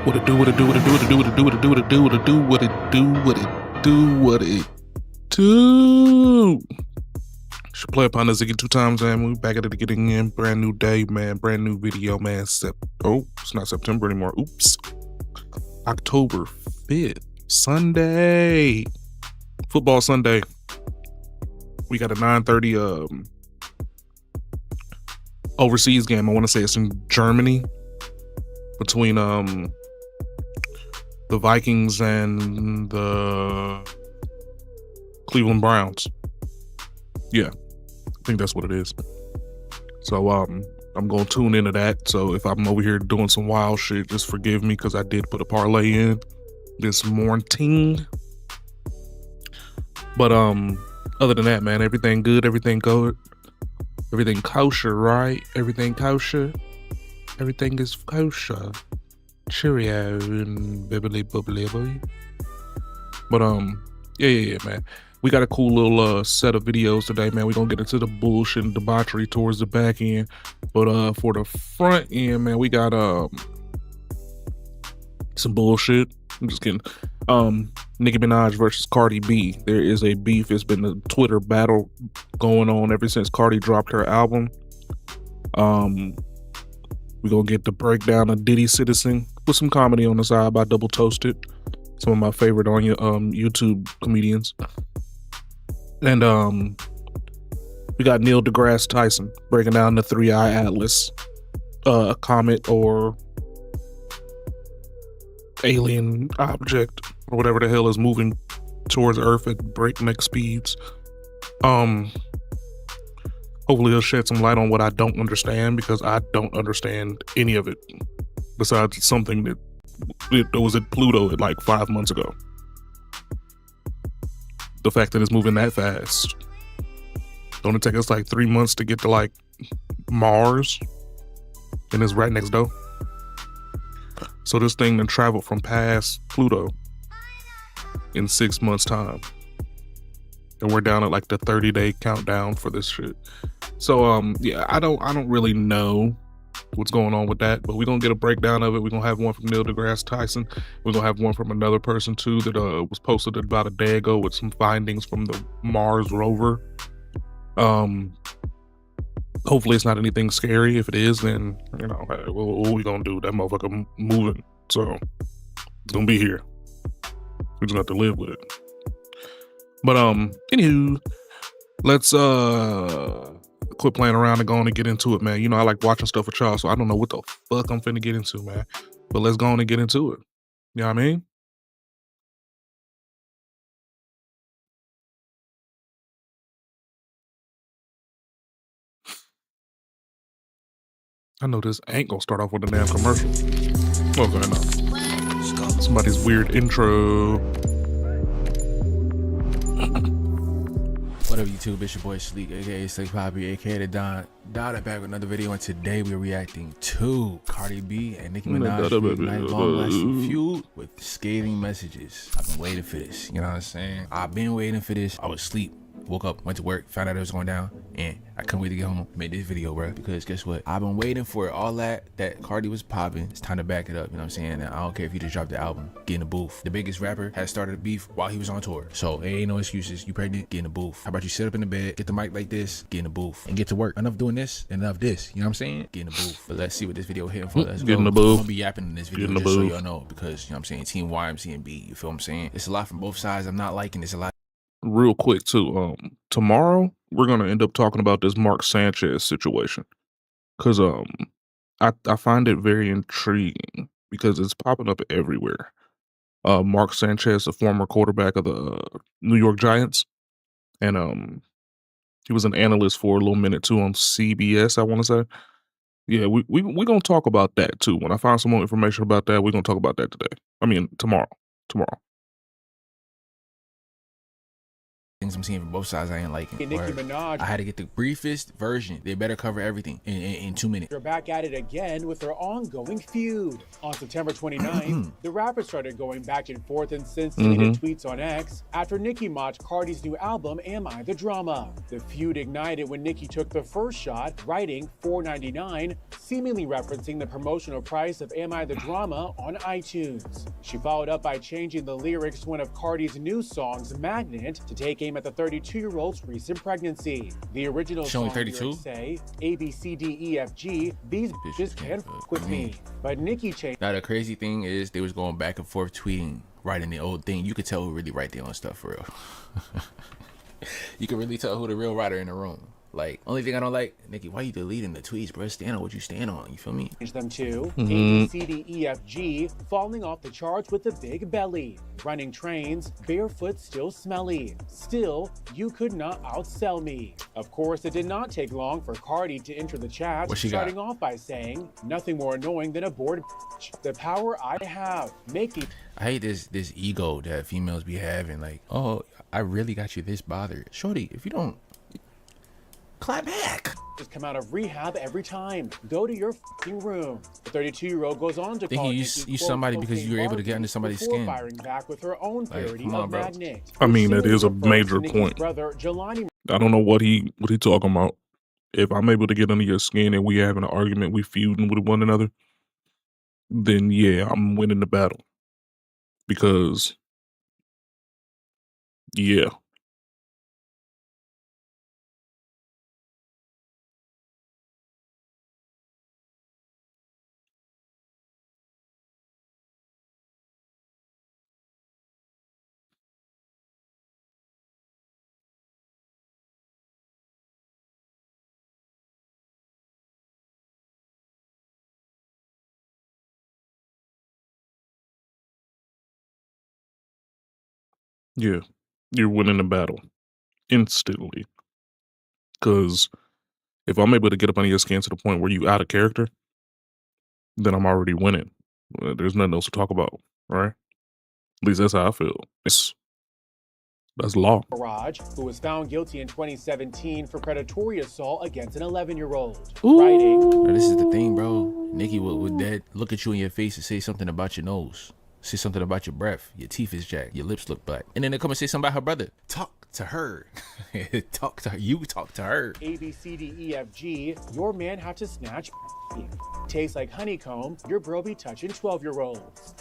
What it do, what it do, what it do, what it do, what it do, what it do, what it do, what it do, what it do, what it do, what it do. Should play upon the Ziggy2x, man. We back at it getting in. Brand new day, man. Brand new video, man. It's not September anymore. Oops. October 5th. Sunday. Football Sunday. We got a 9:30 overseas game. I want to say it's in Germany. Between the Vikings and the Cleveland Browns. Yeah, I think that's what it is. So I'm gonna tune into that. So if I'm over here doing some wild shit, just forgive me because I did put a parlay in this morning. But other than that, man, everything good, everything good, everything kosher, right? Everything kosher. Everything is kosher. Cheerio and bibbly bubbly boy. But yeah, man. We got a cool little set of videos today, man. We're gonna get into the bullshit and debauchery towards the back end. But for the front end, man, we got some bullshit. I'm just kidding. Nicki Minaj versus Cardi B. There is a beef. It's been a Twitter battle going on ever since Cardi dropped her album. We're gonna get the breakdown of Diddy Citizen with some comedy on the side by Double Toasted. Some of my favorite on your YouTube comedians. And we got DeGrass Tyson breaking down the 3-eye atlas, comet or alien object or whatever the hell is moving towards Earth at breakneck speeds. Hopefully he'll shed some light on what I don't understand, because I don't understand any of it besides something that it was at Pluto at like 5 months ago. The fact that it's moving that fast. Don't it take us like 3 months to get to like Mars? And it's right next door. So this thing then traveled from past Pluto in 6 months time. And we're down at like the 30-day countdown for this shit. So yeah, I don't really know what's going on with that, but we're gonna get a breakdown of it. We're gonna have one from DeGrass Tyson. We're gonna have one from another person too that was posted about a day ago with some findings from the Mars rover. Hopefully it's not anything scary. If it is, then you know, hey, what we gonna do? That motherfucker moving, so it's gonna be here. We just have to live with it. But anywho, let's quit playing around and go on and get into it, man. You know I like watching stuff with y'all, so I don't know what the fuck I'm finna get into, man. But let's go on and get into it. You know what I mean? I know this ain't gonna start off with a damn commercial. Okay, no. Somebody's weird intro. What up, YouTube? It's your boy Sleek, aka Slick Poppy, aka the Don. Back with another video, and today we're reacting to Cardi B and Nicki Minaj long-lasting feud with scathing messages. I've been waiting for this. You know what I'm saying? I've been waiting for this. I was asleep. Woke up, went to work, found out it was going down, and I couldn't wait to get home, made this video, bro. Because guess what? I've been waiting for it. All that Cardi was popping. It's time to back it up. You know what I'm saying? And I don't care if you just dropped the album, get in the booth. The biggest rapper has started a beef while he was on tour. So it ain't no excuses. You pregnant, get in the booth. How about you sit up in the bed, get the mic like this, get in the booth, and get to work. Enough doing this, enough this. You know what I'm saying? Get in the booth. But let's see what this video hitting for. Let's get go. In the booth. I'm gonna be yapping in this video just so y'all know, because you know what I'm saying? Team Y, I'm seeing B. You feel what I'm saying? It's a lot from both sides. I'm not liking this a lot. Real quick too, tomorrow we're gonna end up talking about this Mark Sanchez situation, because I find it very intriguing because it's popping up everywhere. Mark Sanchez, the former quarterback of the New York Giants, and he was an analyst for a little minute too on CBS, I want to say. Yeah, we gonna talk about that too. When I find some more information about that, we're gonna talk about that today. I mean tomorrow. Things I'm seeing from both sides I ain't liking. Nicki Minaj. I had to get the briefest version. They better cover everything in 2 minutes. They're back at it again with their ongoing feud. On September 29th, the rapper started going back and forth in sensitive tweets on X after Nicki mocked Cardi's new album, Am I the Drama? The feud ignited when Nicki took the first shot, writing $4.99, seemingly referencing the promotional price of Am I the Drama on iTunes. She followed up by changing the lyrics to one of Cardi's new songs, Magnet, to take aim at the 32-year-old's recent pregnancy. The original song lyrics say, A, B, C, D, E, F, G, these bitches can't fuck with me. But Nicki changed. Now the crazy thing is they was going back and forth tweeting, writing the old thing. You could tell who really write their own stuff for real. You can really tell who the real writer in the room. Like, only thing I don't like, Nicki, why you deleting the tweets, bro? Stand on what you stand on, you feel me? Them to A, B, C, D, E, F, G, falling off the charts with a big belly. Running trains, barefoot still smelly. Still, you could not outsell me. Of course, it did not take long for Cardi to enter the chat, starting off by saying, nothing more annoying than a bored bitch. The power I have. Make me. I hate this ego that females be having, like, oh, I really got you this bothered. Shorty, if you don't, clap back. Just come out of rehab every time. Go to your fucking room. The 32-year-old goes on to call you somebody because you were able to get under somebody's skin. Firing back with her own parody of Magnet. I mean, that is a major point. I don't know what he talking about. If I'm able to get under your skin and we having an argument, we feuding with one another, then yeah, I'm winning the battle. Because yeah. Yeah, you're winning the battle instantly. Because if I'm able to get up under your skin to the point where you out of character, then I'm already winning. There's nothing else to talk about, right? At least that's how I feel. That's law. Minaj, who was found guilty in 2017 for predatory assault against an 11-year-old. Writing. This is the thing, bro. Nicki would dead look at you in your face and say something about your nose. Say something about your breath. Your teeth is jacked. Your lips look black. And then they come and say something about her brother. Talk to her. Talk to her. You talk to her. A, B, C, D, E, F, G. Your man have to snatch. Tastes like honeycomb. Your bro be touching 12-year-olds.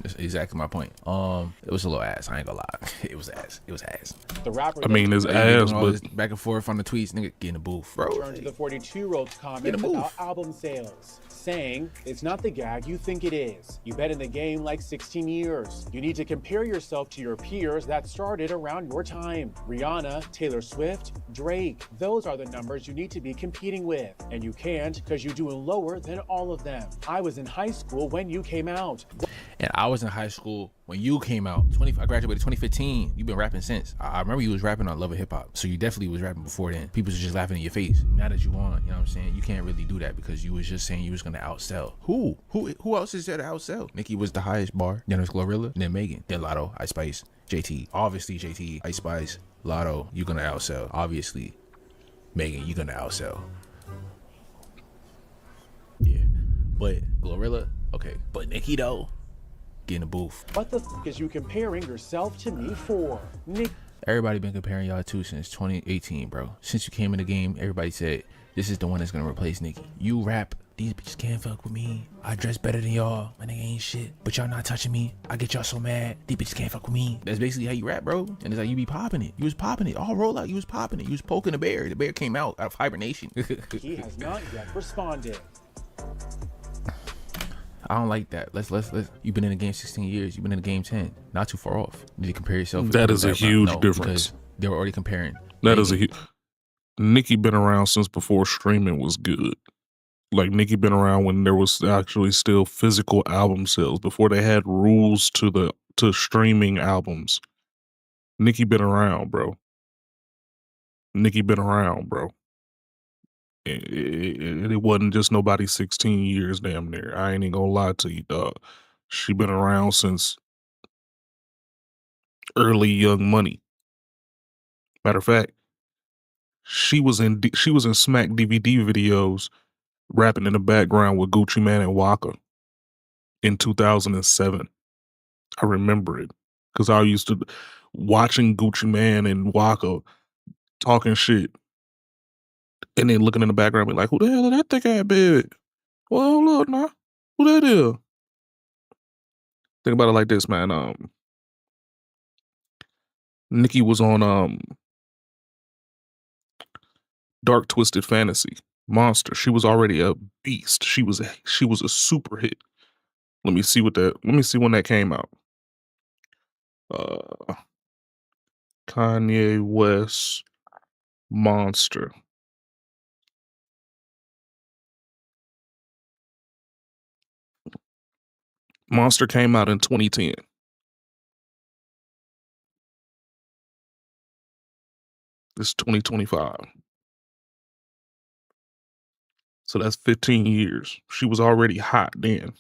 That's exactly my point. It was a little ass. I ain't gonna lie. It was ass. It was ass. The rapper. I mean, it's ass, but back and forth on the tweets, nigga, get in the booth, bro. Turn to the 42-year-old's comments about album sales, saying it's not the gag you think it is. You've been in the game like 16 years. You need to compare yourself to your peers that started around your time. Rihanna, Taylor Swift, Drake. Those are the numbers you need to be competing with, and you can't because you're doing lower than all of them. I was in high school when you came out. And I was in high school when you came out. I graduated 2015. You've been rapping since. I remember you was rapping on Love and Hip Hop. So you definitely was rapping before then. People was just laughing in your face. Now that you on, you know what I'm saying? You can't really do that because you was just saying you was gonna outsell. Who else is there to outsell? Nicki was the highest bar. Then there's Glorilla. Then Megan. Then Lotto, Ice Spice, JT. Obviously JT, Ice Spice, Lotto, you gonna outsell. Obviously, Megan, you gonna outsell. Yeah. But Glorilla, okay. But Nicki though, get in the booth. What the f is you comparing yourself to me for? Everybody been comparing y'all two since 2018, bro. Since you came in the game, everybody said, this is the one that's gonna replace Nicki. You rap, these bitches can't fuck with me. I dress better than y'all, my nigga ain't shit. But y'all not touching me. I get y'all so mad, these bitches can't fuck with me. That's basically how you rap, bro. And it's like you be popping it. You was popping it. All roll out, you was popping it. You was poking the bear. The bear came out of hibernation. He has not yet responded. I don't like that. Let's. You've been in the game 16 years. You've been in the game 10. Not too far off. You need to compare yourself. That is a huge difference. They were already comparing. That is a huge. Nicki been around since before streaming was good. Like Nicki been around when there was actually still physical album sales before they had rules to streaming albums. Nicki been around, bro. Nicki been around, bro. It wasn't just nobody 16 years damn near. I ain't even gonna lie to you, dog. She been around since early Young Money. Matter of fact, she was in Smack DVD videos rapping in the background with Gucci Mane and Waka in 2007. I remember it because I used to watching Gucci Mane and Waka talking shit And then looking in the background, be like, who the hell is that thick ass baby? Well, look now. Who that is? Think about it like this, man. Nicki was on Dark Twisted Fantasy Monster. She was already a beast. She was a super hit. Let me see when that came out. Kanye West Monster. Monster came out in 2010. It's 2025. So that's 15 years. She was already hot then.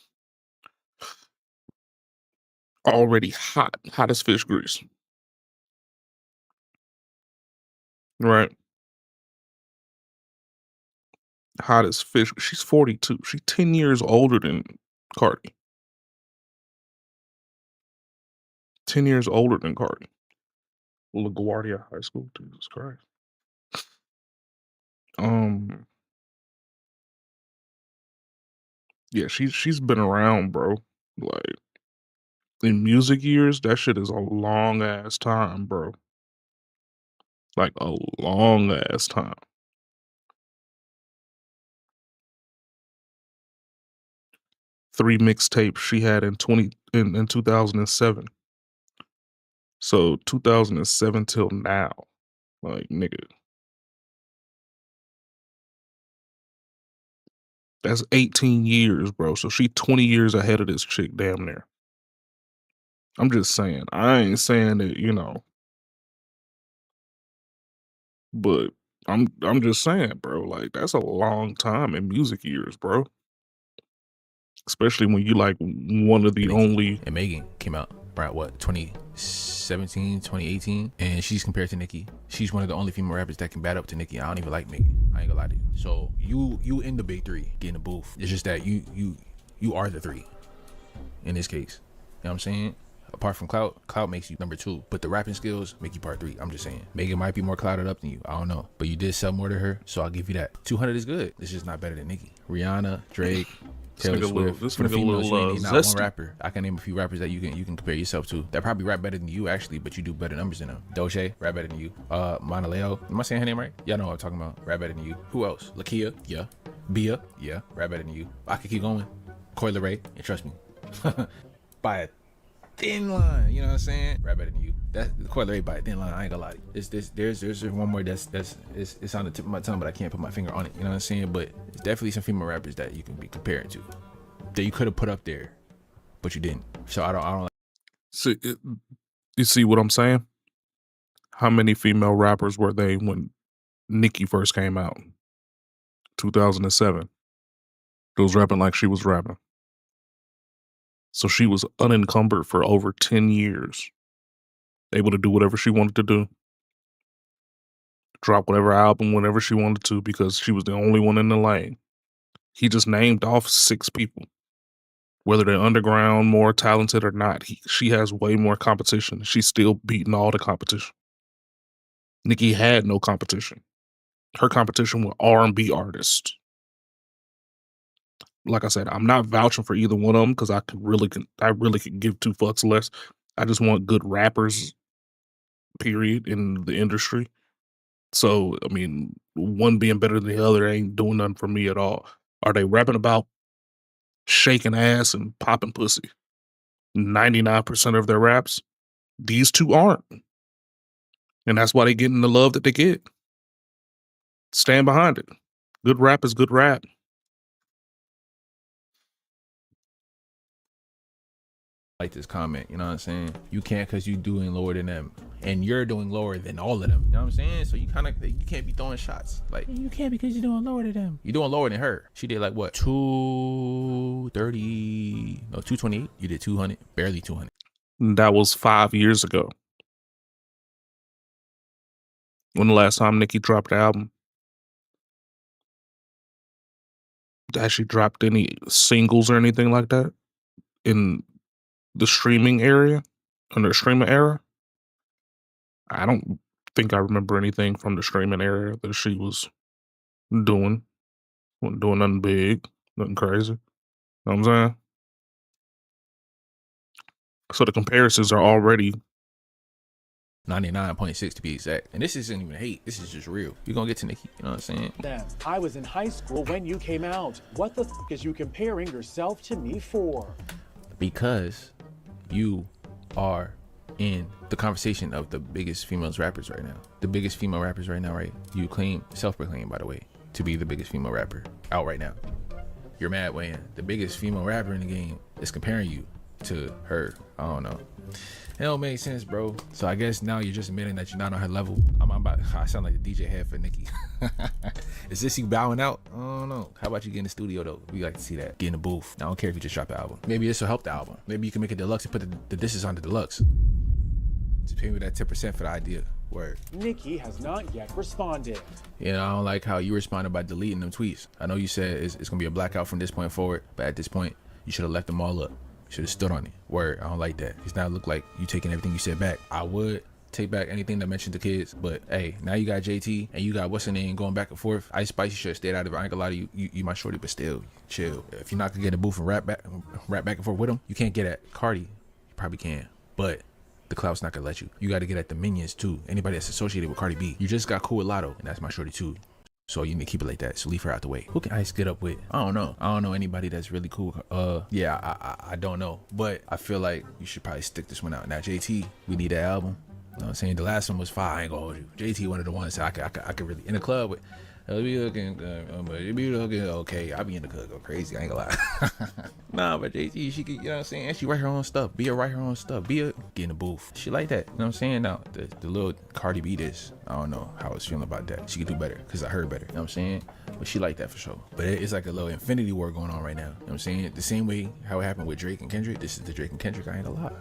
Already hot as fish grease. Right? Hot as fish. She's 42. She's 10 years older than Cardi. 10 years older than Cardi. LaGuardia High School. Jesus Christ. Yeah, she's been around, bro. Like, in music years, that shit is a long ass time, bro. Like a long ass time. 3 mixtapes she had in 2007. So 2007 till now. Like, nigga. That's 18 years, bro. So she 20 years ahead of this chick, damn near. I'm just saying. I ain't saying that, but I'm just saying, bro. Like, that's a long time in music years, bro. Especially when you like one of the only. And Megan came out around what, 2017, 2018, and she's compared to Nicki. She's one of the only female rappers that can bat up to Nicki. I don't even like Megan. I ain't gonna lie to you. So you in the big three, get in the booth. It's just that you are the three in this case. You know what I'm saying? Apart from clout makes you number 2, but the rapping skills make you part 3. I'm just saying. Megan might be more clouded up than you. I don't know, but you did sell more to her, so I'll give you that. 200 is good. It's just not better than Nicki. Rihanna, Drake, Taylor Swift. This For the females, you need not one zesty. rapper. I can name a few rappers that you can compare yourself to. That probably rap better than you actually, but you do better numbers than them. Doja, rap better than you. Mana Leo. Am I saying her name right? Y'all know what I'm talking about. Rap better than you. Who else? Lakia, yeah. Bia, yeah. Rap better than you. I could keep going. Coi Leray, and trust me, by a thin line. You know what I'm saying? Rap better than you. That's Coi Leray by a thin line. I ain't gonna lie to you. There's one more that's it's on the tip of my tongue, but I can't put my finger on it. You know what I'm saying? But it's definitely some female rappers that you can be comparing to, that you could have put up there, but you didn't. So I don't like. See, you see what I'm saying? How many female rappers were they when Nicki first came out? 2007. It was rapping like she was rapping. So she was unencumbered for over 10 years. Able to do whatever she wanted to do. Drop whatever album whenever she wanted to because she was the only one in the lane. He just named off 6 people. Whether they're underground, more talented or not, she has way more competition. She's still beating all the competition. Nicki had no competition. Her competition with R&B artists. Like I said, I'm not vouching for either one of them because I really could give 2 fucks less. I just want good rappers, period, in the industry. So, I mean, one being better than the other ain't doing nothing for me at all. Are they rapping about shaking ass and popping pussy? 99% of their raps, these 2 aren't. And that's why they getting the love that they get. Stand behind it. Good rap is good rap. Like this comment, you know what I'm saying? You can't because you doing lower than them, and you're doing lower than all of them. You know what I'm saying? So you can't be throwing shots. Like, you can't because you're doing lower than them. You're doing lower than her. She did like what, 230? No, 228. You did 200, barely 200. That was 5 years ago. When the last time Nicki dropped an album? Has she dropped any singles or anything like that in the streaming area, under the streaming era? I don't think I remember anything from the streaming era that she was doing. Wasn't doing nothing big, nothing crazy. Know what I'm saying? So the comparisons are already 99.6 to be exact. And this isn't even hate. This is just real. You're gonna get to Nicki. You know what I'm saying? Then, I was in high school when you came out. What the is you comparing yourself to me for? Because you are in the conversation of the biggest female rappers right now. The biggest female rappers right now, right? You claim, self-proclaimed by the way, to be the biggest female rapper out right now. You're mad when the biggest female rapper in the game is comparing you to her. I don't know. It don't make sense, bro. So I guess now you're just admitting that you're not on her level. I sound like the DJ head for Nicki. Is this you bowing out? I don't know. How about you get in the studio though? We like to see that. Get in the booth. I don't care if you just drop the album. Maybe this will help the album. Maybe you can make a deluxe and put the disses on the deluxe. Just pay me that 10% for the idea. Word. Nicki has not yet responded. Yeah, I don't like how you responded by deleting them tweets. I know you said it's gonna be a blackout from this point forward, but at this point, you should have left them all up. Should have stood on it. Word, I don't like that. It's not look like you taking everything you said back. I would take back anything that mentioned the kids, but hey, now you got JT and you got what's her name going back and forth. Ice Spice, you should have stayed out of it. I ain't gonna lie to you. You my shorty, but still, chill. If you're not gonna get in the booth and rap back and forth with them, you can't get at Cardi. You probably can, but the clout's not gonna let you. You got to get at the minions too. Anybody that's associated with Cardi B. You just got cool with Lotto, and that's my shorty too. So you need to keep it like that. So leave her out the way. Who can Ice get up with? I don't know. I don't know anybody that's really cool. Yeah, I don't know. But I feel like you should probably stick this one out. Now JT, we need that album. You know what I'm saying? The last one was fire. I ain't gonna hold you. JT one of the ones I could really in the club with. It be looking okay. I be in the club go crazy. I ain't gonna lie. Nah, but JT, she could, you know what I'm saying? And she write her own stuff. Write her own stuff. Get in the booth. She like that. You know what I'm saying? Now, the little Cardi B this, I don't know how I was feeling about that. She could do better because I heard better. You know what I'm saying? But she like that for sure. But it's like a little infinity war going on right now. You know what I'm saying? The same way how it happened with Drake and Kendrick. This is the Drake and Kendrick. I ain't gonna lie.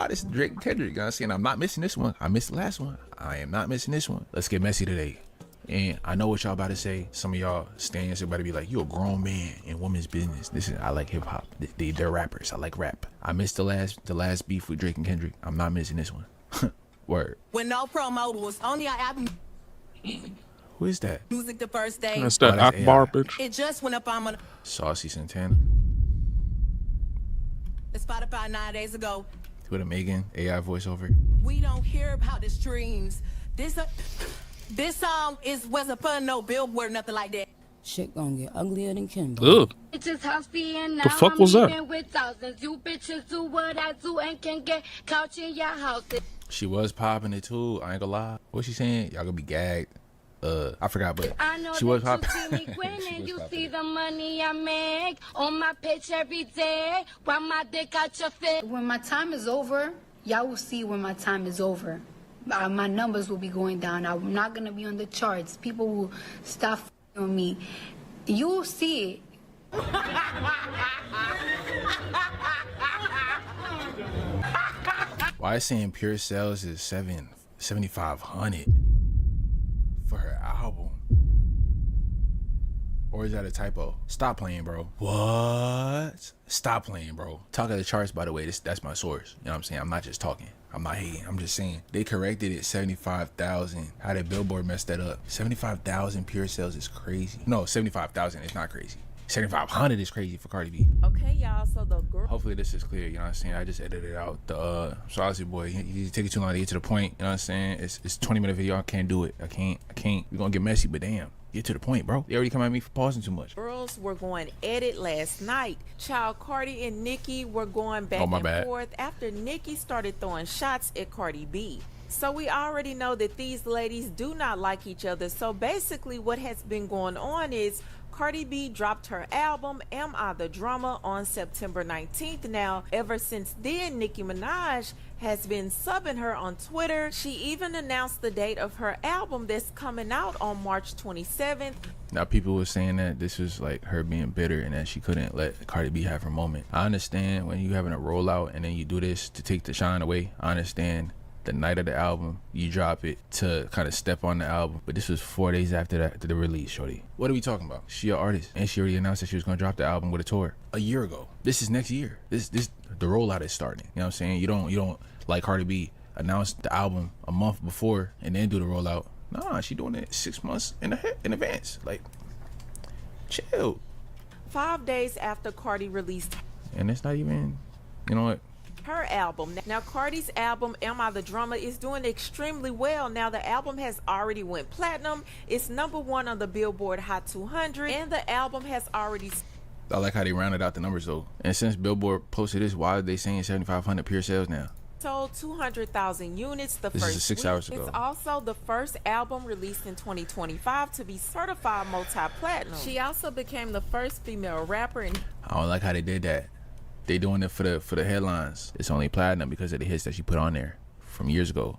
This is Drake and Kendrick. You know what I'm saying? I'm not missing this one. I missed the last one. I am not missing this one. Let's get messy today. And I know what y'all about to say. Some of y'all stands about to be like, you a grown man in women's business. I like hip hop. They're rappers. I like rap. I missed the last beef with Drake and Kendrick. I'm not missing this one. Word. When no promo was on your album. Who is that? Music the first day. That's that Akbar bitch. It just went up on my Saucy Santana. Spotify 9 days ago. With a Megan AI voiceover. We don't hear about the streams. This song wasn't put no billboard, nothing like that. Shit gonna get uglier than Kimbo. Ugh. The fuck was that? She was popping it too. I ain't gonna lie. What she saying? Y'all gonna be gagged. I forgot, but she was popping. You see the money I make on my pitch every day. While my dick out your fit. When my time is over, y'all will see when my time is over. My numbers will be going down. I'm not gonna be on the charts. People will stop on me. You will see it. Why is saying pure sales is 7,500 for her album? Or is that a typo? Stop playing, bro. What? Stop playing, bro. Talk of the charts, by the way, that's my source. You know what I'm saying? I'm not just talking. I'm not hating. I'm just saying. They corrected it 75,000. How did Billboard mess that up? 75,000 pure sales is crazy. No, 75,000 is not crazy. 7,500 is crazy for Cardi B. Okay, y'all. So the girl. Hopefully this is clear. You know what I'm saying? I just edited out the Saucy boy. He take it too long to get to the point. You know what I'm saying? It's a 20-minute video. I can't do it. I can't. We're gonna get messy, but damn. Get to the point, bro. They already come at me for pausing too much. Girls were going at it last night. Child Cardi and Nicki were going back and forth after Nicki started throwing shots at Cardi B. So we already know that these ladies do not like each other. So basically what has been going on is Cardi B dropped her album, Am I the Drama, on September 19th. Now, ever since then, Nicki Minaj has been subbing her on Twitter. She even announced the date of her album that's coming out on March 27th. Now, people were saying that this was like her being bitter and that she couldn't let Cardi B have her moment. I understand when you having a rollout and then you do this to take the shine away. I understand the night of the album you drop it to kind of step on the album, but this was 4 days after the release, shorty. What are we talking about? She an artist and she already announced that she was gonna drop the album with a tour a year ago. This is next year. This the rollout is starting. You know what I'm saying? You don't like Cardi B announce the album a month before and then do the rollout. Nah, she doing it 6 months in advance. Like, chill. 5 days after Cardi released And it's not even, you know what? her album. Now Cardi's album Am I the Drummer is doing extremely well. Now the album has already went platinum. It's #1 on the Billboard Hot 200 and the album has already I like how they rounded out the numbers though. And since Billboard posted this, why are they saying 7,500 pure sales now? sold 200,000 units the This first is 6 week. hours ago. It's also the first album released in 2025 to be certified multi-platinum. She also became the first female rapper in I don't like how they did that. They doing it for the headlines. It's only platinum because of the hits that she put on there from years ago.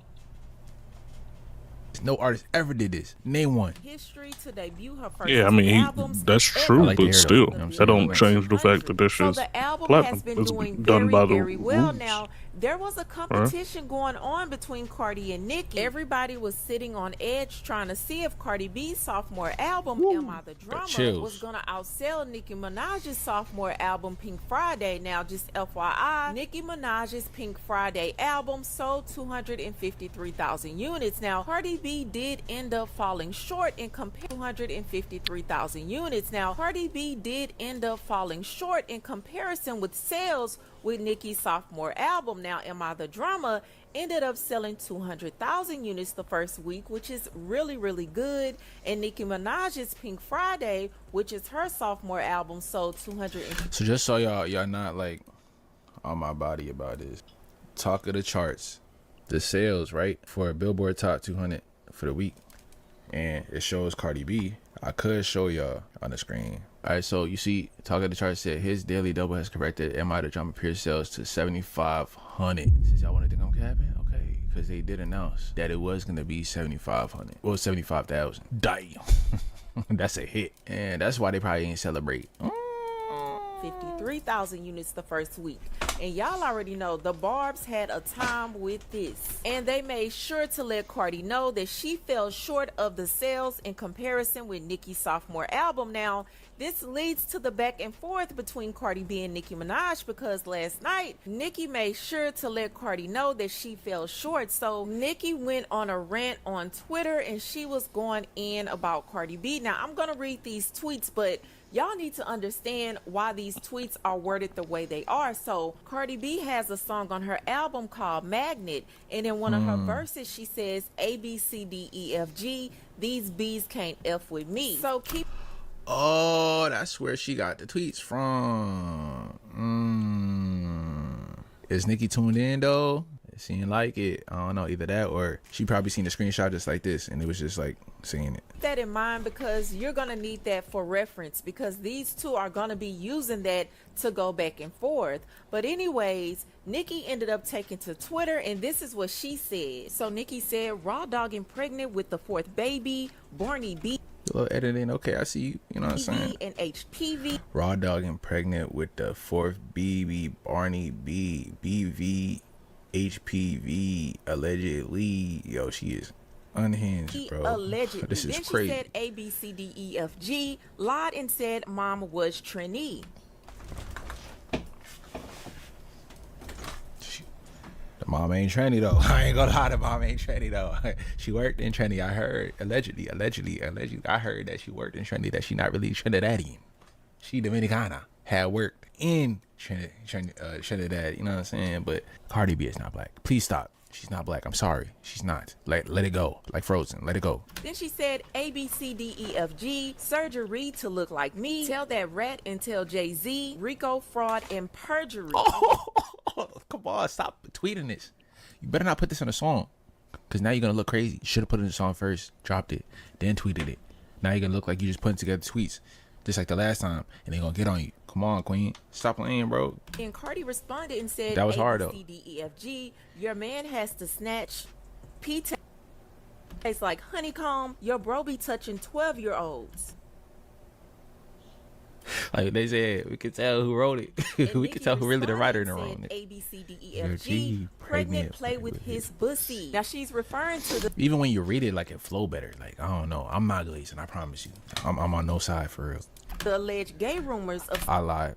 No artist ever did this. Name one. history to debut her first Yeah, I mean, albums. that's true, like to hear but it, still, though. You know what I'm that saying? don't change the fact that this So is the album platinum. has been It's doing done very, by the very well. rules. Now, there was a competition going on between Cardi and Nicki. Everybody was sitting on edge trying to see if Cardi B's sophomore album, Am I the Drummer, chills. was going to outsell Nicki Minaj's sophomore album, Pink Friday. Now, just FYI, Nicki Minaj's Pink Friday album sold 253,000 units. Now, Cardi B did end up falling short in comparison 253,000 units. Now, Cardi B did end up falling short in comparison with sales with Nicki's sophomore album. Now, Am I the Drummer ended up selling 200,000 units the first week, which is really, really good. And Nicki Minaj's Pink Friday, which is her sophomore album, sold 200. So just so y'all not like on my body about this. Talk of the charts. The sales, right? For a Billboard Top 200 for the week. And it shows Cardi B. I could show y'all on the screen. All right, so you see, Talk of the Chart said his daily double has corrected Am I the Drummer pure sales to 7,500. Since y'all want to think I'm capping, okay, because they did announce that it was gonna be 7,500. Well, 75,000. Damn, that's a hit, and that's why they probably ain't celebrate. 53,000 units the first week. And y'all already know the Barbs had a time with this. And they made sure to let Cardi know that she fell short of the sales in comparison with Nicki's sophomore album. Now, this leads to the back and forth between Cardi B and Nicki Minaj because last night, Nicki made sure to let Cardi know that she fell short. So Nicki went on a rant on Twitter and she was going in about Cardi B. Now, I'm going to read these tweets, but y'all need to understand why these tweets are worded the way they are. So Cardi B has a song on her album called Magnet, and in one of her verses she says A, B, C, D, E, F, G, these B's can't F with me. So keep Oh, that's where she got the tweets from. Is Nicki tuned in though? She didn't like it. I don't know, either that or she probably seen the screenshot just like this and it was just like seeing it. that in mind because you're gonna need that for reference because these two are gonna be using that to go back and forth. But anyways, Nicki ended up taking to Twitter and this is what she said. So Nicki said, raw dogging pregnant with the 4th baby, Barney B. A little editing, okay, I see you. You know what I'm saying? and HPV. Raw dogging pregnant with the 4th baby, Barney B, BV, HPV, allegedly. Yo, she is unhinged, bro. Allegedly. This is then crazy. She said A, B, C, D, E, F, G, lied and said mom was Trini. The mom ain't tranny though. I ain't gonna lie, the mom ain't tranny though. She worked in tranny. I heard allegedly. I heard that she worked in tranny. That she not really Trinidadian. She Dominicana. Had worked in Trinidad. You know what I'm saying? But Cardi B is not black. Please stop. She's not black. I'm sorry. She's not. Let it go. Like Frozen. Let it go. Then she said A, B, C, D, E, F, G, surgery to look like me, tell that rat and tell Jay-Z, Rico, fraud, and perjury. Come on, stop tweeting this. You better not put this in a song, because now you're gonna look crazy. You should have put it in the song first, dropped it, then tweeted it. Now you're gonna look like you just putting together tweets, just like the last time, and they gonna get on you. Come on, queen, stop playing, bro. And Cardi responded and said, That was hard, A, B, C, D, E, F, G, your man has to snatch P tastes like honeycomb, your bro be touching 12-year-olds. Like they said, we can tell who wrote it. We can tell who really the writer in the wrong. A, B, C, D, E, F, G, pregnant, play with his pussy. Now she's referring to the Even when you read it, like it flow better. Like I don't know. I'm not glazing. I promise you. I'm on no side for real. alleged gay rumors of I lied.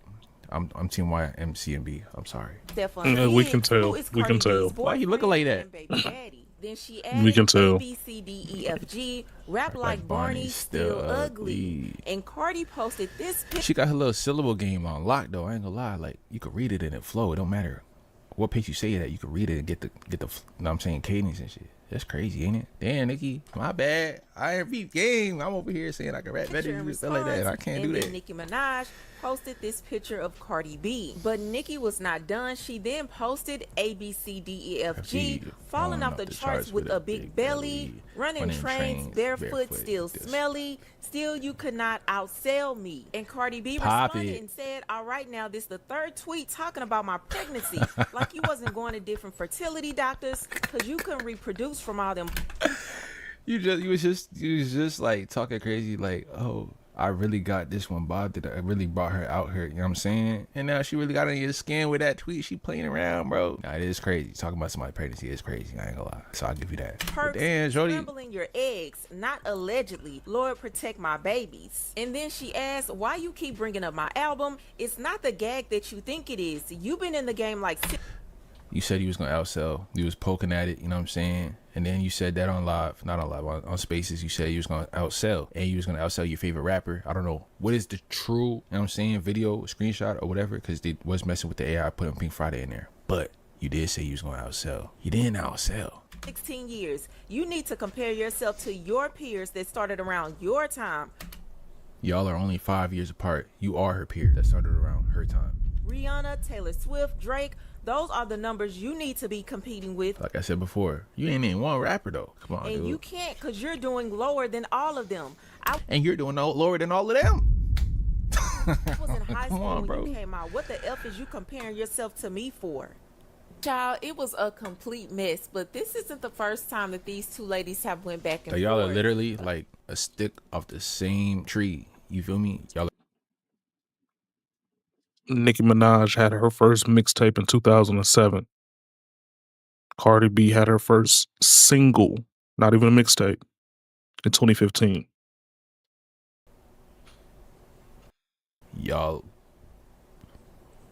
I'm Team Y, MC, and B. I'm sorry. Stefan Yeah, we Diggs, can tell. who is We can Cardi tell. B's Why you looking like that? boyfriend and baby daddy. Then she We added can tell. A, B, C, D, E, F, G, rap like Barney, still ugly. And Cardi posted this picture. She got her little syllable game on lock though. I ain't gonna lie. Like you could read it and it flow. It don't matter what page you say it at. You could read it and get the you know what I'm saying, cadence and shit. That's crazy, ain't it? Damn, Nicki, my bad. I ain't beat game. I'm over here saying I can rap better than you, stuff like that. And I can't do that. Nicki Minaj posted this picture of Cardi B. But Nicki was not done. She then posted A, B, C, D, E, F, G, falling off the charts with a big belly, running trains, barefoot, still smelly, still you could not outsell me. And Cardi B responded and said, all right, now this is the third tweet talking about my pregnancy. Like you wasn't going to different fertility doctors because you couldn't reproduce from all them. You was just like talking crazy like, oh, I really got this one bobbed it. I really brought her out here, you know what I'm saying? And now she really got on your skin with that tweet. She playing around, bro. Nah, it is crazy. Talking about somebody's pregnancy is crazy. I ain't gonna lie. So I'll give you that. Perks, damn, Jody. scrambling your eggs, not allegedly. Lord protect my babies. And then she asked, why you keep bringing up my album? It's not the gag that you think it is. You've been in the game like... You said you was gonna outsell. You was poking at it, you know what I'm saying? And then you said that on live, not on live, on Spaces. You said you was gonna outsell, and you was gonna outsell your favorite rapper. I don't know what is the true, you know what I'm saying, video, screenshot, or whatever, because they was messing with the AI, putting Pink Friday in there. But you did say you was gonna outsell. You didn't outsell. 16 years. You need to compare yourself to your peers that started around your time. Y'all are only 5 years apart. You are her peer that started around her time. Rihanna, Taylor Swift, Drake. Those are the numbers you need to be competing with. Like I said before, you ain't even one rapper though. Come on, and dude. You can't because you're doing lower than all of them. And you're doing lower than all of them. I was in high school when bro. you came out. What the F is you comparing yourself to me for? Child, it was a complete mess, but this isn't the first time that these two ladies have went back and forth. Y'all are literally like a stick off the same tree. You feel me? Y'all. Nicki Minaj had her first mixtape in 2007. Cardi B had her first single, not even a mixtape, in 2015. Y'all,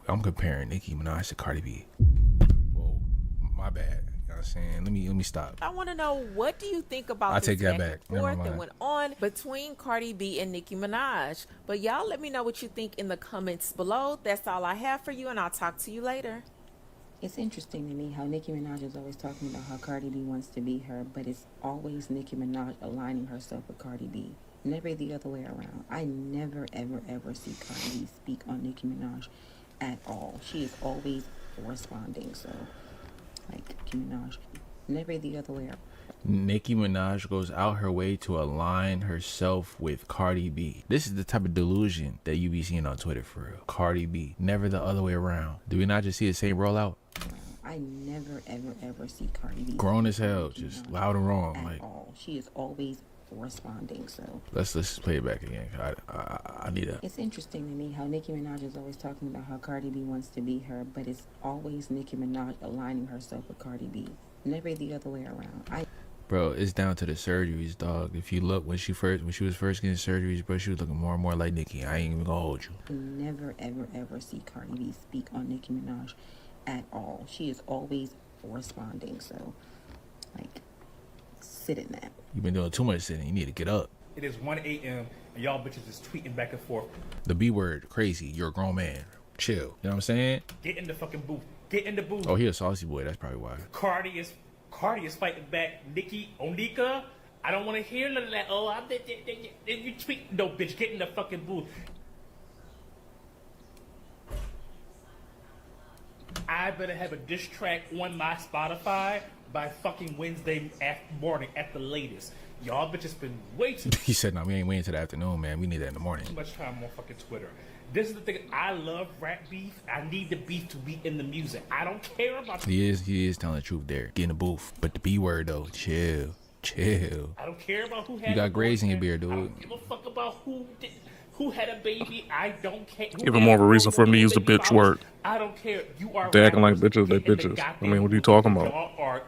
I'm comparing Nicki Minaj to Cardi B. Whoa, my bad. You know what I'm saying? Let me stop. I want to know, what do you think about I this take that back back. and forth that went on between Cardi B and Nicki Minaj? But y'all let me know what you think in the comments below. That's all I have for you, and I'll talk to you later. It's interesting to me how Nicki Minaj is always talking about how Cardi B wants to be her, but it's always Nicki Minaj aligning herself with Cardi B. Never the other way around. I never, ever, ever see Cardi B speak on Nicki Minaj at all. She is always responding, so, like, Nicki Minaj. Never the other way around. Nicki Minaj goes out her way to align herself with Cardi B. This is the type of delusion that you be seeing on Twitter for real. Cardi B, never the other way around. Do we not just see the same rollout? I never, ever, ever see Cardi B grown as hell, just loud and wrong. at Like all. She is always responding, so. Let's just play it back again. I need a. It's interesting to me how Nicki Minaj is always talking about how Cardi B wants to be her, but it's always Nicki Minaj aligning herself with Cardi B. Never the other way around. Bro, it's down to the surgeries, dog. If you look when she was first getting surgeries, bro, she was looking more and more like Nicki. I ain't even gonna hold you. I never, ever, ever see Cardi B speak on Nicki Minaj at all. She is always responding, so, like, sit in that. You've been doing too much sitting. You need to get up. It is 1 a.m. and y'all bitches is tweeting back and forth. The B word, crazy. You're a grown man. Chill. You know what I'm saying? Get in the fucking booth. Get in the booth. Oh, he a saucy boy. That's probably why. Cardi is fighting back. Nicki, Onika, I don't want to hear none of that. Oh, you tweet. No, bitch, get in the fucking booth. I better have a diss track on my Spotify by fucking Wednesday morning at the latest. Y'all bitches been way too. He said, no, we ain't waiting till the afternoon, man. We need that in the morning. Too much time on fucking Twitter. This is the thing. I love rap beef. I need the beef to be in the music. I don't care about. He is telling the truth there. Get in the booth. But the B word though, chill. I don't care about who had. You got grays in your beard, dude. I don't give a fuck about who had a baby. I don't care. Give him more of a reason for him to use the bitch word. I don't care. You are. They acting like bitches. They bitches. I mean, what are you talking about?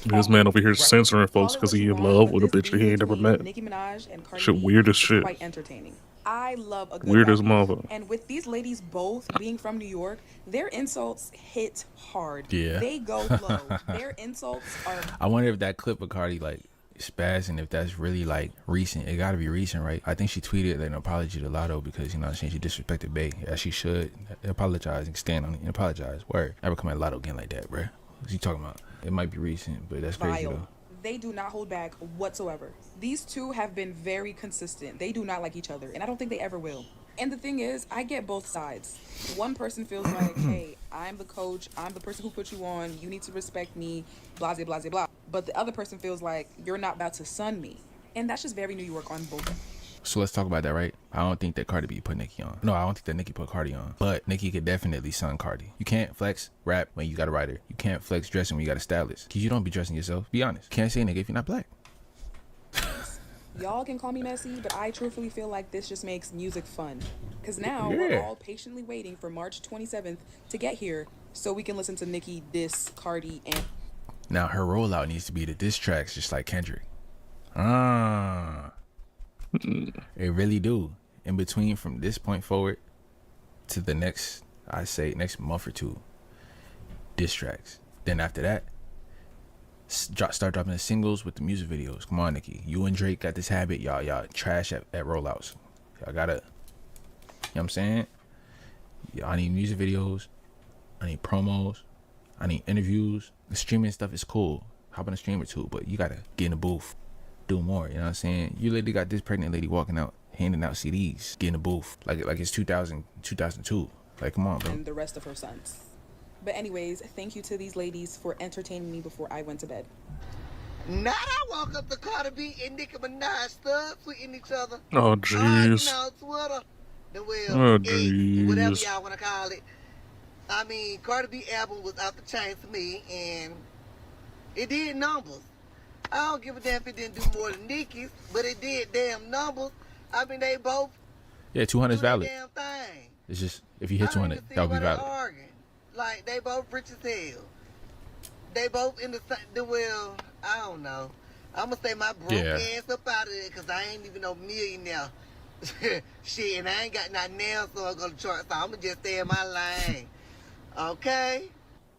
This man over here censoring folks because he in love with a bitch that he ain't never met. Nicki Minaj and Cardi Shit B weird as is shit. quite entertaining. I love a good Weird as rap. mother. And with these ladies both being from New York, their insults hit hard. Yeah. They go low. Their insults are... I wonder if that clip of Cardi like spazzing, if that's really like recent. It gotta be recent, right? I think she tweeted an apology to Lotto because, you know what I'm saying, she disrespected Bae, as she should. Apologize and stand on it and apologize. Word. Never come at Lotto again like that, bruh. What's he talking about? It might be recent, but that's crazy though. They do not hold back whatsoever. These two have been very consistent. They do not like each other, and I don't think they ever will. And the thing is, I get both sides. One person feels like, hey, I'm the coach, I'm the person who put you on, you need to respect me, blah, blah, blah, blah. But the other person feels like, you're not about to sun me. And that's just very New York on both. So let's talk about that, right? I don't think that Cardi B put Nicki on. No, I don't think that Nicki put Cardi on. But Nicki could definitely sun Cardi. You can't flex rap when you got a writer. You can't flex dressing when you got a stylist. Because you don't be dressing yourself. Be honest. Can't say nigga if you're not black. Y'all can call me messy, but I truthfully feel like this just makes music fun. Because now we're all patiently waiting for March 27th to get here so we can listen to Nicki diss Cardi and... Now her rollout needs to be the diss tracks just like Kendrick. It really do. In between from this point forward to the next, I say next month or two, diss tracks. Then after that, start dropping the singles with the music videos. Come on, Nicki. You and Drake got this habit. Y'all trash at rollouts. Y'all gotta, you know what I'm saying? I need music videos. I need promos. I need interviews. The streaming stuff is cool. Hop on a stream or two, but you gotta get in the booth. Do more, you know what I'm saying? You literally got this pregnant lady walking out, handing out CDs, get in the booth. Like it's 2002. Like, come on, bro. And the rest of her sons. But anyways, thank you to these ladies for entertaining me before I went to bed. Now I walk up to Cardi B and Nicki Minaj stuff tweeting each other. Oh, jeez. You know, Twitter. Oh, jeez. Whatever y'all want to call it. I mean, Cardi B album was out the chain to me, and it did numbers. I don't give a damn if it didn't do more than Nicki's, but it did damn numbers. I mean, they both... Yeah, 200 is valid. Damn thing. It's just, if you hit 200, that would be valid. Like, they both rich as hell. They both in the same... Well, I don't know. I'm going to stay my broke ass up out of it because I ain't even no millionaire. Shit, and I ain't got nothing else, so I'm going to chart. So I'm going to just stay in my lane. Okay?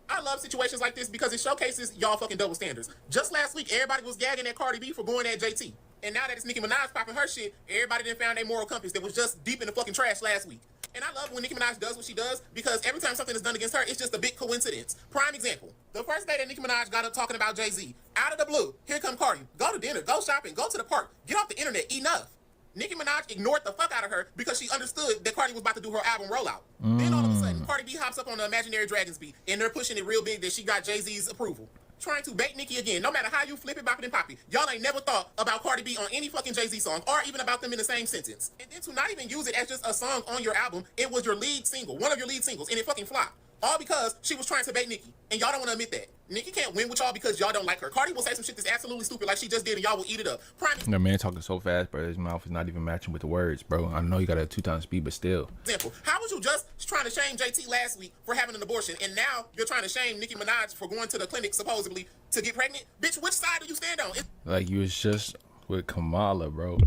I love situations like this because it showcases y'all fucking double standards. Just last week, everybody was gagging at Cardi B for going at JT. And now that it's Nicki Minaj popping her shit, everybody done found their moral compass that was just deep in the fucking trash last week. And I love when Nicki Minaj does what she does because every time something is done against her, it's just a big coincidence. Prime example. The first day that Nicki Minaj got up talking about Jay-Z, out of the blue, here come Cardi. Go to dinner, go shopping, go to the park, get off the internet, enough. Nicki Minaj ignored the fuck out of her because she understood that Cardi was about to do her album rollout. Then all of a sudden, Cardi B hops up on the Imaginary Dragons beat, and they're pushing it real big that she got Jay-Z's approval. Trying to bait Nicki again. No matter how you flip it, bop it, and pop it, y'all ain't never thought about Cardi B on any fucking Jay-Z song, or even about them in the same sentence. And then to not even use it as just a song on your album, it was your lead single, one of your lead singles, and it fucking flopped. All because she was trying to bait Nicki, and y'all don't want to admit that. Nicki can't win with y'all because y'all don't like her. Cardi will say some shit that's absolutely stupid like she just did, and y'all will eat it up. The man talking so fast, bro. His mouth is not even matching with the words, bro. I know you got a 2x speed, but still. Example, how was you just trying to shame JT last week for having an abortion, and now you're trying to shame Nicki Minaj for going to the clinic supposedly to get pregnant? Bitch, which side do you stand on? Like you was just with Kamala, bro.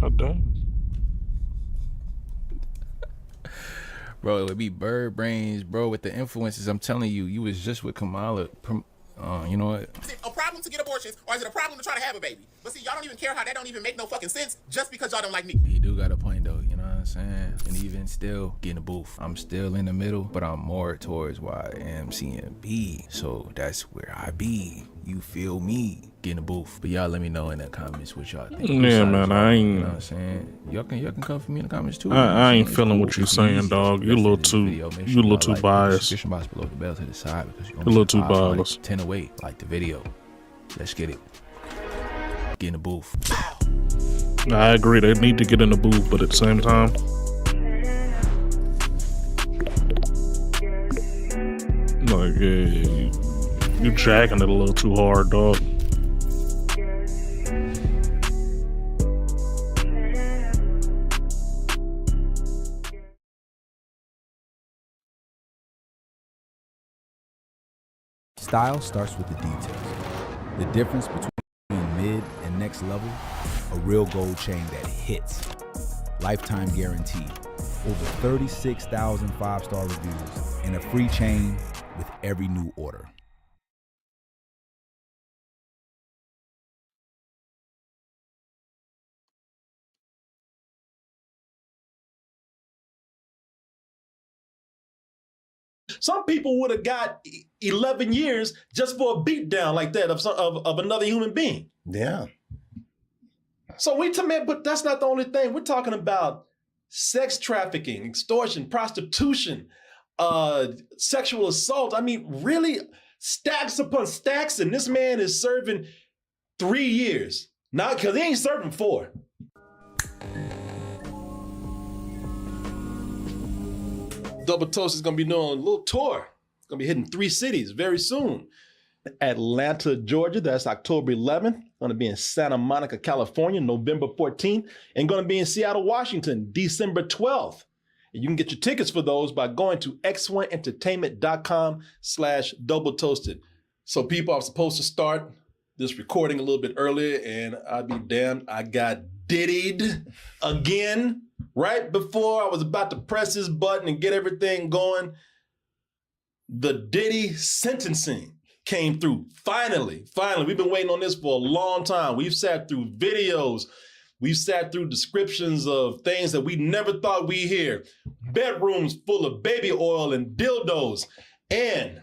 Bro, it would be bird brains, bro, with the influences. I'm telling you, you was just with Kamala. You know what? Is it a problem to get abortions, or is it a problem to try to have a baby? But see, y'all don't even care how that don't even make no fucking sense just because y'all don't like Nicki. You do got a point, though, you know what I'm saying? And even still, get in the booth. I'm still in the middle, but I'm more towards YMCMB. So that's where I be. You feel me? Get in the booth. But y'all let me know in the comments what y'all think. Yeah, man, I ain't... You know what I'm saying? Y'all can come for me in the comments, too. I ain't feeling what you're saying, dog. You a little too biased. Description box below the bell to the side because you're a little too biased. 10 away, like the video. Let's get it. Get in the booth. I agree. They need to get in the booth, but at the same time, like, yeah, you jacking it a little too hard, dog. Style starts with the details. The difference between mid and next level, a real gold chain that hits. lifetime guarantee, over 36,000 5-star reviews, and a free chain with every new order. Some people would have got 11 years just for a beatdown like that of another human being. Yeah. So but that's not the only thing. We're talking about sex trafficking, extortion, prostitution, sexual assault. I mean, really, stacks upon stacks, and this man is serving 3 years. Not because he ain't serving 4. Double Toast is going to be doing a little tour. It's going to be hitting 3 cities very soon. Atlanta, Georgia, that's October 11th. Going to be in Santa Monica, California, November 14th. And going to be in Seattle, Washington, December 12th. And you can get your tickets for those by going to x1entertainment.com/doubletoasted. So people, are supposed to start this recording a little bit earlier, and I'd be damned, I got Diddy'd again. Right before I was about to press this button and get everything going, the Diddy sentencing came through. Finally. We've been waiting on this for a long time. We've sat through videos. We've sat through descriptions of things that we never thought we'd hear. Bedrooms full of baby oil and dildos. And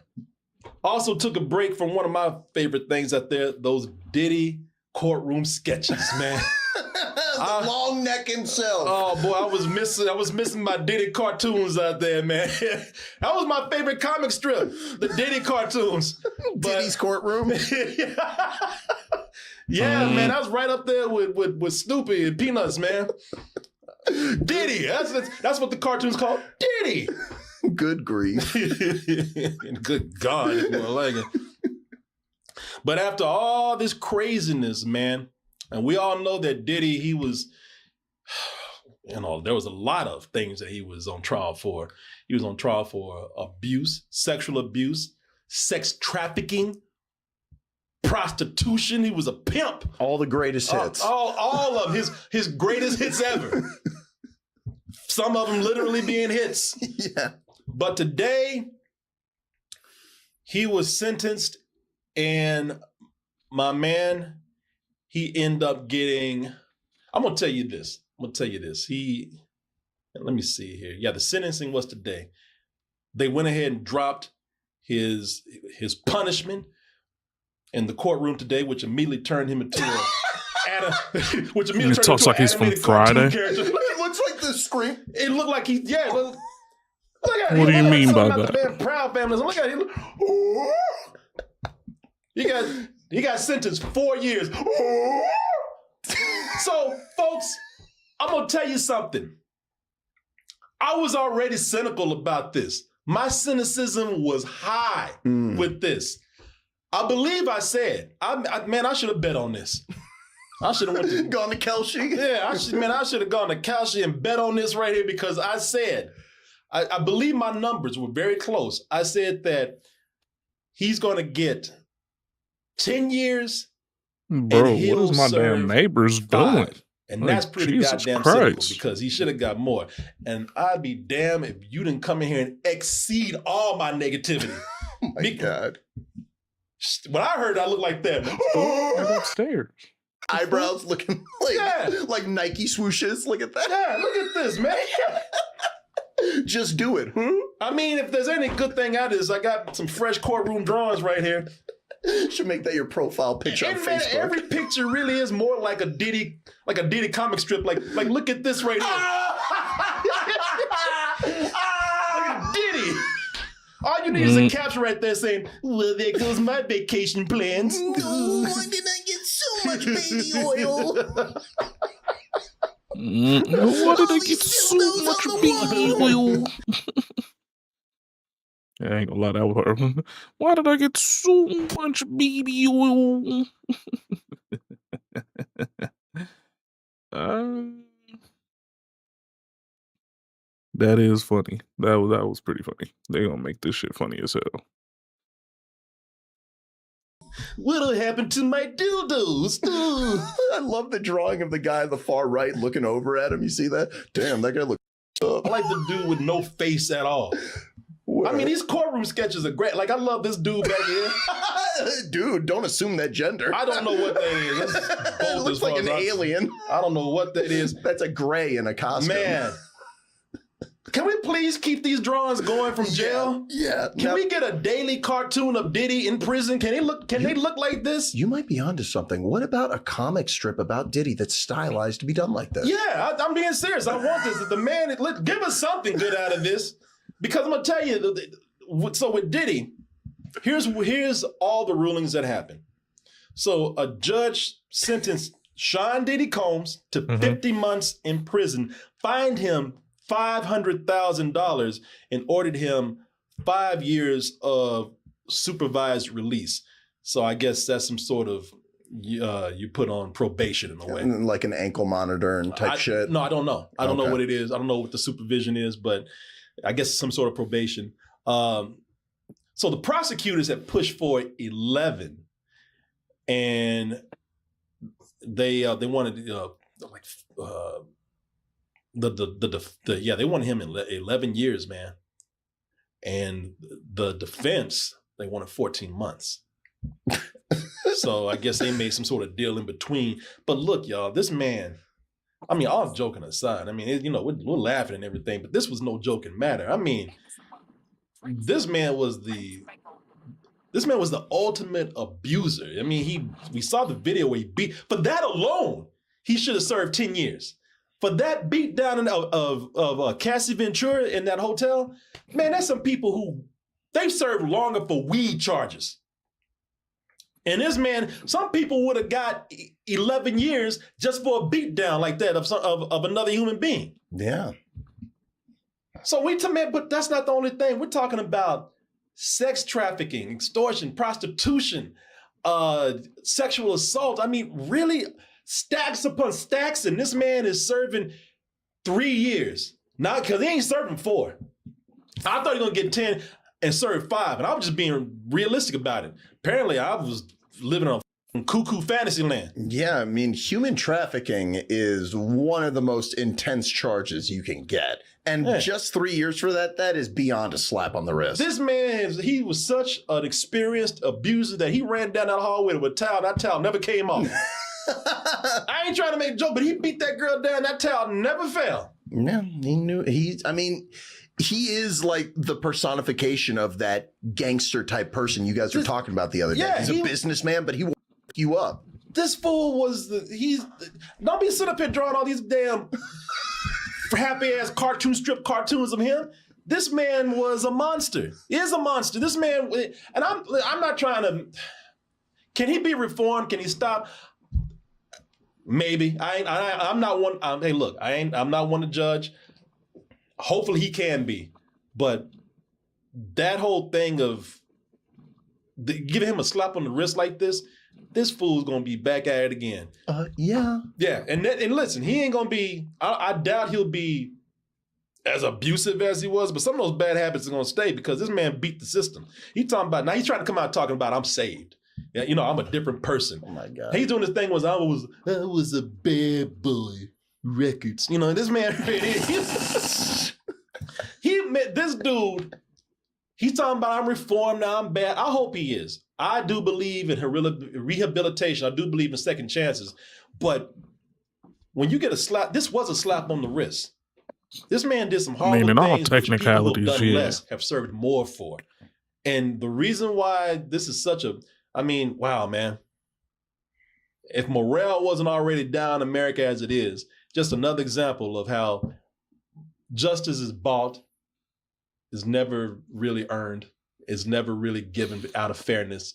also took a break from one of my favorite things out there, those Diddy courtroom sketches, man. The long neck himself. Oh boy, I was missing my Diddy cartoons out there, man. That was my favorite comic strip, the Diddy cartoons. Diddy's courtroom. Yeah, man, I was right up there with Snoopy and Peanuts, man. Diddy, that's what the cartoon's called, Diddy. Good grief. Good God, if you like it. But after all this craziness, man, and we all know that Diddy, he was, there was a lot of things that he was on trial for. He was on trial for abuse, sexual abuse, sex trafficking, prostitution. He was a pimp. All the greatest hits. All of his greatest hits ever. Some of them literally being hits. Yeah. But today, he was sentenced, and my man, he ended up getting, I'm going to tell you this. Let me see here. Yeah, the sentencing was today. They went ahead and dropped his punishment in the courtroom today, which immediately turned him into He talks like he's from Friday. It looks like the Scream. It looked like look at What do you mean by that? Man, Proud Family. Look at him. He got sentenced 4 years. So, folks, I'm gonna tell you something. I was already cynical about this. My cynicism was high with this. I believe I said, I should have bet on this. I should have gone to Kelshi. Yeah, I should have gone to Kelshi and bet on this right here, because I said, I believe my numbers were very close. I said that he's going to get 10 years. Bro, what is my damn neighbors doing? And that's pretty Jesus goddamn Christ. cynical, because he should have got more. And I'd be damned if you didn't come in here and exceed all my negativity. Oh my God. When I heard I looked like that. I'm upstairs. Eyebrows looking like Nike swooshes. Look at that. Yeah, look at this, man. Just do it. I mean, if there's any good thing out of this, I got some fresh courtroom drawings right here. Should make that your profile picture on Facebook. Every picture really is more like a Diddy comic strip. Like look at this right here. Look at Diddy. All you need is a caption right there saying, "Well, there goes my vacation plans." Why did I get so much baby oil? Why did I get so much baby oil? I ain't gonna lie, that was her. Why did I get so much baby oil? That is funny. That was pretty funny. They gonna make this shit funny as hell. What'll happen to my dildos? I love the drawing of the guy on the far right looking over at him. You see that? Damn, that guy looks up. I like the dude with no face at all. What? I mean, these courtroom sketches are great. Like, I love this dude back here. Dude, don't assume that gender. I don't know what that is. It looks like an alien. I don't know what that is. That's a gray in a costume. Man. Can we please keep these drawings going from jail? Yeah. Can we get a daily cartoon of Diddy in prison? Can they look like this? You might be onto something. What about a comic strip about Diddy that's stylized to be done like this? Yeah, I'm being serious. I want this. The man, give us something good out of this. Because I'm going to tell you, so with Diddy, here's all the rulings that happened. So a judge sentenced Sean Diddy Combs to 50 months in prison, fined him $500,000, and ordered him 5 years of supervised release. So I guess that's some sort of, you put on probation in a way. Like an ankle monitor and type shit? No, I don't know. I don't know what it is. I don't know what the supervision is, but I guess some sort of probation. So the prosecutors had pushed for 11, and they wanted they wanted him in 11 years, man. And the defense, they wanted 14 months. So I guess they made some sort of deal in between. But look, y'all, this man, I mean, all joking aside, I mean, we're laughing and everything, but this was no joking matter. I mean, this man was the ultimate abuser. I mean, we saw the video where he beat, for that alone, he should have served 10 years. For that beat down of Cassie Ventura in that hotel, man, that's some people who, they've served longer for weed charges. And this man, some people would have got 11 years just for a beat down like that of another human being. Yeah. So but that's not the only thing. We're talking about sex trafficking, extortion, prostitution, sexual assault. I mean, really stacks upon stacks. And this man is serving 3 years. Not because he ain't serving 4. I thought he was gonna get 10 and serve 5. And I was just being realistic about it. Apparently I was living on cuckoo fantasy land. Yeah, I mean, human trafficking is one of the most intense charges you can get. And just 3 years for that is beyond a slap on the wrist. This man, he was such an experienced abuser that he ran down that hallway with a towel. That towel never came off. I ain't trying to make a joke, but he beat that girl down. That towel never fell. Yeah, he knew. He is like the personification of that gangster type person you guys were talking about the other day. He's a businessman, but he will f you up. This fool was don't be sitting up here drawing all these damn happy ass cartoons of him. This man was a monster. He is a monster. This man, and I'm not trying to, can he be reformed? Can he stop? Maybe. I'm not one. Hey, look, I'm not one to judge. Hopefully he can be, but that whole thing of giving him a slap on the wrist like this fool's gonna be back at it again. Yeah. Yeah, and listen, he ain't gonna be. I doubt he'll be as abusive as he was, but some of those bad habits are gonna stay because this man beat the system. He's talking about now. He's trying to come out talking about I'm saved. Yeah, I'm a different person. Oh my God. He's doing this thing I was a bad boy. Records. This man, he met this dude. He's talking about I'm reformed now, I'm bad. I hope he is. I do believe in rehabilitation. I do believe in second chances. But when you get a slap, this was a slap on the wrist. This man did some horrible in all things which people who have done technicalities, less have served more for. And the reason why this is such wow, man. If morale wasn't already down in America as it is, just another example of how justice is bought, is never really earned, is never really given out of fairness.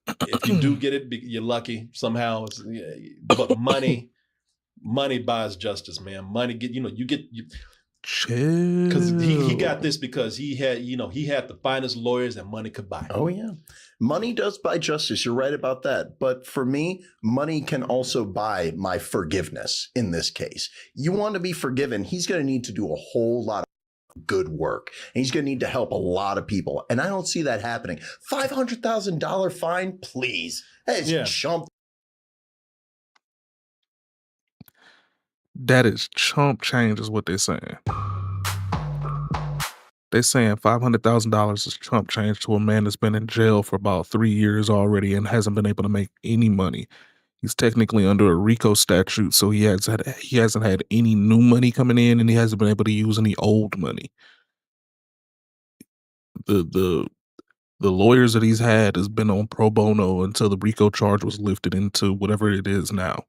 If you do get it, you're lucky somehow. But money buys justice, man. Money because he got this because he had the finest lawyers that money could buy. Oh yeah. Money does buy justice. You're right about that. But for me, money can also buy my forgiveness in this case. You want to be forgiven, he's going to need to do a whole lot of good work. And he's going to need to help a lot of people. And I don't see that happening. $500,000 fine, please. Hey, it's chump. That is chump change is what they're saying. They're saying $500,000 is chump change to a man that's been in jail for about 3 years already and hasn't been able to make any money. He's technically under a RICO statute, so he hasn't had any new money coming in, and he hasn't been able to use any old money. The lawyers that he's had has been on pro bono until the RICO charge was lifted into whatever it is now,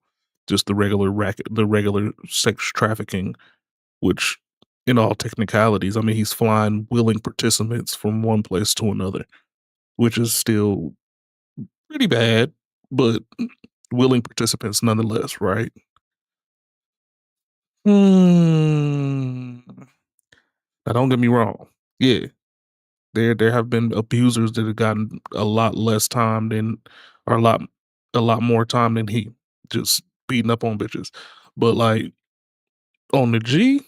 just the regular sex trafficking, which in all technicalities, I mean, he's flying willing participants from one place to another, which is still pretty bad, but willing participants nonetheless, right? Now, don't get me wrong. Yeah, there have been abusers that have gotten a lot less time than, or a lot more time than he, just beating up on bitches. But like on the G,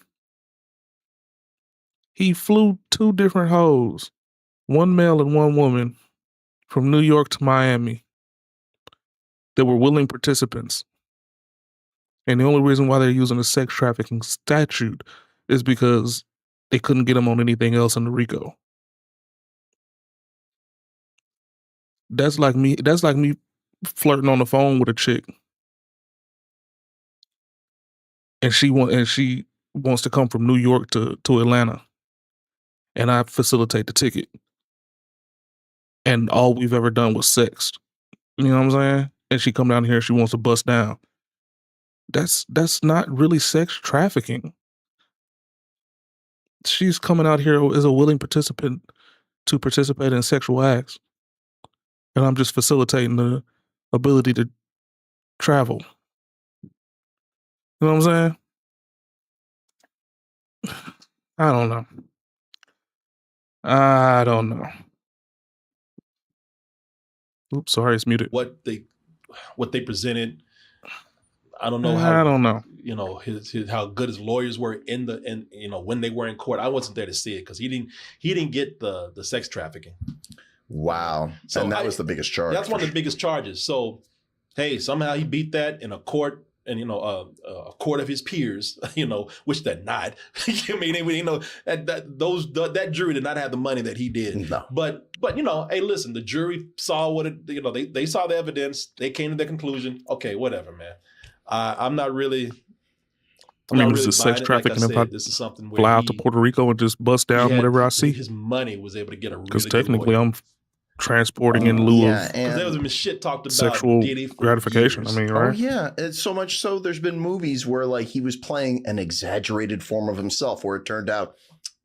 he flew 2 different hoes, one male and one woman, from New York to Miami that were willing participants. And the only reason why they're using a sex trafficking statute is because they couldn't get them on anything else in the RICO. That's like me flirting on the phone with a chick. And she wants to come from New York to Atlanta. And I facilitate the ticket. And all we've ever done was sext. You know what I'm saying? And she come down here, she wants to bust down. That's not really sex trafficking. She's coming out here as a willing participant to participate in sexual acts. And I'm just facilitating the ability to travel. You know what I'm saying? I don't know. Oops, sorry, it's muted. What they presented, I don't know how. I don't know. You know how good his lawyers were when they were in court. I wasn't there to see it because he didn't get the sex trafficking. Wow. So and that was the biggest charge. That's one of the biggest charges. So hey, somehow he beat that in a court. And a court of his peers, which they're not. I mean, that jury did not have the money that he did. No. But hey, listen, the jury saw what it. They saw the evidence. They came to their conclusion. Okay, whatever, man. I'm not really. This is sex trafficking. Like said, this is something where fly out to Puerto Rico and just bust down whatever I see. His money was able to get a really because technically I'm transporting in lieu of there was some shit talked about sexual Diddy gratification. Years. I mean, right? Oh yeah, it's so much so there's been movies where like he was playing an exaggerated form of himself, where it turned out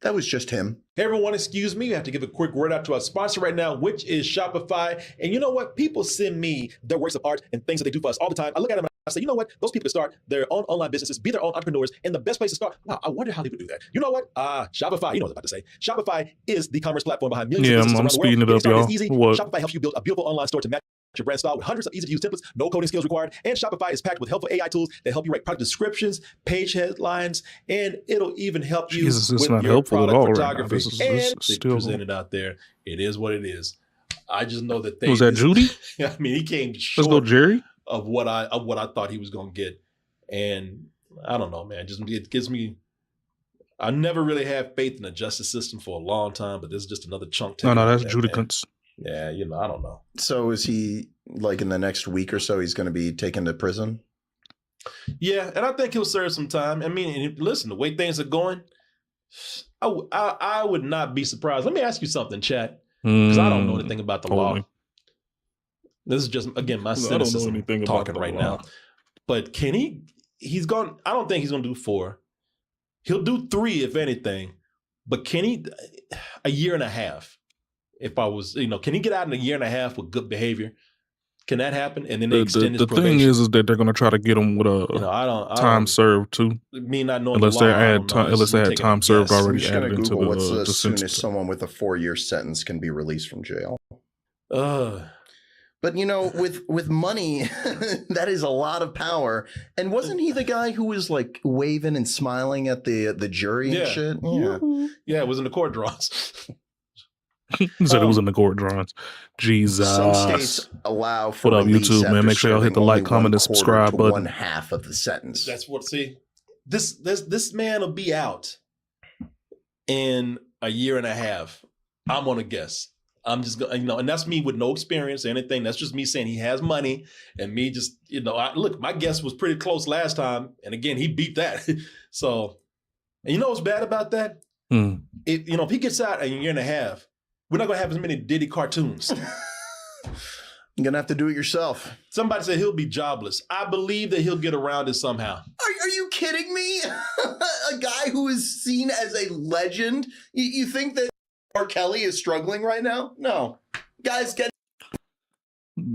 that was just him. Hey everyone, excuse me. We have to give a quick word out to our sponsor right now, which is Shopify. And you know what? People send me their works of art and things that they do for us all the time. I look at them and I say, you know what? Those people can start their own online businesses, be their own entrepreneurs, and the best place to start. Wow, I wonder how they would do that. You know what? Shopify. You know what I was about to say. Shopify is the commerce platform behind millions of businesses around the world. I'm speeding it up, y'all. Easy. Shopify helps you build a beautiful online store to match your brand style with hundreds of easy-to-use templates, no coding skills required, and Shopify is packed with helpful AI tools that help you write product descriptions, page headlines, and it'll even help you with not your helpful product at all photography. right now. This is they still presented out there. It is what it is. I just know that was that Judy? I mean, he came Let's go, short Jerry. of what I thought he was going to get, and I don't know, man. It gives me. I never really had faith in the justice system for a long time, but this is just another chunk. No, that's Judicants. Yeah, I don't know. So is he like in the next week or so he's going to be taken to prison? Yeah, and I think he'll serve some time. I mean, listen, the way things are going, I would not be surprised. Let me ask you something, chat, because I don't know anything about the law. This is just, again, my cynicism talking right now. But can he? He's gone. I don't think he's going to do 4. He'll do 3 if anything. But can he? A year and a half. If I was, can he get out in a year and a half with good behavior? Can that happen? And then they extend his probation. The thing is that they're going to try to get him with a time served too. Me not knowing unless the law, unless they had time served already added into Google what's the as soon as someone with a 4-year sentence can be released from jail. But you know, with money, that is a lot of power. And wasn't he the guy who was like waving and smiling at the jury and shit? Yeah. Yeah, it was in the court draws. He said it was in the court drawings. Jesus. Some states allow for what up, release YouTube, man? after Make sure y'all hit the serving like, only comment, and 1/4 subscribe to button. 1/2 of the sentence. That's what. See, this man will be out in a year and a half. I'm gonna guess. I'm just gonna, and that's me with no experience or anything. That's just me saying he has money, and me just, look, my guess was pretty close last time, and again, he beat that. So, and you know what's bad about that? If he gets out in a year and a half, we're not gonna have as many Diddy cartoons. You're gonna have to do it yourself. Somebody said he'll be jobless. I believe that he'll get around it somehow. Are you kidding me? A guy who is seen as a legend? You think that R. Kelly is struggling right now? No. Guys,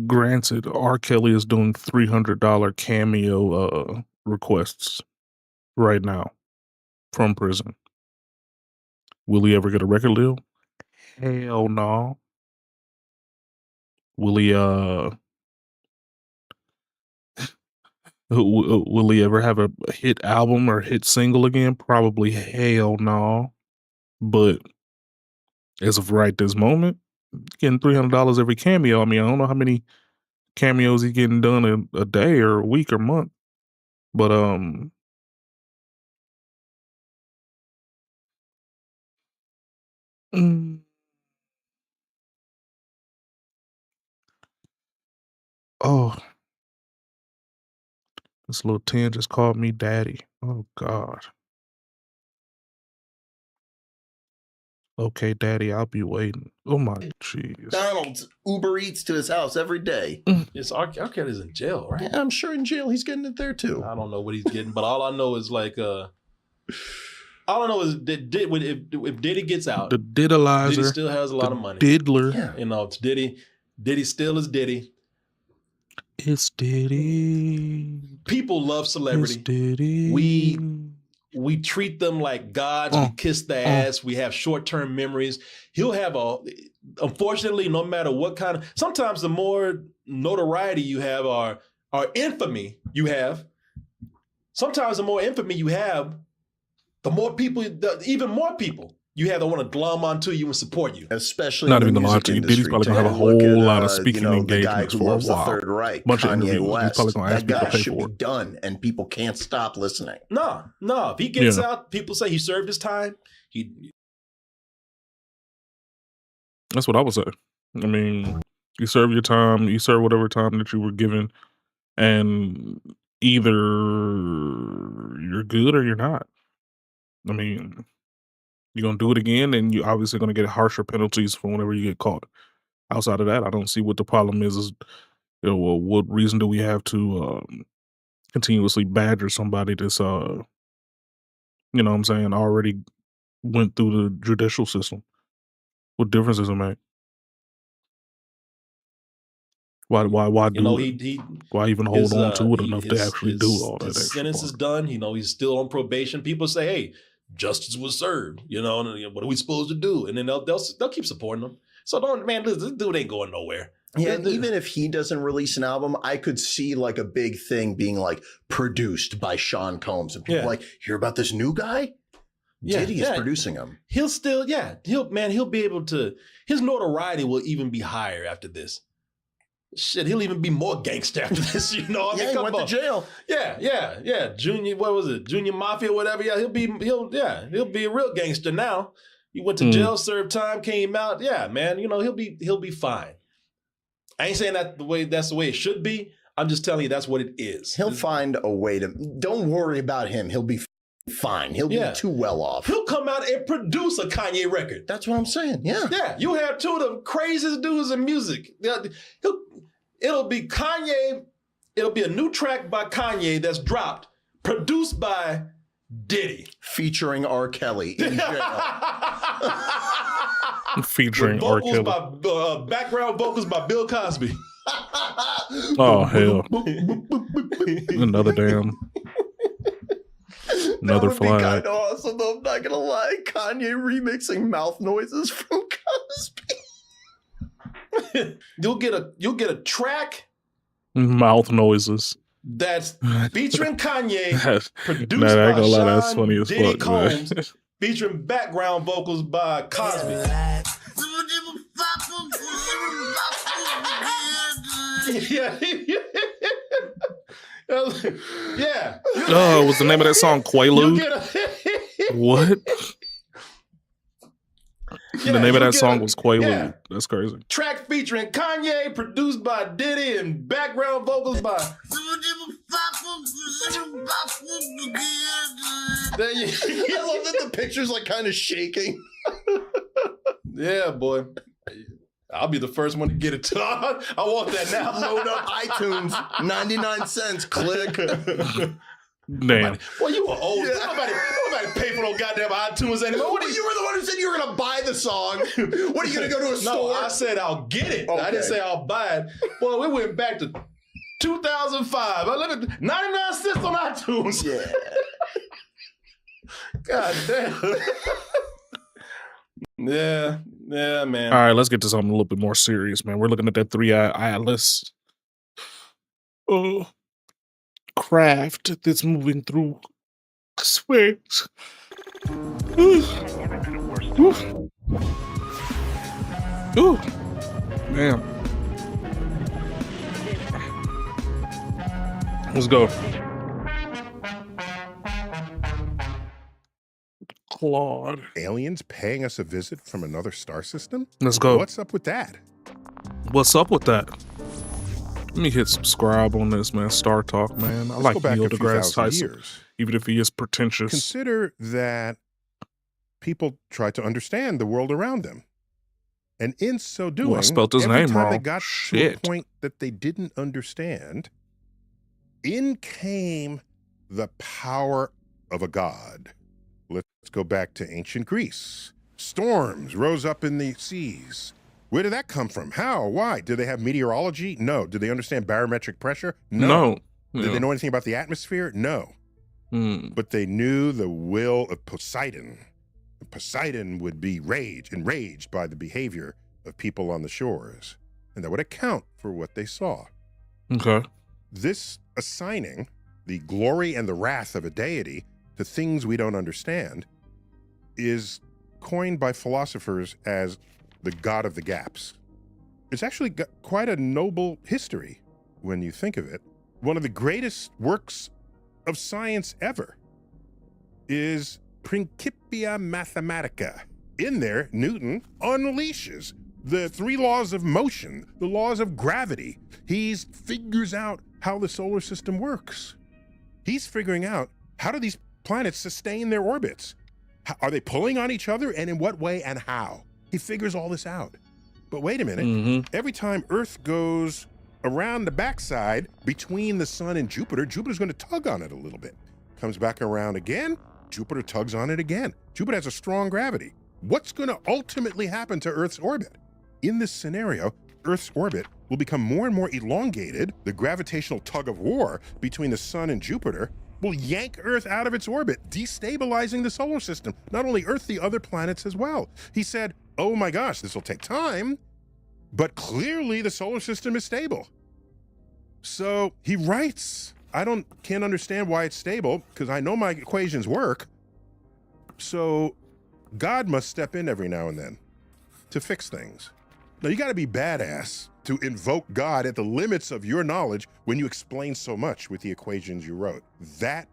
Granted, R. Kelly is doing $300 cameo requests right now from prison. Will he ever get a record deal? Hell no. Will he will he ever have a hit album or hit single again? Probably hell no. But as of right this moment, getting $300 every cameo. I mean, I don't know how many cameos he's getting done a day or a week or month. But oh, this little 10 just called me daddy. Oh God. Okay, daddy, I'll be waiting. Oh my jeez. McDonald's Uber Eats to his house every day. It's R. Kelly's in jail, right? Yeah, I'm sure in jail he's getting it there too. I don't know what he's getting, but all I know is if Diddy gets out, the Diddleizer, Diddy still has a lot of money. Diddler. Yeah. It's Diddy. Diddy still is Diddy. It's Diddy. People love celebrity. It's Diddy. We treat them like gods. We kiss their ass. We have short-term memories. He'll have unfortunately, no matter what kind of, sometimes the more notoriety you have or infamy you have, sometimes the more infamy you have, the more people, even more people you have that want to glom onto you and support you. Especially not even the lie to you. Diddy's probably gonna have a whole lot of speaking engagements for a while. Third Reich, bunch of Kanye interviews. West. He's probably gonna ask that people guy to pay should for be it. done, and people can't stop listening. No. If he gets out, people say he served his time. That's what I would say. I mean, you serve your time. You serve whatever time that you were given, and either you're good or you're not. I mean, you're going to do it again, and you're obviously going to get harsher penalties for whenever you get caught. Outside of that, I don't see what the problem is well, what reason do we have to continuously badger somebody that's, you know what I'm saying, already went through the judicial system? What difference does it make? Why do it? Why even hold on to it enough to actually do all that? His sentence is done. He's still on probation. People say, "Hey, justice was served." And what are we supposed to do? And then they'll keep supporting him. So this dude ain't going nowhere. Yeah, and even if he doesn't release an album, I could see like a big thing being like produced by Sean Combs, and people like, hear about this new guy? Diddy is producing him. He'll still, he'll be able to. His notoriety will even be higher after this. Shit, he'll even be more gangster after this, he went to jail. Yeah. Junior, what was it? Junior Mafia, whatever. Yeah, he'll be a real gangster now. He went to jail, served time, came out. Yeah, man, he'll be fine. I ain't saying that's the way it should be. I'm just telling you that's what it is. He'll find a way to. Don't worry about him. He'll be fine. He'll be too well off. He'll come out and produce a Kanye record. That's what I'm saying. Yeah. Yeah. You have two of the craziest dudes in music. It'll be Kanye. It'll be a new track by Kanye that's dropped, produced by Diddy. Featuring R. Kelly in jail. Featuring R. Kelly. Background vocals by Bill Cosby. Oh, hell. Another That would flag. be kind of awesome, though. I'm not gonna lie. Kanye remixing mouth noises from Cosby. You'll get a track Mouth noises. that's featuring Kanye, produced Nah, I ain't by gonna lie, that's Sean funny as Diddy fuck, man. Combs, featuring background vocals by Cosby. Yeah. Yeah. Oh, what's the name of that song? Quaalude? What? The name of that song was Quaalude. Yeah. That's crazy. Track featuring Kanye, produced by Diddy, and background vocals by. I love that the picture's like kind of shaking. Yeah, boy. I'll be the first one to get it. I want that now. Load up iTunes, 99 cents. Click. Damn. Well, you were old. Nobody pay for no goddamn iTunes anymore. Well, you were the one who said you were going to buy the song. What, are you going to go to a store? No, I said I'll get it. Okay. I didn't say I'll buy it. Well, we went back to 2005. 99 cents on iTunes. Yeah. God damn. Yeah, man. All right, let's get to something a little bit more serious, man. We're looking at that 3-eye atlas craft that's moving through space. Ooh. Damn. Let's go. Claude. Aliens paying us a visit from another star system? Let's go. What's up with that? What's up with that? Let me hit subscribe on this, man. Star Talk, man. I like Neil deGrasse Tyson, even if he is pretentious. Consider that people try to understand the world around them. And in so doing, Ooh, I spelled his every name time they wrong. got to a point that they didn't understand, in came the power of a god. Let's go back to ancient Greece. Storms rose up in the seas. Where did that come from? How? Why? Did they have meteorology? No. Did they understand barometric pressure? No. Did they know anything about the atmosphere? No. But they knew the will of Poseidon. Poseidon would be enraged by the behavior of people on the shores, and that would account for what they saw. Okay. This assigning the glory and the wrath of a deity to things we don't understand is coined by philosophers as the God of the gaps. It's actually got quite a noble history when you think of it. One of the greatest works of science ever is Principia Mathematica. In there, Newton unleashes the 3 laws of motion, the laws of gravity. He figures out how the solar system works. He's figuring out, how do these planets sustain their orbits? Are they pulling on each other, and in what way and how? He figures all this out. But wait a minute, every time Earth goes around the backside between the sun and Jupiter, Jupiter's going to tug on it a little bit. Comes back around again, Jupiter tugs on it again. Jupiter has a strong gravity. What's going to ultimately happen to Earth's orbit? In this scenario, Earth's orbit will become more and more elongated. The gravitational tug of war between the sun and Jupiter will yank Earth out of its orbit, destabilizing the solar system. Not only Earth, the other planets as well. He said, oh my gosh, this will take time, but clearly the solar system is stable. So he writes, can't understand why it's stable, because I know my equations work. So God must step in every now and then to fix things. Now you gotta be badass to invoke God at the limits of your knowledge when you explain so much with the equations you wrote. That,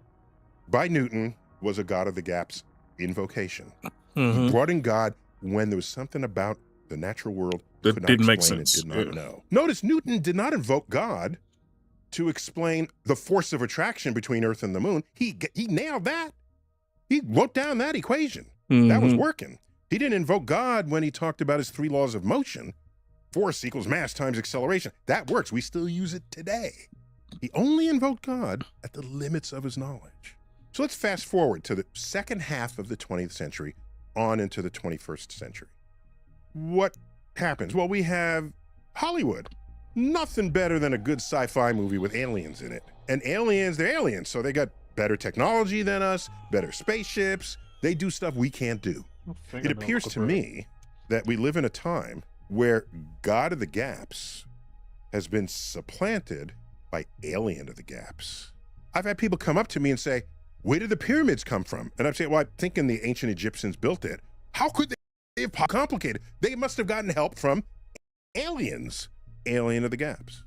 by Newton, was a God of the gaps invocation. He brought in God when there was something about the natural world that could not didn't make explain sense. it, did not know. Notice Newton did not invoke God to explain the force of attraction between Earth and the moon. He nailed that. He wrote down that equation. That was working. He didn't invoke God when he talked about his 3 laws of motion. Force equals mass times acceleration. That works. We still use it today. He only invoked God at the limits of his knowledge. So let's fast forward to the second half of the 20th century on into the 21st century. What happens? Well, we have Hollywood. Nothing better than a good sci-fi movie with aliens in it. And aliens, they're aliens, so they got better technology than us, better spaceships. They do stuff we can't do. It appears to me that we live in a time where God of the Gaps has been supplanted by Alien of the Gaps. I've had people come up to me and say, where did the pyramids come from? And I'm saying, well, I'm thinking the ancient Egyptians built it. How could they have complicated? They must have gotten help from aliens, Alien of the Gaps.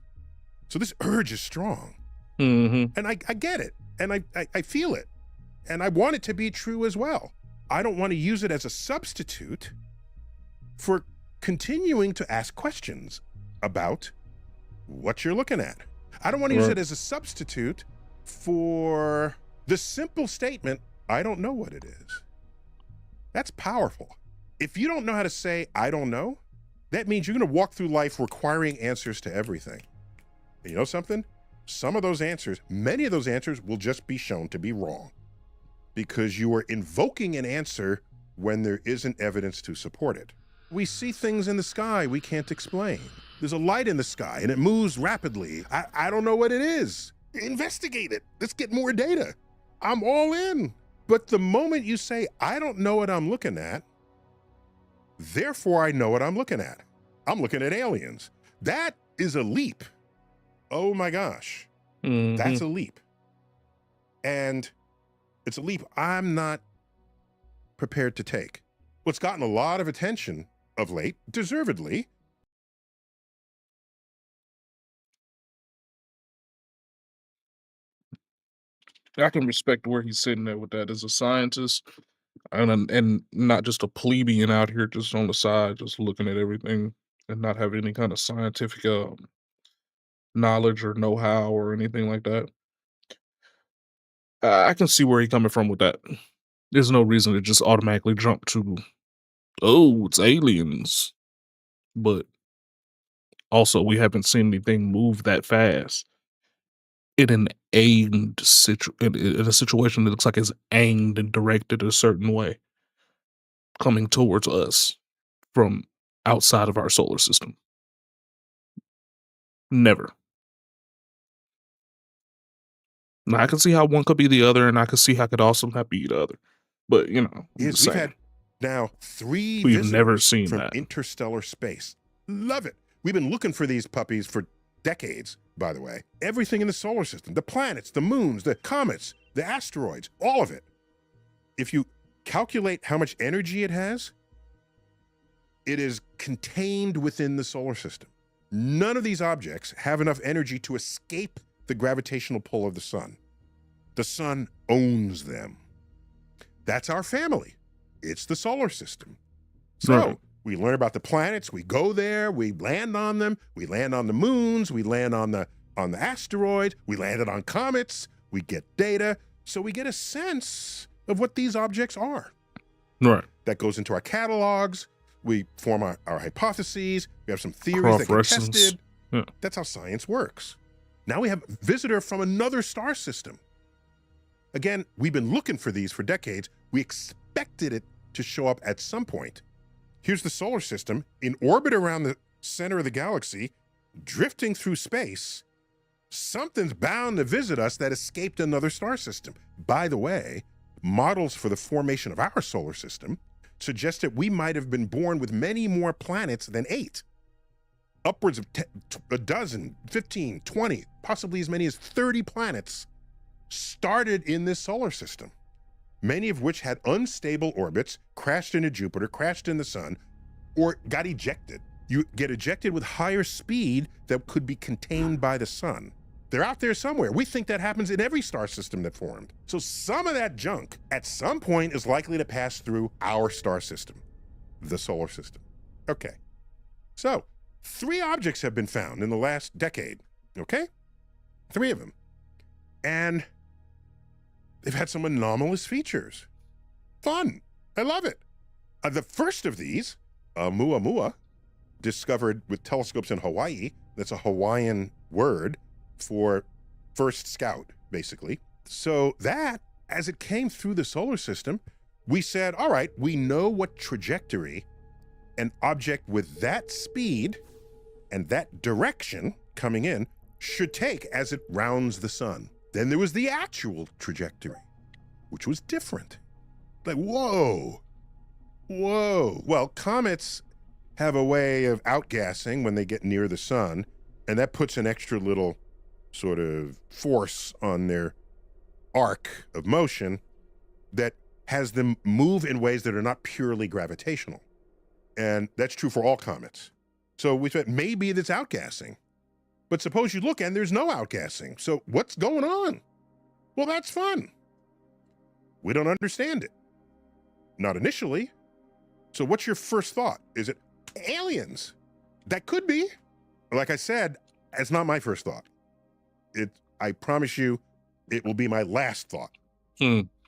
So this urge is strong. Mm-hmm. And I get it. And I feel it. And I want it to be true as well. I don't want to use it as a substitute for continuing to ask questions about what you're looking at. I don't want to use it as a substitute for the simple statement, I don't know what it is. That's powerful. If you don't know how to say, I don't know, that means you're going to walk through life requiring answers to everything. And you know something? Some of those answers, many of those answers will just be shown to be wrong because you are invoking an answer when there isn't evidence to support it. We see things in the sky we can't explain. There's a light in the sky and it moves rapidly. I don't know what it is. Investigate it. Let's get more data. I'm all in. But the moment you say, I don't know what I'm looking at, therefore I know what I'm looking at. I'm looking at aliens. That is a leap. Oh my gosh. Mm-hmm. That's a leap. And it's a leap I'm not prepared to take. What's gotten a lot of attention of late, deservedly, I can respect where he's sitting there with that as a scientist and not just a plebeian out here just on the side, just looking at everything and not having any kind of scientific knowledge or know-how or anything like that. I can see where he's coming from with that. There's no reason to just automatically jump to, oh, it's aliens. But also, we haven't seen anything move that fast in an aimed in a situation that looks like it's aimed and directed a certain way, coming towards us from outside of our solar system. Never. Now, I can see how one could be the other, and I can see how it could also not be the other. But, you know, we've had now 3 we've visitors never seen from that. interstellar space. Love it. We've been looking for these puppies for decades, by the way. Everything in the solar system, the planets, the moons, the comets, the asteroids, all of it. If you calculate how much energy it has, it is contained within the solar system. None of these objects have enough energy to escape the gravitational pull of the sun. The sun owns them. That's our family. It's the solar system. So we learn about the planets, we go there, we land on them, we land on the moons, we land on the asteroids, we landed on comets, we get data, so we get a sense of what these objects are. Right. That goes into our catalogs, we form our hypotheses, we have some theories that get tested. Yeah. That's how science works. Now we have a visitor from another star system. Again, we've been looking for these for decades. We expected it to show up at some point. Here's the solar system in orbit around the center of the galaxy, drifting through space. Something's bound to visit us that escaped another star system. By the way, models for the formation of our solar system suggest that we might have been born with many more planets than 8. Upwards of a dozen, 15, 20, possibly as many as 30 planets started in this solar system, many of which had unstable orbits, crashed into Jupiter, crashed in the sun, or got ejected. You get ejected with higher speed that could be contained by the sun. They're out there somewhere. We think that happens in every star system that formed. So some of that junk at some point is likely to pass through our star system, the solar system. Okay, so 3 objects have been found in the last decade, okay? 3 of them. And they've had some anomalous features. Fun, I love it. The first of these, Oumuamua, discovered with telescopes in Hawaii. That's a Hawaiian word for first scout, basically. So that, as it came through the solar system, we said, all right, we know what trajectory an object with that speed and that direction coming in should take as it rounds the sun. Then there was the actual trajectory, which was different. Like, whoa, whoa. Well, comets have a way of outgassing when they get near the sun, and that puts an extra little sort of force on their arc of motion that has them move in ways that are not purely gravitational. And that's true for all comets. So we thought maybe that's outgassing. But suppose you look and there's no outgassing. So what's going on? Well, that's fun. We don't understand it. Not initially. So what's your first thought? Is it aliens? That could be. Like I said, it's not my first thought. I promise you, it will be my last thought.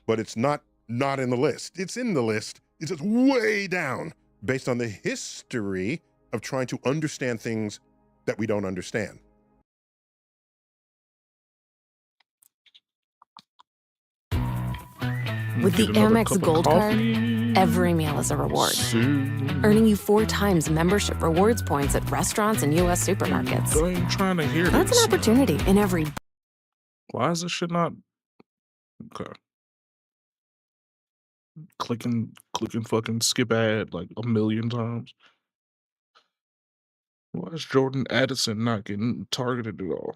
But it's not in the list. It's in the list. It's just way down based on the history of trying to understand things that we don't understand. With the Amex Gold Card, every meal is a reward. Earning you 4 times membership rewards points at restaurants and U.S. supermarkets. I ain't trying to hear That's this. an opportunity in every... Why is this shit not... Okay. Clicking fucking skip ad like a million times. Why is Jordan Addison not getting targeted at all?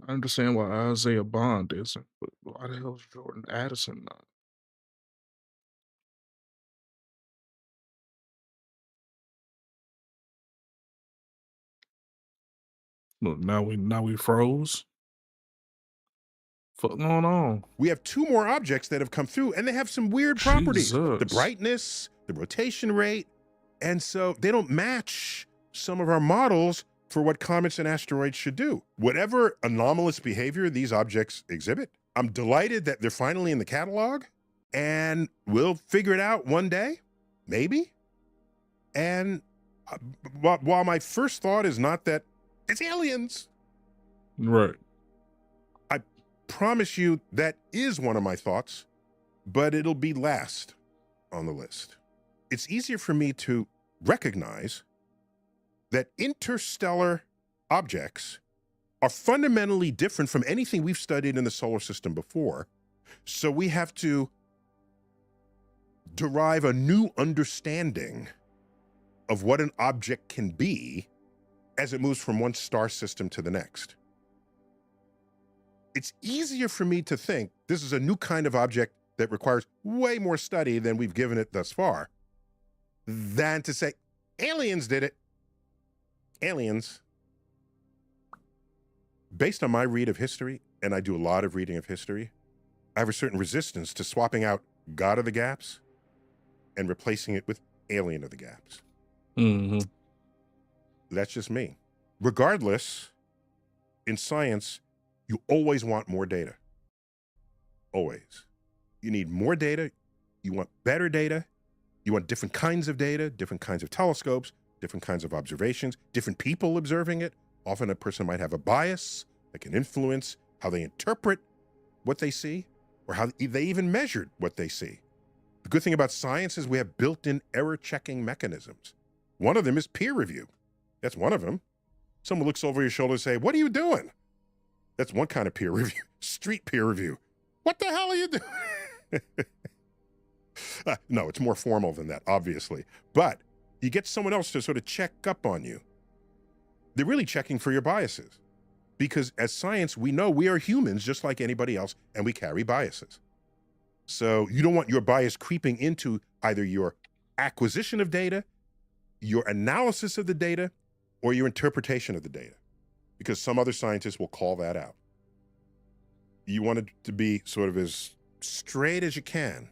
I understand why Isaiah Bond isn't, but why the hell is Jordan Addison not? Look, now we froze. What's going on? We have 2 more objects that have come through, and they have some weird properties. The brightness, the rotation rate, and so they don't match some of our models for what comets and asteroids should do. Whatever anomalous behavior these objects exhibit, I'm delighted that they're finally in the catalog, and we'll figure it out one day, maybe. And while my first thought is not that it's aliens. Right. I promise you that is one of my thoughts, but it'll be last on the list. It's easier for me to recognize that interstellar objects are fundamentally different from anything we've studied in the solar system before. So we have to derive a new understanding of what an object can be as it moves from one star system to the next. It's easier for me to think this is a new kind of object that requires way more study than we've given it thus far, than to say, aliens did it. Aliens. Based on my read of history, and I do a lot of reading of history, I have a certain resistance to swapping out God of the Gaps and replacing it with Alien of the Gaps. Mm-hmm. That's just me. Regardless, in science, you always want more data. Always. You need more data. You want better data. You want different kinds of data, different kinds of telescopes, different kinds of observations, different people observing it. Often a person might have a bias that can influence how they interpret what they see or how they even measured what they see. The good thing about science is we have built-in error-checking mechanisms. One of them is peer review. That's one of them. Someone looks over your shoulder and say, "What are you doing?" That's one kind of peer review. Street peer review. What the hell are you doing? No, it's more formal than that, obviously. But you get someone else to sort of check up on you. They're really checking for your biases. Because as science, we know we are humans just like anybody else, and we carry biases. So you don't want your bias creeping into either your acquisition of data, your analysis of the data, or your interpretation of the data, because some other scientists will call that out. You want it to be sort of as straight as you can.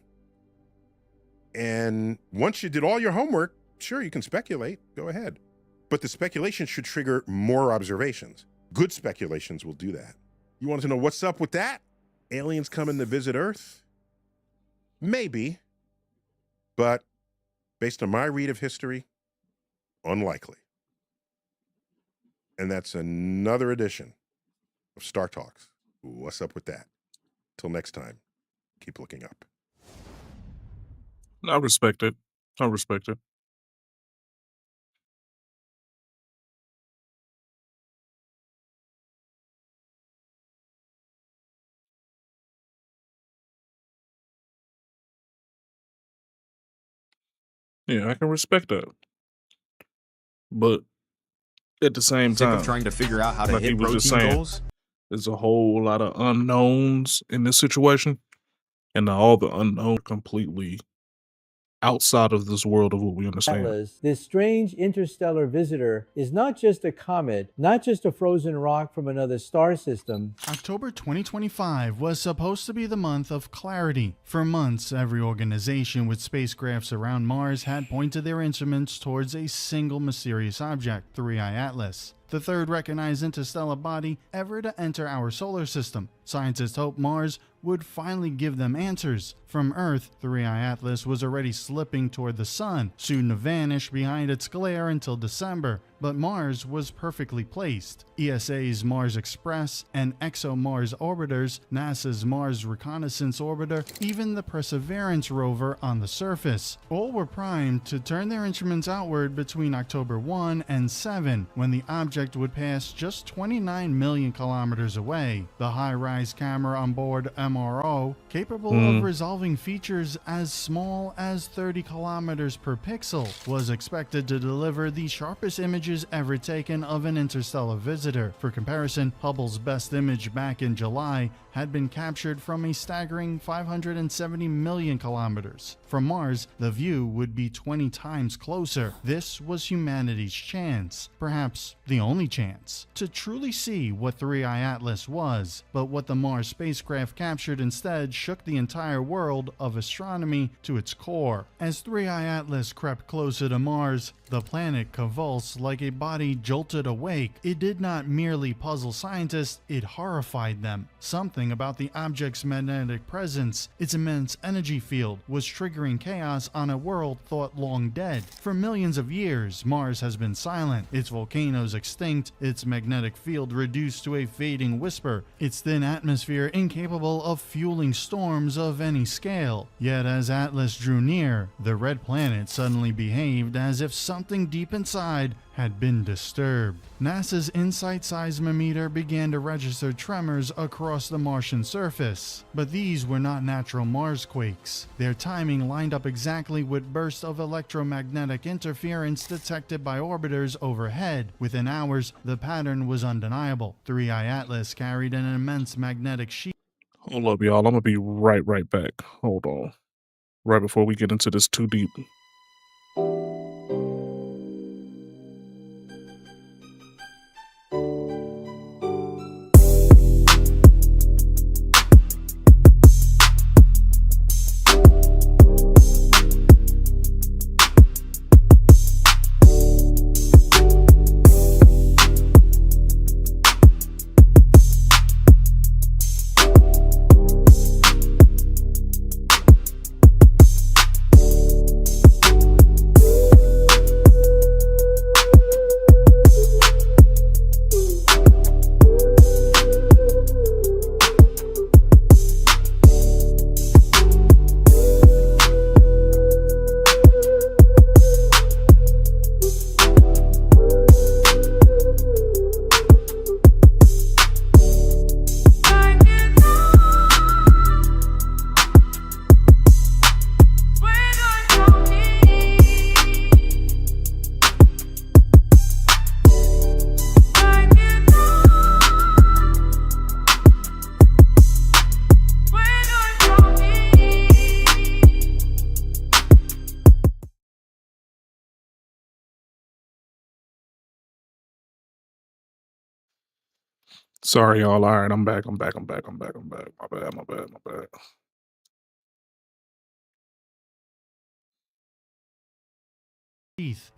And once you did all your homework, sure, you can speculate, go ahead. But the speculation should trigger more observations. Good speculations will do that. You want to know what's up with that? Aliens coming to visit Earth? Maybe, but based on my read of history, unlikely. And that's another edition of Star Talks. What's up with that? Till next time, keep looking up. I respect it. I respect it. Yeah, I can respect that. But at the same Sick time, of trying to figure out how to like he hit was just protein saying, goals? there's a whole lot of unknowns in this situation, and all the unknowns are completely outside of this world of what we understand. Atlas, this strange interstellar visitor is not just a comet, not just a frozen rock from another star system. October 2025 was supposed to be the month of clarity. For months, every organization with spacecrafts around Mars had pointed their instruments towards a single mysterious object, 3i Atlas, the third recognized interstellar body ever to enter our solar system. Scientists hoped Mars would finally give them answers. From Earth, 3i Atlas was already slipping toward the sun, soon to vanish behind its glare until December. But Mars was perfectly placed. ESA's Mars Express and ExoMars orbiters, NASA's Mars Reconnaissance Orbiter, even the Perseverance rover on the surface, all were primed to turn their instruments outward between October 1 and 7, when the object would pass just 29 million kilometers away. The high-rise camera on board MRO, capable of resolving features as small as 30 kilometers per pixel, was expected to deliver the sharpest images ever taken of an interstellar visitor. For comparison, Hubble's best image back in July had been captured from a staggering 570 million kilometers. From Mars, the view would be 20 times closer. This was humanity's chance, perhaps the only chance, to truly see what 3i Atlas was. But what the Mars spacecraft captured instead shook the entire world of astronomy to its core. As 3i Atlas crept closer to Mars, the planet convulsed like a body jolted awake. It did not merely puzzle scientists, it horrified them. Something about the object's magnetic presence, its immense energy field, was triggering chaos on a world thought long dead. For millions of years, Mars has been silent, its volcanoes extinct, its magnetic field reduced to a fading whisper, its thin atmosphere incapable of fueling storms of any scale. Yet as Atlas drew near, the red planet suddenly behaved as if something deep inside had been disturbed. NASA's InSight seismometer began to register tremors across the Martian surface, but these were not natural Mars quakes. Their timing lined up exactly with bursts of electromagnetic interference detected by orbiters overhead. Within hours, the pattern was undeniable. 3i Atlas carried an immense magnetic sheet. Hold up, y'all. I'm gonna be right back. Hold on. Right before we get into this too deep. Sorry, y'all. All right, I'm back. My bad. My bad.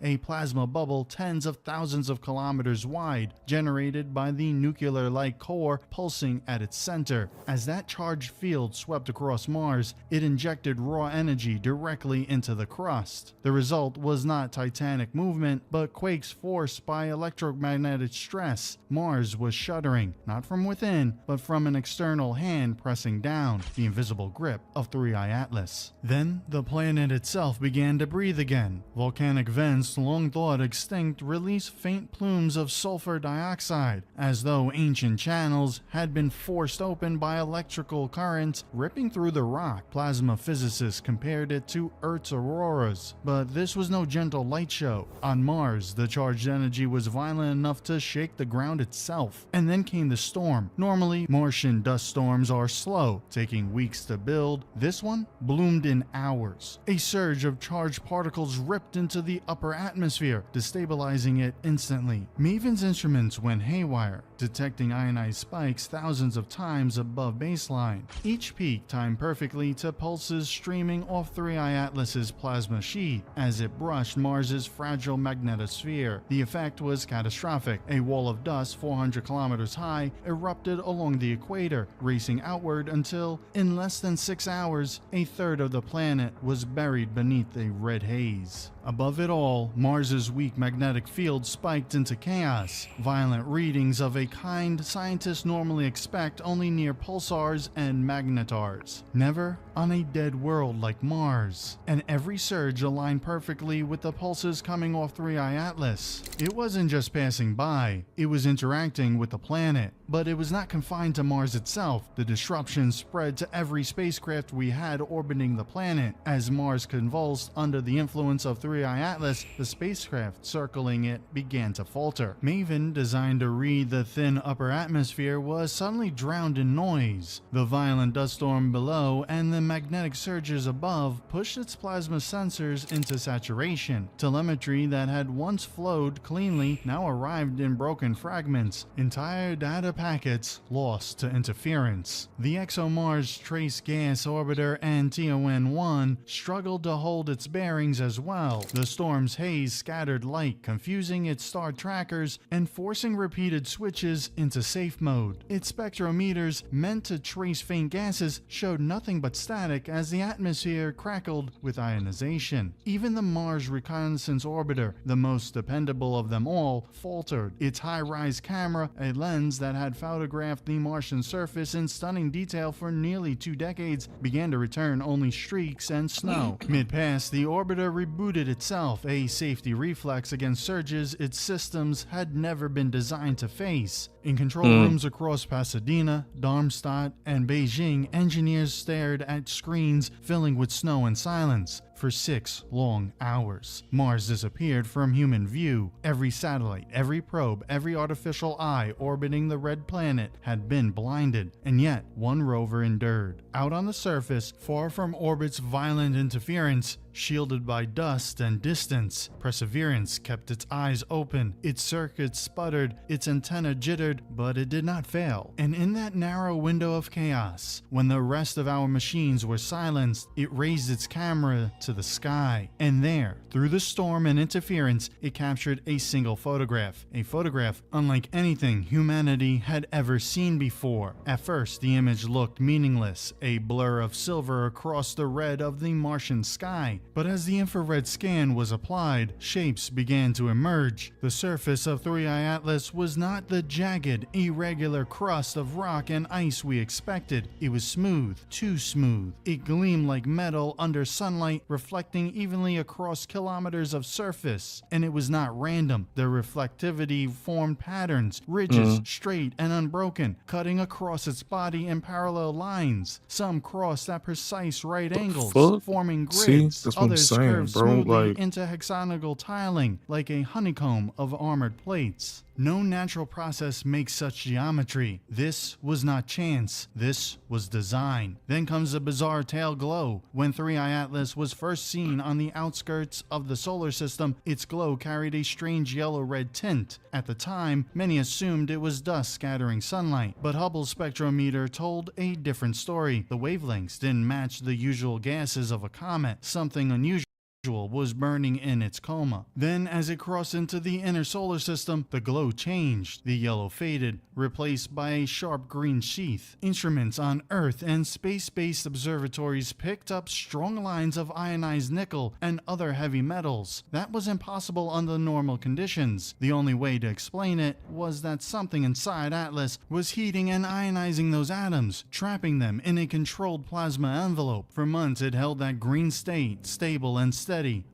A plasma bubble tens of thousands of kilometers wide, generated by the nuclear-like core pulsing at its center. As that charged field swept across Mars, it injected raw energy directly into the crust. The result was not titanic movement, but quakes forced by electromagnetic stress. Mars was shuddering, not from within, but from an external hand pressing down, the invisible grip of 3i Atlas. Then, the planet itself began to breathe again. Volcanic vents, long thought extinct, release faint plumes of sulfur dioxide, as though ancient channels had been forced open by electrical currents ripping through the rock. Plasma physicists compared it to Earth's auroras, but this was no gentle light show. On Mars, the charged energy was violent enough to shake the ground itself. And then came the storm. Normally, Martian dust storms are slow, taking weeks to build. This one bloomed in hours. A surge of charged particles ripped into the upper atmosphere, destabilizing it instantly. Maven's instruments went haywire, detecting ionized spikes thousands of times above baseline. Each peak timed perfectly to pulses streaming off 3i Atlas's plasma sheet as it brushed Mars's fragile magnetosphere. The effect was catastrophic. A wall of dust 400 kilometers high erupted along the equator, racing outward until, in less than 6 hours, a third of the planet was buried beneath a red haze. Above it all, Mars's weak magnetic field spiked into chaos, violent readings of a kind scientists normally expect only near pulsars and magnetars, never on a dead world like Mars. And every surge aligned perfectly with the pulses coming off 3i Atlas. It wasn't just passing by, it was interacting with the planet. But it was not confined to Mars itself. The disruption spread to every spacecraft we had orbiting the planet. As Mars convulsed under the influence of 3i Atlas, the spacecraft circling it began to falter. Maven, designed to read the thin upper atmosphere, was suddenly drowned in noise. The violent dust storm below and the magnetic surges above pushed its plasma sensors into saturation. Telemetry that had once flowed cleanly now arrived in broken fragments. Entire data packets lost to interference. The ExoMars Trace Gas Orbiter and TON-1 struggled to hold its bearings as well. The storm's haze scattered light, confusing its star trackers and forcing repeated switches into safe mode. Its spectrometers, meant to trace faint gases, showed nothing but static as the atmosphere crackled with ionization. Even the Mars Reconnaissance Orbiter, the most dependable of them all, faltered. Its high-rise camera, a lens that had photographed the Martian surface in stunning detail for nearly 2 decades, began to return only streaks and snow. Mid-pass, the orbiter rebooted itself, a safety reflex against surges its systems had never been designed to face. In control rooms across Pasadena, Darmstadt, and Beijing, engineers stared at screens filling with snow and silence. For 6 long hours, Mars disappeared from human view. Every satellite, every probe, every artificial eye orbiting the red planet had been blinded, and yet one rover endured. Out on the surface, far from orbit's violent interference, shielded by dust and distance, Perseverance kept its eyes open. Its circuits sputtered, its antenna jittered, but it did not fail. And in that narrow window of chaos, when the rest of our machines were silenced, it raised its camera to the sky. And there, through the storm and interference, it captured a single photograph. A photograph unlike anything humanity had ever seen before. At first, the image looked meaningless, a blur of silver across the red of the Martian sky. But as the infrared scan was applied, shapes began to emerge. The surface of 3i Atlas was not the jagged, irregular crust of rock and ice we expected. It was smooth, too smooth. It gleamed like metal under sunlight, reflecting evenly across kilometers of surface. And it was not random. The reflectivity formed patterns, ridges, straight and unbroken, cutting across its body in parallel lines. Some crossed at precise right angles, forming grids. Others curved smoothly into hexagonal tiling, like a honeycomb of armored plates. No natural process makes such geometry. This was not chance. This was design. Then comes a bizarre tail glow. When 3i Atlas was first seen on the outskirts of the solar system, its glow carried a strange yellow-red tint. At the time, many assumed it was dust scattering sunlight, but Hubble's spectrometer told a different story. The wavelengths didn't match the usual gases of a comet. Something unusual was burning in its coma. Then, as it crossed into the inner solar system, the glow changed. The yellow faded, replaced by a sharp green sheath. Instruments on Earth and space-based observatories picked up strong lines of ionized nickel and other heavy metals. That was impossible under normal conditions. The only way to explain it was that something inside Atlas was heating and ionizing those atoms, trapping them in a controlled plasma envelope. For months, it held that green state, stable and steady,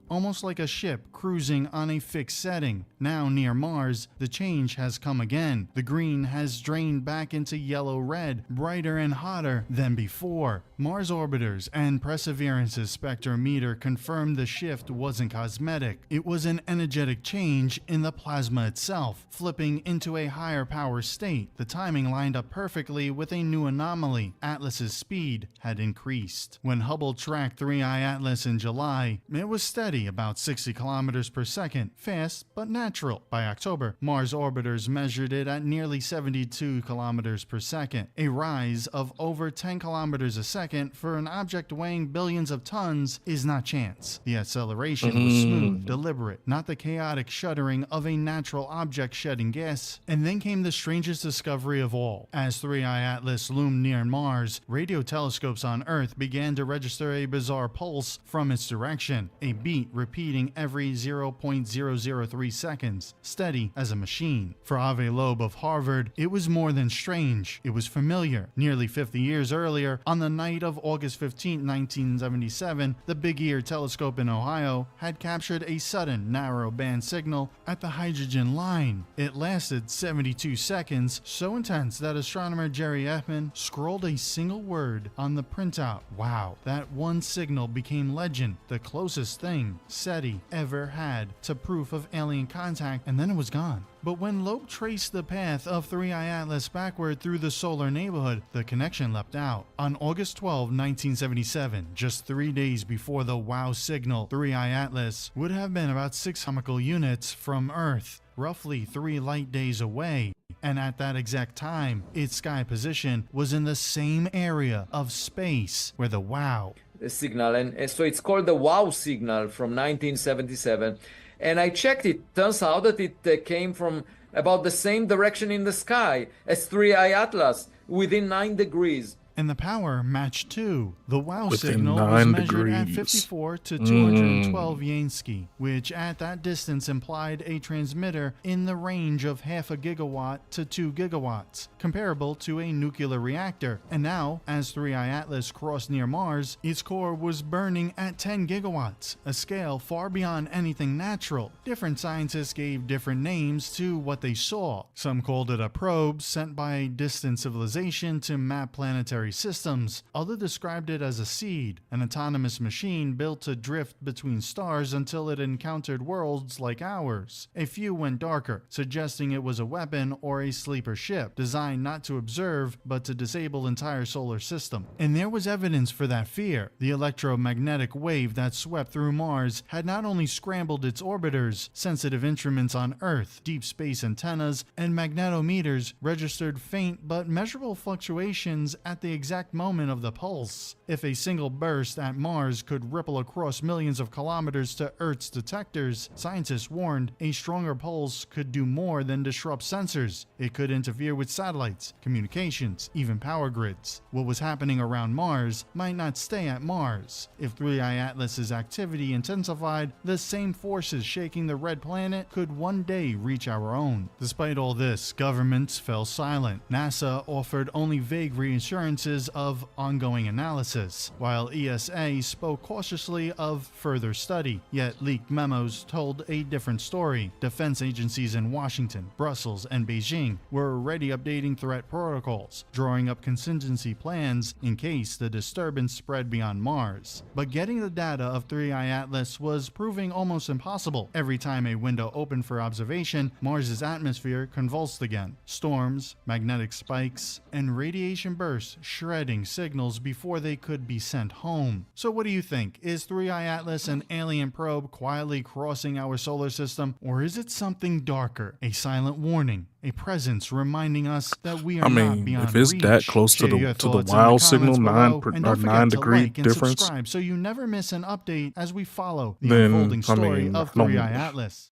almost like a ship cruising on a fixed setting. Now near Mars, the change has come again. The green has drained back into yellow-red, brighter and hotter than before. Mars orbiters and Perseverance's spectrometer confirmed the shift wasn't cosmetic. It was an energetic change in the plasma itself, flipping into a higher power state. The timing lined up perfectly with a new anomaly. Atlas's speed had increased. When Hubble tracked 3I Atlas in July, it was steady, about 60 kilometers per second, fast but natural. By October, Mars orbiters measured it at nearly 72 kilometers per second, a rise of over 10 kilometers a second for an object weighing billions of tons is not chance. The acceleration was smooth, deliberate, not the chaotic shuddering of a natural object shedding gas. And then came the strangest discovery of all. As 3I Atlas loomed near Mars, radio telescopes on Earth began to register a bizarre pulse from its direction, a beat repeating every 0.003 seconds, steady as a machine. For Ave Loeb of Harvard, it was more than strange. It was familiar. Nearly 50 years earlier, on the night of August 15, 1977, the Big Ear telescope in Ohio had captured a sudden narrow band signal at the hydrogen line. It lasted 72 seconds, so intense that astronomer Jerry Eppman scrolled a single word on the printout. Wow, that one signal became legend, the closest thing SETI ever had to proof of alien contact, and then it was gone. But when Loeb traced the path of 3I Atlas backward through the solar neighborhood, the connection leapt out. On August 12, 1977, just 3 days before the WOW signal, 3I Atlas would have been about 6 astronomical units from Earth, roughly 3 light days away. And at that exact time, its sky position was in the same area of space where the WOW signal, and so it's called the WOW signal from 1977. And I checked it. Turns out that it came from about the same direction in the sky as 3I Atlas, within 9 degrees. And the power matched too. The WOW Within signal 9 was measured at degrees. 54 to 212 Yansky, which at that distance implied a transmitter in the range of half a gigawatt to 2 gigawatts, comparable to a nuclear reactor. And now, as 3I Atlas crossed near Mars, its core was burning at 10 gigawatts, a scale far beyond anything natural. Different scientists gave different names to what they saw. Some called it a probe sent by a distant civilization to map planetary systems. Others described it as a seed, an autonomous machine built to drift between stars until it encountered worlds like ours. A few went darker, suggesting it was a weapon or a sleeper ship, designed not to observe, but to disable entire solar system. And there was evidence for that fear. The electromagnetic wave that swept through Mars had not only scrambled its orbiters, sensitive instruments on Earth, deep space antennas, and magnetometers registered faint but measurable fluctuations at the exact moment of the pulse. If a single burst at Mars could ripple across millions of kilometers to Earth's detectors, scientists warned a stronger pulse could do more than disrupt sensors. It could interfere with satellites, communications, even power grids. What was happening around Mars might not stay at Mars. If 3I Atlas's activity intensified, the same forces shaking the red planet could one day reach our own. Despite all this, governments fell silent. NASA offered only vague reassurances of ongoing analysis, while ESA spoke cautiously of further study. Yet leaked memos told a different story. Defense agencies in Washington, Brussels, and Beijing were already updating threat protocols, drawing up contingency plans in case the disturbance spread beyond Mars. But getting the data of 3I Atlas was proving almost impossible. Every time a window opened for observation, Mars's atmosphere convulsed again. Storms, magnetic spikes, and radiation bursts shredding signals before they could be sent home. So what do you think? Is 3I Atlas an alien probe quietly crossing our solar system, or is it something darker, a silent warning, a presence reminding us that we are not beyond if it's reach? that close to Share your the thoughts in WOW the signal, comments below, and don't forget 9 to degree like and difference, subscribe so you never miss an update as we follow the then unfolding story of 3I Atlas.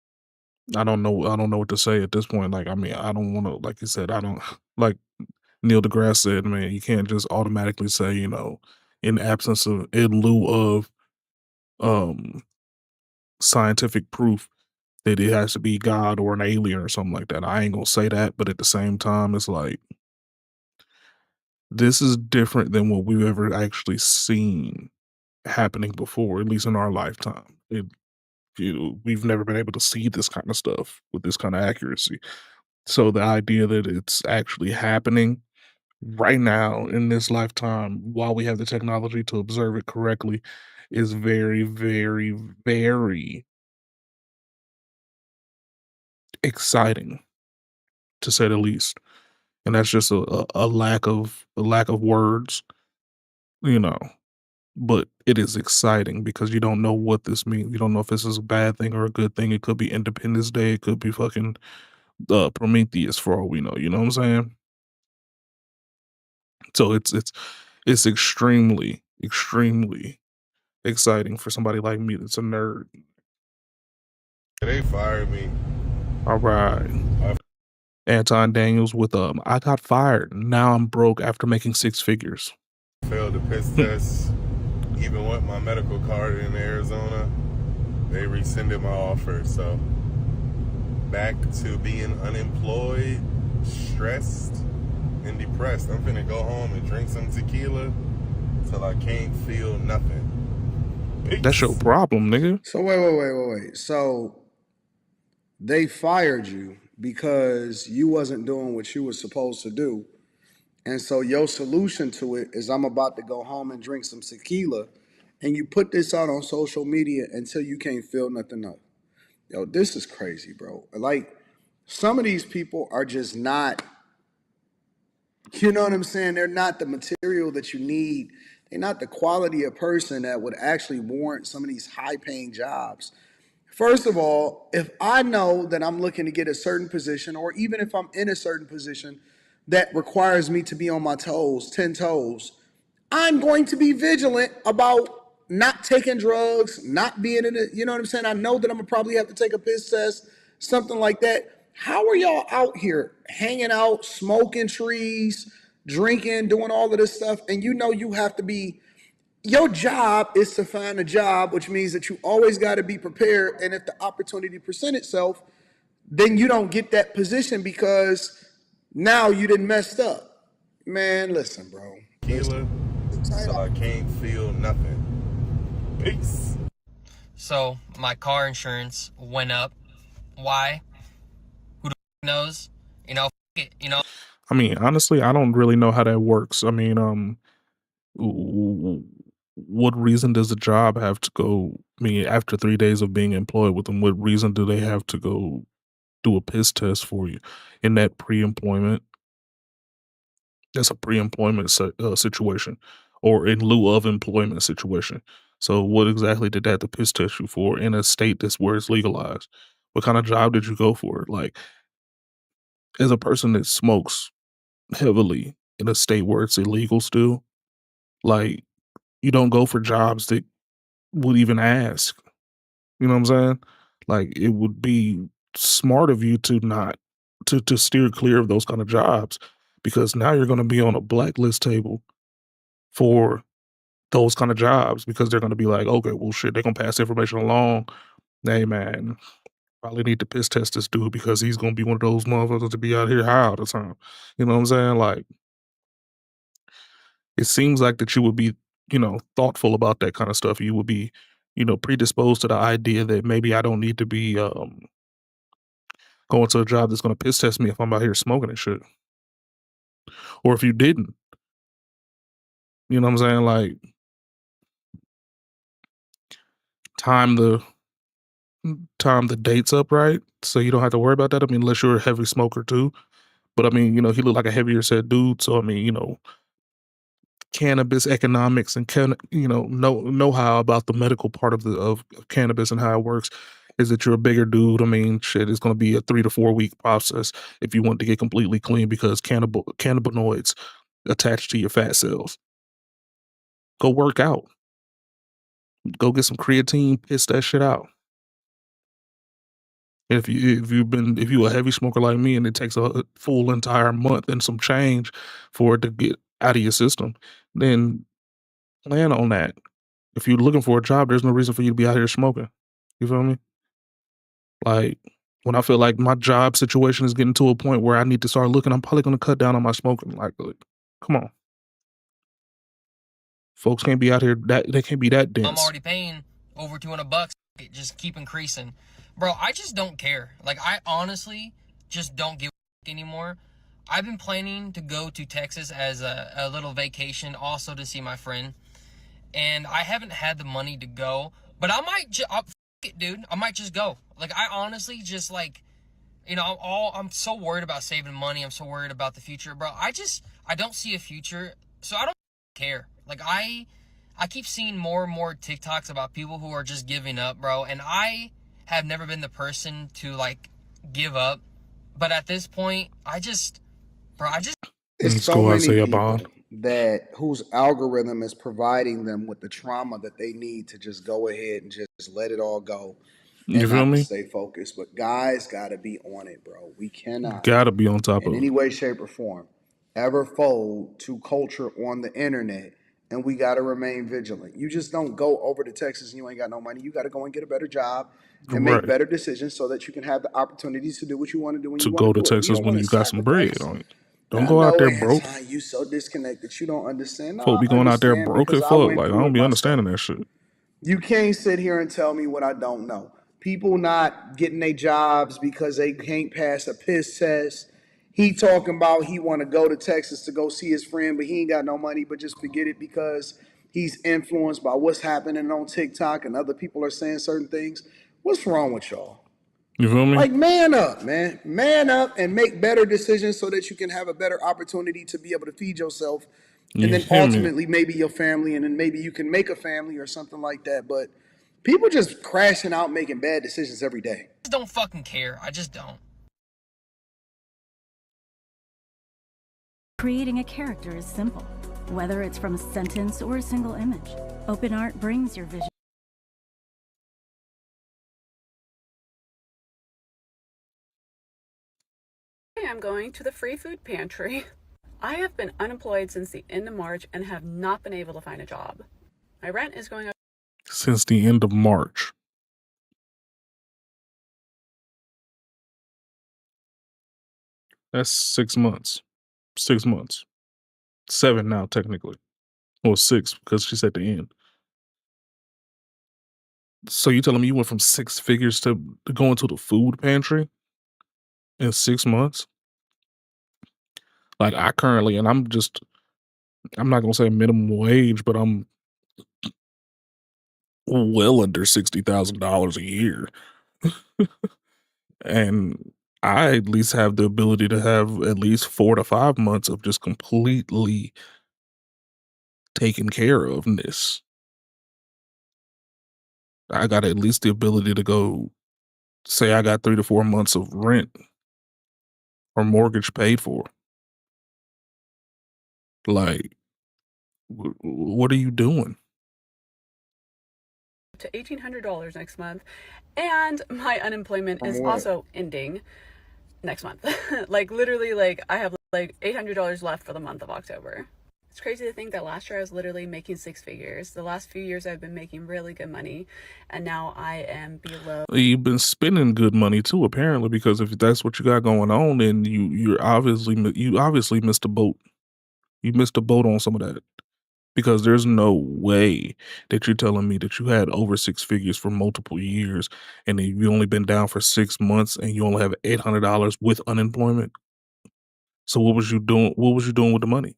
I don't know what to say at this point. Like, I mean, I don't want to, like you said, I don't, like Neil deGrasse said, man, you can't just automatically say, you know, in lieu of scientific proof that it has to be God or an alien or something like that. I ain't gonna say that, but at the same time, it's like, this is different than what we've ever actually seen happening before, at least in our lifetime. we've never been able to see this kind of stuff with this kind of accuracy. So the idea that it's actually happening right now in this lifetime while we have the technology to observe it correctly is very, very, very exciting, to say the least. And that's just a lack of words, you know. But it is exciting because you don't know what this means. You don't know if this is a bad thing or a good thing. It could be Independence Day. It could be fucking Prometheus for all we know. You know what I'm saying? So it's extremely, extremely exciting for somebody like me that's a nerd. They fired me. All right. Anton Daniels with I got fired. Now I'm broke after making 6 figures. Failed the piss test. Even with my medical card in Arizona, they rescinded my offer. So back to being unemployed, stressed, and depressed. I'm finna go home and drink some tequila till I can't feel nothing. Peace. That's your problem, nigga. So wait. So they fired you because you wasn't doing what you were supposed to do. And so your solution to it is I'm about to go home and drink some tequila, and you put this out on social media until you can't feel nothing up. Yo, this is crazy, bro. Like, some of these people are just not, you know what I'm saying? They're not the material that you need. They're not the quality of person that would actually warrant some of these high-paying jobs. First of all, if I know that I'm looking to get a certain position, or even if I'm in a certain position that requires me to be on my toes, 10 toes, I'm going to be vigilant about not taking drugs, not being in it. You know what I'm saying? I know that I'm gonna probably have to take a piss test, something like that. How are y'all out here hanging out, smoking trees, drinking, doing all of this stuff? And you know you have to be, your job is to find a job, which means that you always got to be prepared. And if the opportunity presents itself, then you don't get that position because now you done messed up. Man, listen, bro. Tequila, so I can't feel nothing. Peace. So my car insurance went up. Why? Who the knows? You know, it, you know. I mean, honestly, I don't really know how that works. I mean, what reason does the job have to go? I mean, after 3 days of being employed with them, what reason do they have to go do a piss test for you in that pre-employment? That's a pre-employment situation, or in lieu of employment situation. So what exactly did they have to piss test you for in a state that's where it's legalized? What kind of job did you go for? Like, as a person that smokes heavily in a state where it's illegal still, like, you don't go for jobs that would even ask. You know what I'm saying? Like, it would be smart of you to not to steer clear of those kind of jobs, because now you're going to be on a blacklist table for those kind of jobs, because they're going to be like, okay, well, shit, they're going to pass information along. Hey, man, probably need to piss test this dude because he's going to be one of those motherfuckers to be out here high all the time. You know what I'm saying? Like, it seems like that you would be, thoughtful about that kind of stuff. You would be, predisposed to the idea that maybe I don't need to be going to a job that's going to piss test me if I'm out here smoking and shit. Or if you didn't, you know what I'm saying? Like, time the dates up right, so you don't have to worry about that. I mean, unless you're a heavy smoker too. But I mean, he looked like a heavier set dude. So I mean, cannabis economics and know how about the medical part of cannabis and how it works is that you're a bigger dude. I mean, shit, it's going to be a 3 to 4 week process if you want to get completely clean, because cannabinoids attached to your fat cells. Go work out. Go get some creatine. Piss that shit out. If you a heavy smoker like me and it takes a full entire month and some change for it to get out of your system, then plan on that. If you're looking for a job, there's no reason for you to be out here smoking. You feel me? Like, when I feel like my job situation is getting to a point where I need to start looking, I'm probably going to cut down on my smoking. Like, come on. Folks can't be out here they can't be that dense. I'm already paying over $200. It just keep increasing. Bro, I just don't care. Like, I honestly just don't give a anymore. I've been planning to go to Texas as a little vacation, also to see my friend. And I haven't had the money to go, but I might just, dude, I might just go. Like, I honestly just, like, you know, I'm so worried about saving money. I'm so worried about the future, bro. I don't see a future, so I don't care. Like, I keep seeing more and more TikToks about people who are just giving up, bro. And I have never been the person to, like, give up. But at this point, It's so many people that whose algorithm is providing them with the trauma that they need to just go ahead and just let it all go You and feel not me? to stay focused. But guys got to be on it, bro. We cannot, Gotta be on top in of any it. way, shape, or form, ever fold to culture on the internet. And we got to remain vigilant. You just don't go over to Texas and you ain't got no money. You got to go and get a better job and make Right. better decisions so that you can have the opportunities to do what you want to do when To you want go to to do it. We Texas don't when want you to got some bread sacrifice. on it. Don't I go out know, there broke. Anton, you so disconnected that you don't understand. No, Folk be I going out there understand broke because as I fuck. went Like, I through don't it be myself. understanding that shit. You can't sit here and tell me what I don't know. People not getting their jobs because they can't pass a piss test. He talking about he want to go to Texas to go see his friend, but he ain't got no money, but just forget it because he's influenced by what's happening on TikTok and other people are saying certain things. What's wrong with y'all? You feel me? Like, man up, man. Man up and make better decisions so that you can have a better opportunity to be able to feed yourself and You then hear me? ultimately maybe your family, and then maybe you can make a family or something like that. But people just crashing out making bad decisions every day. I just don't fucking care. I just don't. Creating a character is simple, whether it's from a sentence or a single image. Open Art brings your vision. I'm going to the free food pantry. I have been unemployed since the end of March and have not been able to find a job. My rent is going up. Since the end of March. That's 6 months. 6 months. 7 now, technically. Or 6, because she's at the end. So you telling me you went from 6 figures to going to the food pantry in 6 months? Like, I currently, and I'm not gonna say minimum wage, but I'm well under $60,000 a year. And I at least have the ability to have at least 4 to 5 months of just completely taken care of this. I got at least the ability to go say I got 3 to 4 months of rent or mortgage paid for. Like, what are you doing? To $1,800 next month, and my unemployment is what? also ending next month. Like, literally, like, I have like $800 left for the month of October. It's crazy to think that last year I was literally making 6 figures. The last few years I've been making really good money, and now I am below. You've been spending good money too, apparently, because if that's what you got going on, then you obviously missed a boat. You missed a boat on some of that. Because there's no way that you're telling me that you had over 6 figures for multiple years and then you've only been down for 6 months and you only have $800 with unemployment. So what was you doing? What was you doing with the money?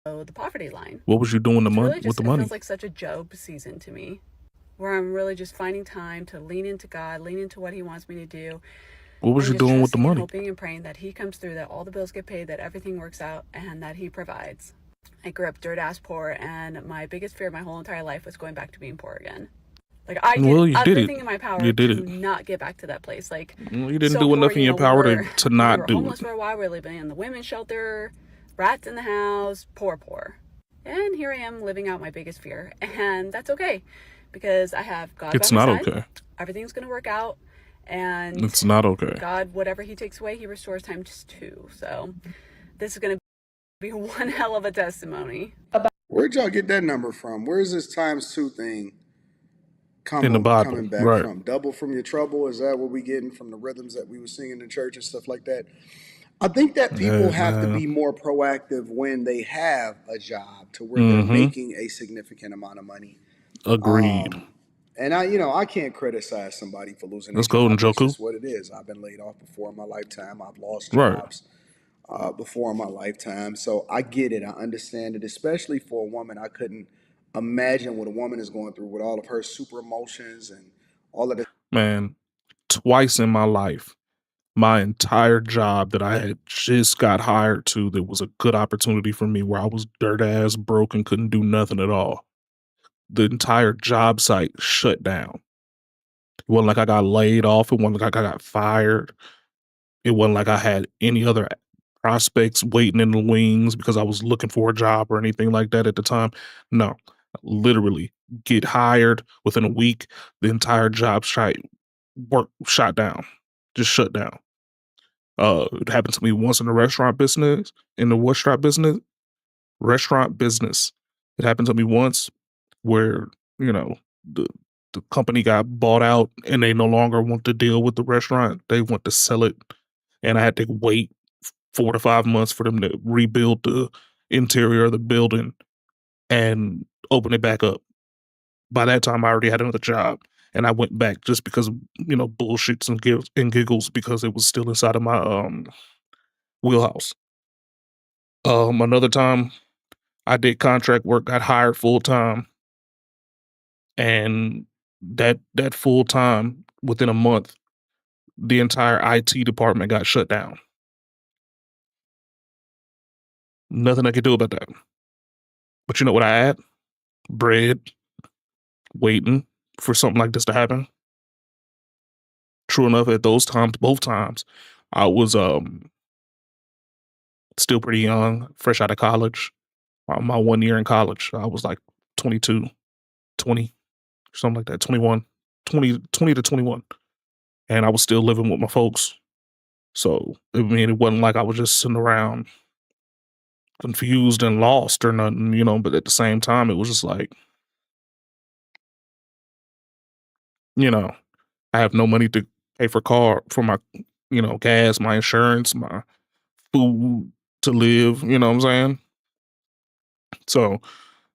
The poverty line. What was you doing It's really with just, the it money? feels like such a Job season to me, where I'm really just finding time to lean into God, lean into what He wants me to do. What was and you just doing with the trusting and money? hoping and praying that He comes through, that all the bills get paid, that everything works out, and that He provides. I grew up dirt ass poor, and my biggest fear my whole entire life was going back to being poor again. Like, I Well, did you did everything it. in my power You did to it. not get back to that place. Like, Well, you didn't so do poor, enough in you your know, power we to were not do homeless it. for a while. We were living in the women's shelter, rats in the house, poor. And here I am living out my biggest fear. And that's okay, because I have God It's by my not side. okay. Everything's going to work out. And It's not okay. God, whatever He takes away, He restores times 2. So this is going to be one hell of a testimony. Where'd y'all get that number from? Where's this ×2 thing In the Bible, coming back right. from? Double from your trouble? Is that what we getting from the rhythms that we were singing in church and stuff like that? I think that people Hey, have to man. be more proactive when they have a job to where they're Mm-hmm. making a significant amount of money. Agreed. And I can't criticize somebody for losing their Let's go, job. That's Njoku. just what it is. I've been laid off before in my lifetime. I've lost Right. jobs before in my lifetime. So I get it. I understand it, especially for a woman. I couldn't imagine what a woman is going through with all of her super emotions and all of the Man, twice in my life, my entire job that I had just got hired to, that was a good opportunity for me, where I was dirt ass broke and couldn't do nothing at all. The entire job site shut down. It wasn't like I got laid off. It wasn't like I got fired. It wasn't like I had any other prospects waiting in the wings because I was looking for a job or anything like that at the time. No, literally get hired within a week. The entire job site shot down, just shut down. It happened to me once in the restaurant business. Restaurant business. It happened to me once where the company got bought out and they no longer want to deal with the restaurant. They want to sell it, and I had to wait 4 to 5 months for them to rebuild the interior of the building and open it back up. By that time, I already had another job, and I went back just because of bullshits and giggles because it was still inside of my wheelhouse. Another time, I did contract work, got hired full time, and that full time, within a month, the entire IT department got shut down. Nothing I could do about that. But you know what I had? Bread, waiting for something like this to happen. True enough, at those times, both times, I was still pretty young, fresh out of college. My 1 year in college, I was like 22, 20, something like that, 21, 20 to 21. And I was still living with my folks. So, I mean, it wasn't like I was just sitting around confused and lost or nothing, but at the same time, it was just like, I have no money to pay for my, gas, my insurance, my food to live, you know what I'm saying? So,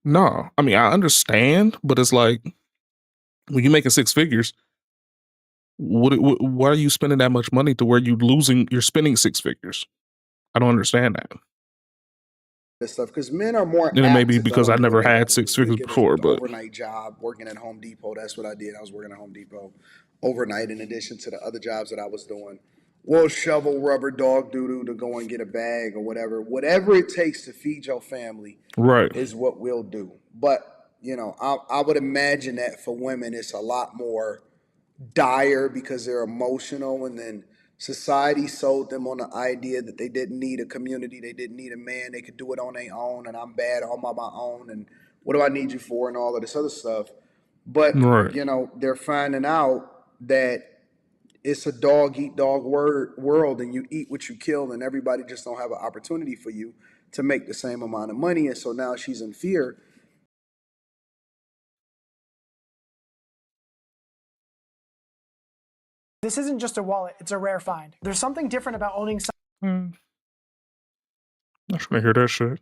no, I mean, I understand, but it's like, when you're making 6 figures, why are you spending that much money to where you're spending 6 figures? I don't understand that. this stuff because men are more And it may apt be to because go I into what never they had gotta 6 do. They figures get before, an but overnight job working at Home Depot. That's what I did. I was working at Home Depot overnight in addition to the other jobs that I was doing. We'll shovel rubber dog doo-doo to go and get a bag or whatever. Whatever it takes to feed your family right. is what we'll do. But, I would imagine that for women it's a lot more dire because they're emotional, and then society sold them on the idea that they didn't need a community, they didn't need a man, they could do it on their own, and I'm bad all by my own, and what do I need you for, and all of this other stuff. But Right. they're finding out that it's a dog eat dog world, and you eat what you kill, and everybody just don't have an opportunity for you to make the same amount of money. And so now she's in fear. This isn't just a wallet, it's a rare find. There's something different about owning something. Not trying to hear that shit.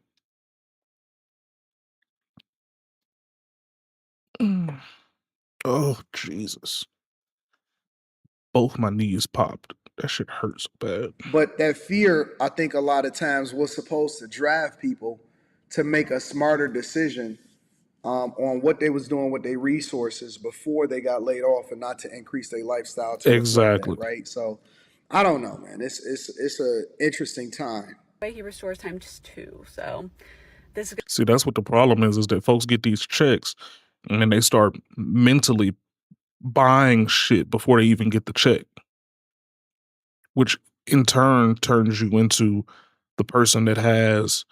Oh, Jesus. Both my knees popped. That shit hurts so bad. But that fear, I think a lot of times was supposed to drive people to make a smarter decision on what they was doing with their resources before they got laid off, and not to increase their lifestyle to reflect Exactly. that, right? So I don't know, man. It's a interesting time. He restores times 2. So this is See, that's what the problem is that folks get these checks and then they start mentally buying shit before they even get the check, which in turn turns you into the person that has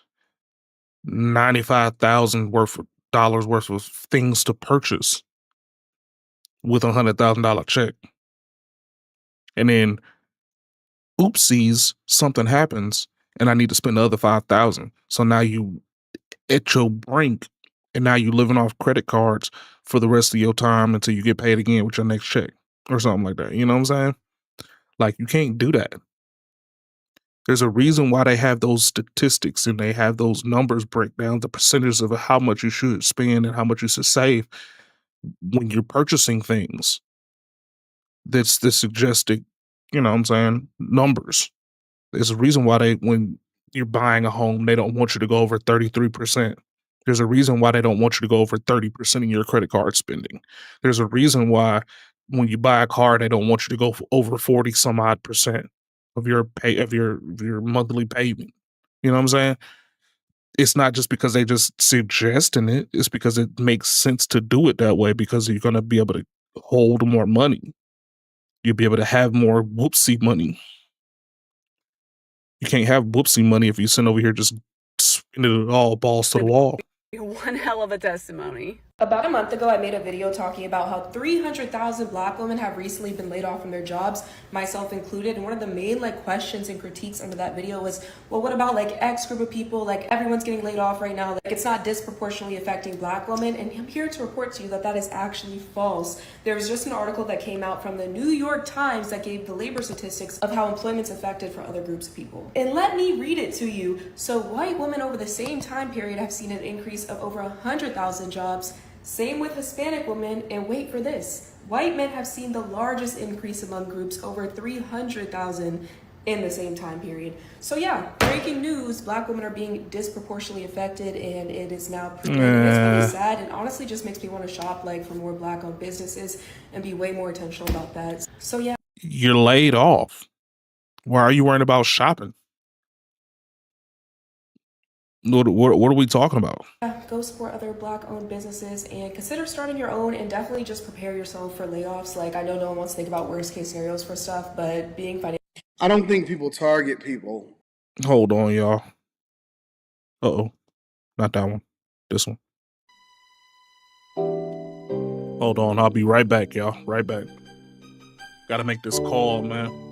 $95,000 worth of things to purchase with $100,000 check. And then, oopsies, something happens and I need to spend the other $5,000. So now you at your brink, and now you living off credit cards for the rest of your time until you get paid again with your next check or something like that. You know what I'm saying? Like, you can't do that. There's a reason why they have those statistics and they have those numbers break down the percentages of how much you should spend and how much you should save. when you're purchasing things, that's the suggested, you know what I'm saying, numbers. There's a reason why when you're buying a home, they don't want you to go over 33%. There's a reason why they don't want you to go over 30% in your credit card spending. There's a reason why when you buy a car, they don't want you to go over 40 some odd percent of your monthly payment. You know what I'm saying? It's not just because they just suggesting it. It's because it makes sense to do it that way, because you're going to be able to hold more money. You'll be able to have more whoopsie money. You can't have whoopsie money if you sitting over here just spending it all balls to the wall. One hell of a testimony. About a month ago, I made a video talking about how 300,000 Black women have recently been laid off from their jobs, myself included. And one of the main questions and critiques under that video was, well, what about X group of people? Everyone's getting laid off right now. It's not disproportionately affecting Black women. And I'm here to report to you that that is actually false. There was just an article that came out from the New York Times that gave the labor statistics of how employment's affected for other groups of people. And let me read it to you. So white women over the same time period have seen an increase of over 100,000 jobs. Same with Hispanic women, and wait for this, white men have seen the largest increase among groups, over 300,000 in the same time period. So yeah, breaking news, Black women are being disproportionately affected, and it is now proven. It's really sad, and honestly just makes me want to shop for more Black-owned businesses and be way more intentional about that. So yeah. You're laid off. Why are you worrying about shopping? What are we talking about? Go support other Black-owned businesses and consider starting your own, and definitely just prepare yourself for layoffs. I know no one wants to think about worst-case scenarios for stuff, but being financially... I don't think people target people. Hold on, y'all. Uh-oh. Not that one. This one. Hold on. I'll be right back, y'all. Right back. Gotta make this call, man.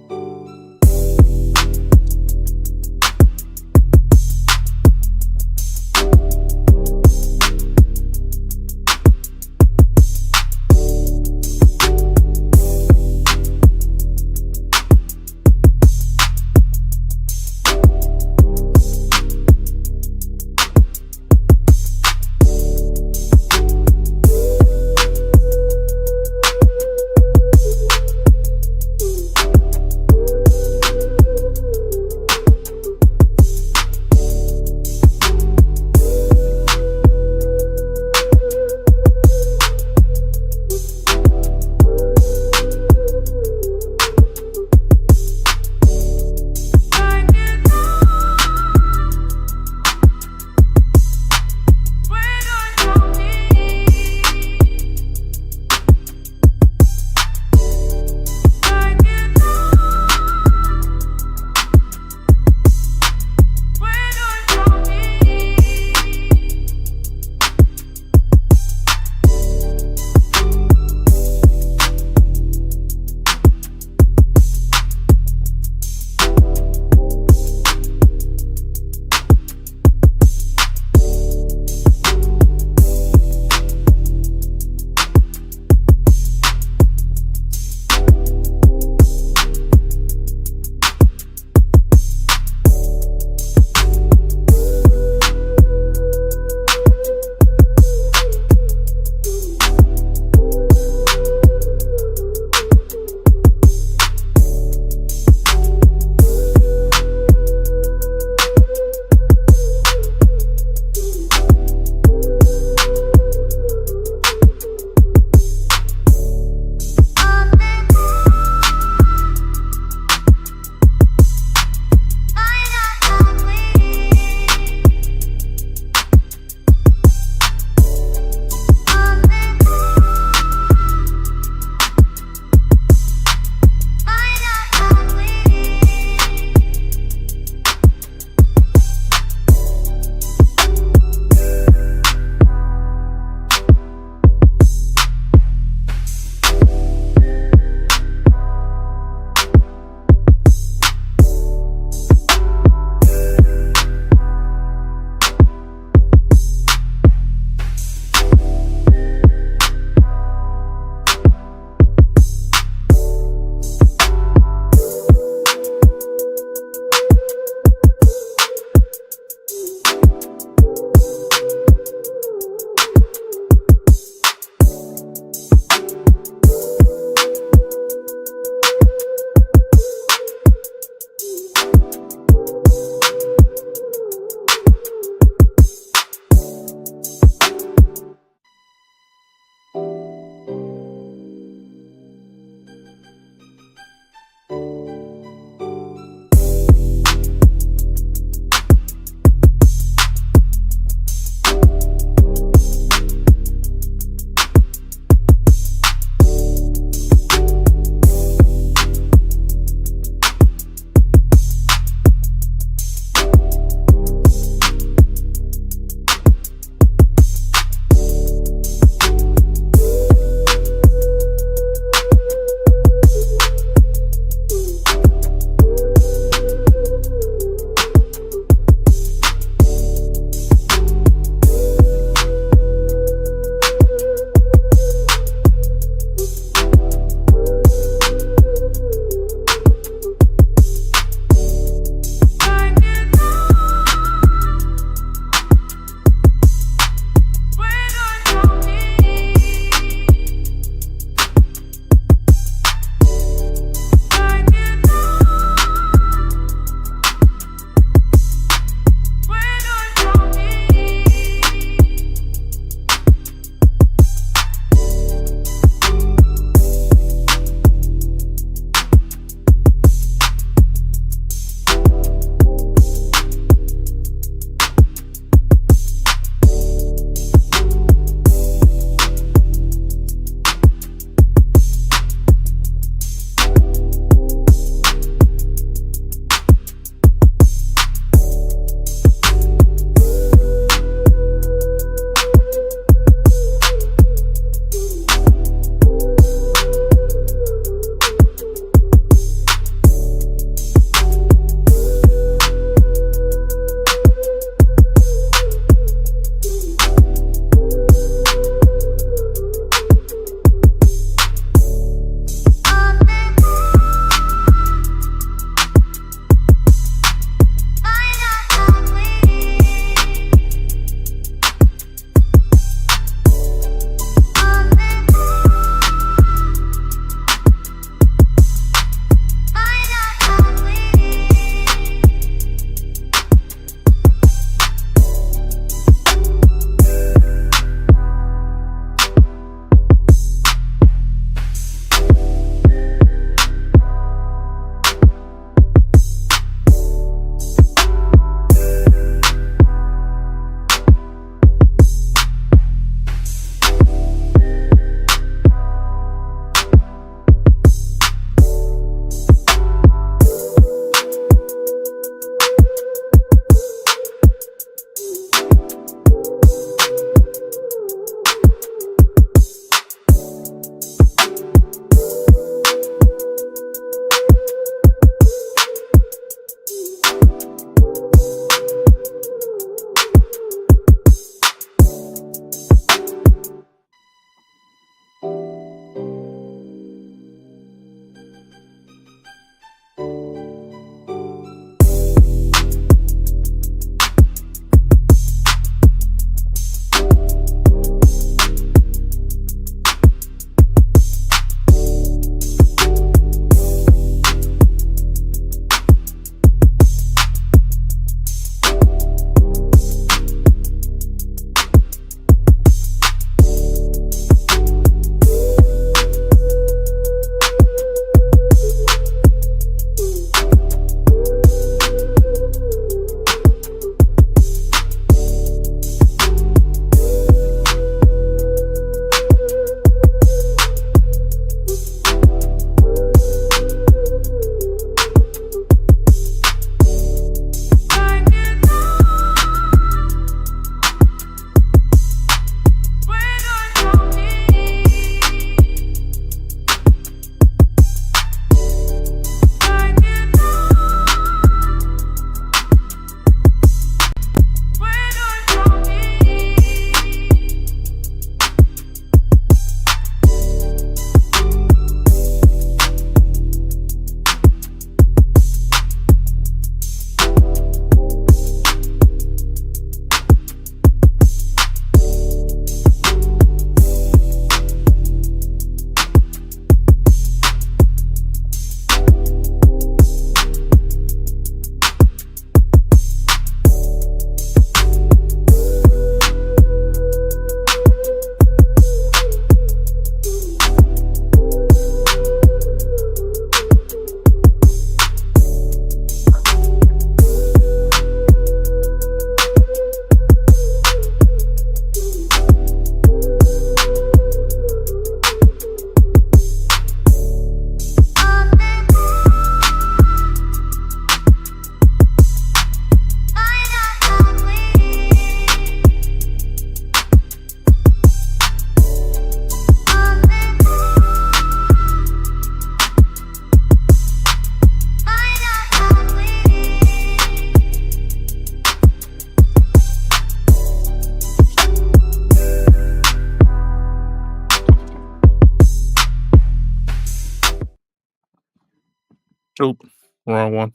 Oop, wrong one.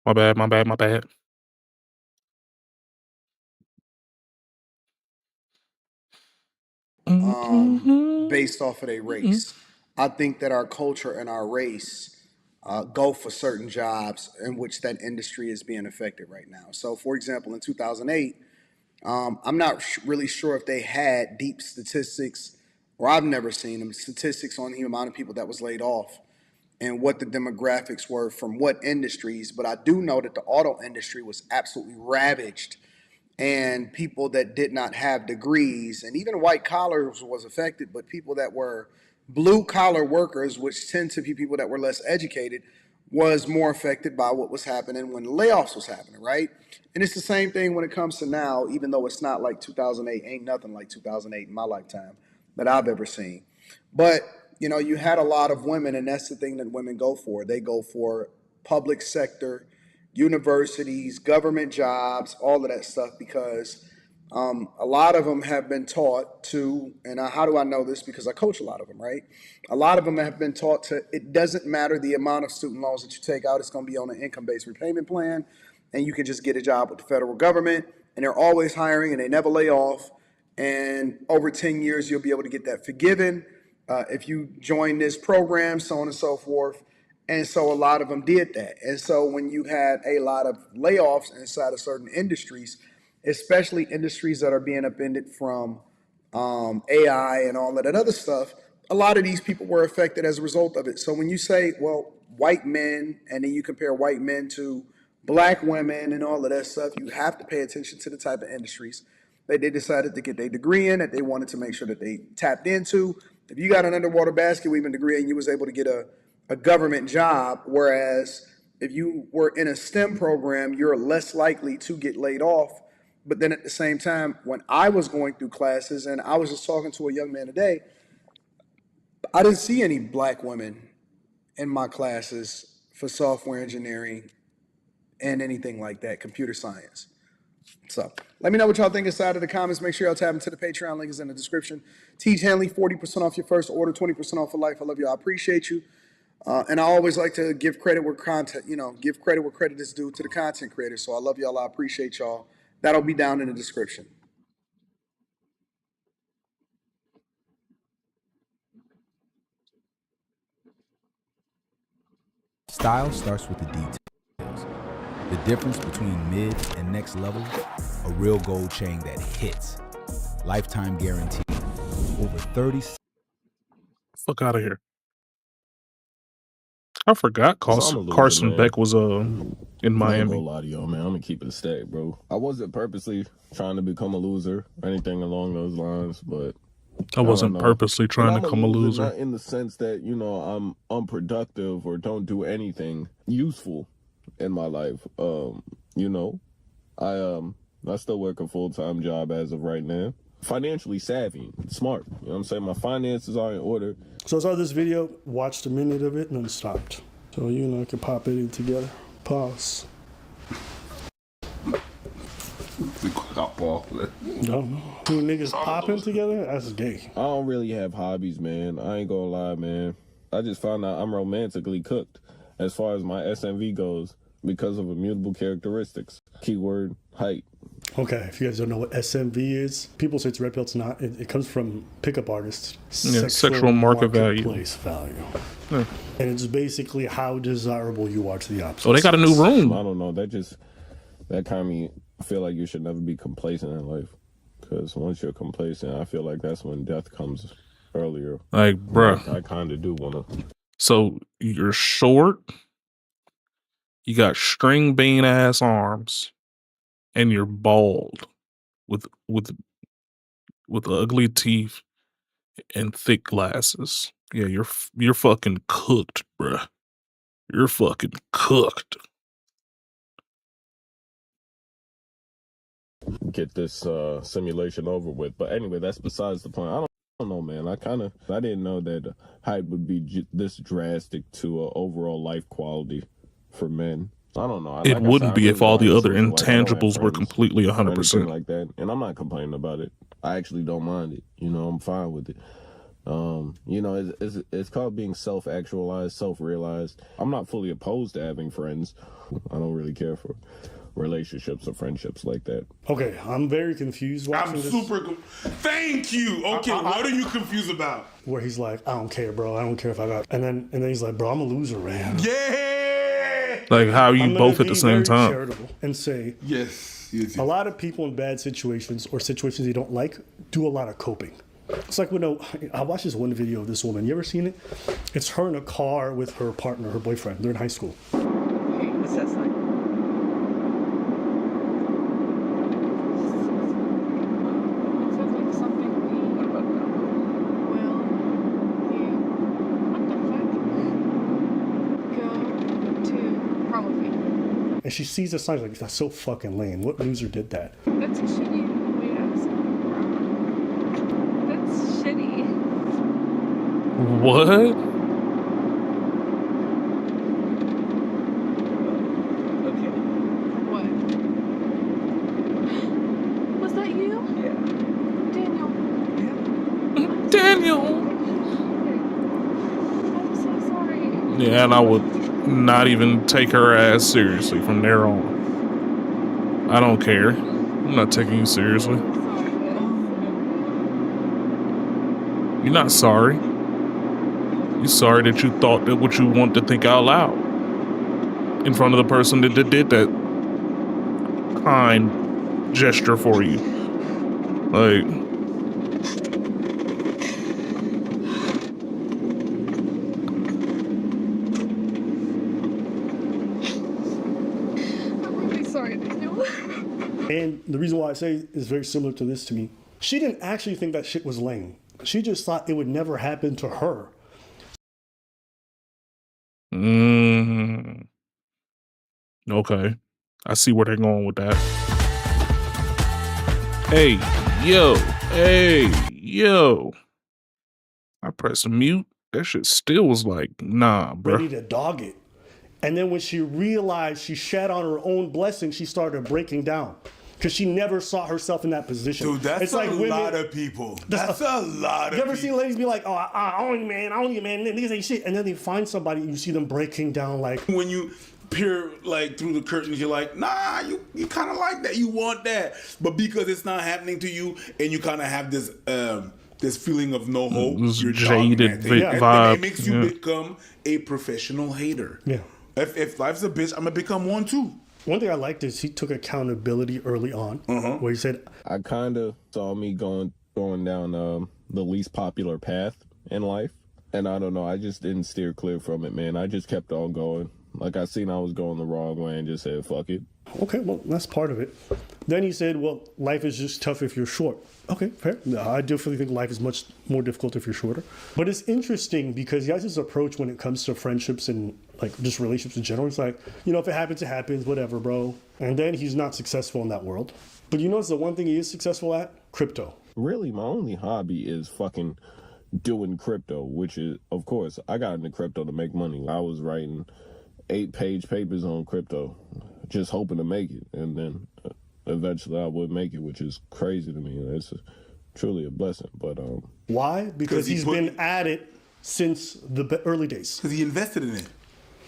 My bad. Based off of their race. I think that our culture and our race go for certain jobs in which that industry is being affected right now. So, for example, in 2008, I'm not really sure if they had deep statistics, or I've never seen them, statistics on the amount of people that was laid off and what the demographics were from what industries. But I do know that the auto industry was absolutely ravaged, and people that did not have degrees, and even white collars was affected, but people that were blue collar workers, which tend to be people that were less educated, was more affected by what was happening when the layoffs was happening, right? And it's the same thing when it comes to now, even though it's not like 2008, ain't nothing like 2008 in my lifetime that I've ever seen. But, you know, you had a lot of women, and that's the thing that women go for. They go for public sector, universities, government jobs, all of that stuff, because a lot of them have been taught to, and how do I know this? Because I coach a lot of them, right? A lot of them have been taught to, it doesn't matter the amount of student loans that you take out, it's going to be on an income-based repayment plan, and you can just get a job with the federal government, and they're always hiring, and they never lay off, and over 10 years, you'll be able to get that forgiven if you join this program, so on and so forth. And so a lot of them did that. And so when you had a lot of layoffs inside of certain industries, especially industries that are being upended from AI and all of that other stuff, a lot of these people were affected as a result of it. So when you say, well, white men, and then you compare white men to black women and all of that stuff, you have to pay attention to the type of industries that they decided to get their degree in, that they wanted to make sure that they tapped into. If you got an underwater basket weaving degree and you was able to get a government job, whereas if you were in a STEM program, you're less likely to get laid off. But then at the same time, when I was going through classes, and I was just talking to a young man today, I didn't see any black women in my classes for software engineering and anything like that, computer science. So let me know what y'all think inside of the comments. Make sure y'all tap into the Patreon. Link is in the description. Teach Hanley, 40% off your first order, 20% off for life. I love you. I appreciate you. And I always like to give credit where give credit where credit is due to the content creators. So I love y'all. I appreciate y'all. That'll be down in the description. Style starts with the details. The difference between mid and next level, a real gold chain that hits. Lifetime guarantee. Over 30. Fuck out of here. I forgot Carson Beck was in Miami. I'm gonna lie to y'all, man. I'm gonna keep it a stack, bro. I wasn't purposely trying to become a loser or anything along those lines, but I wasn't purposely trying to become a loser. Not in the sense that, you know, I'm unproductive or don't do anything useful in my life. You know, I still work a full-time job as of right now. Financially savvy, smart. You know what I'm saying? My finances are in order. So I saw this video, watched a minute of it, and then stopped. So, you know, I could pop it in together. Pause. No. Two niggas popping together? That's gay. I don't really have hobbies, man. I ain't gonna lie, man. I just found out I'm romantically cooked as far as my SMV goes because of immutable characteristics. Keyword, height. Okay, if you guys don't know what SMV is, people say it's red pill. It's not. It comes from pickup artists. Yeah, sexual market value. Place value. Yeah. And it's basically how desirable you are to the opposite. Oh, they got a new room. I don't know. That kind of me feel like you should never be complacent in life. Because once you're complacent, I feel like that's when death comes earlier. Like, bruh. I kind of do want to. So you're short. You got string bean ass arms. And you're bald with ugly teeth and thick glasses. Yeah, you're fucking cooked, bruh. You're fucking cooked. Get this simulation over with. But anyway, that's besides the point. I don't know, man. I didn't know that height would be this drastic to overall life quality for men. I don't know. It wouldn't be if all the other intangibles were completely 100%. Like that, and I'm not complaining about it. I actually don't mind it. You know, I'm fine with it. You know, it's called being self-actualized, self-realized. I'm not fully opposed to having friends. I don't really care for relationships or friendships like that. Okay, I'm very confused watching this. Thank you. Okay, what are you confused about? Where he's like, I don't care, bro. I don't care if I got. And then he's like, bro, I'm a loser, man. Yeah. Like, how are you I'm both gonna at the be same very time? charitable and say, yes. A lot of people in bad situations or situations they don't like do a lot of coping. It's like when I watched this one video of this woman. You ever seen it? It's her in a car with her partner, her boyfriend. They're in high school. What's that sign? And she sees the sign, like, that's so fucking lame. What loser did that? That's a shitty way to That's shitty. What? Okay. What? Was that you? Yeah. Daniel. Daniel. I'm so sorry. Yeah, and I would not even take her ass seriously from there on. I don't care. I'm not taking you seriously. You're not sorry. You're sorry that you thought that what you want to think out loud in front of the person that did that kind gesture for you. Like, And the reason why I say is very similar to this to me. She didn't actually think that shit was lame. She just thought it would never happen to her. Okay. I see where they're going with that. Hey, yo. I pressed mute. That shit still was like, nah, bro. Ready to dog it. And then when she realized she shat on her own blessing, she started breaking down. Because she never saw herself in that position. Dude, that's it's like lot of people. That's a lot of people. You ever seen ladies be like, oh, I don't need man, niggas ain't shit. And then they find somebody and you see them breaking down like. When you peer like through the curtains, you're like, nah, you kind of like that. You want that. But because it's not happening to you and you kind of have this this feeling of no hope, you're jaded vibe. vibe. It makes you become a professional hater. Yeah. If life's a bitch, I'm going to become one too. One thing I liked is he took accountability early on, where he said, I kind of saw me going down the least popular path in life. And I don't know, I just didn't steer clear from it, man. I just kept on going. Like, I seen I was going the wrong way and just said, fuck it. Okay, well, that's part of it. Then he said, well, life is just tough if you're short. Okay, fair. No, I definitely think life is much more difficult if you're shorter. But it's interesting because he has this approach when it comes to friendships and like just relationships in general. It's like, you know, if it happens, whatever, bro. And then he's not successful in that world. But you notice the one thing he is successful at? Crypto. Really, my only hobby is fucking doing crypto, which is, of course, I got into crypto to make money. I was writing 8-page papers on crypto, just hoping to make it. And then eventually I would make it, which is crazy to me. It's truly a blessing. But why? Because he's been at it since the early days. Because he invested in it.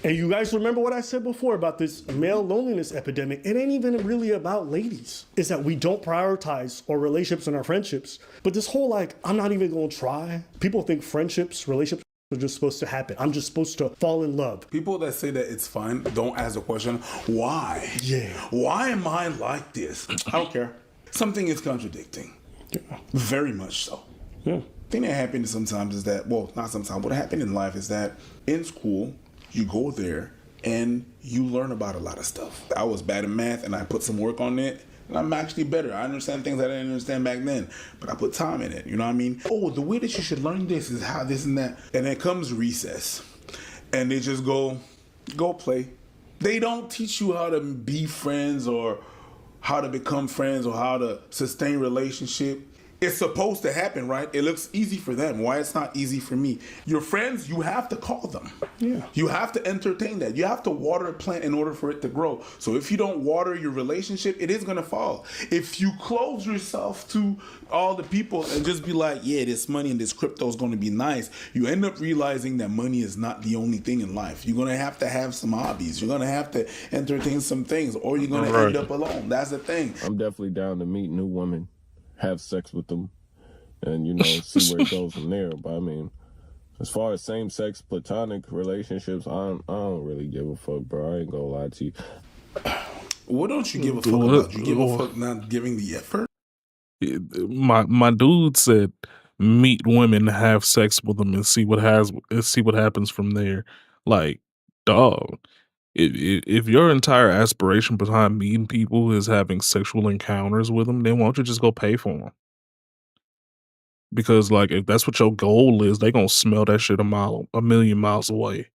And you guys remember what I said before about this male loneliness epidemic? It ain't even really about ladies. It's that we don't prioritize our relationships and our friendships. But this whole like, I'm not even gonna try. People think friendships, relationships are just supposed to happen. I'm just supposed to fall in love. People that say that it's fine don't ask the question, why? Yeah. Why am I like this? I don't care. Something is contradicting. Yeah. Very much so. Yeah. The thing that happens sometimes is that, well, not sometimes, what happened in life is that in school, you go there and you learn about a lot of stuff. I was bad in math and I put some work on it and I'm actually better. I understand things I didn't understand back then, but I put time in it. You know what I mean? Oh, the way that you should learn this is how this and that. And then comes recess and they just go play. They don't teach you how to be friends or how to become friends or how to sustain relationship. it's supposed to happen, right? It looks easy for them. Why it's not easy for me? Your friends, you have to call them. Yeah. You have to entertain that. You have to water a plant in order for it to grow. So if you don't water your relationship, it is gonna fall. If you close yourself to all the people and just be like, yeah, this money and this crypto is gonna be nice, you end up realizing that money is not the only thing in life. You're gonna have to have some hobbies. You're gonna have to entertain some things, or you're gonna end up alone. That's the thing. I'm definitely down to meet new women, have sex with them, and see where it goes from there. But I mean, as far as same-sex platonic relationships, I don't really give a fuck, bro. I ain't gonna lie to you. What don't you give a fuck about? You give a fuck not giving the effort? My dude said, meet women, have sex with them, and see what happens from there. Like, dog. If your entire aspiration behind meeting people is having sexual encounters with them, then why don't you just go pay for them? Because like, if that's what your goal is, they gonna smell that shit a million miles away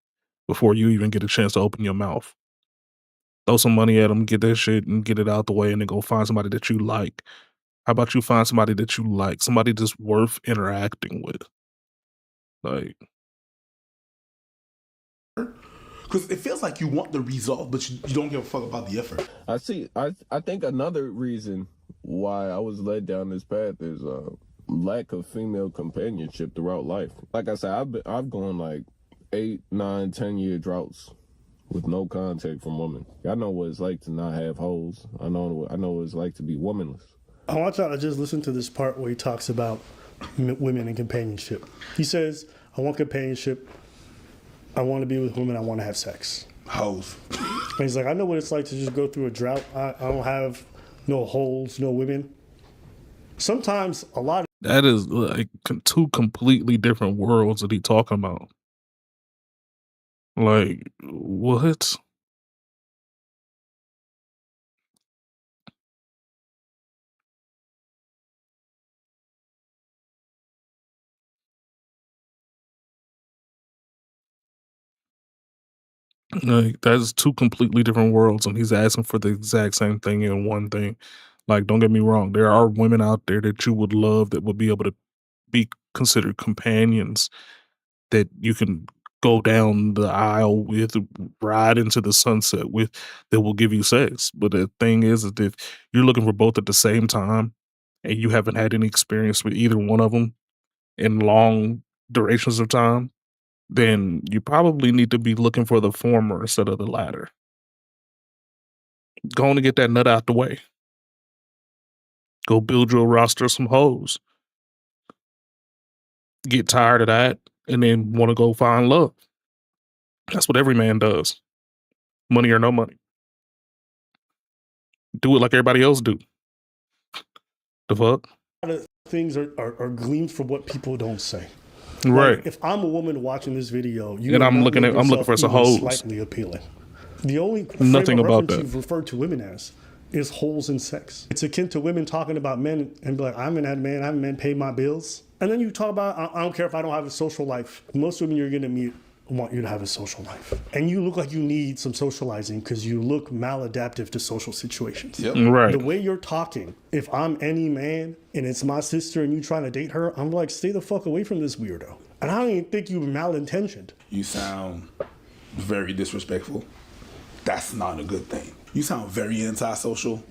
before you even get a chance to open your mouth. Throw some money at them, get that shit and get it out the way, and then go find somebody that you like. How about you find somebody that you like, somebody that's worth interacting with? Like, because it feels like you want the result, but you don't give a fuck about the effort. I think another reason why I was led down this path is lack of female companionship throughout life. Like I said, I've gone like 8, 9, 10-year droughts with no contact from women. I know what it's like to not have hoes. I know what it's like to be womanless. I want y'all to just listen to this part where he talks about women and companionship. He says, I want companionship. I want to be with women. I want to have sex. Hoes. And he's like, I know what it's like to just go through a drought. I don't have no holes, no women. Sometimes a lot of that is like two completely different worlds that he talking about. Like, what? Like, that's two completely different worlds, and he's asking for the exact same thing in one thing. Like, don't get me wrong, there are women out there that you would love that would be able to be considered companions that you can go down the aisle with, ride into the sunset with, that will give you sex. But the thing is that if you're looking for both at the same time and you haven't had any experience with either one of them in long durations of time, then you probably need to be looking for the former instead of the latter. Go on and get that nut out the way. Go build your roster of some hoes. Get tired of that and then want to go find love. That's what every man does. Money or no money. Do it like everybody else do. The fuck? a lot of things are gleaned from what people don't say. Right. Like, if I'm a woman watching this video, and I'm looking for some hoes. Slightly appealing. The only nothing about that you've referred to women as is holes in sex. It's akin to women talking about men and be like, I'm an ad man, I'm a man, pay my bills. And then you talk about, I don't care if I don't have a social life. Most women you're gonna meet want you to have a social life. And you look like you need some socializing because you look maladaptive to social situations. Yep. Right. The way you're talking, if I'm any man and it's my sister and you trying to date her, I'm like, stay the fuck away from this weirdo. And I don't even think you're malintentioned. You sound very disrespectful. That's not a good thing. You sound very antisocial.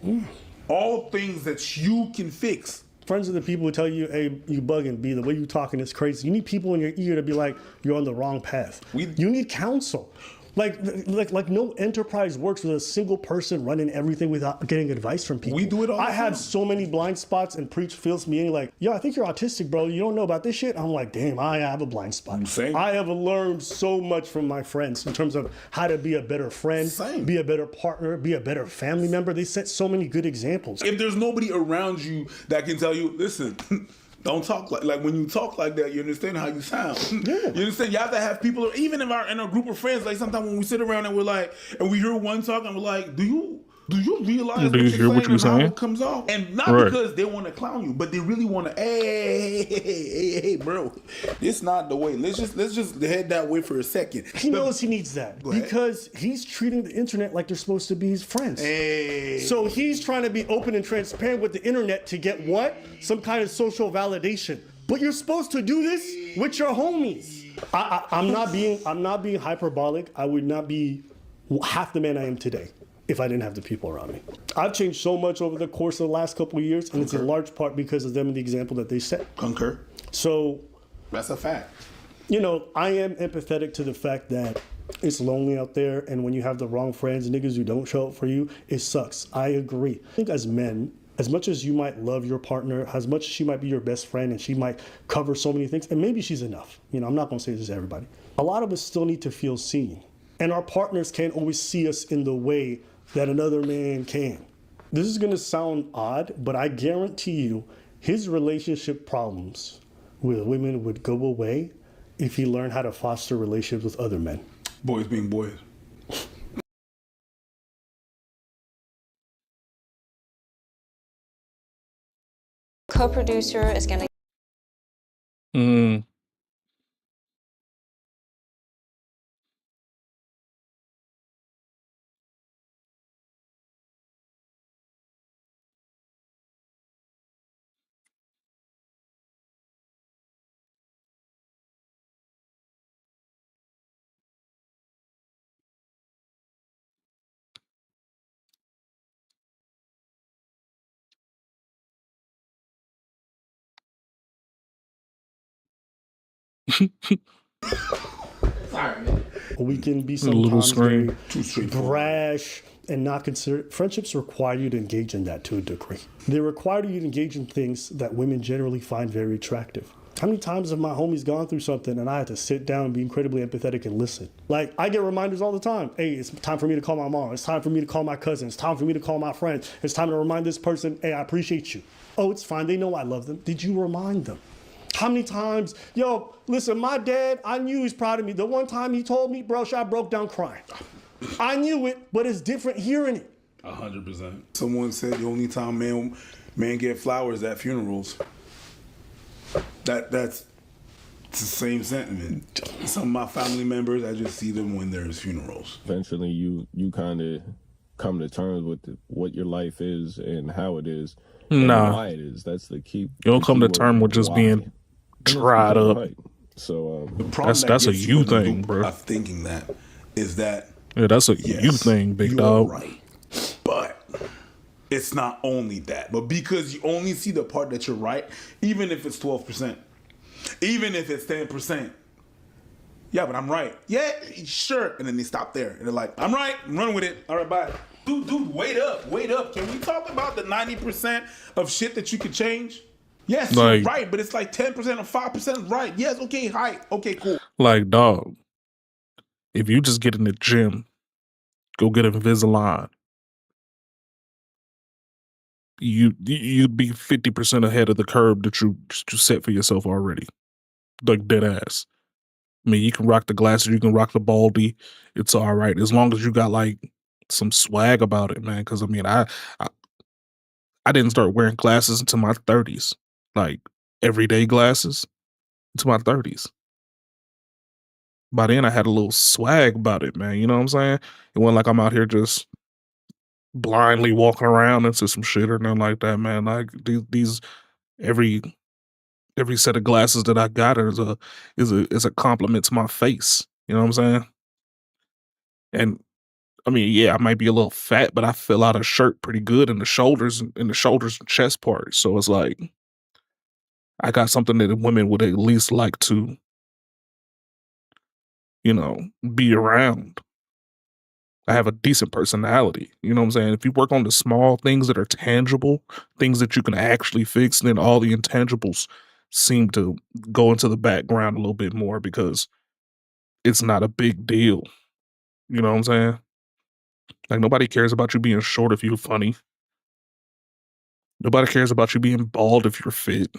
All things that you can fix. Friends are the people who tell you, hey, you bugging, B, the way you talking is crazy. You need people in your ear to be like, you're on the wrong path. You need counsel. Like no enterprise works with a single person running everything without getting advice from people. We do it all the I time. have so many blind spots, and Preach fills me in like, yo, I think you're autistic, bro. You don't know about this shit? I'm like, damn, I have a blind spot. Same. I have learned so much from my friends in terms of how to be a better friend, be a better partner, be a better family member. They set so many good examples. If there's nobody around you that can tell you, listen, don't talk like when you talk like that, you understand how you sound. Yeah. You understand? You have to have people, even in our group of friends, like sometimes when we sit around and we're like, and we hear one talk and we're like, do you Do you realize Do what you you're hear what saying you're and how saying? it comes off? And not Right. because they want to clown you, but they really want to. Hey, bro, it's not the way. Let's just head that way for a second. He knows he needs that because he's treating the internet like they're supposed to be his friends. Hey. So he's trying to be open and transparent with the internet to get what? Some kind of social validation. But you're supposed to do this with your homies. I'm not being hyperbolic. I would not be half the man I am today if I didn't have the people around me. I've changed so much over the course of the last couple of years, and it's in large part because of them and the example that they set. Concur. So that's a fact. You know, I am empathetic to the fact that it's lonely out there, and when you have the wrong friends, niggas who don't show up for you, it sucks. I agree. I think as men, as much as you might love your partner, as much as she might be your best friend and she might cover so many things, and maybe she's enough. You know, I'm not gonna say this to everybody. A lot of us still need to feel seen. And our partners can't always see us in the way that another man can. This is gonna sound odd, but I guarantee you his relationship problems with women would go away if he learned how to foster relationships with other men. Boys being boys. Co-producer is gonna. We can be A little sometimes screen. very brash and not consider. Friendships require you to engage in that to a degree. They require you to engage in things that women generally find very attractive. How many times have my homies gone through something and I had to sit down and be incredibly empathetic and listen? Like, I get reminders all the time. Hey, it's time for me to call my mom. It's time for me to call my cousin. It's time for me to call my friends. It's time to remind this person, hey, I appreciate you. Oh, it's fine. They know I love them. Did you remind them? How many times, yo, listen, my dad, I knew he's proud of me. The one time he told me, bro, I broke down crying. I knew it, but it's different hearing it. 100%. Someone said the only time men get flowers at funerals. That's the same sentiment. Some of my family members, I just see them when there's funerals. Eventually, you kind of come to terms with what your life is and how it is. And Nah. why it is. That's the key. You don't come to terms with just being dried up. Right. So the problem that's a gets you in the thing, loop bro. of thinking that is that Yeah, that's a you thing, big you dog. are right, but it's not only that. But because you only see the part that you're right, even if it's 12%, even if it's 10%. Yeah, but I'm right. Yeah, sure. And then they stop there and they're like, I'm right. Run with it. All right, bye. Dude, wait up. Can we talk about the 90% of shit that you could change? Yes, Like- you're right, but it's like 10% or 5% right. Yes, okay, hi. Okay, cool. Like, dog, if you just get in the gym, go get Invisalign, you'd be 50% ahead of the curve that you set for yourself already. Like, dead ass. I mean, you can rock the glasses, you can rock the baldy. It's all right as long as you got like some swag about it, man. Because I mean, I didn't start wearing glasses until my 30s, like everyday glasses, until my 30s. By then, I had a little swag about it, man. You know what I'm saying? It wasn't like I'm out here just blindly walking around into some shit or nothing like that, man. Like these every set of glasses that I got is a compliment to my face. You know what I'm saying? And I mean, yeah, I might be a little fat, but I fill out a shirt pretty good in the shoulders and chest part. So it's like I got something that women would at least like to, be around. I have a decent personality. You know what I'm saying? If you work on the small things that are tangible, things that you can actually fix, then all the intangibles seem to go into the background a little bit more because it's not a big deal. You know what I'm saying? Like, nobody cares about you being short if you're funny. Nobody cares about you being bald if you're fit.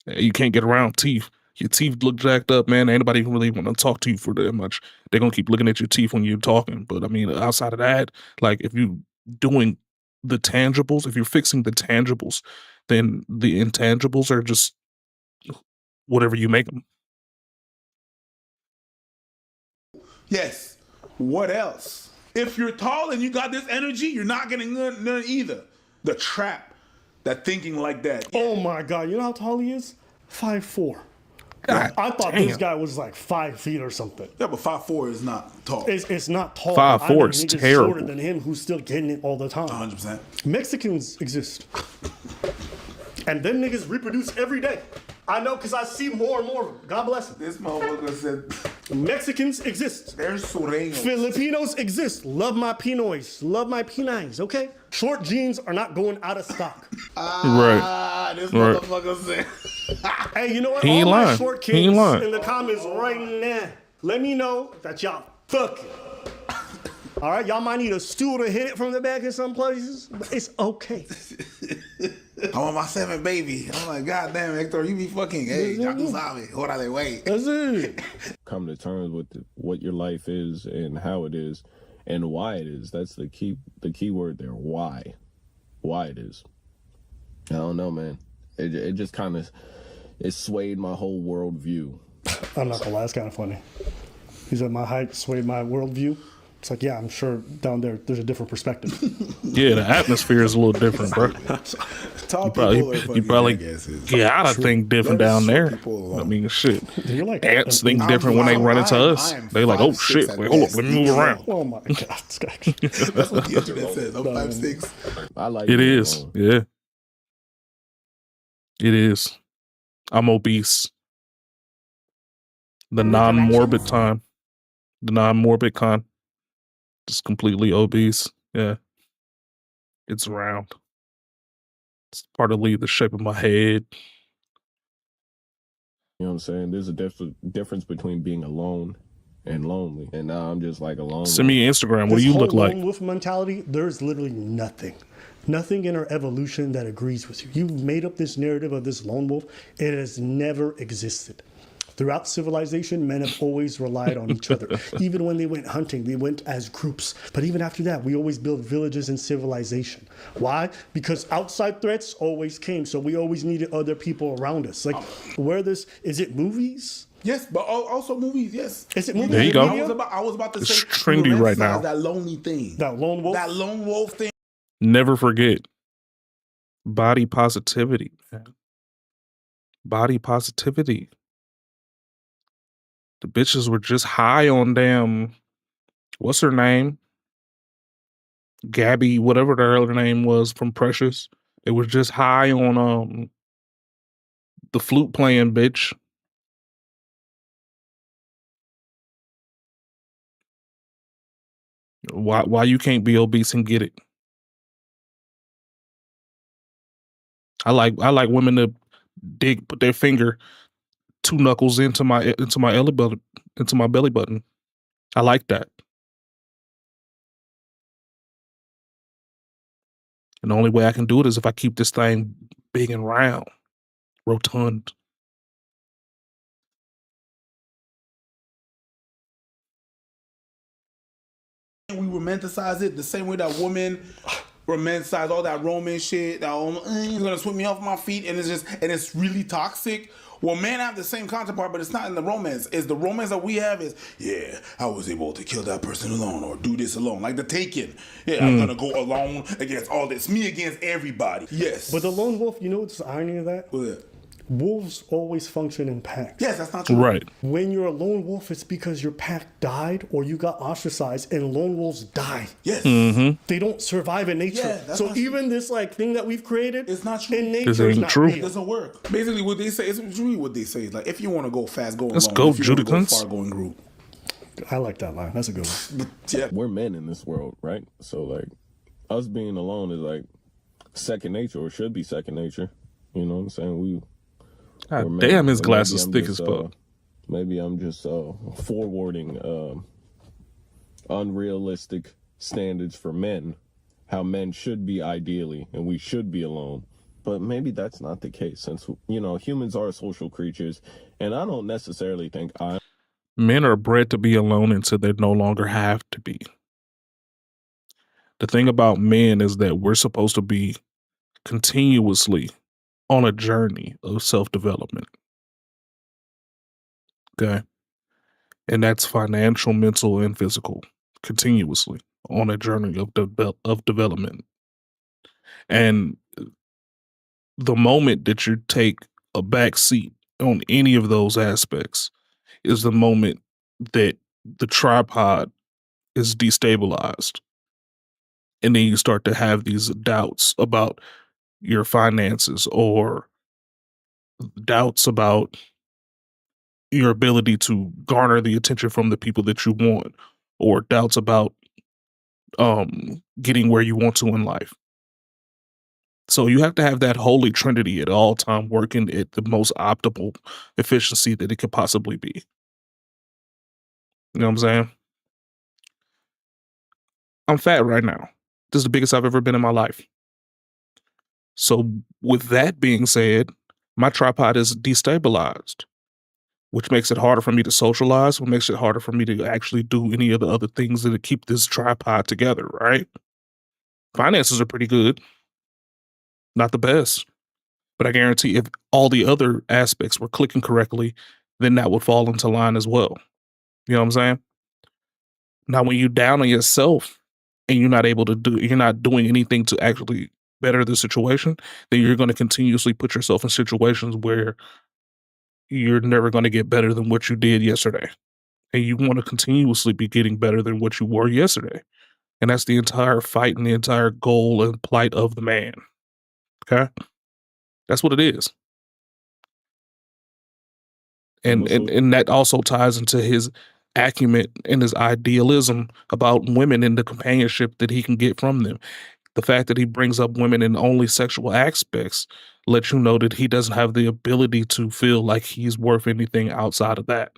You can't get around teeth. your teeth look jacked up, man. Ain't nobody really want to talk to you for that much. They're gonna keep looking at your teeth when you're talking. But I mean, outside of that, like if you doing the tangibles, if you're fixing the tangibles, then the intangibles are just whatever you make them. Yes. What else? If you're tall and you got this energy, you're not getting none either. The trap, that thinking like that. Oh my God, you know how tall he is? 5'4". God, I thought damn. this guy was like 5 feet or something. Yeah, but 5'4" is not tall. It's not tall. 5'4" is niggas terrible. shorter than him who's still getting it all the time. 100%. Mexicans exist. And them niggas reproduce every day. I know because I see more and more of them. God bless them. This motherfucker said Mexicans exist. They're sureños. Filipinos exist. Love my Pinoys. Love my Pinayos, okay? Short jeans are not going out of stock. This motherfucker said. Hey, you know what? He ain't All my lying. short He ain't kids lying. in the comments right now, let me know that y'all fucking. All right, y'all might need a stool to hit it from the back in some places, but it's okay. I want my 7th baby. I'm like, God damn, Hector, you be fucking, hey, ya tú sabes, órale, wait. That's it. Come to terms with what your life is and how it is and why it is. That's the key word there. Why it is. I don't know, man. It just kind of it swayed my whole worldview. I'm not gonna lie, it's kind of funny. He said my height swayed my worldview. It's like, yeah, I'm sure down there there's a different perspective. Yeah, the atmosphere is a little different, bro. You probably gotta think different down there. I mean, shit. You're like ants think different when they run into us. They like, oh shit, wait, hold up, let me move around. Oh my God. That's what the internet says. I'm 5'6". I like It is, yeah. It is. I'm obese. The non-morbid time. The non-morbid kind. Just completely obese. Yeah. It's round. It's partly the shape of my head. You know what I'm saying? There's a difference between being alone and lonely. And now I'm just like alone. Send me your Instagram. What do you look like? Lone wolf mentality, there's literally nothing in our evolution that agrees with you. You made up this narrative of this lone wolf. It has never existed. Throughout civilization, men have always relied on each other. Even when they went hunting, they went as groups. But even after that, we always built villages in civilization. Why? Because outside threats always came, so we always needed other people around us. Like, is it movies? Yes, but also movies, yes. Is it movies? There you go. I was about to say, It's trendy right now. That lonely thing. That lone wolf? That lone wolf thing. Never forget. Body positivity, man. Body positivity. The bitches were just high on damn, what's her name? Gabby, whatever the hell her name was from Precious. It was just high on the flute playing bitch. Why you can't be obese and get it? I like women to put their finger 2 knuckles into my belly button. I like that. And the only way I can do it is if I keep this thing big and round, rotund. We romanticize it the same way that women romanticize all that Roman shit. That he's gonna sweep me off my feet, and it's really toxic. Well, men have the same counterpart, but it's not in the romance. Is the romance that we have is, yeah, I was able to kill that person alone or do this alone, like the Taken. Yeah, I'm gonna go alone against all this, me against everybody. Yes, But the lone wolf, you know what's the irony of that? What's that? Wolves always function in packs. Yes, that's not true. Right. When you're a lone wolf, it's because your pack died or you got ostracized, and lone wolves die. Yes. Mm-hmm. They don't survive in nature. Yeah, that's so not even this like thing that we've created, it's not true. In This nature, ain't it's not true. real. It doesn't work. Basically, what they say is really what they say. Like, if you want to go fast, go alone. Let's go, if you wanna Judicants. far, go in group. I like that line. That's a good one. Yeah. We're men in this world, right? So like us being alone is like second nature, or should be second nature. You know what I'm saying? God we're men. damn, his But glasses maybe I'm thick as just, fuck. Maybe I'm just forwarding unrealistic standards for men, how men should be ideally, and we should be alone. But maybe that's not the case, since, you know, humans are social creatures, and I don't necessarily think Men are bred to be alone until they no longer have to be. The thing about men is that we're supposed to be continuously on a journey of self-development. Okay. And that's financial, mental, and physical, continuously on a journey of development. And the moment that you take a back seat on any of those aspects is the moment that the tripod is destabilized. And then you start to have these doubts about your finances, or doubts about your ability to garner the attention from the people that you want, or doubts about getting where you want to in life. So you have to have that holy trinity at all time working at the most optimal efficiency that it could possibly be. You know what I'm saying? I'm fat right now. This is the biggest I've ever been in my life. So with that being said, my tripod is destabilized, which makes it harder for me to socialize, which makes it harder for me to actually do any of the other things that keep this tripod together, right? Finances are pretty good. Not the best. But I guarantee if all the other aspects were clicking correctly, then that would fall into line as well. You know what I'm saying? Now, when you're down on yourself and you're not doing anything to actually better the situation, then you're going to continuously put yourself in situations where you're never going to get better than what you did yesterday. And you want to continuously be getting better than what you were yesterday. And that's the entire fight and the entire goal and plight of the man. Okay? That's what it is. And that also ties into his acumen and his idealism about women and the companionship that he can get from them. The fact that he brings up women in only sexual aspects lets you know that he doesn't have the ability to feel like he's worth anything outside of that.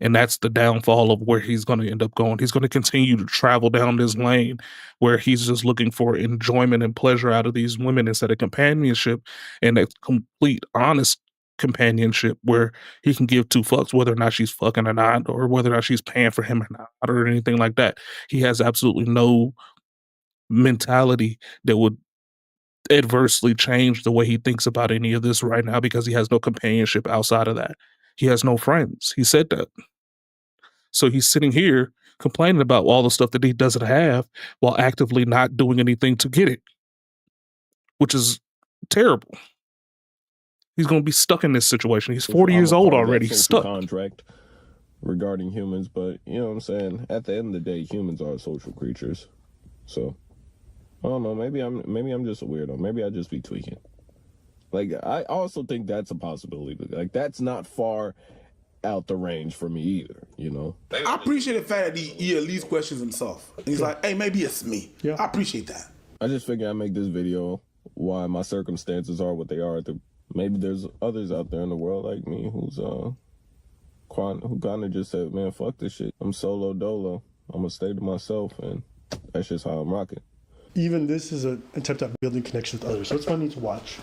And that's the downfall of where he's going to end up going. He's going to continue to travel down this lane where he's just looking for enjoyment and pleasure out of these women instead of companionship, and a complete, honest companionship where he can give two fucks whether or not she's fucking or not, or whether or not she's paying for him or not, or anything like that. He has absolutely no mentality that would adversely change the way he thinks about any of this right now, because he has no companionship outside of that. He has no friends. He said that. So he's sitting here complaining about all the stuff that he doesn't have while actively not doing anything to get it, which is terrible. He's going to be stuck in this situation. He's 40 years old already. He's stuck. Contract regarding humans, but you know what I'm saying? At the end of the day, humans are social creatures. So I don't know. Maybe I'm just a weirdo. Maybe I just be tweaking. Like, I also think that's a possibility. Like, that's not far out the range for me either, you know? I appreciate the fact that he at least questions himself. He's like, hey, maybe it's me. Yeah. I appreciate that. I just figured I'd make this video why my circumstances are what they are. Maybe there's others out there in the world like me who kind of just said, man, fuck this shit. I'm solo dolo. I'm going to stay to myself, and that's just how I'm rocking. Even this is an attempt at building connections with others. So it's funny to watch.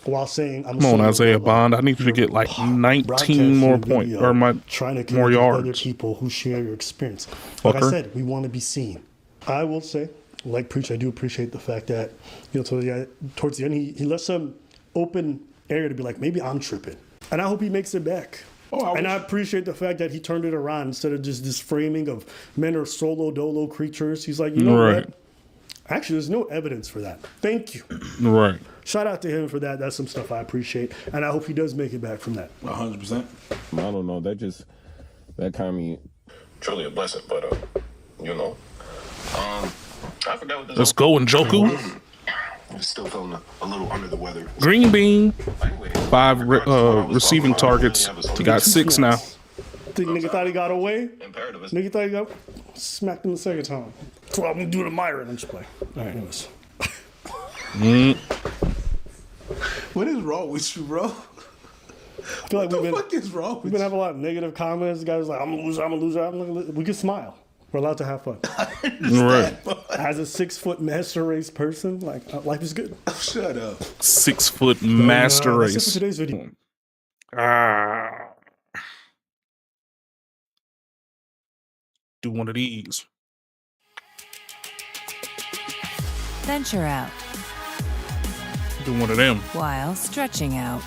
While saying, come on, Isaiah Bond, I need you to get like 19 more points or trying to more yards. With other people who share your experience. Like I said, we want to be seen. I will say, like Preach, I do appreciate the fact that, you know, towards the end, he left some open area to be like, maybe I'm tripping. And I hope he makes it back. I appreciate the fact that he turned it around instead of just this framing of men are solo dolo creatures. He's like, you know what? Actually, there's no evidence for that. Thank you. Right. Shout out to him for that. That's some stuff I appreciate. And I hope he does make it back from that. 100%. I don't know. That kind of me truly a blessing. But, you know, I forgot what this Let's go, Njoku. I'm still feeling a little under the weather. Green Bean. 5 receiving targets. He got 6 now. Think nigga thought he got away? Nigga thought he got smacked him the second time. That's what I'm going to do to Myron and just play. All right, anyways. What is wrong with you, bro? I feel like what the fuck is wrong with you? We've been having a lot of negative comments. Guys like, I'm a loser, I'm a loser. We can smile. We're allowed to have fun. Right. As a 6-foot master race person, like life is good. Shut up. 6-foot master That's it race. for today's video. Do one of these. Venture out Do one of them. while stretching out.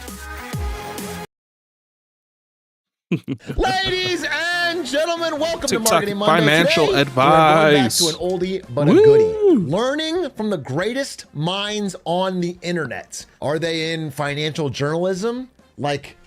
Ladies and gentlemen, welcome to TikTok Marketing Monday. financial Today, advice. We're going back to an oldie but a goodie. Learning from the greatest minds on the internet. Are they in financial journalism? Like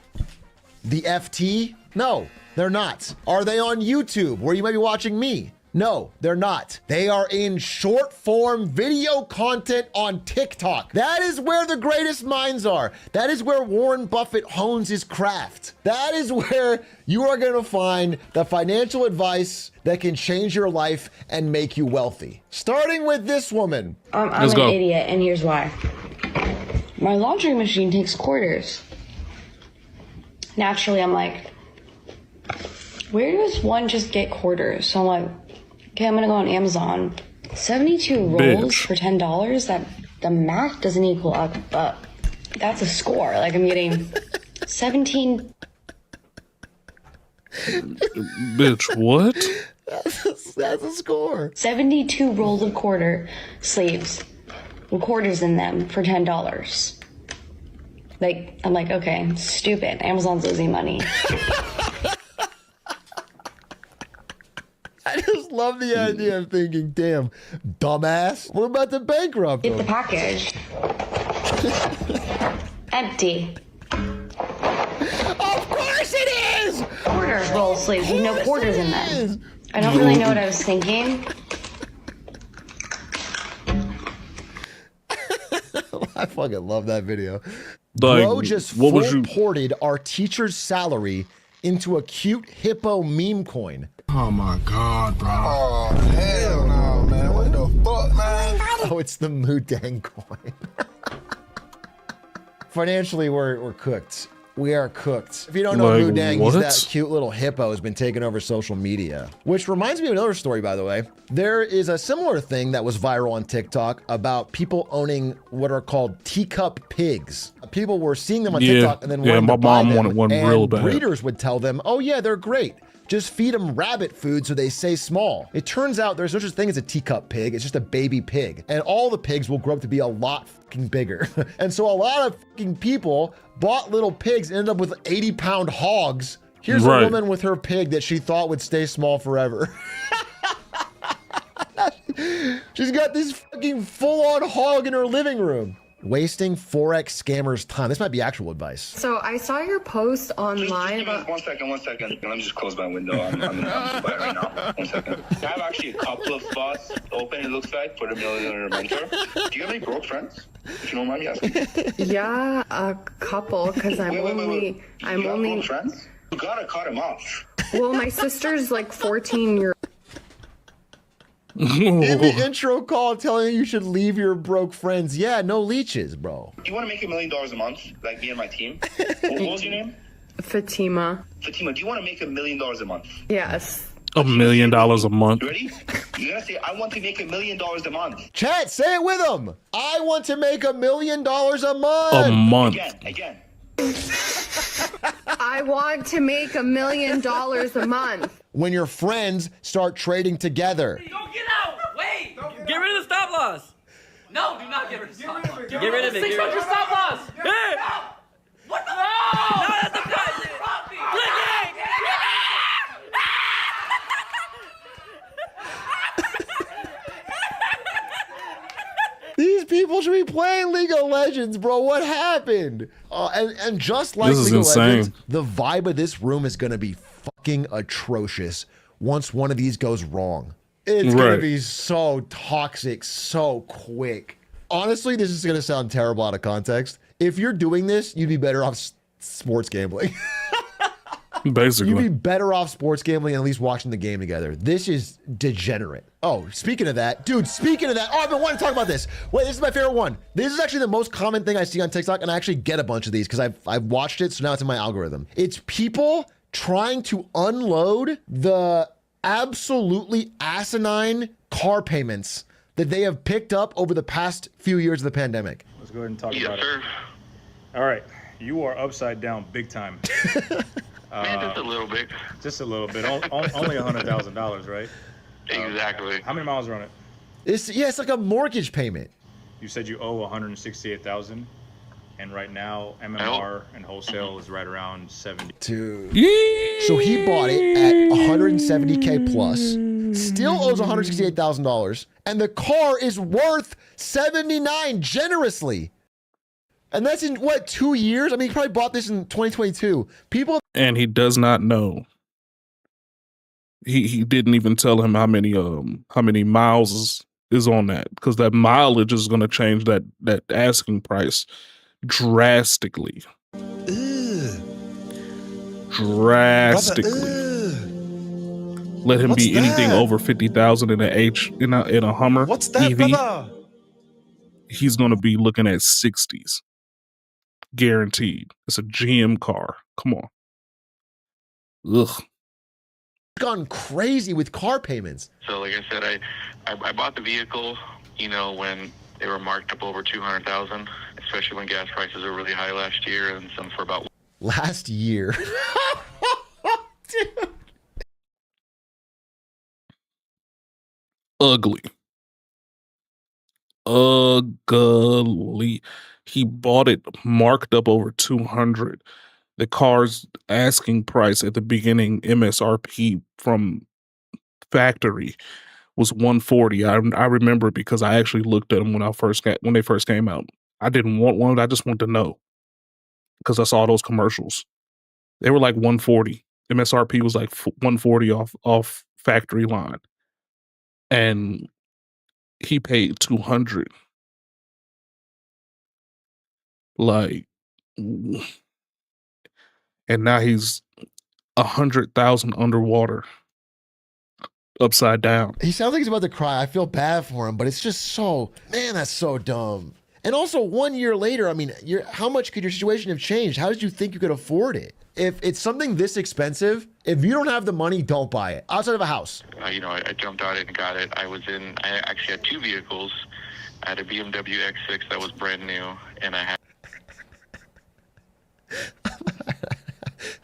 the FT? No, they're not. Are they on YouTube where you might be watching me? No, they're not. They are in short form video content on TikTok. That is where the greatest minds are. That is where Warren Buffett hones his craft. That is where you are going to find the financial advice that can change your life and make you wealthy. Starting with this woman. I'm an idiot, and here's why. My laundry machine takes quarters. Naturally, I'm like, where does one just get quarters? So I'm like, okay, I'm gonna go on Amazon. 72 rolls for $10. That the math doesn't equal up, but that's a score. Like I'm getting 17. Bitch, what? That's a score. 72 rolls of quarter sleeves with quarters in them for $10. Like I'm like, okay, stupid. Amazon's losing money. I just love the idea of thinking, damn, dumbass, we're about to bankrupt Get the them. package. Empty. Of course it is! Quarter roll sleeves with no quarters in them. I don't really know what I was thinking. I fucking love that video. Like, Bro just what was you- ported our teacher's salary into a cute hippo meme coin. Oh my God, bro. Oh, hell no, man. What the fuck, man? Oh, it's the Mudang coin. Financially, we're cooked. We are cooked. If you don't know Like, Mudang, what? he's that cute little hippo who's been taking over social media. Which reminds me of another story, by the way. There is a similar thing that was viral on TikTok about people owning what are called teacup pigs. People were seeing them on Yeah, TikTok and then yeah, wanting my to buy mom them, wanted one and real bad. breeders would tell them, oh yeah, they're great. Just feed them rabbit food so they stay small. It turns out there's no such thing as a teacup pig. It's just a baby pig. And all the pigs will grow up to be a lot fucking bigger. And so a lot of fucking people bought little pigs, ended up with 80-pound hogs. Here's Right. a woman with her pig that she thought would stay small forever. She's got this fucking full-on hog in her living room. Wasting Forex scammers' time. This might be actual advice. So I saw your post online about. One second. Let me just close my window. I'm in Dubai right now. 1 second. I have actually a couple of spots open, it looks like, for the millionaire mentor. Do you have any broke friends? If you don't mind me asking. Yeah, a couple, because I'm only. I'm only. Broke friends? You gotta cut them off. Well, my sister's like 14 In the intro call telling you should leave your broke friends. Yeah, no leeches, bro. Do you want to make $1 million a month, like me and my team? What was your name? Fatima. Fatima, do you want to make $1 million a month? Yes. $1 million a month. You ready? You're gonna say, I want to make $1 million a month. Chat, say it with them. I want to make $1 million a month. A month. Again. I want to make $1 million a month. When your friends start trading together. Don't get out! Wait! Get rid of the stop loss! No, do not get rid of the stop loss. Get rid of it. 600 stop loss! Hey! What the? No, that's the cut! Click it! These people should be playing League of Legends, bro. What happened? And just like This is League of Legends, insane. the vibe of this room is going to be fucking atrocious once one of these goes wrong. It's going Right. to be so toxic, so quick. Honestly, this is going to sound terrible out of context. If you're doing this, you'd be better off sports gambling. Basically. You'd be better off sports gambling and at least watching the game together. This is degenerate. Oh, speaking of that, dude, I've been wanting to talk about this. Wait, this is my favorite one. This is actually the most common thing I see on TikTok, and I actually get a bunch of these because I've watched it, so now it's in my algorithm. It's people trying to unload the absolutely asinine car payments that they have picked up over the past few years of the pandemic. Let's go ahead and talk about it. All right, you are upside down big time. Man, just a little bit. Just a little bit. Only $100,000, right? Exactly. How many miles are on it? It's like a mortgage payment. You said you owe $168,000, and right now MMR and wholesale is right around 70. Dude. So he bought it at $170K plus, still owes $168,000, and the car is worth $79 generously. And that's in what, 2 years? I mean, he probably bought this in 2022. People, and he does not know. He didn't even tell him how many miles is on that, because that mileage is going to change that asking price drastically. Drastically. Let him be anything over 50,000 in a Hummer. What's that, EV. brother? He's going to be looking at 60s. Guaranteed. It's a GM car. Come on. Ugh. gone crazy with car payments. So like I said, I bought the vehicle, you know, when they were marked up over 200,000, especially when gas prices were really high last year, and some for about last year. Dude. Ugly. Ugly. He bought it marked up over 200. The car's asking price at the beginning, MSRP from factory, was 140. I remember because I actually looked at them when they first came out. I didn't want one. I just wanted to know because I saw those commercials. They were like 140. MSRP was like 140 off factory line, and he paid 200. Like, and now he's 100,000 underwater, upside down. He sounds like he's about to cry. I feel bad for him, but it's just so, man, that's so dumb. And also 1 year later, I mean, how much could your situation have changed? How did you think you could afford it? If it's something this expensive, if you don't have the money, don't buy it. Outside of a house. you know, I jumped out and got it. I actually had two vehicles. I had a BMW X6 that was brand new, and I had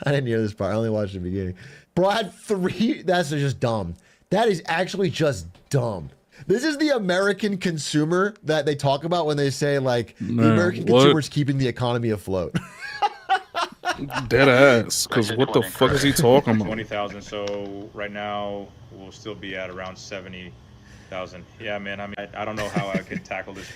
I didn't hear this part. I only watched the beginning. Bro, I had three. That's just dumb. That is actually just dumb. This is the American consumer that they talk about when they say, like, the American consumer's keeping the economy afloat. Dead ass. Because what the fuck is he talking about? 20,000. So right now we'll still be at around 70,000. Yeah, man. I mean, I don't know how I could tackle this.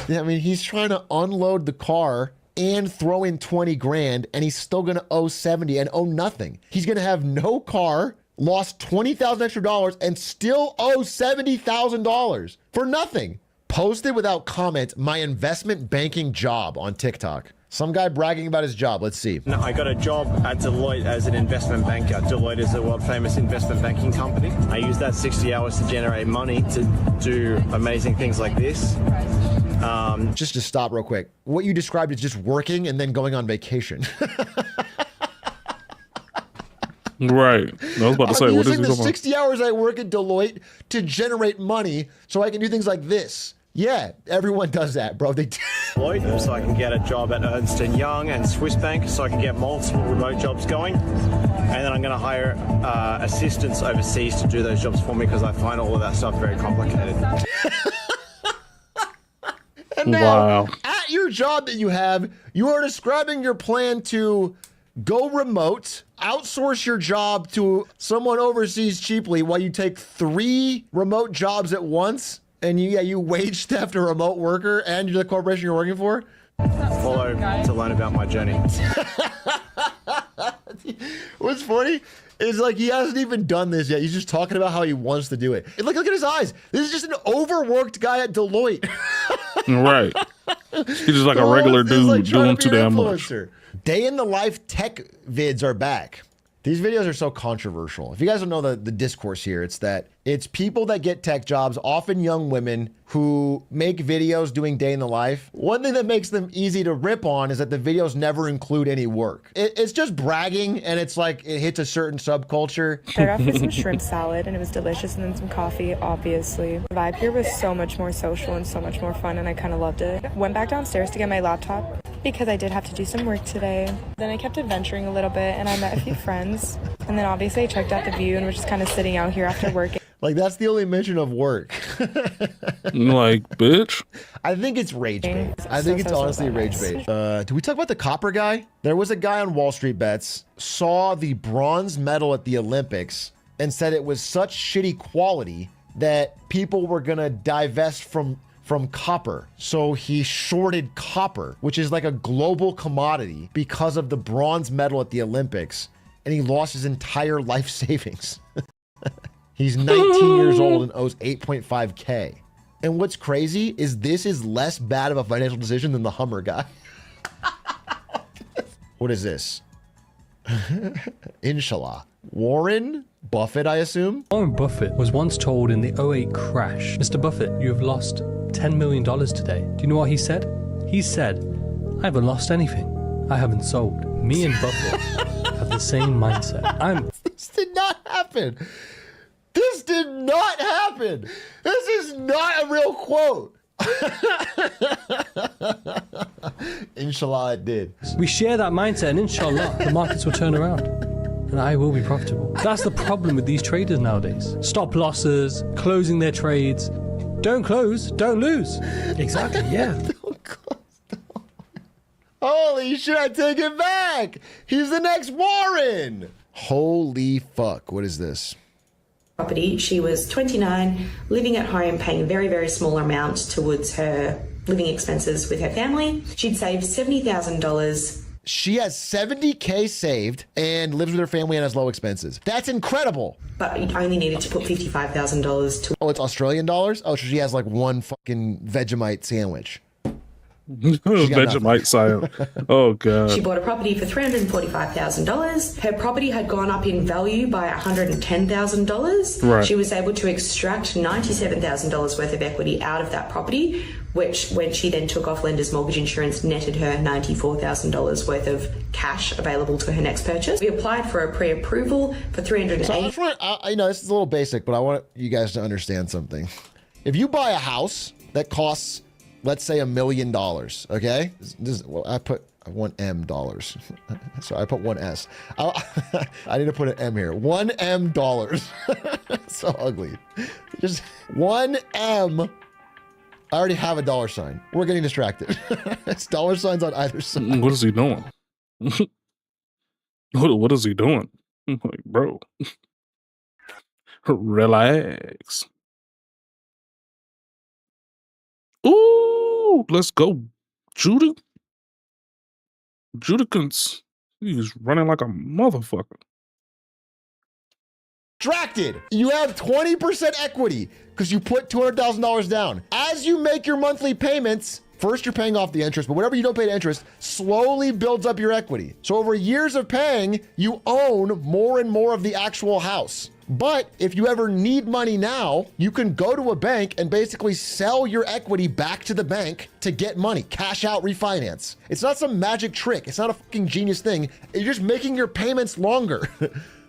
Yeah, I mean, he's trying to unload the car and throw in 20 grand, and he's still gonna owe 70 and owe nothing. He's gonna have no car, lost 20,000 extra dollars, and still owe $70,000 for nothing. Posted without comment, my investment banking job on TikTok. Some guy bragging about his job. Let's see. No, I got a job at Deloitte as an investment banker. Deloitte is a world-famous investment banking company. I use that 60 hours to generate money to do amazing things like this. Just to stop real quick, what you described is just working and then going on vacation. Right. I was about to say, what is he using the talking 60 hours I work at Deloitte to generate money so I can do things like this. Yeah, everyone does that, bro. They Deloitte, so I can get a job at Ernst & Young and Swiss Bank, so I can get multiple remote jobs going. And then I'm going to hire assistants overseas to do those jobs for me because I find all of that stuff very complicated. And now, at your job that you have, you are describing your plan to go remote, outsource your job to someone overseas cheaply while you take 3 remote jobs at once, and you wage theft a remote worker and the corporation you're working for? Follow to learn about my journey. What's funny is, like, he hasn't even done this yet. He's just talking about how he wants to do it. And look at his eyes. This is just an overworked guy at Deloitte. Right. He's just like a regular dude, like doing too damn much. Day in the life tech vids are back. These videos are so controversial. If you guys don't know the discourse here, it's that it's people that get tech jobs, often young women who make videos doing day in the life. One thing that makes them easy to rip on is that the videos never include any work. It's just bragging, and it's like it hits a certain subculture. Started off with some shrimp salad, and it was delicious, and then some coffee, obviously. The vibe here was so much more social and so much more fun, and I kind of loved it. Went back downstairs to get my laptop because I did have to do some work today. Then I kept adventuring a little bit, and I met a few friends. And then obviously I checked out the view and was just kind of sitting out here after work. Like, that's the only mention of work. Like, bitch. I think it's rage bait. I think it's honestly rage bait. Do we talk about the copper guy? There was a guy on Wall Street Bets, saw the bronze medal at the Olympics, and said it was such shitty quality that people were gonna divest from copper. So he shorted copper, which is like a global commodity, because of the bronze medal at the Olympics, and he lost his entire life savings. He's 19 years old and owes 8.5K. And what's crazy is this is less bad of a financial decision than the Hummer guy. What is this? Inshallah. Warren Buffett, I assume? Warren Buffett was once told in the 2008 crash, Mr. Buffett, you have lost $10 million today. Do you know what he said? He said, I haven't lost anything. I haven't sold. Me and Buffett have the same mindset. This did not happen. This did not happen. This is not a real quote. Inshallah, it did. We share that mindset, and inshallah, the markets will turn around. And I will be profitable. That's the problem with these traders nowadays. Stop losses, closing their trades. Don't close, don't lose. Exactly, yeah. Holy shit, I take it back. He's the next Warren. Holy fuck, what is this? Property. She was 29, living at home, paying very, very small amounts towards her living expenses with her family. She'd saved $70,000. She has 70K saved and lives with her family and has low expenses. That's incredible. But you only needed to put $55,000 to... Oh, it's Australian dollars? Oh, so she has like one fucking Vegemite sandwich. Vegemite sandwich. Oh, God. She bought a property for $345,000. Her property had gone up in value by $110,000. Right. She was able to extract $97,000 worth of equity out of that property, which, when she then took off lender's mortgage insurance, netted her $94,000 worth of cash available to her next purchase. We applied for a pre-approval for $380,000. So I know this is a little basic, but I want you guys to understand something. If you buy a house that costs, let's say, $1 million, okay? Well, I put $1 M. So I put one S. I need to put an M here. $1 M. So ugly. Just $1 M. I already have a dollar sign. We're getting distracted. It's dollar signs on either side. What is he doing? What is he doing? Like, bro, relax. Ooh, let's go, Judah. Judicans, he's running like a motherfucker. Distracted. You have 20% equity because you put $200,000 down. As you make your monthly payments, first you're paying off the interest, but whatever you don't pay the interest slowly builds up your equity. So over years of paying, you own more and more of the actual house. But if you ever need money now, you can go to a bank and basically sell your equity back to the bank to get money, cash out, refinance. It's not some magic trick. It's not a fucking genius thing. You're just making your payments longer.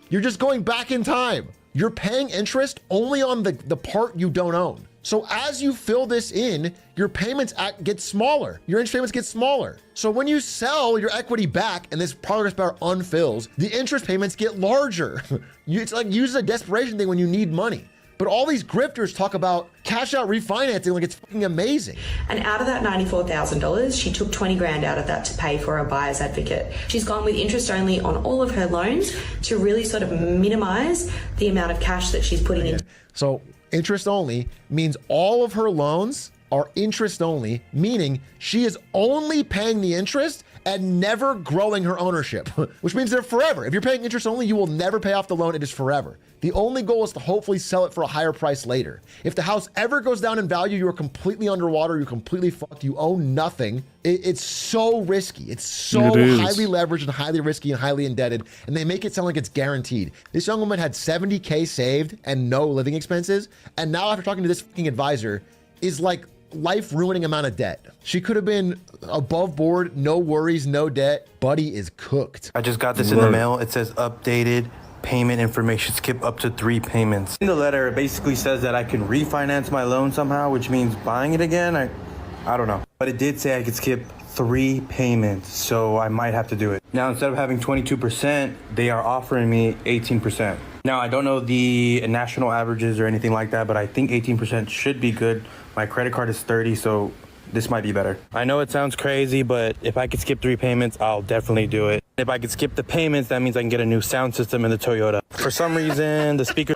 You're just going back in time. You're paying interest only on the part you don't own. So as you fill this in, your payments get smaller. Your interest payments get smaller. So when you sell your equity back and this progress bar unfills, the interest payments get larger. It's like use a desperation thing when you need money. But all these grifters talk about cash out refinancing like it's fucking amazing. And out of that $94,000, she took 20 grand out of that to pay for a buyer's advocate. She's gone with interest only on all of her loans to really sort of minimize the amount of cash that she's putting in. So interest only means all of her loans are interest only, meaning she is only paying the interest and never growing her ownership, which means they're forever. If you're paying interest only, you will never pay off the loan. It is forever. The only goal is to hopefully sell it for a higher price later. If the house ever goes down in value, you are completely underwater. You're completely fucked. You own nothing. It's so risky. It's so highly leveraged and highly risky and highly indebted. And they make it sound like it's guaranteed. This young woman had 70K saved and no living expenses. And now after talking to this fucking advisor is like life-ruining amount of debt. She could have been above board, no worries, no debt. Buddy is cooked. I just got this in the mail. It says updated payment information, skip up to 3 payments. In the letter, it basically says that I can refinance my loan somehow, which means buying it again. I don't know. But it did say I could skip 3 payments, so I might have to do it. Now, instead of having 22%, they are offering me 18%. Now, I don't know the national averages or anything like that, but I think 18% should be good. My credit card is 30, so this might be better. I know it sounds crazy, but if I could skip 3 payments, I'll definitely do it. If I could skip the payments, that means I can get a new sound system in the Toyota. For some reason, the speaker...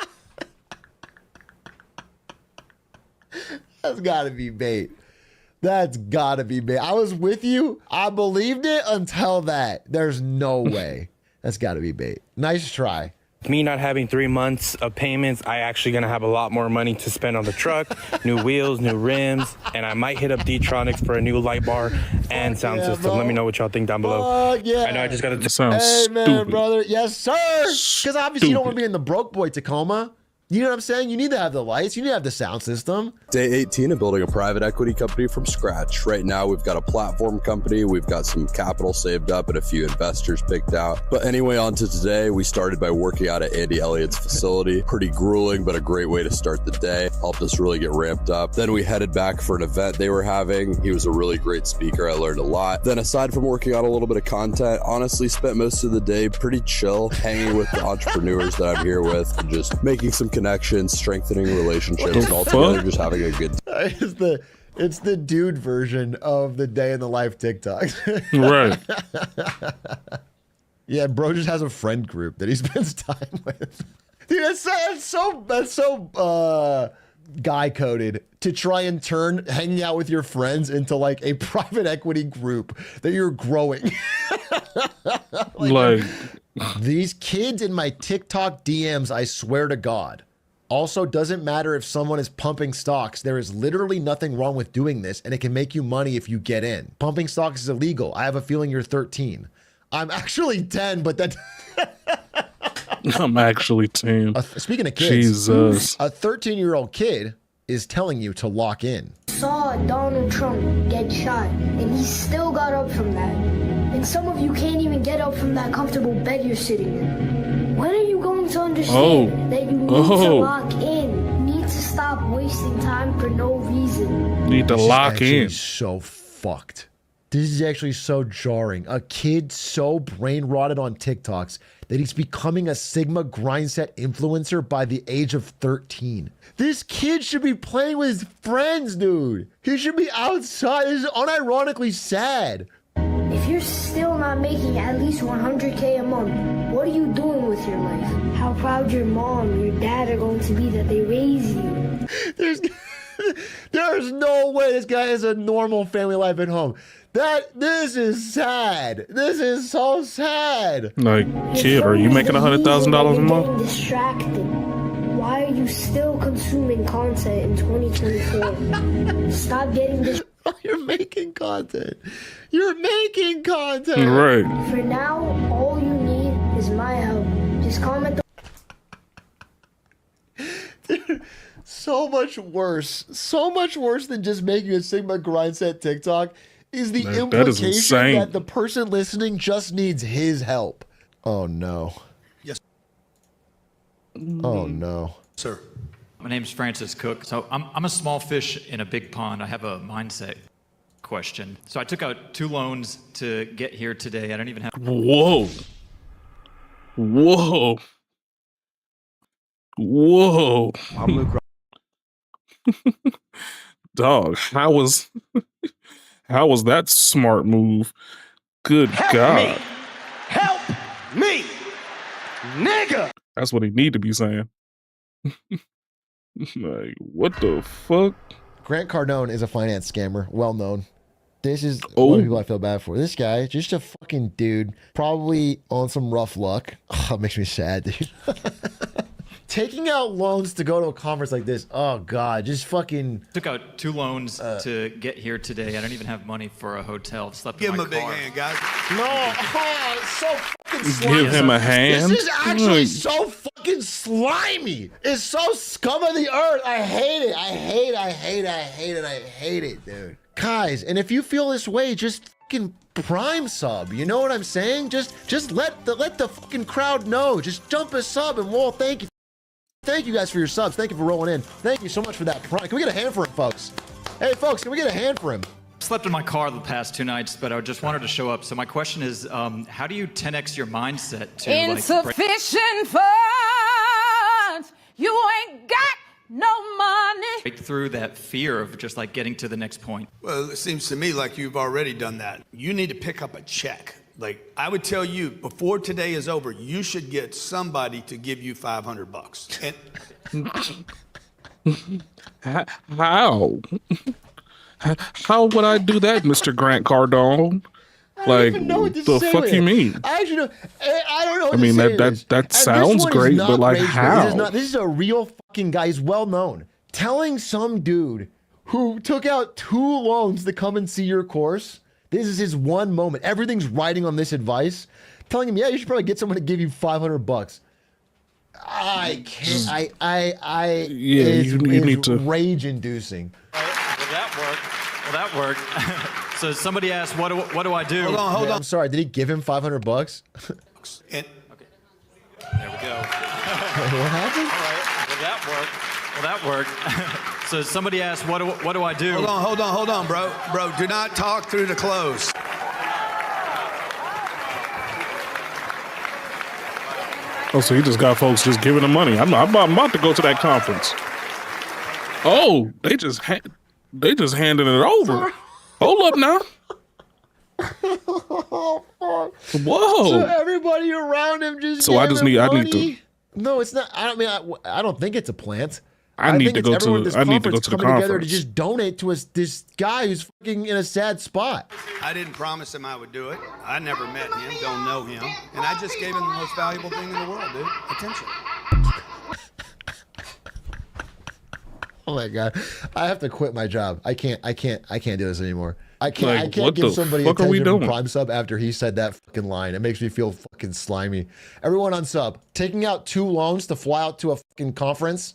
That's gotta be bait. That's gotta be bait. I was with you. I believed it until that. There's no way. That's gotta be bait. Nice try. Me not having 3 months of payments, I actually gonna have a lot more money to spend on the truck, new wheels, new rims, and I might hit up D-Tronics for a new light bar and sound system. bro. Let me know what y'all think down below. Yeah. I know I just got to sound Hey, man, stupid. brother. Yes, sir. Because obviously you don't want to be in the broke boy Tacoma. You know what I'm saying? You need to have the lights. You need to have the sound system. Day 18 of building a private equity company from scratch. Right now, we've got a platform company. We've got some capital saved up and a few investors picked out. But anyway, on to today. We started by working out at Andy Elliott's facility. Pretty grueling, but a great way to start the day. Helped us really get ramped up. Then we headed back for an event they were having. He was a really great speaker. I learned a lot. Then aside from working on a little bit of content, honestly spent most of the day pretty chill, hanging with the entrepreneurs that I'm here with, and just making some connections, strengthening relationships, and altogether just having a good time. It's the dude version of the day in the life TikTok. Right. Yeah, bro just has a friend group that he spends time with. Dude, that's so guy coded to try and turn hanging out with your friends into like a private equity group that you're growing. like these kids in my TikTok DMs, I swear to God. Also, doesn't matter if someone is pumping stocks. There is literally nothing wrong with doing this, and it can make you money if you get in. Pumping stocks is illegal. I have a feeling you're 13. I'm actually 10, but that... I'm actually 10. Speaking of kids, Jesus. A 13-year-old kid is telling you to lock in. Saw Donald Trump get shot, and he still got up from that. And some of you can't even get up from that comfortable bed you're sitting in. When are you going to understand that you need to lock in? You need to stop wasting time for no reason. Need to lock in. So fucked. This is actually so jarring. A kid so brain rotted on TikToks that he's becoming a Sigma grindset influencer by the age of 13. This kid should be playing with his friends, dude. He should be outside. This is unironically sad. If you're still not making at least 100K a month, what are you doing with your life? How proud your mom, your dad are going to be that they raised you. There's no way this guy has a normal family life at home. This is sad. This is so sad. Like, kid, are you making $100,000 a month? Distracted. Why are you still consuming content in 2024? Stop getting distracted. You're making content. You're making content. Right. For now, all you need is my help. Just comment. Dude, so much worse than just making a Sigma grindset TikTok is the implication that the person listening just needs his help. Oh no. Yes. Oh no. Sir. My name's Francis Cook. So I'm a small fish in a big pond. I have a mindset question. So I took out 2 loans to get here today. I don't even have. Whoa. Whoa. Whoa. I'm Luke. Dog, how was that smart move? Good God. Help me, nigga. That's what he need to be saying. Like, what the fuck? Grant Cardone is a finance scammer, well known. This is one of the people I feel bad for. This guy, just a fucking dude, probably on some rough luck. Oh, it makes me sad, dude. Taking out loans to go to a conference like this. Oh, God. Just fucking... Took out 2 loans to get here today. I don't even have money for a hotel. Slept in my car. Give him a big hand, guys. No, it's so fucking slimy. Give him a hand. This is actually so fucking slimy. It's so scum of the earth. I hate it. I hate it, dude. Guys, and if you feel this way, just fucking prime sub. You know what I'm saying? Just let the fucking crowd know. Just jump a sub and we'll thank you. Thank you guys for your subs. Thank you for rolling in. Thank you so much for that prime. Can we get a hand for him, folks? Hey, folks, can we get a hand for him? Slept in my car the past 2 nights, but I just wanted to show up. So my question is, how do you 10x your mindset to Insufficient funds. You ain't got no money. break through that fear of just like getting to the next point? Well, it seems to me like you've already done that. You need to pick up a check. Like, I would tell you, before today is over, you should get somebody to give you $500. And how? How would I do that, Mr. Grant Cardone? Like, the fuck you mean? I actually don't. I don't know. What I mean, that sounds great, but like, how? This is a real fucking guy. He's well known. Telling some dude who took out 2 loans to come and see your course. This is his one moment. Everything's riding on this advice. Telling him, yeah, you should probably get someone to give you $500. I can't. Yeah, you need to. Rage-inducing. Will that work? So somebody asked, what do I do? Hold on. I'm sorry. Did he give him $500? Okay. There we go. What happened? All right. Will that work? So somebody asked, what do I do? Hold on, bro. Bro, do not talk through the close. Oh, so he just got folks just giving him money. I'm about to go to that conference. Oh, they just handing it over. Hold up now. Oh, fuck. Whoa. So everybody around him just. So I need to. No, it's not. I don't think it's a plant. I need to go to the conference. Together to just donate to this guy who's fucking in a sad spot. I didn't promise him I would do it. I never met him, don't know him, and I just gave him the most valuable thing in the world, dude. Attention. Oh my god, I have to quit my job. I can't do this anymore. I can't give somebody a 10 from Prime sub after he said that fucking line. It makes me feel fucking slimy. Everyone on sub, taking out 2 loans to fly out to a fucking conference.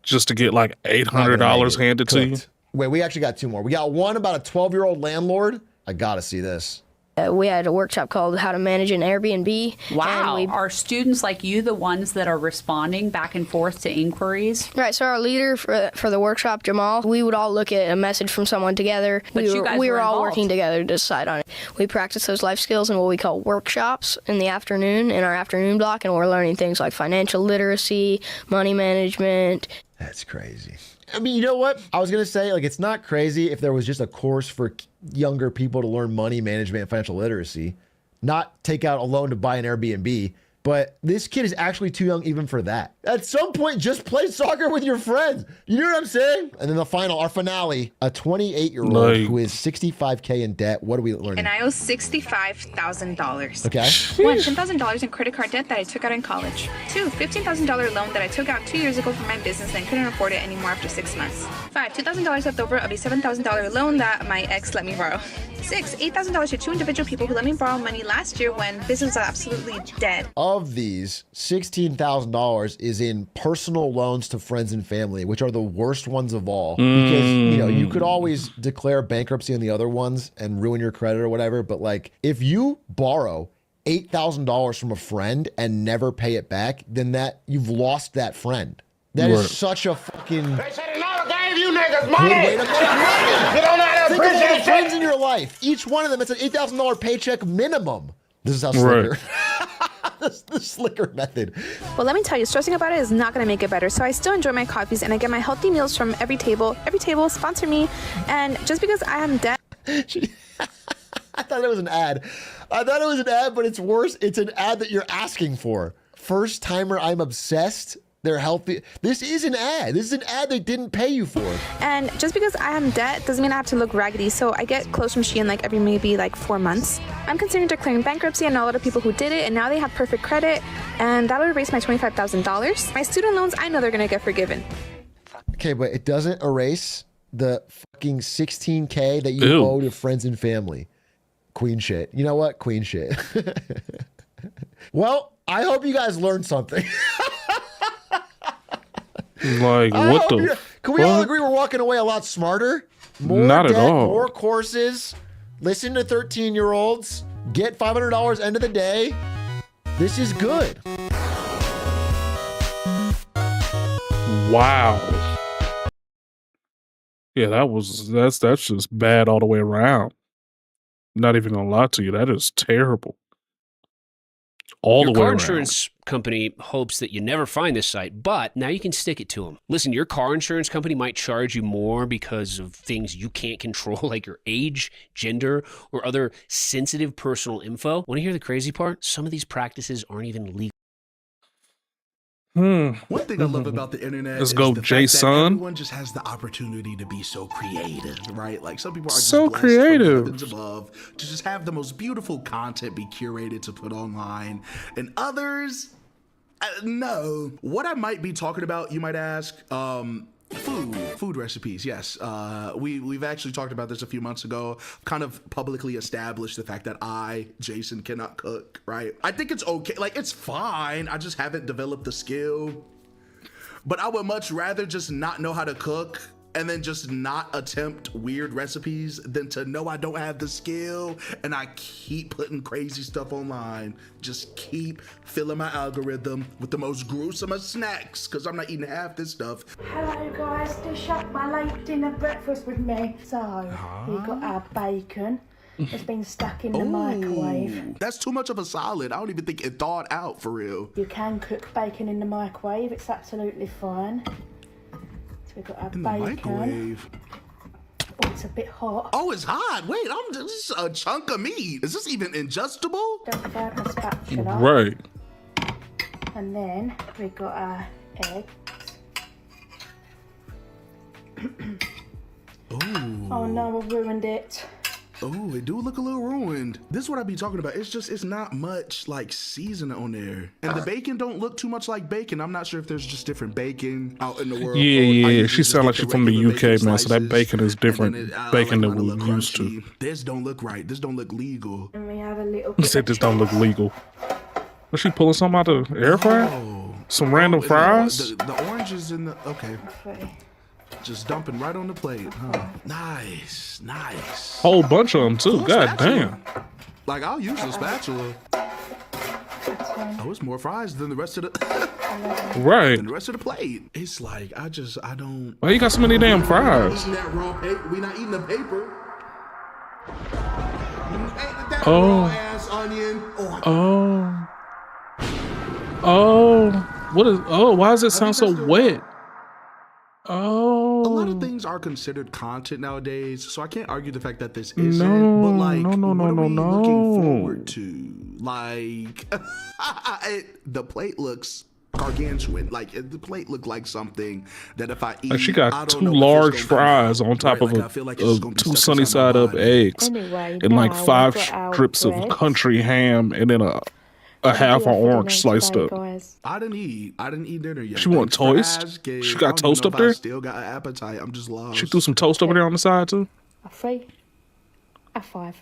Just to get like $800 handed to you? Wait, we actually got 2 more. We got one about a 12-year-old landlord. I gotta see this. We had a workshop called How to Manage an Airbnb. Wow. Are students like you the ones that are responding back and forth to inquiries? Right. So our leader for the workshop, Jamal, we would all look at a message from someone together. We were all working together to decide on it. We practice those life skills in what we call workshops in the afternoon, in our afternoon block, and we're learning things like financial literacy, money management. That's crazy. I mean, you know what? I was going to say, like, it's not crazy if there was just a course for younger people to learn money management and financial literacy, not take out a loan to buy an Airbnb. But this kid is actually too young even for that. At some point, just play soccer with your friends. You know what I'm saying? And then our finale, a 28-year-old who is $65K in debt. What are we learning? And I owe $65,000. Okay. 1, $10,000 in credit card debt that I took out in college. 2, $15,000 loan that I took out 2 years ago for my business and couldn't afford it anymore after 6 months. 5, $2,000 left over of a $7,000 loan that my ex let me borrow. 6, $8,000 to 2 individual people who let me borrow money last year when business was absolutely dead. Of these, $16,000 is in personal loans to friends and family, which are the worst ones of all. Because, you could always declare bankruptcy on the other ones and ruin your credit or whatever. But like, if you borrow $8,000 from a friend and never pay it back, then you've lost that friend. That is such a fucking... They said they never gave you niggas money. Good way to make money. You don't know how to Think of all appreciate the friends in your life. Each one of them, it's an $8,000 paycheck minimum. This is how slicker. The slicker method. Well, let me tell you, stressing about it is not going to make it better. So I still enjoy my coffees and I get my healthy meals from every table. Every table sponsor me. And just because I am dead. I thought it was an ad. But it's worse. It's an ad that you're asking for. First timer, I'm obsessed. They're healthy. This is an ad. This is an ad they didn't pay you for. And just because I am debt doesn't mean I have to look raggedy. So I get clothes from Shein like every maybe like 4 months. I'm considering declaring bankruptcy. I know a lot of people who did it and now they have perfect credit and that'll erase my $25,000. My student loans, I know they're gonna get forgiven. Okay, but it doesn't erase the fucking $16K that you Ew. owe to friends and family. Queen shit. You know what? Queen shit. Well, I hope you guys learned something. Like, what the Can we all agree we're walking away a lot smarter? More Not at debt, all. More courses. Listen to 13-year-olds. Get $500 end of the day. This is good. Wow. Yeah, that's just bad all the way around. Not even gonna lie to you, that is terrible. All Your the way car around. insurance company hopes that you never find this site, but now you can stick it to them. Listen, your car insurance company might charge you more because of things you can't control, like your age, gender, or other sensitive personal info. Want to hear the crazy part? Some of these practices aren't even legal. One thing I love about the internet Let's is go, the Jay fact that Son. everyone just has the opportunity to be so creative, right? Like some people are So just blessed from the creative. heavens above to just have the most beautiful content be curated to put online, and others, no. What I might be talking about, you might ask, food recipes. Yes, we've actually talked about this a few months ago. Kind of publicly established the fact that Jason, cannot cook. Right? I think it's okay. Like it's fine. I just haven't developed the skill. But I would much rather just not know how to cook and then just not attempt weird recipes than to know I don't have the skill and I keep putting crazy stuff online. Just keep filling my algorithm with the most gruesome of snacks because I'm not eating half this stuff. Hello guys, dish up my late dinner breakfast with me. So, we got our bacon. It's been stuck in the microwave. That's too much of a salad. I don't even think it thawed out for real. You can cook bacon in the microwave, it's absolutely fine. So we've got our In the bacon. microwave. Oh, it's a bit hot. Oh, it's hot. Wait, this is a chunk of meat. Is this even ingestible? Don't grab my spatula. Right. And then we got our eggs. Oh no, I've ruined it. Oh, it do look a little ruined. This is what I be talking about. It's not much like seasoning on there. And the bacon don't look too much like bacon. I'm not sure if there's just different bacon out in the world. Yeah. She sound like she's from the UK, man. So that bacon is different bacon that we're used to. This don't look right. This don't look legal. And we have a little He bit said of this don't look legal. Was she pulling something out the air fryer? Some random fries? The oranges in the okay. Okay. Just dumping right on the plate, huh? Nice. Whole bunch of them too. Cool God spatula. damn. Like I'll use the spatula. Oh, it's more fries than the rest of the Right. than the rest of the plate. It's like I don't. Why you got so many damn fries? Eating that raw paper. We not eating the paper. That Oh. raw ass onion. Oh. What is? Oh, why does it sound so wet? Oh. A lot of things are considered content nowadays, so I can't argue the fact that this isn't. But like, what are we looking forward to? Like, the plate looks gargantuan. Like the plate looked like something that if I eat, Like she I got don't two know if it's large gonna fries come on top out. of Right, like, I feel like it's gonna be two stuck sunny inside my side up body. eggs Anyway, and like now 5 we've got our strips of bread. country ham and then a half an orange sliced up. I didn't eat dinner yet. She want Thanks for toast? asking. She I got don't even toast know up if I there? still got an appetite. I'm just lost. She threw some toast over there on the side too. A 3, a 5,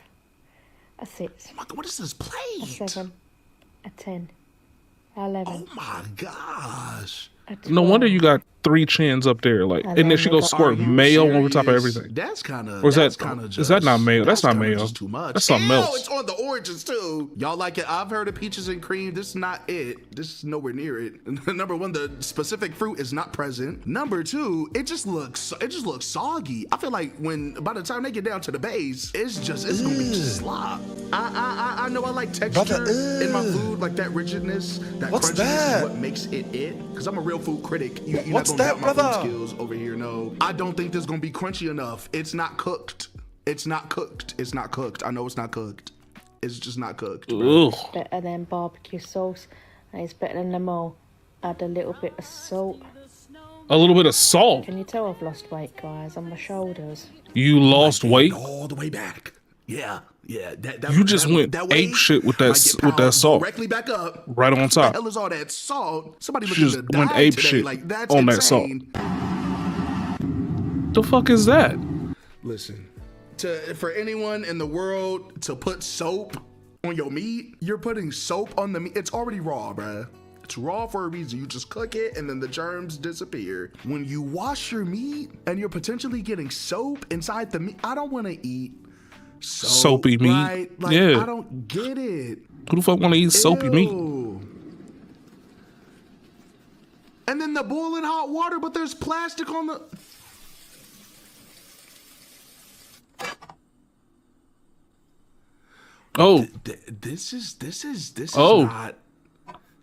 a 6. What is this plate? A 7, a 10, a 11. Oh my gosh. No wonder you got 3 chins up there, like, And and then then she we goes got squirt onions. mayo over top of everything. That's kind of. Or is that's that kind of is that not mayo? That's not mayo. Too much. That's something Ew, else. it's on the oranges too. Y'all like it? I've heard of peaches and cream. This is not it. This is nowhere near it. Number 1, the specific fruit is not present. Number 2, it just looks soggy. I feel like by the time they get down to the base, it's gonna be just slop. I know I like texture in my food, like that rigidness, that What's crunchiness that? is what makes it. Because I'm a real food critic. You're What's not gonna that, doubt my brother? food skills over here. No, I don't think this is gonna be crunchy enough. It's not cooked. It's not cooked. I know it's not cooked. It's just not cooked. Better than barbecue sauce, and it's better than them all. Add a little bit of salt. A little bit of salt. Can you tell I've lost weight, guys, on my shoulders? You lost weight? All the way back. Yeah. You just went ape shit with that salt. Directly back up. Right on What top. the hell is all that salt? Somebody She looking just to went die ape today. shit Like, that's on insane. that salt. The fuck is that? Listen, for anyone in the world to put soap on your meat, you're putting soap on the meat. It's already raw, bruh. It's raw for a reason. You just cook it and then the germs disappear. When you wash your meat and you're potentially getting soap inside the meat, I don't want to eat Soapy meat. Right? Like, yeah. I don't get it. Who the fuck want to eat soapy meat? And then the boiling hot water, but there's plastic on the... Oh. This is Oh. not...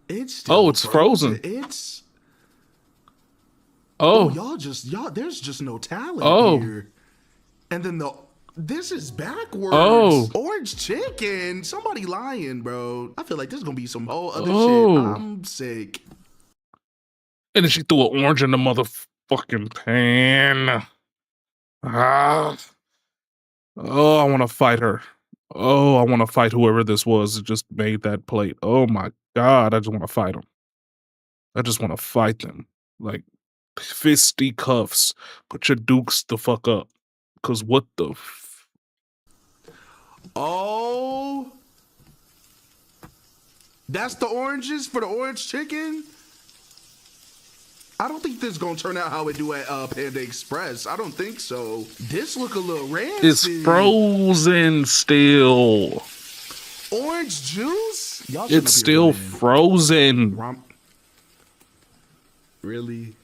It's still it's frozen. It's... Oh. Y'all, there's just no talent Oh. here. And then this is backwards. Oh. Orange chicken. Somebody lying, bro. I feel like there's gonna be some whole other Oh. shit. I'm sick. And then she threw an orange in the motherfucking pan. Ah. Oh, I want to fight her. Oh, I want to fight whoever this was that just made that plate. Oh my God, I just want to fight them. I just want to fight them. Like, fisticuffs. Put your dukes the fuck up. Because what the Oh. That's the oranges for the orange chicken? I don't think this is gonna turn out how it do at Panda Express. I don't think so. This look a little rancid. It's frozen still. Orange juice? Y'all shouldn't It's still frozen. Really?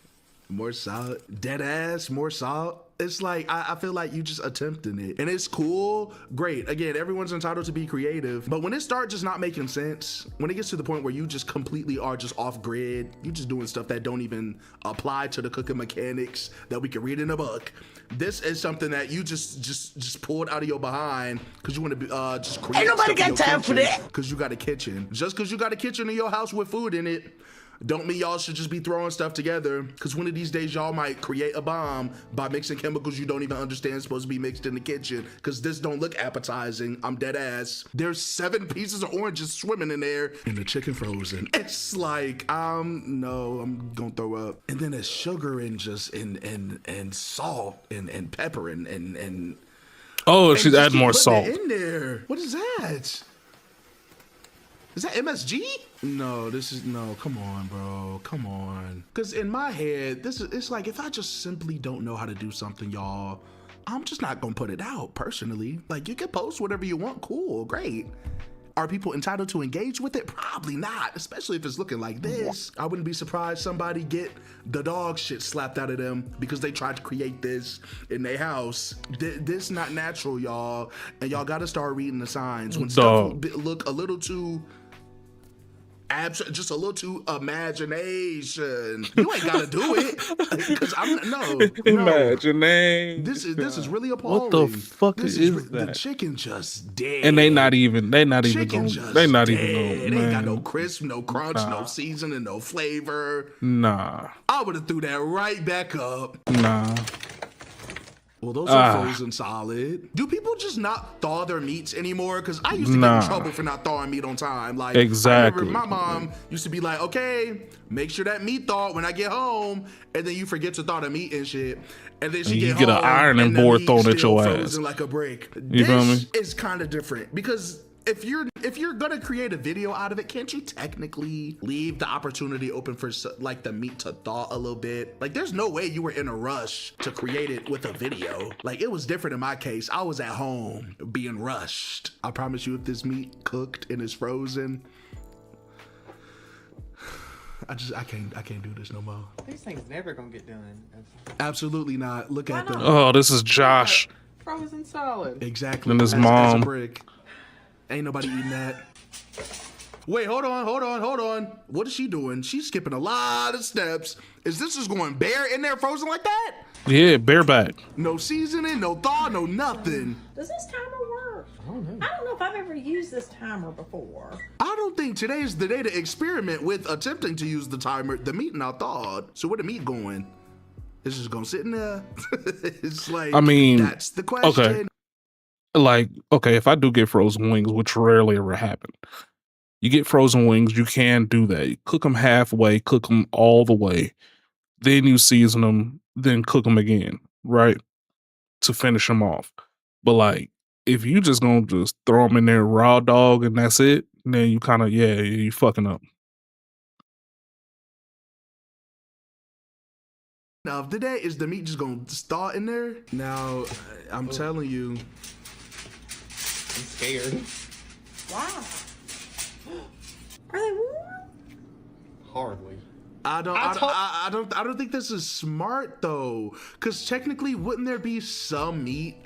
More salt? Dead ass? More salt? It's like, I feel like you just attempting it. And it's cool. Great. Again, everyone's entitled to be creative. But when it starts just not making sense, when it gets to the point where you just completely are just off grid, you just doing stuff that don't even apply to the cooking mechanics that we can read in a book. This is something that you just pulled out of your behind because you want to just create. Ain't nobody got time for that. Because you got a kitchen. Just because you got a kitchen in your house with food in it, don't mean y'all should just be throwing stuff together, because one of these days y'all might create a bomb by mixing chemicals you don't even understand is supposed to be mixed in the kitchen, because this don't look appetizing. I'm dead ass. There's 7 pieces of oranges swimming in there and the chicken frozen. It's like, no, I'm gonna throw up. And then it's sugar and just and salt and pepper and Oh, she's adding more salt. in there. What is that? Is that MSG? No, come on, bro. Come on. Because in my head, it's like, if I just simply don't know how to do something, y'all, I'm just not going to put it out personally. Like, you can post whatever you want. Cool, great. Are people entitled to engage with it? Probably not, especially if it's looking like this. I wouldn't be surprised somebody get the dog shit slapped out of them because they tried to create this in their house. This not natural, y'all. And y'all got to start reading the signs. When stuff look a little too... just a little too imagination. You ain't gotta do it. Because no. Imagination. This is really appalling. What the fuck is that? The chicken just dead. And they not even going. They not even It going. ain't got no crisp, no crunch, no seasoning, no flavor. Nah. I would have threw that right back up. Nah. Well, those are frozen solid. Do people just not thaw their meats anymore? Because I used to get in trouble for not thawing meat on time. Like, exactly. I remember my mom used to be like, okay, make sure that meat thawed when I get home. And then you forget to thaw the meat and shit. And then you get an ironing board thrown at your ass. Like a brick. You feel me? This is kind of different because if you're gonna create a video out of it, can't you technically leave the opportunity open for like the meat to thaw a little bit? Like, there's no way you were in a rush to create it with a video. Like, it was different in my case. I was at home being rushed. I promise you, if this meat cooked and is frozen, I can't do this no more. These things never gonna get done. Absolutely not. Look at them. Oh, this is Josh. Frozen solid. Exactly. And his As a mom. brick. Ain't nobody eating that. Wait, hold on. What is she doing? She's skipping a lot of steps. Is this just going bare in there frozen like that? Yeah, bareback. No seasoning, no thaw, no nothing. Does this timer work? I don't know if I've ever used this timer before. I don't think today's the day to experiment with attempting to use the timer. The meeting, I thought. So where the meat going? It's just gonna sit in there. It's like, I mean, that's the question. Okay. Like, okay, if I do get frozen wings, which rarely ever happen, you get frozen wings, you can do that. You cook them halfway, cook them all the way, then you season them, then cook them again, right? To finish them off. But like, if you just gonna just throw them in there raw dog and that's it, then you kind of, you fucking up. Now, if the day is the meat just gonna start in there, now I'm telling you, I'm scared. Wow. Are they warm? Hardly. I don't think this is smart though, because technically, wouldn't there be some meat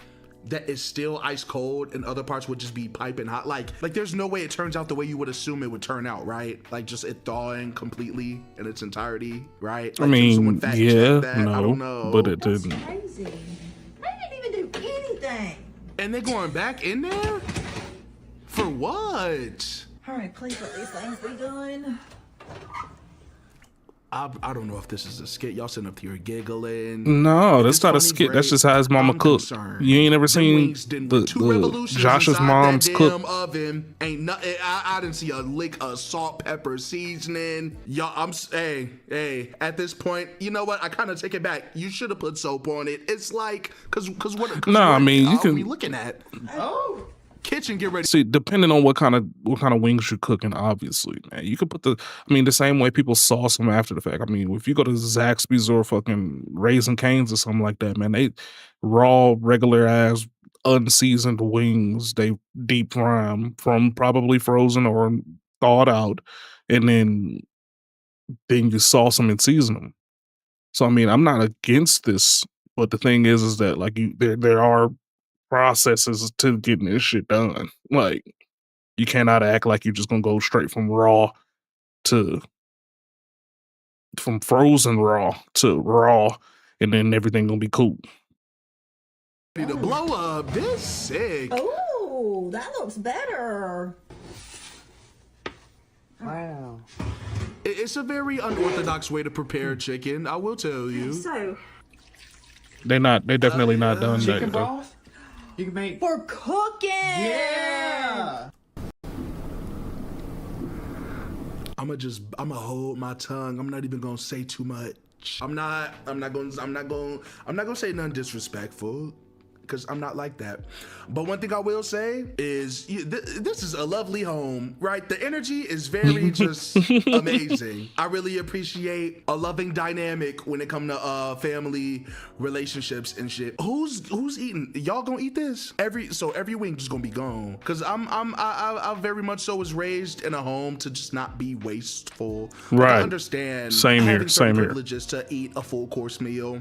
that is still ice cold and other parts would just be piping hot? Like there's no way it turns out the way you would assume it would turn out, right? Like just it thawing completely in its entirety, right? I Like, can someone mean, fact yeah, check that? I don't know. but it didn't. Crazy. They didn't even do anything. And they're going back in there? For what? All right, please let these things be done. I don't know if this is a skit. Y'all sitting up here giggling. No, that's not a skit. That's just how his mama cooked. You ain't ever seen the Josh's mom's cook. Oven ain't nothing. I didn't see a lick of salt, pepper, seasoning. Y'all, hey. At this point, you know what? I kind of take it back. You should have put soap on it. It's like, cause what? No, I mean, you are can. we looking at? Oh. Kitchen, get ready. See, depending on what kind of wings you're cooking, obviously, man, you could put the same way people sauce them after the fact. I mean, if you go to Zaxby's or fucking Raising Cane's or something like that, man, they raw, regular ass, unseasoned wings, they deep fry them from probably frozen or thawed out, and then you sauce them and season them. So I mean, I'm not against this, but the thing is that like there are processes to getting this shit done. Like, you cannot act like you're just gonna go straight from frozen raw to raw, and then everything gonna be cool. To blow up. This sick. Oh, that looks better. Wow. It's a very unorthodox way to prepare chicken. I will tell you. So They definitely not done chicken that though. broth? You can make for cooking. Yeah. I'ma hold my tongue. I'm not even gonna say too much. I'm not gonna say nothing disrespectful, because I'm not like that. But one thing I will say is this is a lovely home, right? The energy is very just amazing. I really appreciate a loving dynamic when it comes to family relationships and shit. Who's eating? Y'all gonna eat this? Every wing just gonna be gone. Cause I very much so was raised in a home to just not be wasteful. Right. I understand Same here. having certain privileges to eat a full course meal.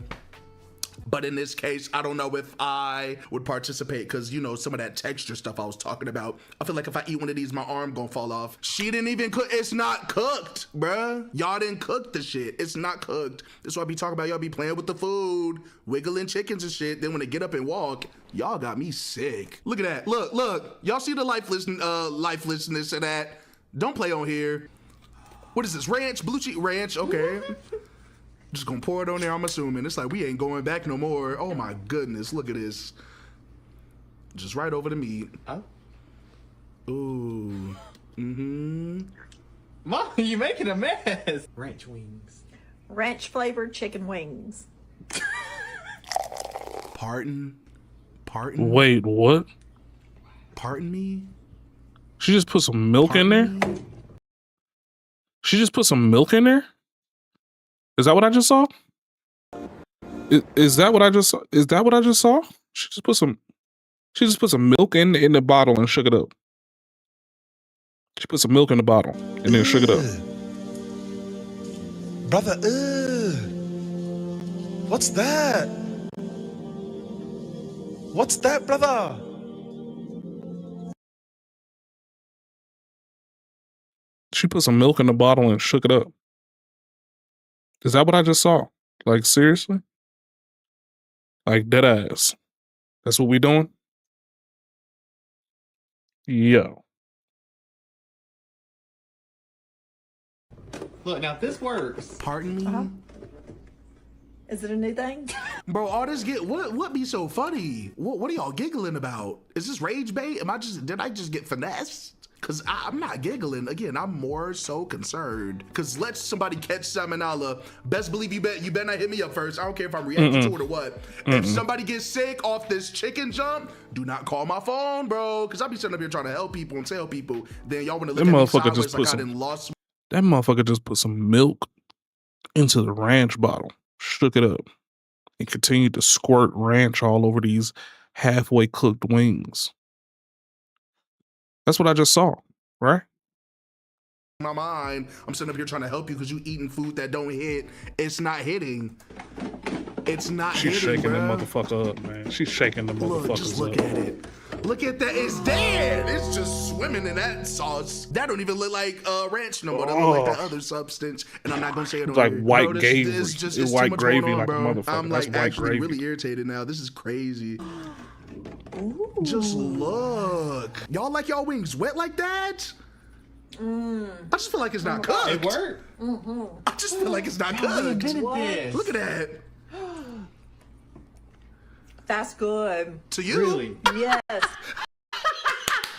But in this case, I don't know if I would participate, because, you know, some of that texture stuff I was talking about. I feel like if I eat one of these, my arm gonna fall off. She didn't even cook. It's not cooked, bruh. Y'all didn't cook the shit. It's not cooked. This is what I be talking about. Y'all be playing with the food, wiggling chickens and shit. Then when they get up and walk, y'all got me sick. Look at that. Look. Y'all see the lifelessness of that? Don't play on here. What is this? Ranch? Blue cheese ranch? Okay. Just gonna pour it on there, I'm assuming. It's like we ain't going back no more. Oh my goodness, look at this. Just right over the meat. Oh. Ooh. Mm-hmm. Mom, you making a mess. Ranch wings. Ranch flavored chicken wings. Pardon? Wait, what? Pardon me? She just put some milk in there? She just put some milk in there? Is that what I just saw? Is that what I just saw? Is that what I just saw? She just put some milk in the bottle and shook it up. She put some milk in the bottle and then shook it up. Brother, what's that? What's that, brother? She put some milk in the bottle and shook it up. Is that what I just saw? Like, seriously? Like, dead ass. That's what we doing? Yo. Look, now if this works. Pardon me? Is it a new thing? Bro, all this what be so funny? What are y'all giggling about? Is this rage bait? Did I just get finessed? Cause I'm not giggling. Again, I'm more so concerned. Cause let somebody catch salmonella. Best believe you better not hit me up first. I don't care if I'm reacting to it or what. If somebody gets sick off this chicken jump, do not call my phone, bro. Cause I be sitting up here trying to help people and tell people. Then y'all wanna look at me sideways like I done lost. That motherfucker just put some milk into the ranch bottle, shook it up, and continued to squirt ranch all over these halfway cooked wings. That's what I just saw, right? My mind, I'm sitting up here trying to help you because you eating food that don't hit. It's not hitting. It's not hitting. She's shaking bruh. that motherfucker up, man. She's shaking the motherfuckers Just look up. at it. Look at that. It's dead. It's just swimming in that sauce. That don't even look like ranch no more. That look like that other substance. And I'm not gonna say it on It's like here. white Bro, gravy. It's just It's too white much gravy going on, like a bro. motherfucker. I'm That's like white actually gravy. really irritated now. This is crazy. Just look. Y'all like y'all wings wet like that? I just feel like it's not cooked. It worked. I just feel like it's not cooked. Look at that. That's good. To you? Really? Yes.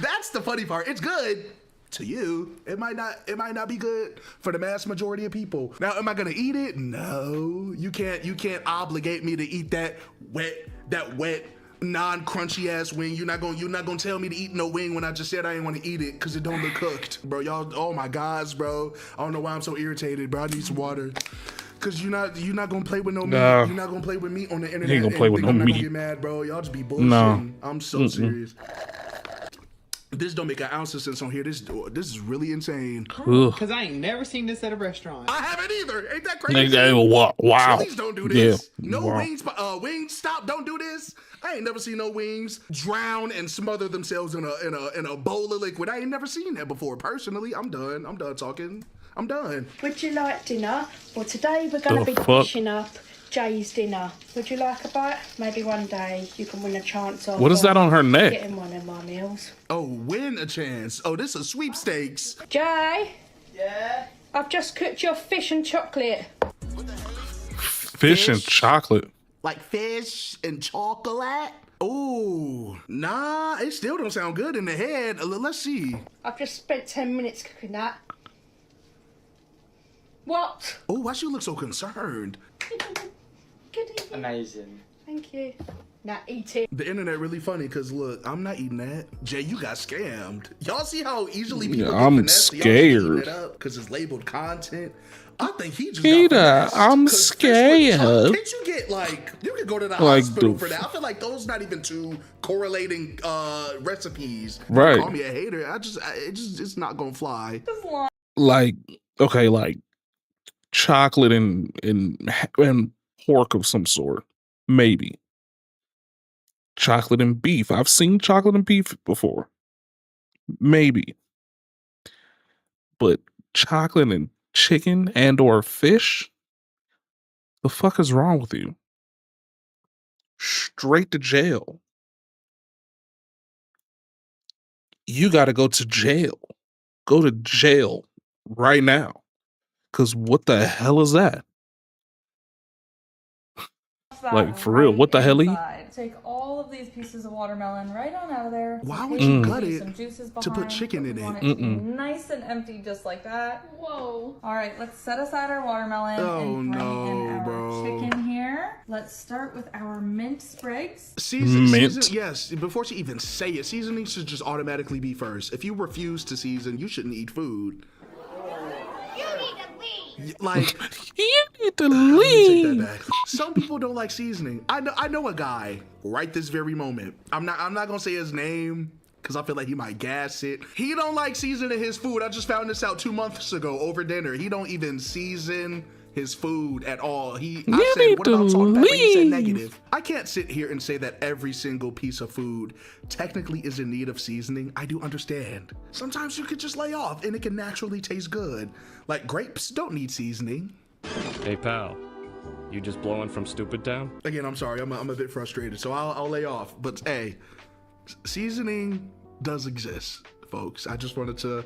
That's the funny part. It's good to you. It might not be good for the mass majority of people. Now, am I gonna eat it? No. You can't obligate me to eat that wet, non-crunchy ass wing. You're not gonna tell me to eat no wing when I just said I didn't want to eat it because it don't look cooked. Bro, y'all, oh my gosh, bro. I don't know why I'm so irritated, bro. I need some water. Cause you're not gonna play with no meat. You're not gonna play with meat on the internet. He ain't gonna play with no I'm not meat. gonna get mad, bro. Y'all just be bullshitting. No. I'm so serious. This don't make an ounce of sense on here. This is really insane. Because I ain't never seen this at a restaurant. I haven't either. Ain't that crazy? Wow. Chili's don't do this. Yeah. No Wow. wings. Wingstop don't do this. I ain't never seen no wings drown and smother themselves in a bowl of liquid. I ain't never seen that before. Personally, I'm done. I'm done talking. I'm done. Would you like dinner? Well, today we're going to be dishing up Jay's dinner. Would you like a bite? Maybe one day you can win a chance of. What is that on her neck? Getting one of my meals. Oh, win a chance. Oh, this is sweepstakes. Jay? Yeah? I've just cooked your fish and chocolate. Fish and chocolate. Like fish and chocolate? Oh, nah, it still don't sound good in the head. Let's see. I've just spent 10 minutes cooking that. What? Oh, why she look so concerned? Amazing. Thank you. Now eat it. The internet really funny because look, I'm not eating that. Jay, you got scammed. Y'all see how easily people get I'm finessed? Y'all just scared. eating it up because it's labeled content. I think he just Peter, got finessed. I'm 'Cause scared. Can't you get you could go to the Like hospital the- for that. I feel like those not even two correlating recipes. Right. Call me a hater. It's not gonna fly. Like, okay, like chocolate and pork of some sort. Maybe. Chocolate and beef. I've seen chocolate and beef before. Maybe. But chocolate and chicken and or fish? The fuck is wrong with you? Straight to jail. You gotta go to jail. Go to jail right now. Cause what the hell is that? Like for real, what the hell? Take all of these pieces of watermelon right on out of there. Why would you gut Leave it some juices to put behind, chicken but in we it? want to be nice and empty, just like that. Whoa! All right, let's set aside our watermelon and bring in our chicken here. Let's start with our mint sprigs. Season, yes. Before she even say it, seasoning should just automatically be first. If you refuse to season, you shouldn't eat food. Like you need to leave. Take that back. Some people don't like seasoning. I know a guy right this very moment. I'm not gonna say his name because I feel like he might gas it. He don't like seasoning his food. I just found this out 2 months ago over dinner. He don't even season his food at all. I said, what about salt and pepper? He said negative. I can't sit here and say that every single piece of food technically is in need of seasoning. I do understand. Sometimes you could just lay off and it can naturally taste good. Like grapes don't need seasoning. Hey pal, you just blowing from Stupid Town? Again, I'm sorry, I'm a bit frustrated, so I'll lay off. But hey, seasoning does exist, folks. I just wanted to,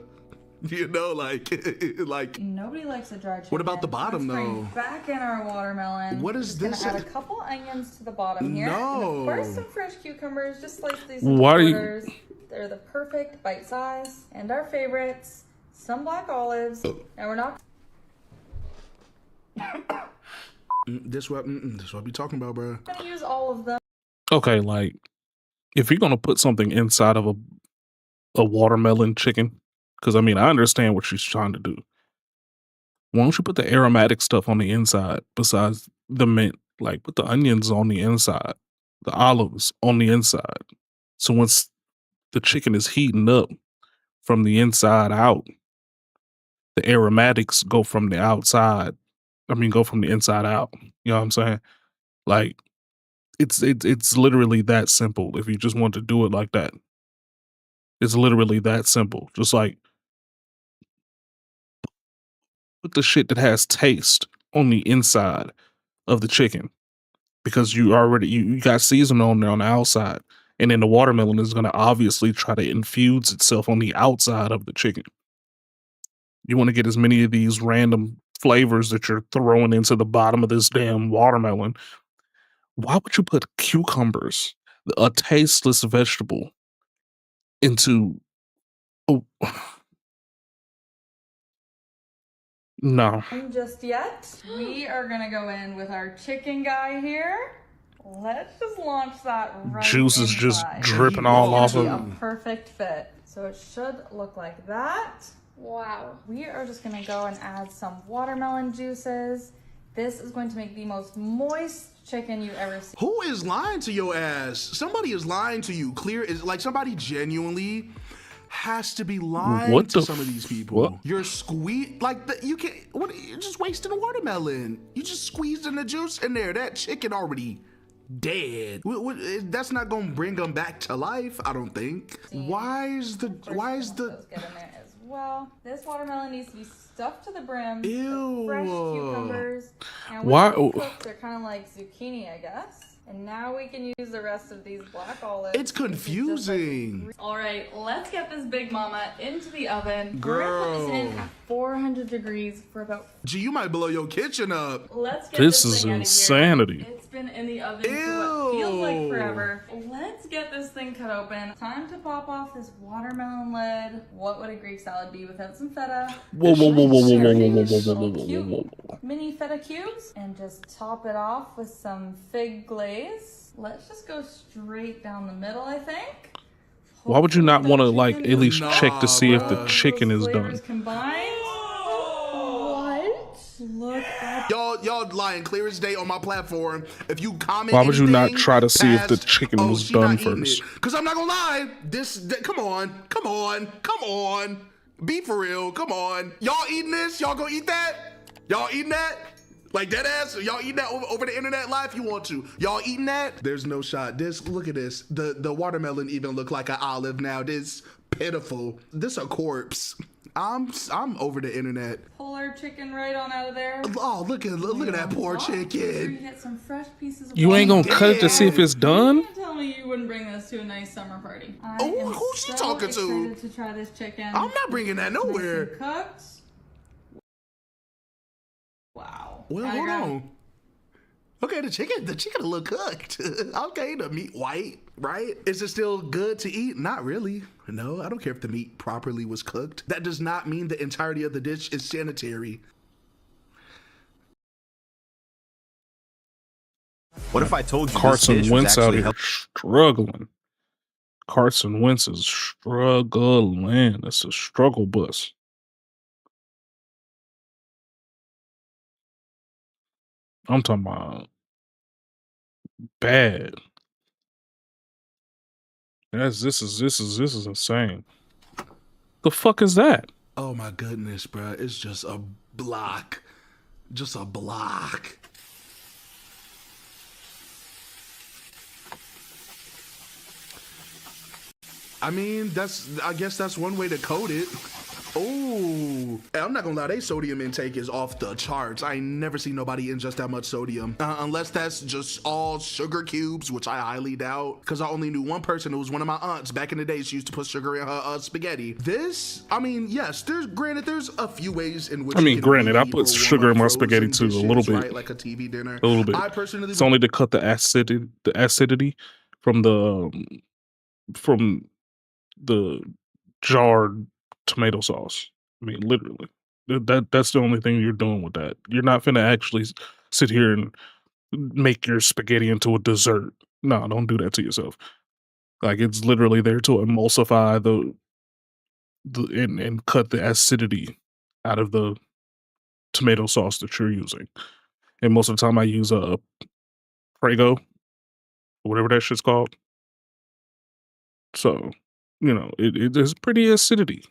you know, like Nobody likes a dry chicken. What about the bottom, Let's bring though? back in our watermelon. What is Just this? Gonna add a couple onions to the bottom here. No. And of course, some fresh cucumbers. Just slice these into Why do you- quarters. They're the perfect bite size. And our favorites, some black olives. Now we're not. This what we talking about, bro. Gonna use all of them. Okay, like if you're gonna put something inside of a watermelon chicken, because I mean I understand what she's trying to do. Why don't you put the aromatic stuff on the inside besides the mint? Like put the onions on the inside, the olives on the inside. So once the chicken is heating up from the inside out, the aromatics go from the outside. Go from the inside out. You know what I'm saying? Like it's literally that simple. If you just want to do it like that, it's literally that simple. Just like put the shit that has taste on the inside of the chicken, because you got seasoning on there on the outside, and then the watermelon is going to obviously try to infuse itself on the outside of the chicken. You want to get as many of these random flavors that you're throwing into the bottom of this damn watermelon. Why would you put cucumbers, a tasteless vegetable, into no. Just yet. We are gonna go in with our chicken guy here. Let's just launch that right Juice is just inside. dripping all off It's of gonna be a perfect fit. So it should look like that. Wow. We are just gonna go and add some watermelon juices. This is going to make the most moist chicken you ever see. Who is lying to your ass? Somebody is lying to you. Clear is like somebody genuinely has to be lying to some of these people. What? You're you can't. What? You're just wasting a watermelon. You just squeezed in the juice in there. That chicken already dead. That's not gonna bring them back to life. I don't think. Why is the? Get in there as well. This watermelon needs to be stuffed to the brim. Ew. With fresh cucumbers. And Why- when they're cooked, they're kind of like zucchini, I guess. And now we can use the rest of these black olives. It's confusing. All right, let's get this big mama into the oven. Girl. We're gonna put this in at 400 degrees for about. Gee, you might blow your kitchen up. Let's get This this is thing insanity. Out of here. It's been in the oven for what feels like forever. Let's get this thing cut open. Time to pop off this watermelon lid. What would a Greek salad be without some feta? Whoa, whoa, whoa, whoa, whoa, whoa, whoa, whoa, whoa, whoa, whoa, whoa, whoa. Mini feta cubes, and just top it off with some fig glaze. Let's just go straight down the middle, I think. Why would you not want to like at least check to see if the chicken is done? Combined. What? Look at Y'all lying clear as day on my platform. If you comment, Why would you not anything try to see if the past, chicken was she done not eating first? it. Cause I'm not gonna lie. Come on. Be for real. Come on. Y'all eating this? Y'all gonna eat that? Y'all eating that? Like dead ass? Y'all eating that over the internet live? If you want to. Y'all eating that? There's no shot. Look at this. The watermelon even look like an olive now. This pitiful. This a corpse. I'm over the internet. pull our chicken right on out of there. Oh, look at that poor chicken. You get some fresh pieces of You ain't gonna cut it to see if it's done? You can't tell me you wouldn't bring this to a nice summer party. Oh, who's she talking to? To try this chicken. I'm not bringing that nowhere. Nice and cooked. Wow. Well, hold on. Okay, the chicken a little cooked. Okay, the meat white, right? Is it still good to eat? Not really. No, I don't care if the meat properly was cooked. That does not mean the entirety of the dish is sanitary. What if I told you Carson this dish was Wentz out actually here struggling. Carson Wentz is struggling. It's a struggle bus. I'm talking about bad. This is insane. The fuck is that? Oh my goodness, bro. It's just a block. Just a block. I mean, I guess that's one way to code it. Ooh, I'm not gonna lie, their sodium intake is off the charts. I ain't never seen nobody ingest that much sodium, unless that's just all sugar cubes, which I highly doubt, because I only knew one person who was one of my aunts back in the day. She used to put sugar in her spaghetti. This, I mean, yes, there's a few ways in which I put sugar in my spaghetti too, a little bit, right? Like a TV dinner. a little bit. I personally, It's only to cut the acidity from the jarred tomato sauce. I mean, literally, that's the only thing you're doing with that. You're not finna actually sit here and make your spaghetti into a dessert. No, don't do that to yourself. Like, it's literally there to emulsify and cut the acidity out of the tomato sauce that you're using. And most of the time I use a Prego, whatever that shit's called. So, it's pretty acidity.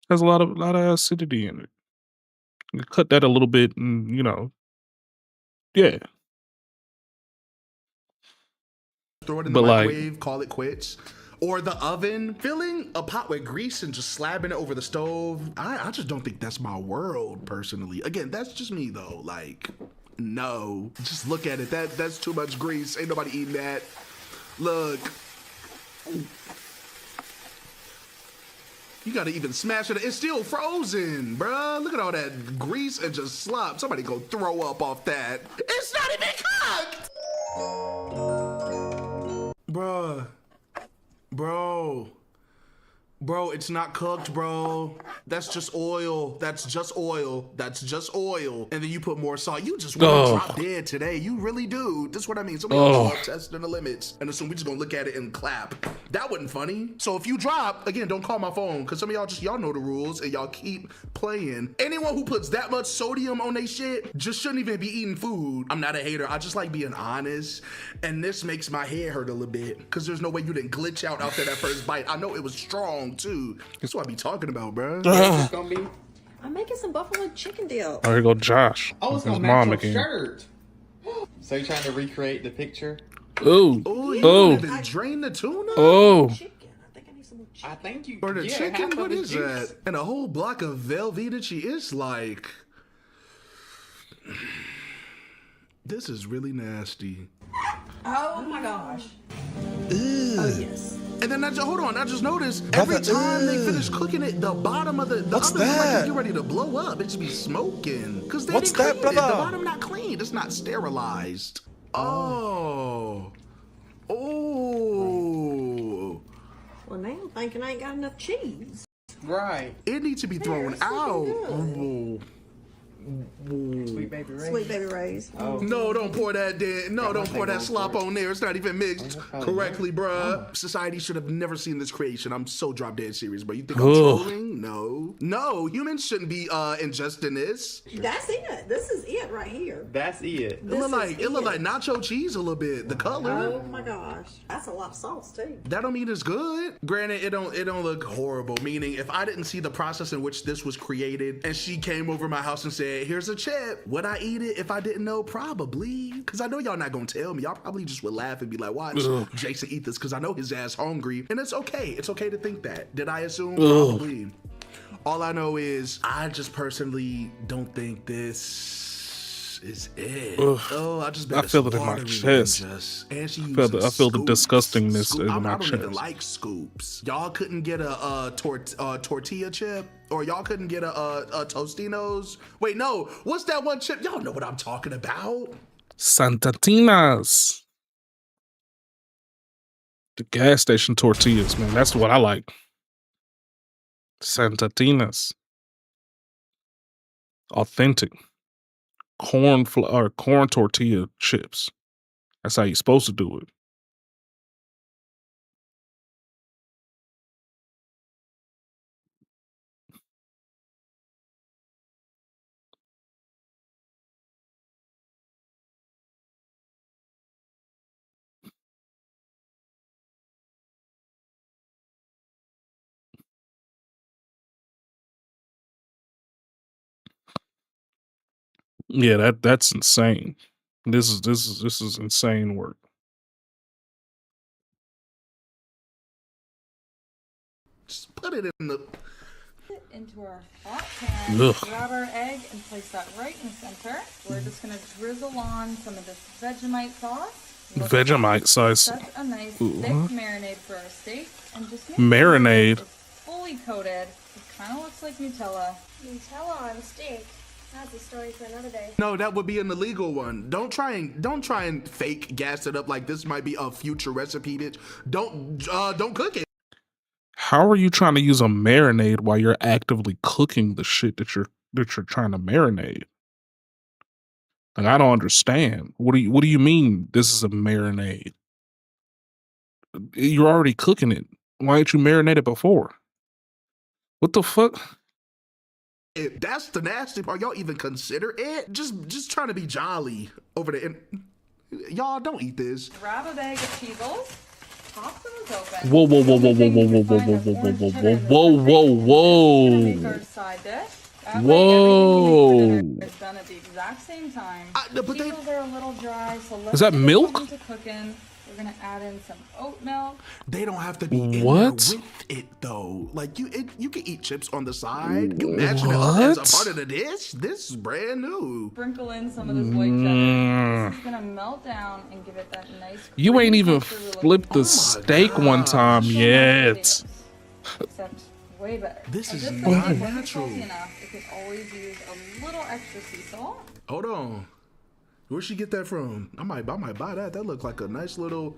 Has a lot of acidity in it. You cut that a little bit and, yeah. throw it in the microwave, call it quits. Or the oven, filling a pot with grease and just slapping it over the stove. I just don't think that's my world, personally. Again, that's just me, though. Like, no. Just look at it. That's too much grease. Ain't nobody eating that. Look. You gotta even smash it. It's still frozen, bruh. Look at all that grease and just slop. Somebody go throw up off that. It's not even cooked! Bruh. Bro, it's not cooked, bro. That's just oil. That's just oil. And then you put more salt. You just want to drop dead today. You really do. That's what I mean. Somebody else start testing the limits. And assume we just gonna look at it and clap. That wasn't funny. So if you drop, again, don't call my phone, because some of y'all know the rules and y'all keep playing. Anyone who puts that much sodium on their shit just shouldn't even be eating food. I'm not a hater. I just like being honest. And this makes my head hurt a little bit, because there's no way you didn't glitch out after that first bite. I know it was strong too. That's what I be talking about, bro. It's gonna be. I'm making some buffalo chicken dip. Oh, here go Josh. Oh, it's His gonna mom match your again. shirt. So you're trying to recreate the picture? Ooh. You even drain the tuna? I think you. For the chicken, half what of is the juice. that? And a whole block of Velveeta cheese. It's like, this is really nasty. Oh my gosh. Oh yes. And then hold on, I just noticed every time they finish cooking it, the bottom of the oven like get ready to blow up. It just be smoking. Because they didn't clean it. The bottom not clean. It's not sterilized. Oh. Well, now I'm thinking I ain't got enough cheese. Right. It needs to be thrown out. Sweet baby rays. Sweet baby rays. Oh. No, don't pour that don't pour that slop on there. It's not even mixed correctly, bruh. Society should have never seen this creation. I'm so drop dead serious, bro. You think I'm trolling? No, humans shouldn't be ingesting this. That's it. This is it right here. That's it. It look like nacho cheese a little bit. The color. Oh my gosh, that's a lot of sauce too. That don't mean it's good. Granted, it don't look horrible. Meaning, if I didn't see the process in which this was created, and she came over my house and said, "Here's a chip," would I eat it if I didn't know? Probably. Because I know y'all not gonna tell me. Y'all probably just would laugh and be like, "Watch Jason eat this," because I know his ass hungry. And it's okay. It's okay to think that. Did I assume? Probably. All I know is I just personally don't think this is it. I feel it in my chest. And she I feel the disgustingness in my chest. I don't even like scoops. Y'all couldn't get a tortilla chip, or y'all couldn't get a Tostinos. Wait, no. What's that one chip? Y'all know what I'm talking about. Santatinas. The gas station tortillas, man. That's what I like. Santatinas. Authentic. Corn tortilla chips. That's how you're supposed to do it. Yeah, that's insane. This is insane work. Just put it in the. into our hot pan. Ugh. Grab our egg and place that right in the center. We're just gonna drizzle on some of this Vegemite sauce. Vegemite sauce. Such a nice thick marinade for our steak, and just make Marinade. sure it's fully coated. It kind of looks like Nutella. Nutella on steak. That's a story for another day. No, that would be an illegal one. Don't try and fake gas it up like this might be a future recipe, bitch. Don't cook it. How are you trying to use a marinade while you're actively cooking the shit that you're trying to marinate? Like, I don't understand. What do you mean this is a marinade? You're already cooking it. Why didn't you marinate it before? What the fuck? That's the nasty part. Y'all even consider it? Just trying to be jolly over there. Y'all don't eat this. Grab a bag of Cheezels. Pop those open. Whoa, whoa, whoa, whoa, whoa, whoa, whoa, whoa, whoa, whoa, whoa, whoa, whoa, Make our side dish. That way whoa. everything is done at the exact same time. Cheezels are a little dry, so let's Is that get milk? into cooking. We're gonna add in some oat milk. They don't have to be in there with it though. Like you can eat chips on the side. You imagine it as a part of the dish. This is brand new. Sprinkle in some of this white cheddar. This is gonna melt down and give it that nice. You ain't even flipped the steak one time yet. Except way better. This is just not like natural. Enough, you can always use a little extra sea salt. Hold on. Where'd she get that from? I might buy that. That looked like a nice little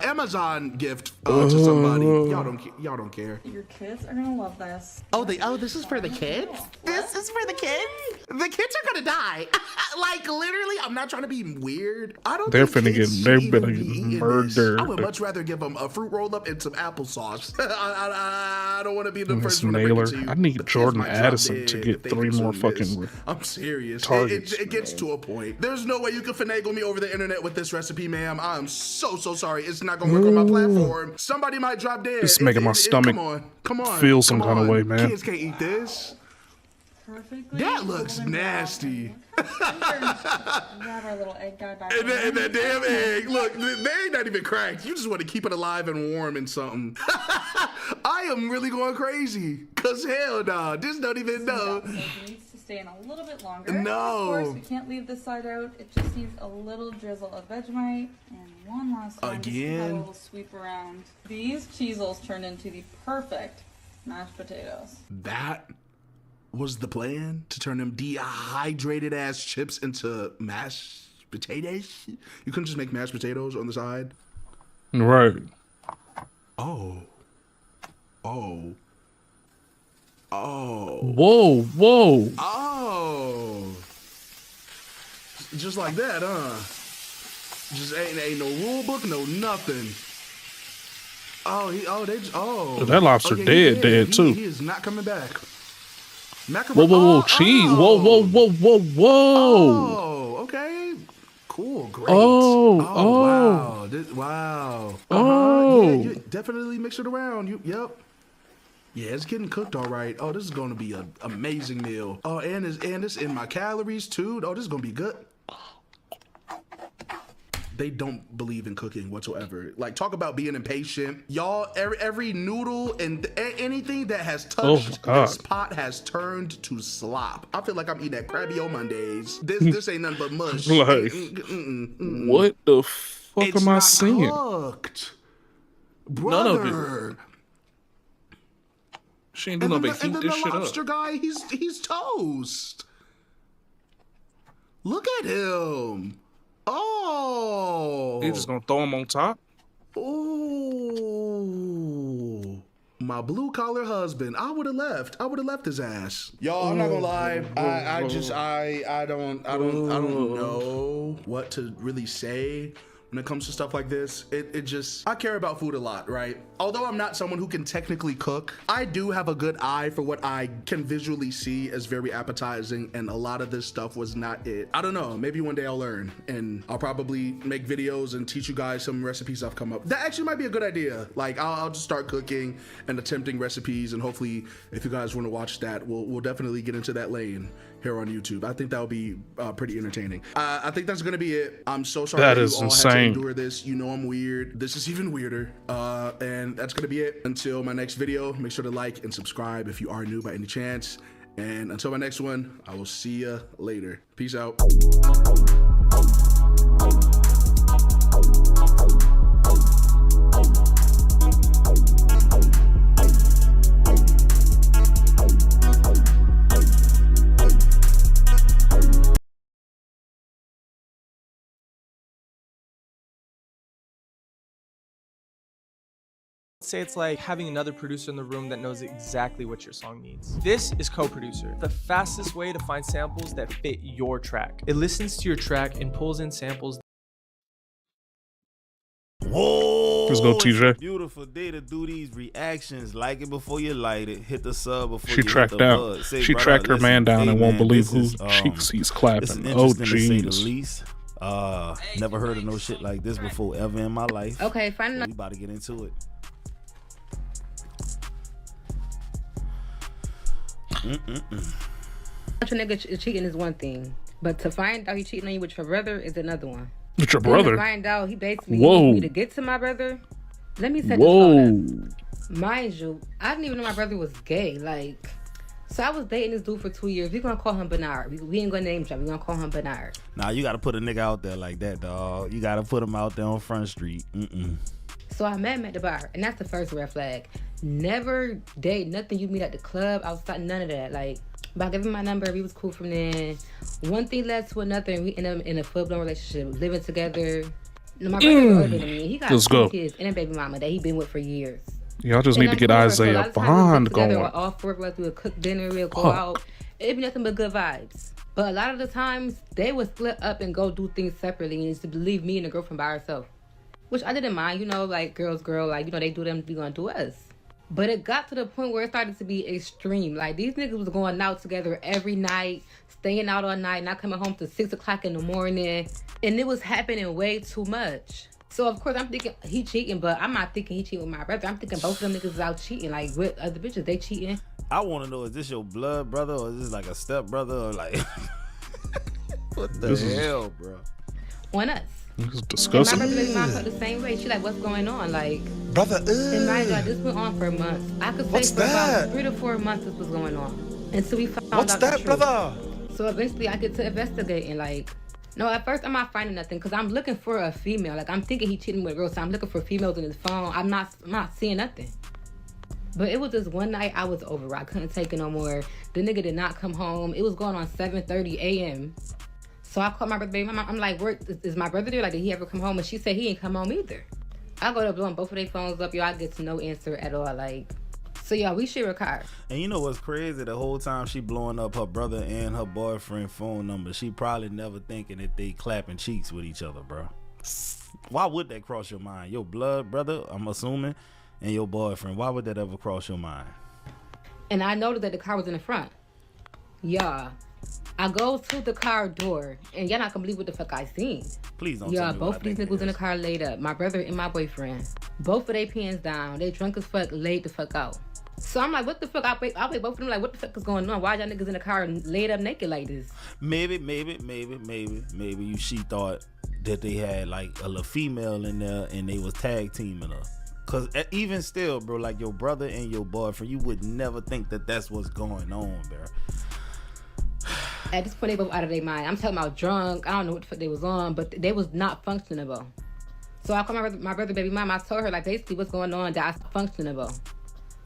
Amazon gift to somebody. Y'all don't care. Your kids are gonna love this. Oh, this is for the kids? This is for the kids? The kids are gonna die. Like literally, I'm not trying to be weird. I don't They're think finna get kids they're should gonna even be get eating murdered. this. I would much rather give them a fruit roll up and some applesauce. I don't want to be the Miss first one to bring Naylor, it to you. I need The kids Jordan might drop Addison to dead get if they 3 more consume this. fucking I'm serious. targets, It gets to a point. There's no way you can finagle me over the internet with this recipe, ma'am. I'm so sorry. It's not gonna work on my platform. Somebody might drop dead. It's making my stomach come on, feel some kind of way, man. Kids can't eat this. Perfectly. That looks nasty. Grab our little egg guy back. And that damn egg. Look, they ain't not even cracked. You just want to keep it alive and warm in something. I am really going crazy. Cause hell nah, this don't even know. So it needs to stay in a little bit longer. No. Of course, we can't leave this side out. It just needs a little drizzle of Vegemite. And one last time, just give that a little sweep around. These Cheezels turn into the perfect mashed potatoes. That was the plan, to turn them dehydrated ass chips into mashed potatoes? You couldn't just make mashed potatoes on the side? Right. Oh. Whoa, whoa. Oh. Just like that, huh? Just ain't no rule book, no nothing. That lobster dead too. He is not coming back. Whoa, cheese. Whoa. Oh, okay. Cool, great. Wow. Wow. Yeah, you definitely mix it around. Yep. Yeah, it's getting cooked all right. Oh, this is going to be an amazing meal. Oh, and it's in my calories too. Oh, this is going to be good. They don't believe in cooking whatsoever. Like, talk about being impatient. Y'all, every noodle and anything that has touched this pot has turned to slop. I feel like I'm eating at Krabby O Mondays. This ain't nothing but mush. Like, what the fuck am I seeing? Cooked. None Brother. of it. She ain't do nothing but heat this shit up. The lobster guy, he's toast. Look at him. Oh. He just gonna throw him on top? Ooh. My blue collar husband. I would have left his ass. Y'all, I'm not gonna lie. I don't know what to really say when it comes to stuff like this. It just, I care about food a lot, right? Although I'm not someone who can technically cook, I do have a good eye for what I can visually see as very appetizing, and a lot of this stuff was not it. I don't know, maybe one day I'll learn, and I'll probably make videos and teach you guys some recipes I've come up. That actually might be a good idea. Like, I'll just start cooking and attempting recipes, and hopefully, if you guys want to watch that, we'll definitely get into that lane here on YouTube. I think that would be pretty entertaining. I think that's gonna be it. I'm so sorry That that is you all insane. had to endure this. You know I'm weird. This is even weirder. And that's gonna be it. Until my next video, make sure to like and subscribe if you are new by any chance. And until my next one, I will see you later. Peace out. Say it's like having another producer in the room that knows exactly what your song needs. This is co-producer, the fastest way to find samples that fit your track. It listens to your track and pulls in samples. Whoa, Let's go, TJ. It's a beautiful day to do these reactions. Like it before you light it. Hit the sub before She you tracked hit the down. bud. Say, She brother, tracked her listen, man down hey, and won't man, believe this who is, she sees It's clapping. Oh, interesting to say the jeez. least. Never heard of no shit like this before ever in my life. Okay, fine So enough. we about to get into it. Your nigga cheating is one thing, but to find out he cheating on you with your brother is another one. With your Then brother? to find out he basically Whoa. needs me to get to my brother. Let me set Whoa. this phone up. Mind you, I didn't even know my brother was gay. Like, so I was dating this dude for 2 years. We're gonna call him Bernard. We ain't gonna name drop. We're gonna call him Bernard. Nah, you gotta put a nigga out there like that, dog. You gotta put him out there on Front Street. So I met him at the bar, and that's the first red flag. Never date nothing you meet at the club, outside, none of that. Like, but I gave him my number. We was cool from then. One thing led to another, and we ended up in a full-blown relationship, living together. Now, my brother is older than me. He got Let's 2 go. kids and a baby mama that he been with for years. Y'all just And need to I'm get cool with her, Isaiah so a lot of times Bond we get together going. with all 4 of us, we would cook dinner, we'll go Huh. out. It'd be nothing but good vibes. But a lot of the times, they would split up and go do things separately and just leave me and the girlfriend by herself. Which I didn't mind, you know, like girls, like, you know, they do them, we gonna do us. But it got to the point where it started to be extreme. Like, these niggas was going out together every night, staying out all night, not coming home till 6 o'clock in the morning. And it was happening way too much. So, of course, I'm thinking he cheating, but I'm not thinking he cheating with my brother. I'm thinking both of them niggas is out cheating. Like, with other bitches, they cheating. I want to know, is this your blood brother or is this like a step brother or like what the This is- hell, bro? On us. This is And my disgusting. brother baby mom felt the same way. She like, what's going on? Like, Brother, and mind you, like, this went on for months. I could say What's for that? about 3 to 4 months this was going on. Until we found What's out the that, truth. brother? So eventually I get to investigating. Like, no, at first I'm not finding nothing because I'm looking for a female. Like, I'm thinking he cheating with a girl, so I'm looking for females in his phone. I'm not seeing nothing. But it was just one night I was over. I couldn't take it no more. The nigga did not come home. It was going on 7:30 a.m. So I called my brother, baby mama. I'm like, where is my brother there? Like, did he ever come home? And she said he ain't come home either. I go to blowing both of their phones up, yo. I get to no answer at all. Like, so yeah, we share a car. And you know what's crazy? The whole time she blowing up her brother and her boyfriend phone number, she probably never thinking that they clapping cheeks with each other, bro. Why would that cross your mind? Your blood brother, I'm assuming, and your boyfriend. Why would that ever cross your mind? And I noticed that the car was in the front. Yeah. I go to the car door, and y'all not gonna believe what the fuck I seen. Please don't Yeah, tell me both what I of these think niggas in the car laid up. My brother and my boyfriend. Both of their pants down. They drunk as fuck, laid the fuck out. So I'm like, what the fuck? I wait both of them like, what the fuck is going on? Why y'all niggas in the car laid up naked like this? Maybe she thought that they had like a little female in there and they was tag teaming her. Cause even still, bro, like your brother and your boyfriend, you would never think that that's what's going on, bro. At this point, they both out of their mind. I'm talking about drunk. I don't know what the fuck they was on, but they was not functionable. So I called my brother baby mama. I told her like basically what's going on, that I was functionable.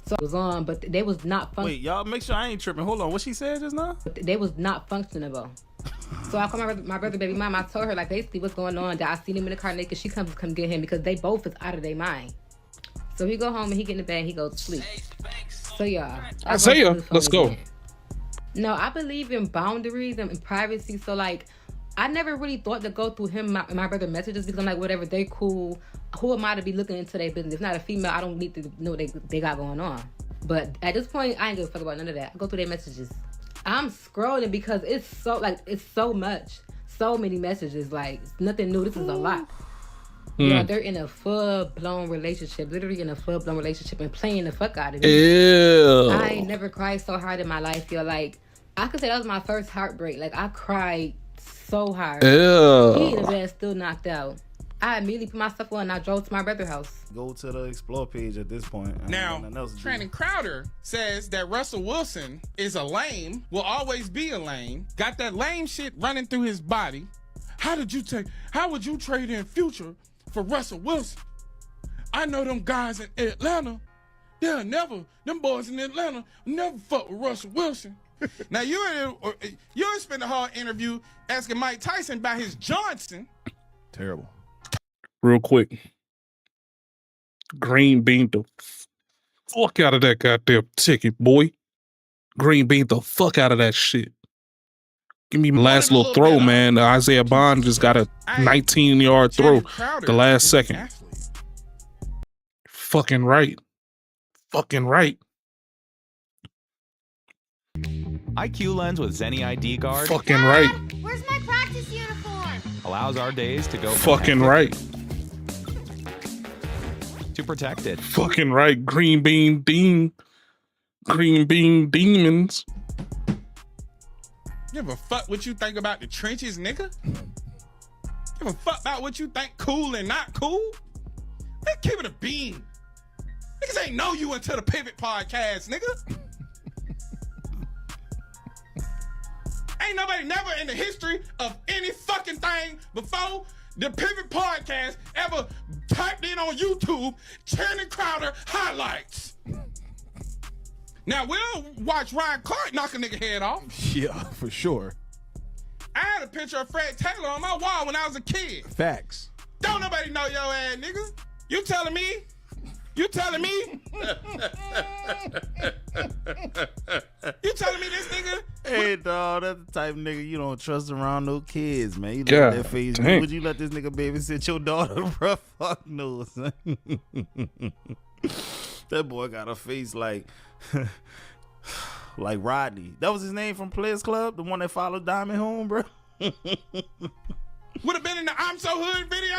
So it was on, but they was not functionable. Wait, y'all make sure I ain't tripping. Hold on, what she said just now? But they was not functionable. So I called my brother baby mama. I told her like basically what's going on, that I seen him in the car naked. She comes to come get him because they both is out of their mind. So he go home and he get in the bed and he goes to sleep. So yeah. Isaiah, let's go. No, I believe in boundaries and in privacy. So like, I never really thought to go through him and my brother messages because I'm like, whatever, they cool. Who am I to be looking into their business? If not a female, I don't need to know what they got going on. But at this point, I ain't give a fuck about none of that. I go through their messages. I'm scrolling because it's so much. So many messages. Like, it's nothing new. This is a lot. Yeah, they're in a full-blown relationship. Literally in a full-blown relationship and playing the fuck out of it. Ew. I ain't never cried so hard in my life. Yo, like, I could say that was my first heartbreak. Like, I cried so hard. Ew. He in the bed, still knocked out. I immediately put my stuff on and I drove to my brother's house. Go to the explore page at this point. Now, Training Crowder says that Russell Wilson is a lame, will always be a lame, got that lame shit running through his body. How would you trade in Future for Russell Wilson? I know them guys in Atlanta, them boys in Atlanta never fuck with Russell Wilson. Now, you spend the whole interview asking Mike Tyson about his Johnson. Terrible. Real quick. Green bean the fuck out of that goddamn ticket, boy. Green bean the fuck out of that shit. Give me my last little throw, man. Isaiah Bond just got a 19-yard throw the last second. Fucking right. Fucking right. IQ Lens with Zenny ID Guard. Fucking right. Where's my practice uniform? Allows our days to go fucking right. To protect it. Fucking right. Green bean demons. Give a fuck what you think about the trenches, nigga? Give a fuck about what you think cool and not cool? Man, keep it a bean. Niggas ain't know you until the Pivot Podcast, nigga. Ain't nobody never in the history of any fucking thing before the Pivot Podcast ever typed in on YouTube, Channing Crowder highlights. Now, we'll watch Ryan Clark knock a nigga head off. Yeah, for sure. I had a picture of Fred Taylor on my wall when I was a kid. Facts. Don't nobody know your ass, nigga. You telling me? You telling me? You telling me this nigga? Hey, dog, that's the type of nigga you don't trust around no kids, man. You God, let that face. dang. Would you let this nigga babysit your daughter, bro? Fuck no, son. That boy got a face like Rodney. That was his name from Players Club, the one that followed Diamond home, bro. Would have been in the I'm So Hood video?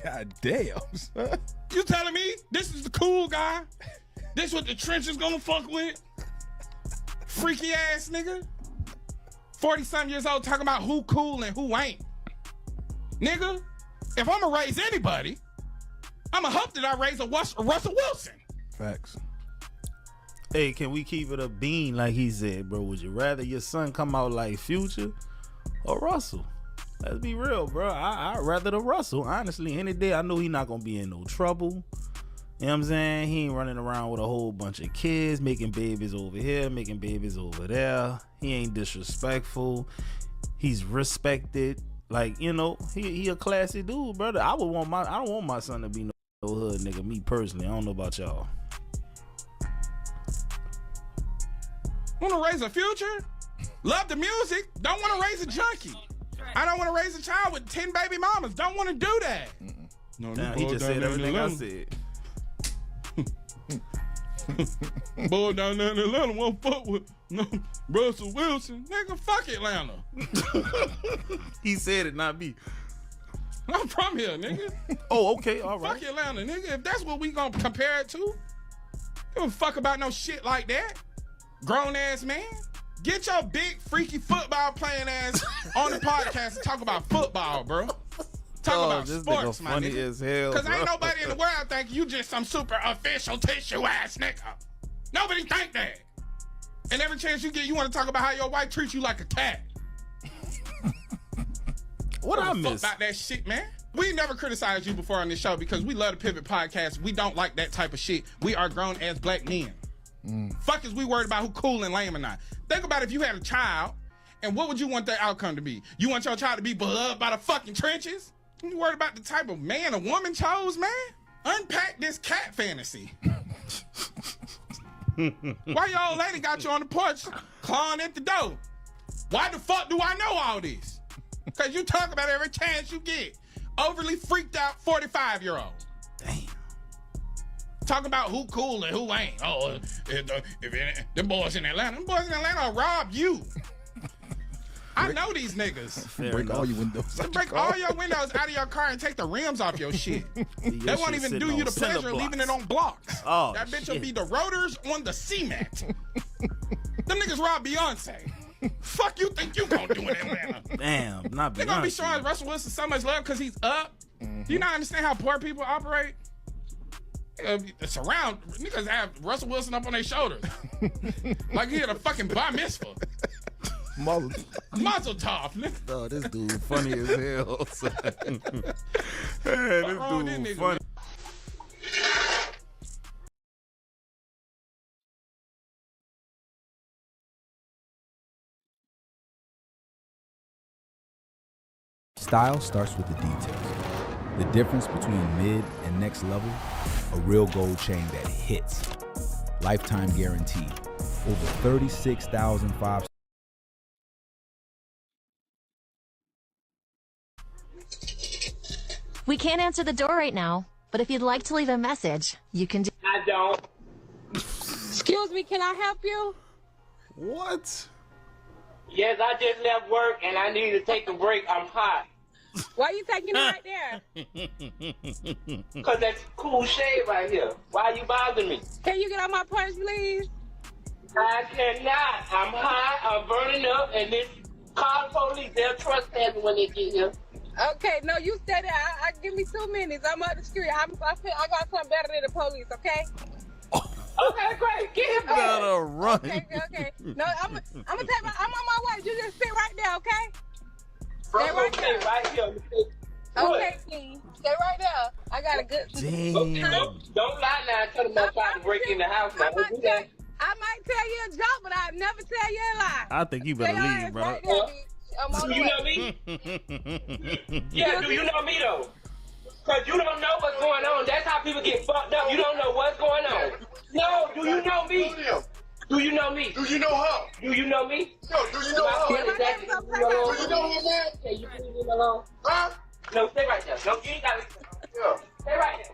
God damn, son. You telling me this is the cool guy? This what the trench is gonna fuck with? Freaky ass nigga. 40-something years old talking about who cool and who ain't. Nigga, if I'm gonna raise anybody, I'ma hope that I raise a Russell Wilson. Facts. Hey, can we keep it a bean like he said, bro? Would you rather your son come out like Future or Russell? Let's be real, bro. I'd rather the Russell. Honestly, any day I know he not gonna be in no trouble. You know what I'm saying? He ain't running around with a whole bunch of kids, making babies over here, making babies over there. He ain't disrespectful. He's respected. Like, you know, he a classy dude, brother. I don't want my son to be no hood nigga. Me personally, I don't know about y'all. Wanna raise a Future? Love the music. Don't wanna raise a junkie. I don't want to raise a child with 10 baby mamas. Don't want to do that. No, he just said everything I said. Boy down there in Atlanta won't fuck with no Russell Wilson. Nigga, fuck Atlanta. He said it, not me. I'm from here, nigga. Oh, okay, all right. Fuck Atlanta, nigga. If that's what we gonna compare it to, give a fuck about no shit like that. Grown ass man. Get your big freaky football playing ass on the podcast and talk about football, bro. Talk about sports, my funny nigga. As hell, Cause bro. ain't nobody in the world think you just some super official tissue ass nigga. Nobody think that. And every chance you get, you want to talk about how your wife treats you like a cat. What I miss about that shit, man? We never criticized you before on this show because we love the Pivot Podcast. We don't like that type of shit. We are grown as black men. Fuck is we worried about who cool and lame or not? Think about if you had a child, and what would you want that outcome to be? You want your child to be beloved by the fucking trenches? You worried about the type of man a woman chose, man? Unpack this cat fantasy. Why your old lady got you on the porch clawing at the door? Why the fuck do I know all this? Because you talk about every chance you get. Overly freaked out 45-year-old. Damn. Talking about who cool and who ain't. Oh, if them boys in Atlanta will rob you. I know these niggas. Break all your windows. Break all your windows out of your car and take the rims off your shit. They won't even do you the pleasure of leaving it on blocks. Oh, that bitch will be the rotors on the cement. Them niggas robbed Beyonce. Fuck you think you gonna do in Atlanta? Damn, not They gonna be Beyonce. showing Russell Wilson so much love because he's up. Do you not understand how poor people operate? Surround niggas have Russell Wilson up on their shoulders, like he had a fucking bar mitzvah. Mazel tov. Oh, this dude funny as hell. Son. Man, this dude funny. Style starts with the details. The difference between mid and next level, a real gold chain that hits. Lifetime guaranteed. Over 36,000 five. We can't answer the door right now, but if you'd like to leave a message, you can do. I don't. Excuse me, can I help you? What? Yes, I just left work and I need to take a break. I'm hot. Why are you taking it right there? Because that's cool shade right here. Why you bothering me? Can you get on my porch, please? I cannot. I'm hot. I'm burning up. And this car police, they'll trespass me when they get here. Okay, no, you stay there. I give me 2 minutes. I'm up the street. I got something better than the police, okay? Okay, great. Get him back. Gotta run. Okay. No, I'm on my way. You just sit right there, okay? Bro, Stay right stay there. right here. Okay, King. Stay right there. I got a good. Okay, don't lie now and tell them I'm trying to break in the house now. Don't do that. I might tell you a joke, but I'd never tell you a lie. I think you better Stay leave, right bro. there, bitch. I'm on Do the you way. know me? Yeah, do you know me though? Because you don't know what's going on. That's how people get fucked up. You don't know what's going on. No, do you know me? Do you know me? Do you know her? Do you know me? No, do you know her? Do you know her, man? Can you please leave me alone? Huh? No, stay right there. No, you ain't got to. Stay right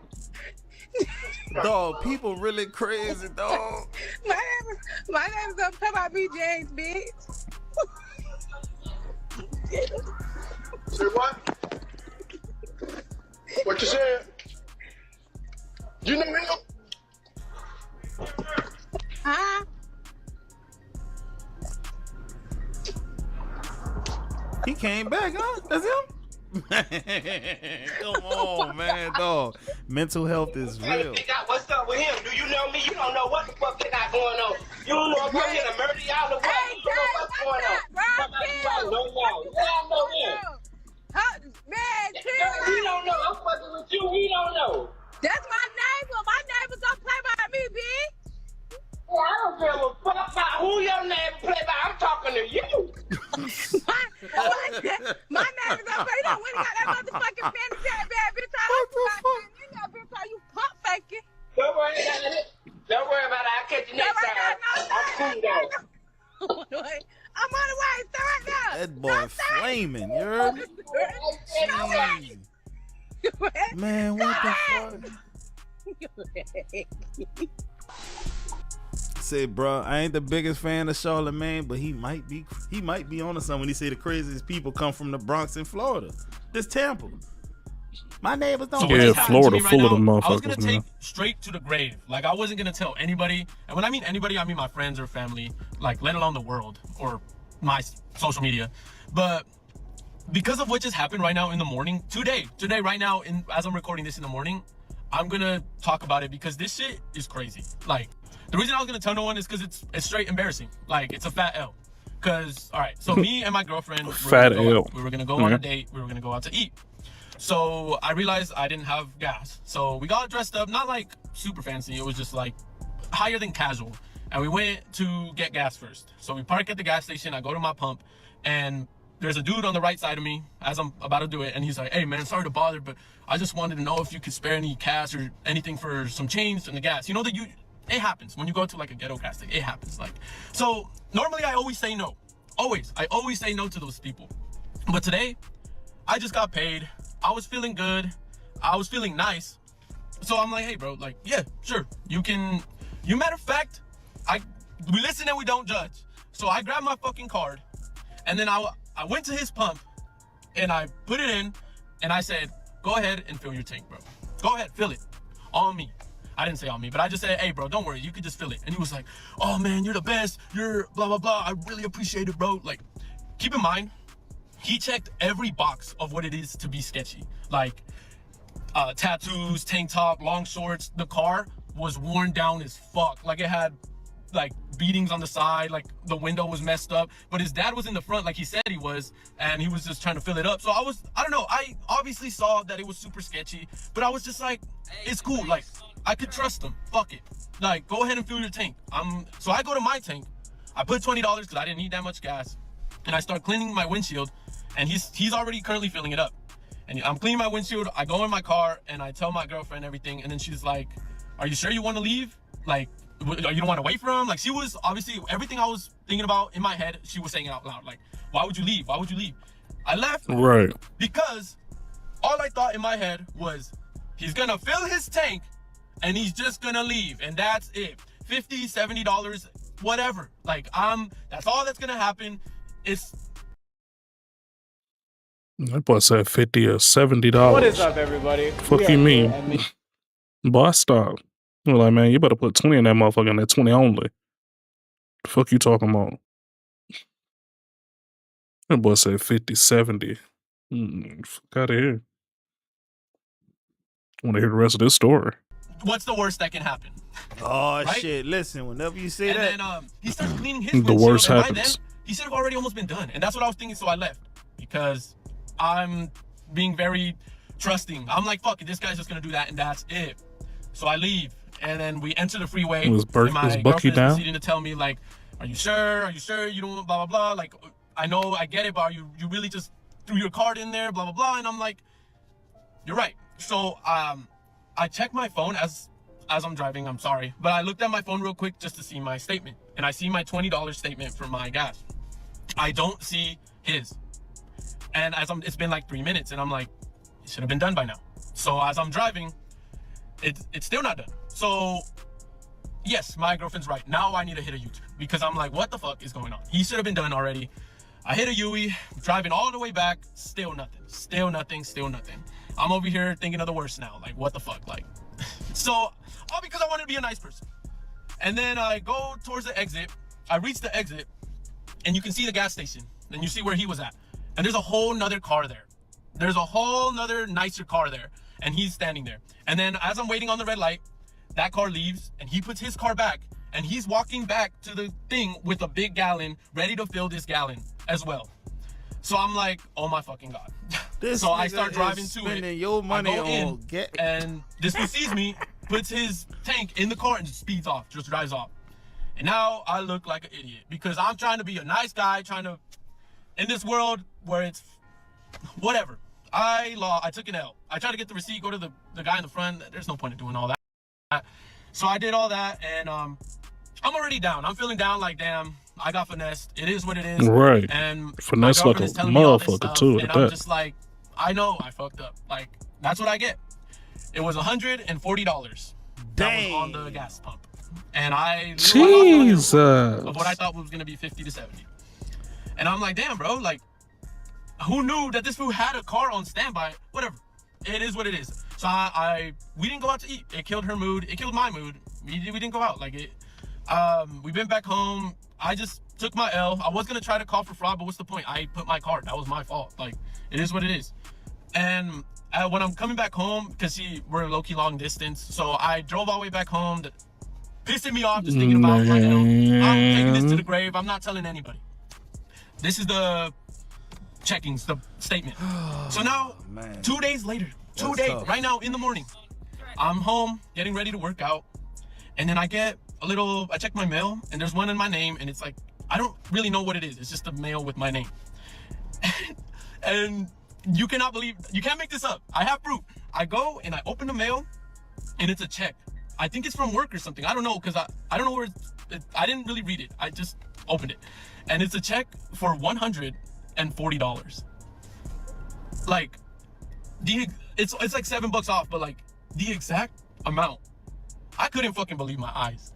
there. Dog, people really crazy, dog. My name is Don't Talk About Me, James, bitch. Say what? What you said? You know him? Huh? He came back, huh? That's him? Come on, man, dog. Mental health is real. What's up with him? Do you know me? You don't know what the fuck they got going on. You don't know if I'm here to murder y'all or what? Hey, You don't know what's going on. Somebody know y'all. Y'all know him. Man, He don't know. I'm fucking with you. He don't know. that's my neighbor. My neighbors don't play by me, bitch. Yeah, I don't give a fuck about who your neighbor play by. I'm talking to you. My neighbors don't play. You know, when you got that motherfucking fantasy bad bitch, I like you know, bitch, how you pump faking. Don't worry about it. Don't worry about it. I'll catch you next time. I'm cool though. I'm on the way. Stay right there. That boy flaming, you heard me? Man, what the fuck? Say, bro, I ain't the biggest fan of Charlamagne, but he might be onto something when he say the craziest people come from the Bronx in Florida. This Tampa. My neighbors don't. Yeah, Florida full of them I was gonna motherfuckers, take man. straight to the grave. Like, I wasn't gonna tell anybody, and when I mean anybody, I mean my friends or family, like, let alone the world or my social media. But because of what just happened right now in the morning, today, right now, as I'm recording this in the morning, I'm gonna talk about it because this shit is crazy. Like, the reason I was gonna tell no one is because it's straight embarrassing. Like, it's a fat L. Because, all right, so me and my girlfriend, we were gonna go on a date. We were gonna go out to eat. So I realized I didn't have gas. So we got dressed up, not like super fancy. It was just like higher than casual. And we went to get gas first. So we park at the gas station. I go to my pump and there's a dude on the right side of me as I'm about to do it. And he's like, hey man, sorry to bother, but I just wanted to know if you could spare any cash or anything for some change and the gas. You know that it happens when you go to like a ghetto gas station. It happens. Like, so normally I always say no. I always say no to those people. But today I just got paid. I was feeling good. I was feeling nice. So I'm like, hey bro, like, yeah, sure. You matter of fact, we listen and we don't judge. So I grabbed my fucking card and then I went to his pump and I put it in and I said, go ahead and fill your tank, bro. Go ahead, fill it. On me. I didn't say on me, but I just said, hey, bro, don't worry. You could just fill it. And he was like, oh, man, you're the best. You're blah, blah, blah. I really appreciate it, bro. Like, keep in mind, he checked every box of what it is to be sketchy. Like, tattoos, tank top, long shorts. The car was worn down as fuck. Like, it had like beatings on the side, like the window was messed up, but his dad was in the front like he said he was, and he was just trying to fill it up. So I don't know, I obviously saw that it was super sketchy, but I was just like, it's cool, like I could trust him. Fuck it, like go ahead and fill your tank. So I go to my tank, I put $20 because I didn't need that much gas, and I start cleaning my windshield, and he's already currently filling it up. And I'm cleaning my windshield, I go in my car and I tell my girlfriend everything, and then she's like, are you sure you want to leave? Like, you don't want to wait for him? Like, she was obviously, everything I was thinking about in my head, she was saying it out loud. Like, why would you leave? Why would you leave? I left because all I thought in my head was, he's gonna fill his tank and he's just gonna leave, and that's it. $50, $70, whatever. Like, that's all that's gonna happen. That boy said $50 or $70. What is up, everybody? Fuck you mean? Boy, stop. You're like, man, you better put 20 in that motherfucker and that 20 only. The fuck you talking about? That boy said 50, 70. Fuck out of here. I want to hear the rest of this story. What's the worst that can happen? Oh, right? Shit, listen, whenever you say that. And then he starts cleaning his The windshield, worst and by happens. then, he should have already almost been done. And that's what I was thinking, so I left. Because I'm being very trusting. I'm like, fuck it, this guy's just gonna do that, and that's it. So I leave, and then we enter the freeway. Was my Bucky girlfriend's down? proceeding to tell me, like, are you sure? Are you sure you don't blah, blah, blah? Like, I know, I get it, but are you really just threw your card in there, blah, blah, blah? And I'm like, you're right. So I check my phone as I'm driving, I'm sorry. But I looked at my phone real quick just to see my statement. And I see my $20 statement for my gas. I don't see his. And it's been like 3 minutes, and I'm like, it should have been done by now. So as I'm driving, it's still not done. So yes, my girlfriend's right. Now I need to hit a U-turn because I'm like, what the fuck is going on? He should have been done already. I hit a U-turn, driving all the way back, still nothing, still nothing, still nothing. I'm over here thinking of the worst now. Like, what the fuck? Like, so all because I wanted to be a nice person. And then I go towards the exit. I reach the exit, and you can see the gas station. And you see where he was at. And there's a whole nother car there. There's a whole nother nicer car there. And he's standing there. And then as I'm waiting on the red light, that car leaves and he puts his car back, and he's walking back to the thing with a big gallon, ready to fill this gallon as well. So I'm like, oh my fucking God. So I start driving to it. Your money I go in, on and this one sees me, puts his tank in the car and just speeds off, just drives off. And now I look like an idiot because I'm trying to be a nice guy, trying to, in this world where it's whatever. I took an L. I tried to get the receipt, go to the guy in the front. There's no point in doing all that. So I did all that, and I'm already down. I'm feeling down like, damn, I got finessed. It is what it is. Right. And Finesse like a motherfucker too and at I'm that. just like, I know I fucked up. Like, that's what I get. It was $140 that was on the gas pump. And I Jesus. of what I thought was gonna be 50 to 70. And I'm like, damn, bro, like, who knew that this fool had a car on standby? Whatever. It is what it is. So we didn't go out to eat. It killed her mood. It killed my mood. We didn't go out. Like, we've been back home. I just took my L. I was gonna try to call for fraud, but what's the point? I put my card. That was my fault. Like, it is what it is. And when I'm coming back home, because we're low-key long distance, so I drove all the way back home. Pissing me off just thinking about my L. I'm taking this to the grave. I'm not telling anybody. This is the checkings, the statement. So now, 2 days later, right now in the morning, I'm home getting ready to work out, and then I get I check my mail, and there's one in my name, and it's like, I don't really know what it is. It's just a mail with my name. And you can't make this up. I have proof. I go and I open the mail, and it's a check. I think it's from work or something. I don't know, because I don't know where I didn't really read it. I just opened it. And it's a check for $140. Like, it's like $7 off, but like the exact amount. I couldn't fucking believe my eyes.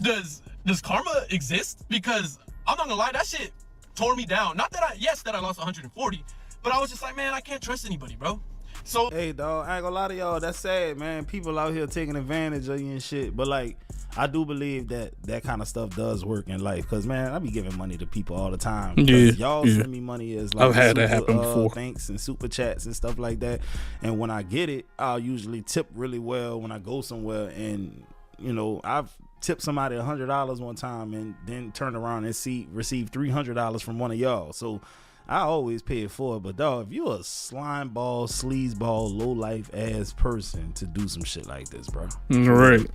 Does karma exist? Because I'm not gonna lie, that shit tore me down. Not that I lost 140, but I was just like, man, I can't trust anybody, bro. So hey dog, I ain't gonna lie to y'all, that's sad, man. People out here taking advantage of you and shit. But like, I do believe that kind of stuff does work in life. Cause man, I be giving money to people all the time. Yeah, Y'all yeah. send me money as like I've had super, that happen before. thanks and super chats and stuff like that. And when I get it, I'll usually tip really well when I go somewhere. And you know, I've tipped somebody $100 one time and then turned around and received $300 from one of y'all. So I always pay it forward. But dog, if you're a slime ball, sleaze ball, low life ass person to do some shit like this, bro. Right.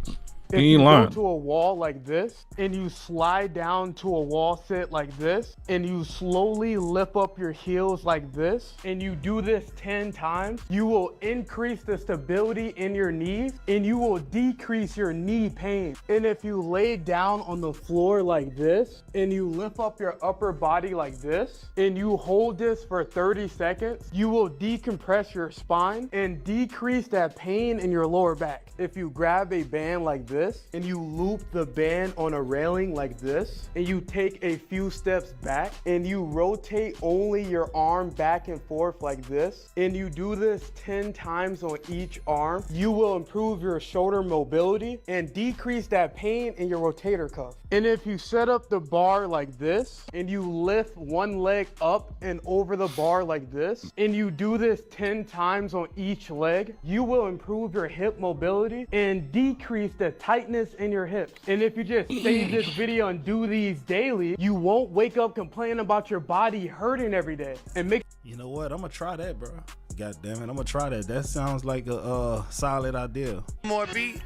If you go to a wall like this and you slide down to a wall sit like this and you slowly lift up your heels like this and you do this 10 times, you will increase the stability in your knees and you will decrease your knee pain. And if you lay down on the floor like this and you lift up your upper body like this and you hold this for 30 seconds, you will decompress your spine and decrease that pain in your lower back. If you grab a band like this and you loop the band on a railing like this and you take a few steps back and you rotate only your arm back and forth like this and you do this 10 times on each arm, you will improve your shoulder mobility and decrease that pain in your rotator cuff. And if you set up the bar like this and you lift one leg up and over the bar like this and you do this 10 times on each leg, you will improve your hip mobility and decrease the tightness in your hips. And if you just save this video and do these daily, you won't wake up complaining about your body hurting every day. And make You know what? I'm gonna try that, bro. God damn it, I'm gonna try that. That sounds like a solid idea. More beat.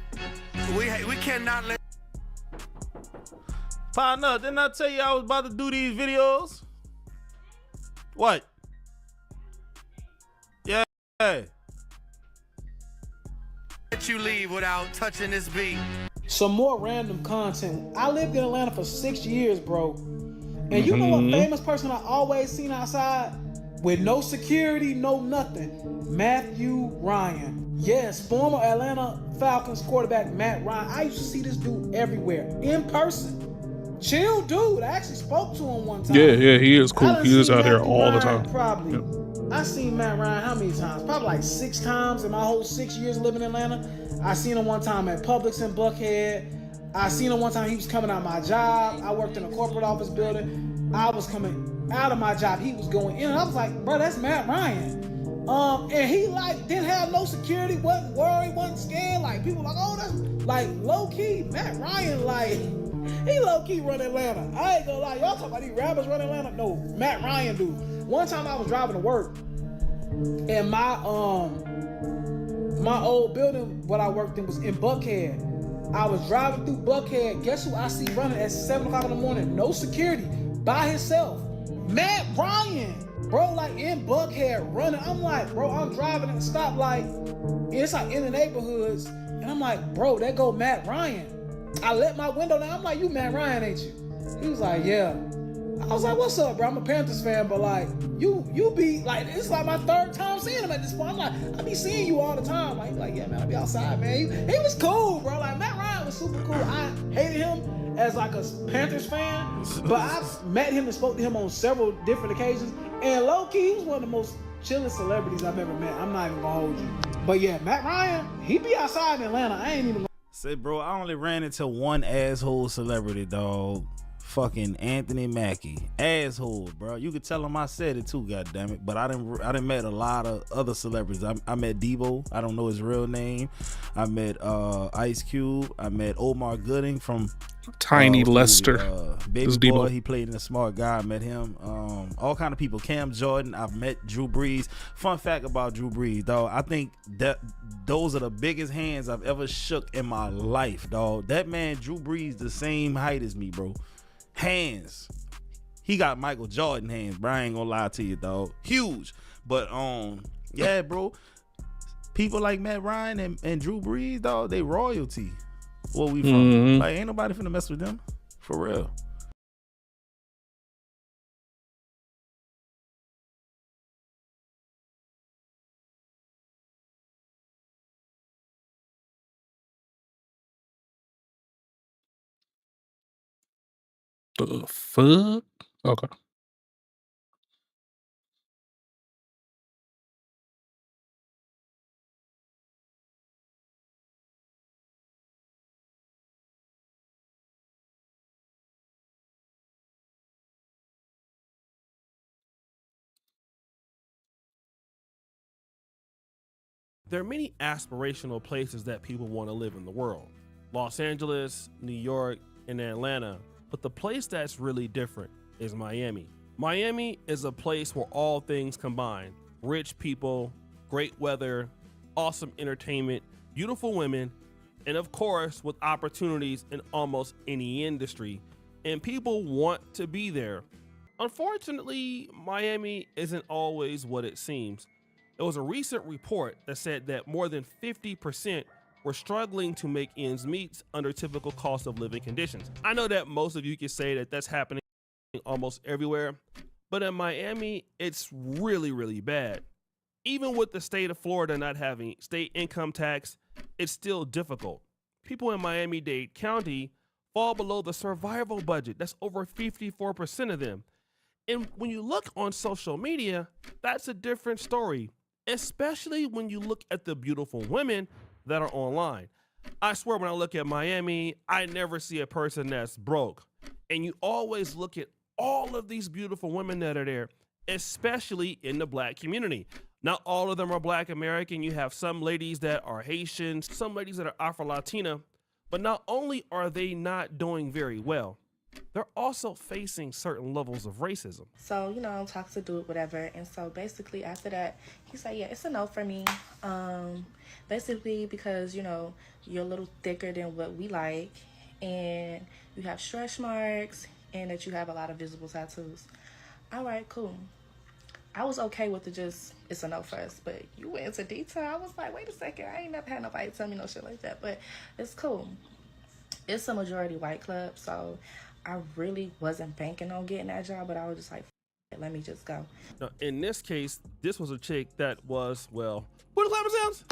We cannot let. Partner, didn't I tell you I was about to do these videos? What? Yeah. Let you leave without touching this beat. Some more random content. I lived in Atlanta for 6 years, bro. And you know a famous person I always seen outside with no security, no nothing? Matthew Ryan. Yes, former Atlanta Falcons quarterback Matt Ryan. I used to see this dude everywhere, in person. Chill dude. I actually spoke to him one time. Yeah, he is cool. He is out here all the time. Probably. Yep. I seen Matt Ryan how many times? Probably like 6 times in my whole 6 years living in Atlanta. I seen him one time at Publix in Buckhead. I seen him one time, he was coming out of my job. I worked in a corporate office building. I was coming out of my job. He was going in. And I was like, bro, that's Matt Ryan. And he like didn't have no security, wasn't worried, wasn't scared. Like people like, oh, that's like low key. Matt Ryan, like he low key run Atlanta. I ain't gonna lie, y'all talking about these rappers run Atlanta? No, Matt Ryan do. One time I was driving to work, and my old building, what I worked in, was in Buckhead. I was driving through Buckhead. Guess who I see running at 7 o'clock in the morning? No security, by himself. Matt Ryan, bro, like in Buckhead running. I'm like, bro, I'm driving at the stoplight. It's like in the neighborhoods, and I'm like, bro, there go Matt Ryan. I let my window down. I'm like, you Matt Ryan, ain't you? He was like, yeah. I was like, what's up, bro? I'm a Panthers fan, but like, you be like, it's like my 3rd time seeing him at this point. I'm like, I be seeing you all the time. Like, he's like, yeah, man, I be outside, man. He was cool, bro. Like, Matt Ryan was super cool. I hated him as like a Panthers fan, but I've met him and spoke to him on several different occasions. And low-key, he was one of the most chillest celebrities I've ever met. I'm not even gonna hold you. But yeah, Matt Ryan, he be outside in Atlanta. I ain't even. Say, bro, I only ran into one asshole celebrity, dog. Fucking Anthony Mackie, asshole, bro. You could tell him I said it too, goddammit. But I didn't met a lot of other celebrities. I met Debo. I don't know his real name. I met Ice Cube. I met Omar Gooding from Tiny Lester. Baby Boy. He played in A Smart Guy. I met him. All kind of people. Cam Jordan. I've met Drew Brees. Fun fact about Drew Brees, dog. I think that those are the biggest hands I've ever shook in my life, dog. That man, Drew Brees, the same height as me, bro. Hands. He got Michael Jordan hands, bro. I ain't gonna lie to you, dog. Huge. But yeah, bro. People like Matt Ryan and Drew Brees, dog, they royalty. Where we from? Like, ain't nobody finna mess with them. For real. The fuck? Okay. There are many aspirational places that people want to live in the world. Los Angeles, New York, and Atlanta. But the place that's really different is Miami. Miami is a place where all things combine. Rich people, great weather, awesome entertainment, beautiful women, and of course with opportunities in almost any industry. And people want to be there. Unfortunately, Miami isn't always what it seems. There was a recent report that said that more than 50% were struggling to make ends meet under typical cost of living conditions. I know that most of you can say that that's happening almost everywhere, but in Miami, it's really, really bad. Even with the state of Florida not having state income tax, it's still difficult. People in Miami-Dade County fall below the survival budget. That's over 54% of them. And when you look on social media, that's a different story, especially when you look at the beautiful women that are online. I swear when I look at Miami, I never see a person that's broke. And you always look at all of these beautiful women that are there, especially in the Black community. Not all of them are Black American. You have some ladies that are Haitian, some ladies that are Afro-Latina, but not only are they not doing very well, they're also facing certain levels of racism. So, talk to dude, whatever. And so basically after that, he said, yeah, it's a no for me. Basically because, you're a little thicker than what we like, and you have stretch marks, and that you have a lot of visible tattoos. All right, cool. I was okay with it's a no first, but you went into detail. I was like, wait a second, I ain't never had nobody tell me no shit like that, but it's cool. It's a majority white club, so I really wasn't banking on getting that job, but I was just like, let me just go. Now, in this case, this was a chick that was, what the clapper sounds?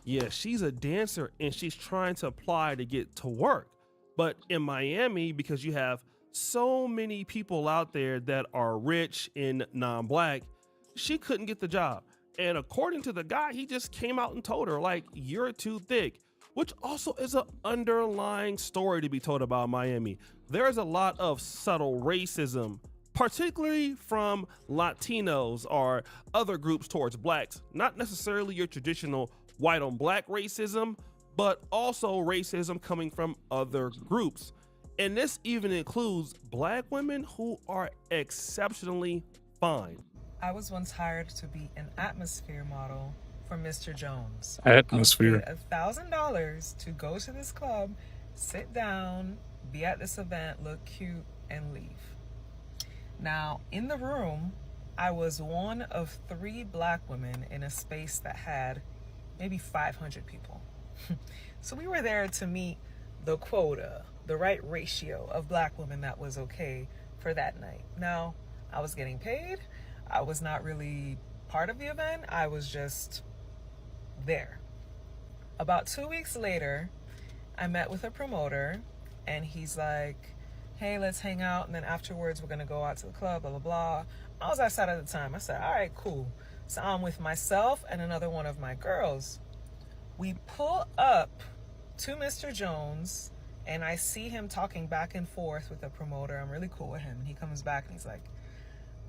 Yeah, she's a dancer and she's trying to apply to get to work. But in Miami, because you have so many people out there that are rich and non-Black, she couldn't get the job. And according to the guy, he just came out and told her, like, you're too thick, which also is an underlying story to be told about Miami. There's a lot of subtle racism, particularly from Latinos or other groups towards Blacks. Not necessarily your traditional white on Black racism, but also racism coming from other groups. And this even includes Black women who are exceptionally fine. I was once hired to be an atmosphere model for Mr. Jones. Atmosphere. $1,000 to go to this club, sit down, be at this event, look cute, and leave. Now, in the room, I was one of 3 Black women in a space that had maybe 500 people. So we were there to meet the quota, the right ratio of Black women that was okay for that night. Now, I was getting paid. I was not really part of the event. I was just there. About 2 weeks later, I met with a promoter, and he's like, hey, let's hang out, and then afterwards we're gonna go out to the club, blah, blah, blah. I was outside at the time. I said, all right, cool. So I'm with myself and another one of my girls. We pull up to Mr. Jones, and I see him talking back and forth with the promoter. I'm really cool with him. And he comes back and he's like,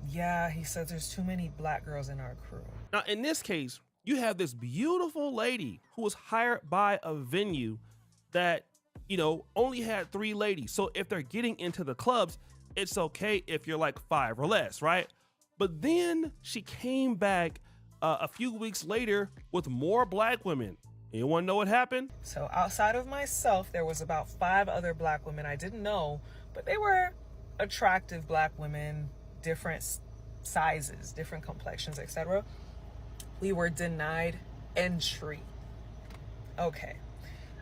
yeah, he says there's too many Black girls in our crew. Now, in this case, you have this beautiful lady who was hired by a venue that, only had 3 ladies. So if they're getting into the clubs, it's okay if you're like 5 or less, right? But then she came back a few weeks later with more Black women. Anyone know what happened? So outside of myself, there was about 5 other Black women I didn't know, but they were attractive Black women, different sizes, different complexions, etc. We were denied entry. Okay,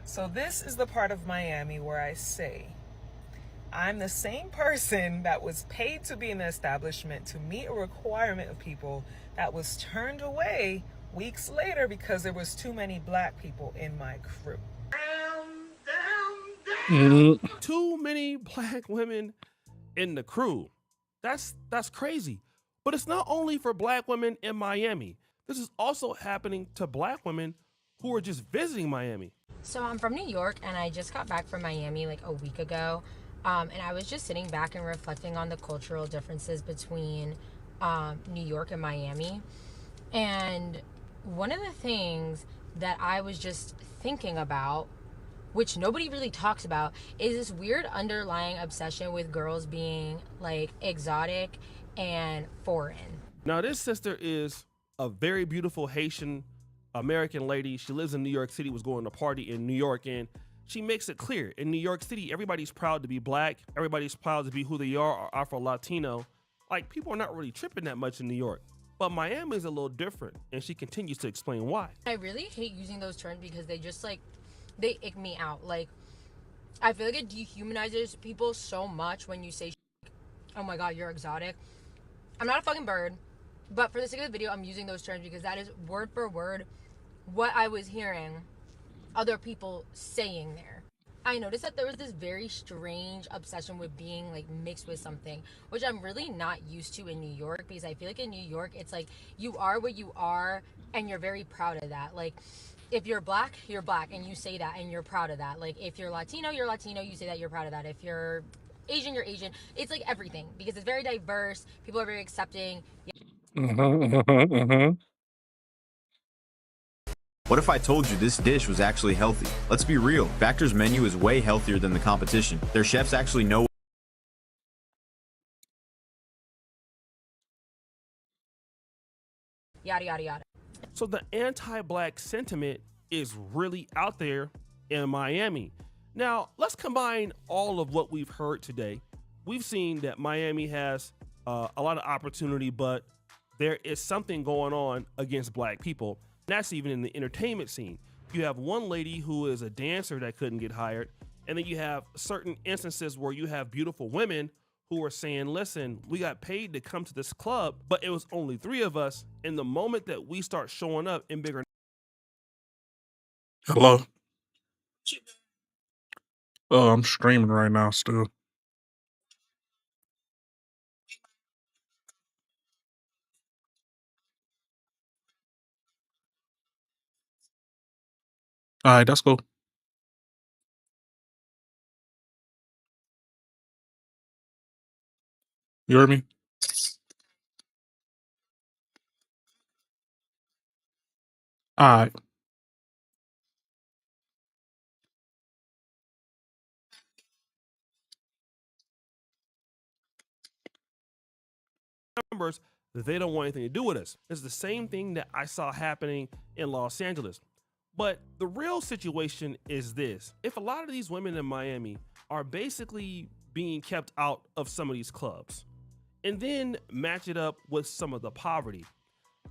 so this is the part of Miami where I say, I'm the same person that was paid to be in the establishment to meet a requirement of people that was turned away weeks later because there was too many Black people in my crew. Too many Black women in the crew. That's crazy. But it's not only for Black women in Miami. This is also happening to Black women who are just visiting Miami. So I'm from New York, and I just got back from Miami like a week ago. And I was just sitting back and reflecting on the cultural differences between New York and Miami. And one of the things that I was just thinking about, which nobody really talks about, is this weird underlying obsession with girls being like exotic and foreign. Now, this sister is a very beautiful Haitian American lady. She lives in New York City, was going to party in New York, and she makes it clear in New York City, everybody's proud to be black. Everybody's proud to be who they are, or Afro-Latino. Like, people are not really tripping that much in New York. But Miami is a little different, and she continues to explain why. I really hate using those terms because they just like, they ick me out. Like, I feel like it dehumanizes people so much when you say, oh my God, you're exotic. I'm not a fucking bird, but for the sake of the video, I'm using those terms because that is word for word what I was hearing other people saying there. I noticed that there was this very strange obsession with being like mixed with something, which I'm really not used to in New York, because I feel like in New York, it's like you are what you are and you're very proud of that. Like, if you're black, and you say that and you're proud of that. Like, if you're Latino, you say that you're proud of that. If you're Asian, you're Asian. It's like everything, because it's very diverse. People are very accepting. What if I told you this dish was actually healthy? Let's be real, Factor's menu is way healthier than the competition. Their chefs actually know. Yada, yada, yada. So the anti-black sentiment is really out there in Miami. Now, let's combine all of what we've heard today. We've seen that Miami has a lot of opportunity, but there is something going on against black people. That's even in the entertainment scene. You have one lady who is a dancer that couldn't get hired, and then you have certain instances where you have beautiful women who are saying, listen, we got paid to come to this club, but it was only 3 of us. And the moment that we start showing up in bigger... Hello. Oh, I'm streaming right now still. All right, that's cool. You heard me? All right. Numbers that they don't want anything to do with us. It's the same thing that I saw happening in Los Angeles. But the real situation is this. If a lot of these women in Miami are basically being kept out of some of these clubs, and then match it up with some of the poverty,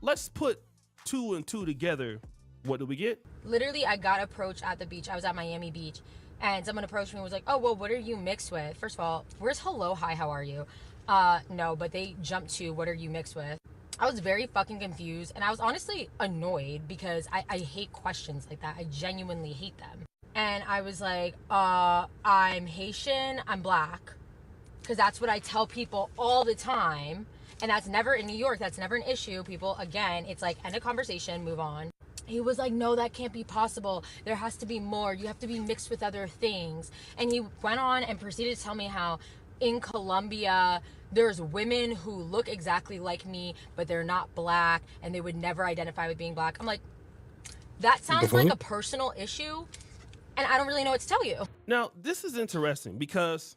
let's put 2 and 2 together. What do we get? Literally, I got approached at the beach. I was at Miami Beach, and someone approached me and was like, oh, well, what are you mixed with? First of all, where's hello, hi, how are you? No, but they jumped to, what are you mixed with? I was very fucking confused, and I was honestly annoyed because I hate questions like that. I genuinely hate them. And I was like, I'm Haitian, I'm black, because that's what I tell people all the time. And that's never in New York. That's never an issue. People, again, it's like end of conversation, move on. He was like, no, that can't be possible. There has to be more. You have to be mixed with other things. And he went on and proceeded to tell me how in Colombia, there's women who look exactly like me, but they're not black, and they would never identify with being black. I'm like, that sounds like a personal issue, and I don't really know what to tell you. Now, this is interesting because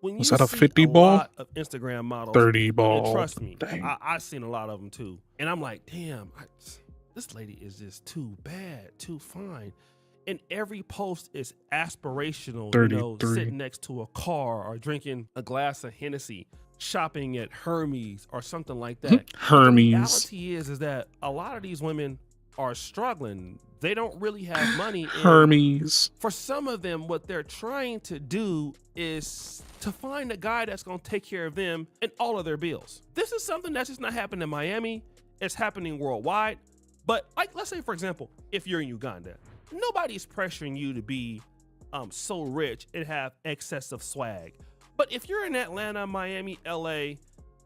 when you Was that a see 50 a ball? lot of Instagram models, 30 and ball. trust me, Dang. I've seen a lot of them too. And I'm like, damn, this lady is just too bad, too fine. And every post is aspirational, you know, 33. sitting next to a car or drinking a glass of Hennessy, shopping at Hermes or something like that. Hermes. The reality is that a lot of these women are struggling. They don't really have money. And Hermes. for some of them, what they're trying to do is to find a guy that's going to take care of them and all of their bills. This is something that's just not happening in Miami. It's happening worldwide. But like, let's say, for example, if you're in Uganda, nobody's pressuring you to be so rich and have excessive swag. But if you're in Atlanta, Miami, LA,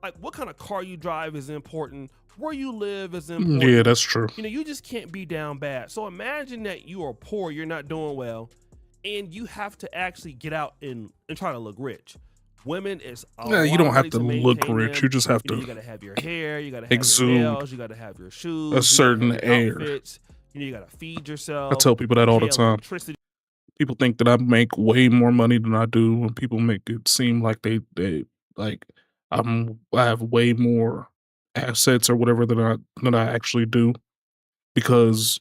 like what kind of car you drive is important. Where you live is important. Yeah, that's true. You know, you just can't be down bad. So imagine that you are poor, you're not doing well, and you have to actually get out and try to look rich. women is a Yeah, you lot don't of have money to to look maintain rich. them. You just have You know, to you gotta have your hair, you gotta have exude your nails, you gotta have your shoes, a you certain gotta have your air. outfits. You know, you gotta feed I yourself. tell people that you all the pay time. electricity. People think that I make way more money than I do, and people make it seem like they like I have way more assets or whatever than I actually do, because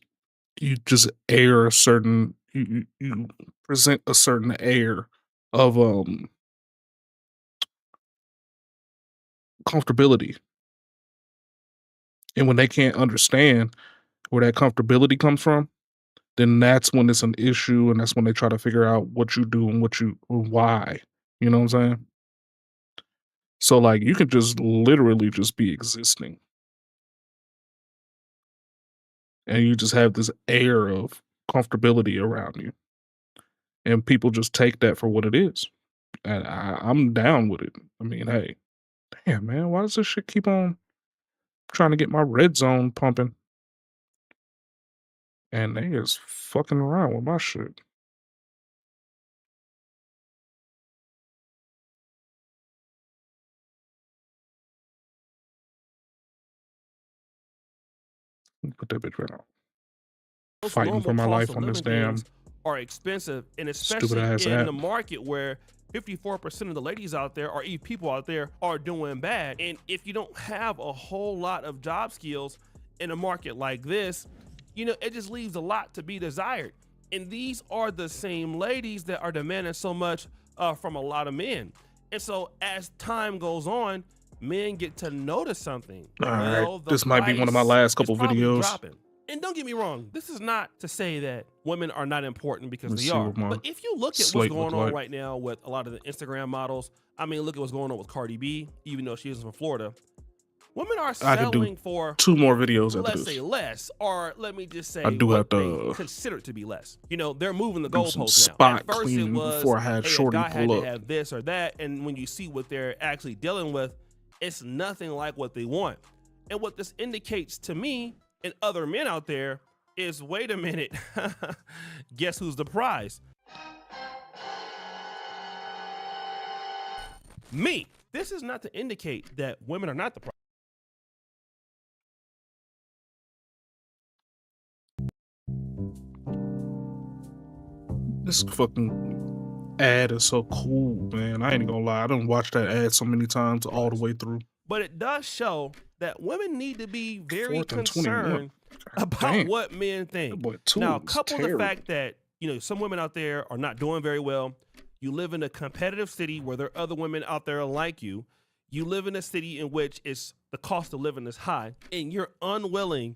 you just air a certain you present a certain air of comfortability, and when they can't understand where that comfortability comes from, then that's when it's an issue, and that's when they try to figure out what you do and why. You know what I'm saying? So like you can just literally just be existing, and you just have this air of comfortability around you, and people just take that for what it is. And I'm down with it. I mean, hey, damn man, why does this shit keep on trying to get my red zone pumping? And they is fucking around with my shit. Put that bitch right out. Most Fighting for normal my cost life of on this living damn things are expensive, and stupid especially ass in app. the market where 54% of the ladies out there or even people out there are doing bad. And if you don't have a whole lot of job skills in a market like this, you know, it just leaves a lot to be desired. And these are the same ladies that are demanding so much from a lot of men. And so as time goes on, men get to notice something. All right, Well, the this might be one of my price last is couple probably videos. dropping. And don't get me wrong, this is not to say that women are not important, because Let's they see are. what my But if you look at what's slate going look on like. right now with a lot of the Instagram models, I mean, look at what's going on with Cardi B, even though she isn't from Florida. Women are I could do selling for, 2 more videos after let's this. say, less, or let me just say I do what have they to consider to be less. You know, they're moving the do some goalposts now. spot At first it cleaning was, before I had hey, a Shorty guy had pull to up. have this or that, and when you see what they're actually dealing with, it's nothing like what they want. And what this indicates to me and other men out there is, wait a minute, guess who's the prize? Me. This is not to indicate that women are not the prize. This fucking ad is so cool, man. I ain't gonna lie. I done watched that ad so many times all the way through. But it does show that women need to be very 4th and 21. concerned about damn. what men think. That boy, 2 Now, is couple the terrible. fact that, you know, some women out there are not doing very well. You live in a competitive city where there are other women out there like you. You live in a city in which the cost of living is high, and you're unwilling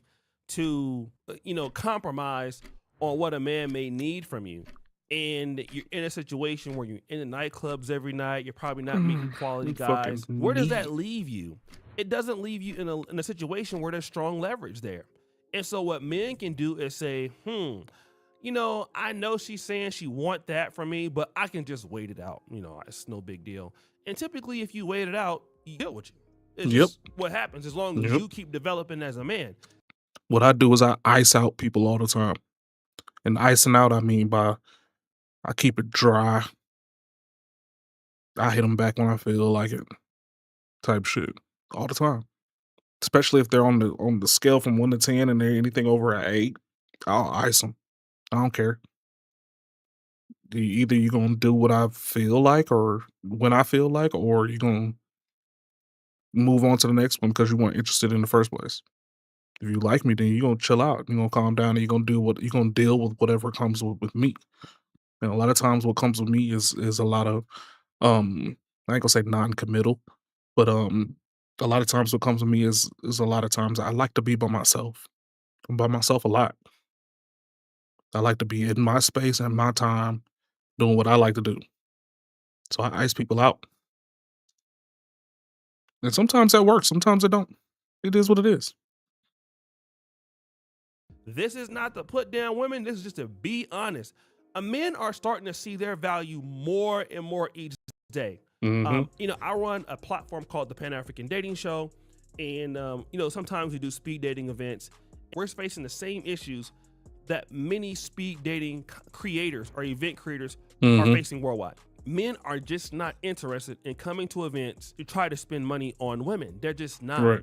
to, you know, compromise on what a man may need from you. And you're in a situation where you're in the nightclubs every night. You're probably not meeting quality You fucking guys. Where does that need- leave you? It doesn't leave you in a situation where there's strong leverage there. And so what men can do is say, you know, I know she's saying she want that from me, but I can just wait it out. You know, it's no big deal. And typically if you wait it out, you deal with you. It's just what happens as long as you keep developing as a man. What I do is I ice out people all the time. And icing out, I mean by I keep it dry. I hit them back when I feel like it, type shit, all the time. Especially if they're on the scale from 1 to 10 and they're anything over an 8, I'll ice them. I don't care. Either you're gonna do what I feel like or when I feel like, or you're gonna move on to the next one because you weren't interested in the first place. If you like me, then you're gonna chill out. You're gonna calm down and you're gonna deal with whatever comes with me. And a lot of times what comes with me is a lot of I ain't gonna say non-committal, but a lot of times what comes with me is a lot of times I like to be by myself. I'm by myself a lot. I like to be in my space and my time doing what I like to do. So I ice people out. And sometimes that works, sometimes it don't. It is what it is. This is not to put down women. This is just to be honest. Men are starting to see their value more and more each day. Mhm. You know, I run a platform called the Pan-African Dating Show. And, you know, sometimes we do speed dating events. We're facing the same issues that many speed dating creators or event creators are Mhm. facing worldwide. men are just not interested in coming to events to try to spend money on women. They're just not. Right.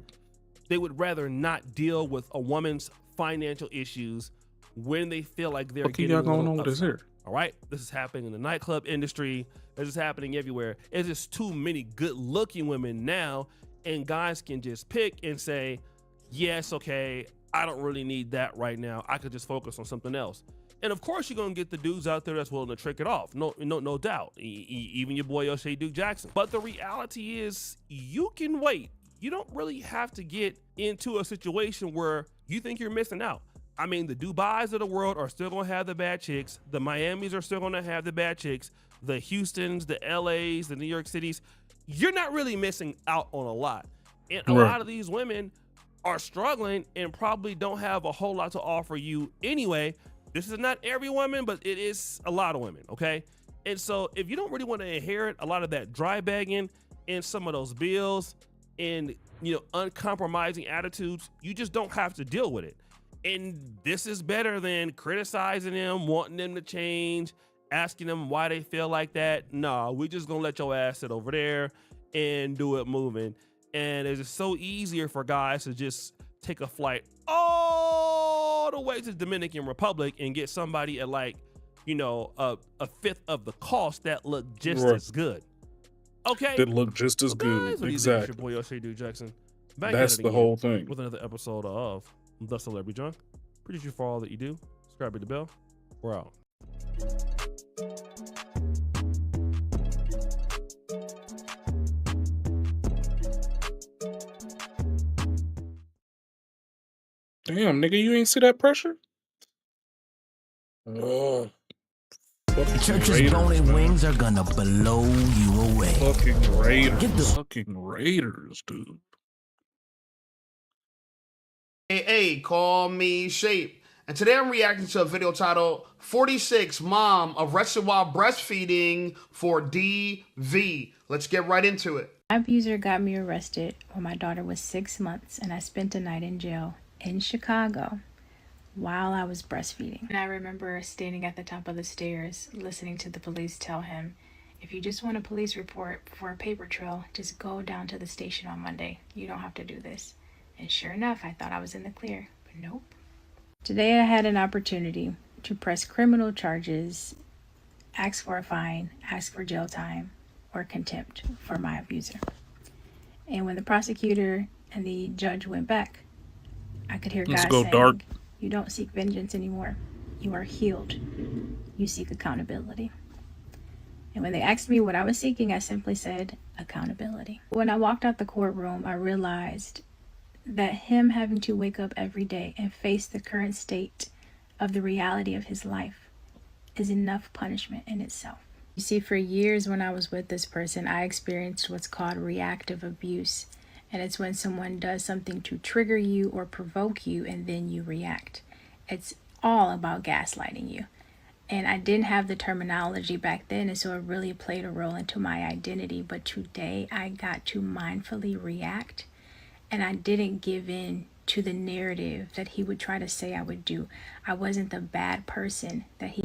They would rather not deal with a woman's financial issues when they feel like they're What getting y'all a going little on with this upside. here? All right, this is happening in the nightclub industry. This is happening everywhere. It's just too many good-looking women now, and guys can just pick and say, yes, okay, I don't really need that right now. I could just focus on something else. And of course, you're gonna get the dudes out there that's willing to trick it off. No doubt. Even your boy O'Shea Duke Jackson. But the reality is, you can wait. You don't really have to get into a situation where you think you're missing out. I mean, the Dubais of the world are still gonna have the bad chicks. The Miamis are still gonna have the bad chicks. The Houstons, the LAs, the New York Cities. You're not really missing out on a lot. And a lot of these women are struggling and probably don't have a whole lot to offer you anyway. This is not every woman, but it is a lot of women, okay? And so if you don't really want to inherit a lot of that dry bagging and some of those bills and, you know, uncompromising attitudes, you just don't have to deal with it. And this is better than criticizing them, wanting them to change, asking them why they feel like that. No, we just gonna let your ass sit over there and do it moving. And it's just so easier for guys to just take a flight all the way to the Dominican Republic and get somebody at, like, you know, a fifth of the cost that look just as good. Okay. That look just as good. Guys, it's your boy O'Shea Duke Jackson. Back That's at it the again whole thing. with another episode of The Celebrity John. Appreciate you for all that you do. Subscribe to the bell. We're out. Damn, nigga, you ain't see that pressure? Oh. Church's bony wings are gonna blow you away. Fucking Raiders. Fucking Raiders, dude. Hey, call me Shape. And today I'm reacting to a video titled 46 Mom Arrested While Breastfeeding for DV. Let's get right into it. My abuser got me arrested when my daughter was 6 months and I spent a night in jail in Chicago while I was breastfeeding. And I remember standing at the top of the stairs listening to the police tell him, if you just want a police report for a paper trail, just go down to the station on Monday. You don't have to do this. And sure enough, I thought I was in the clear, but nope. Today I had an opportunity to press criminal charges, ask for a fine, ask for jail time, or contempt for my abuser. And when the prosecutor and the judge went back, I could hear God saying, you don't seek vengeance anymore. You are healed. You seek accountability. And when they asked me what I was seeking, I simply said, accountability. When I walked out the courtroom, I realized that him having to wake up every day and face the current state of the reality of his life is enough punishment in itself. You see, for years when I was with this person, I experienced what's called reactive abuse. And it's when someone does something to trigger you or provoke you and then you react. It's all about gaslighting you. And I didn't have the terminology back then, and so it really played a role into my identity. But today I got to mindfully react, and I didn't give in to the narrative that he would try to say I would do. I wasn't the bad person that he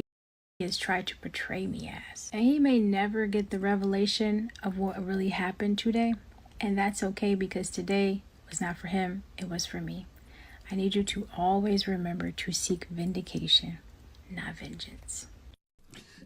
has tried to portray me as. And he may never get the revelation of what really happened today. And that's okay, because today was not for him, it was for me. I need you to always remember to seek vindication, not vengeance.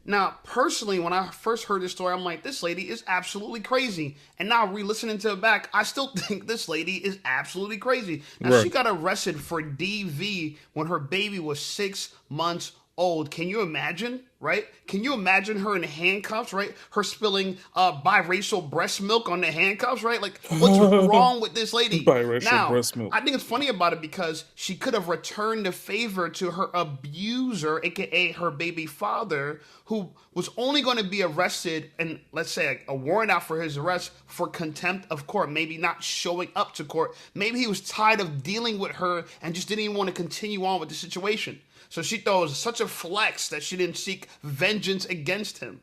Now, personally, when I first heard this story, I'm like, this lady is absolutely crazy. And now re-listening to it back, I still think this lady is absolutely crazy. Now, she got arrested for DV when her baby was 6 months old. Can you imagine, right? Can you imagine her in handcuffs, right? Her spilling biracial breast milk on the handcuffs, right? Like, what's wrong with this lady? Biracial breast milk. I think it's funny about it because she could have returned the favor to her abuser, aka her baby father, who was only going to be arrested and, let's say, a warrant out for his arrest for contempt of court, maybe not showing up to court. Maybe he was tired of dealing with her and just didn't even want to continue on with the situation. So she thought it was such a flex that she didn't seek vengeance against him.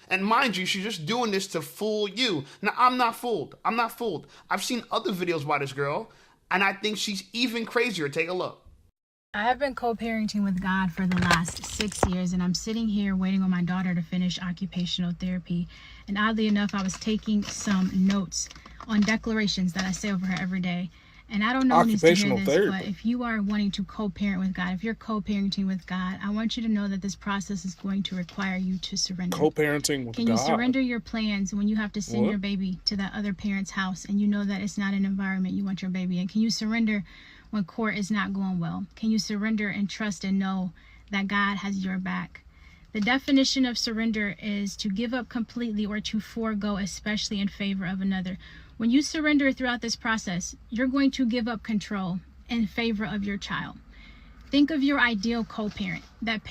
And mind you, she's just doing this to fool you. Now, I'm not fooled. I'm not fooled. I've seen other videos by this girl, and I think she's even crazier. Take a look. I have been co-parenting with God for the last 6 years, and I'm sitting here waiting on my daughter to finish occupational therapy. And oddly enough, I was taking some notes on declarations that I say over her every day. And I don't know who needs to hear this, but if you are wanting to co-parent with God, if you're co-parenting with God, I want you to know that this process is going to require you to surrender. Co-parenting with God. Can you surrender your plans when you have to send your baby to that other parent's house and you know that it's not an environment you want your baby in? Can you surrender when court is not going well? Can you surrender and trust and know that God has your back? The definition of surrender is to give up completely or to forego, especially in favor of another. When you surrender throughout this process, you're going to give up control in favor of your child. Think of your ideal co-parent, that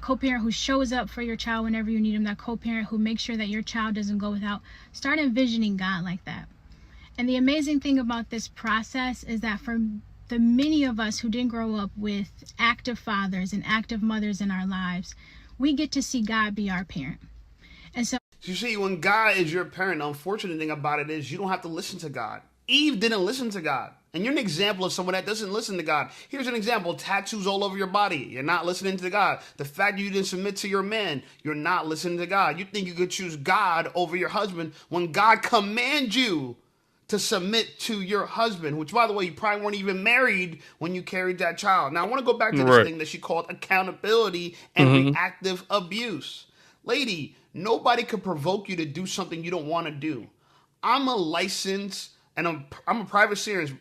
co-parent who shows up for your child whenever you need them, that co-parent who makes sure that your child doesn't go without. Start envisioning God like that. And the amazing thing about this process is that for the many of us who didn't grow up with active fathers and active mothers in our lives, we get to see God be our parent. And so you see, when God is your parent, the unfortunate thing about it is you don't have to listen to God. Eve didn't listen to God. And you're an example of someone that doesn't listen to God. Here's an example. Tattoos all over your body. You're not listening to God. The fact you didn't submit to your man, you're not listening to God. You think you could choose God over your husband when God commands you to submit to your husband, which, by the way, you probably weren't even married when you carried that child. Now, I want to go back to this thing that she called accountability and reactive abuse. Lady, nobody could provoke you to do something you don't want to do. I'm a licensed, and I'm a private citizen.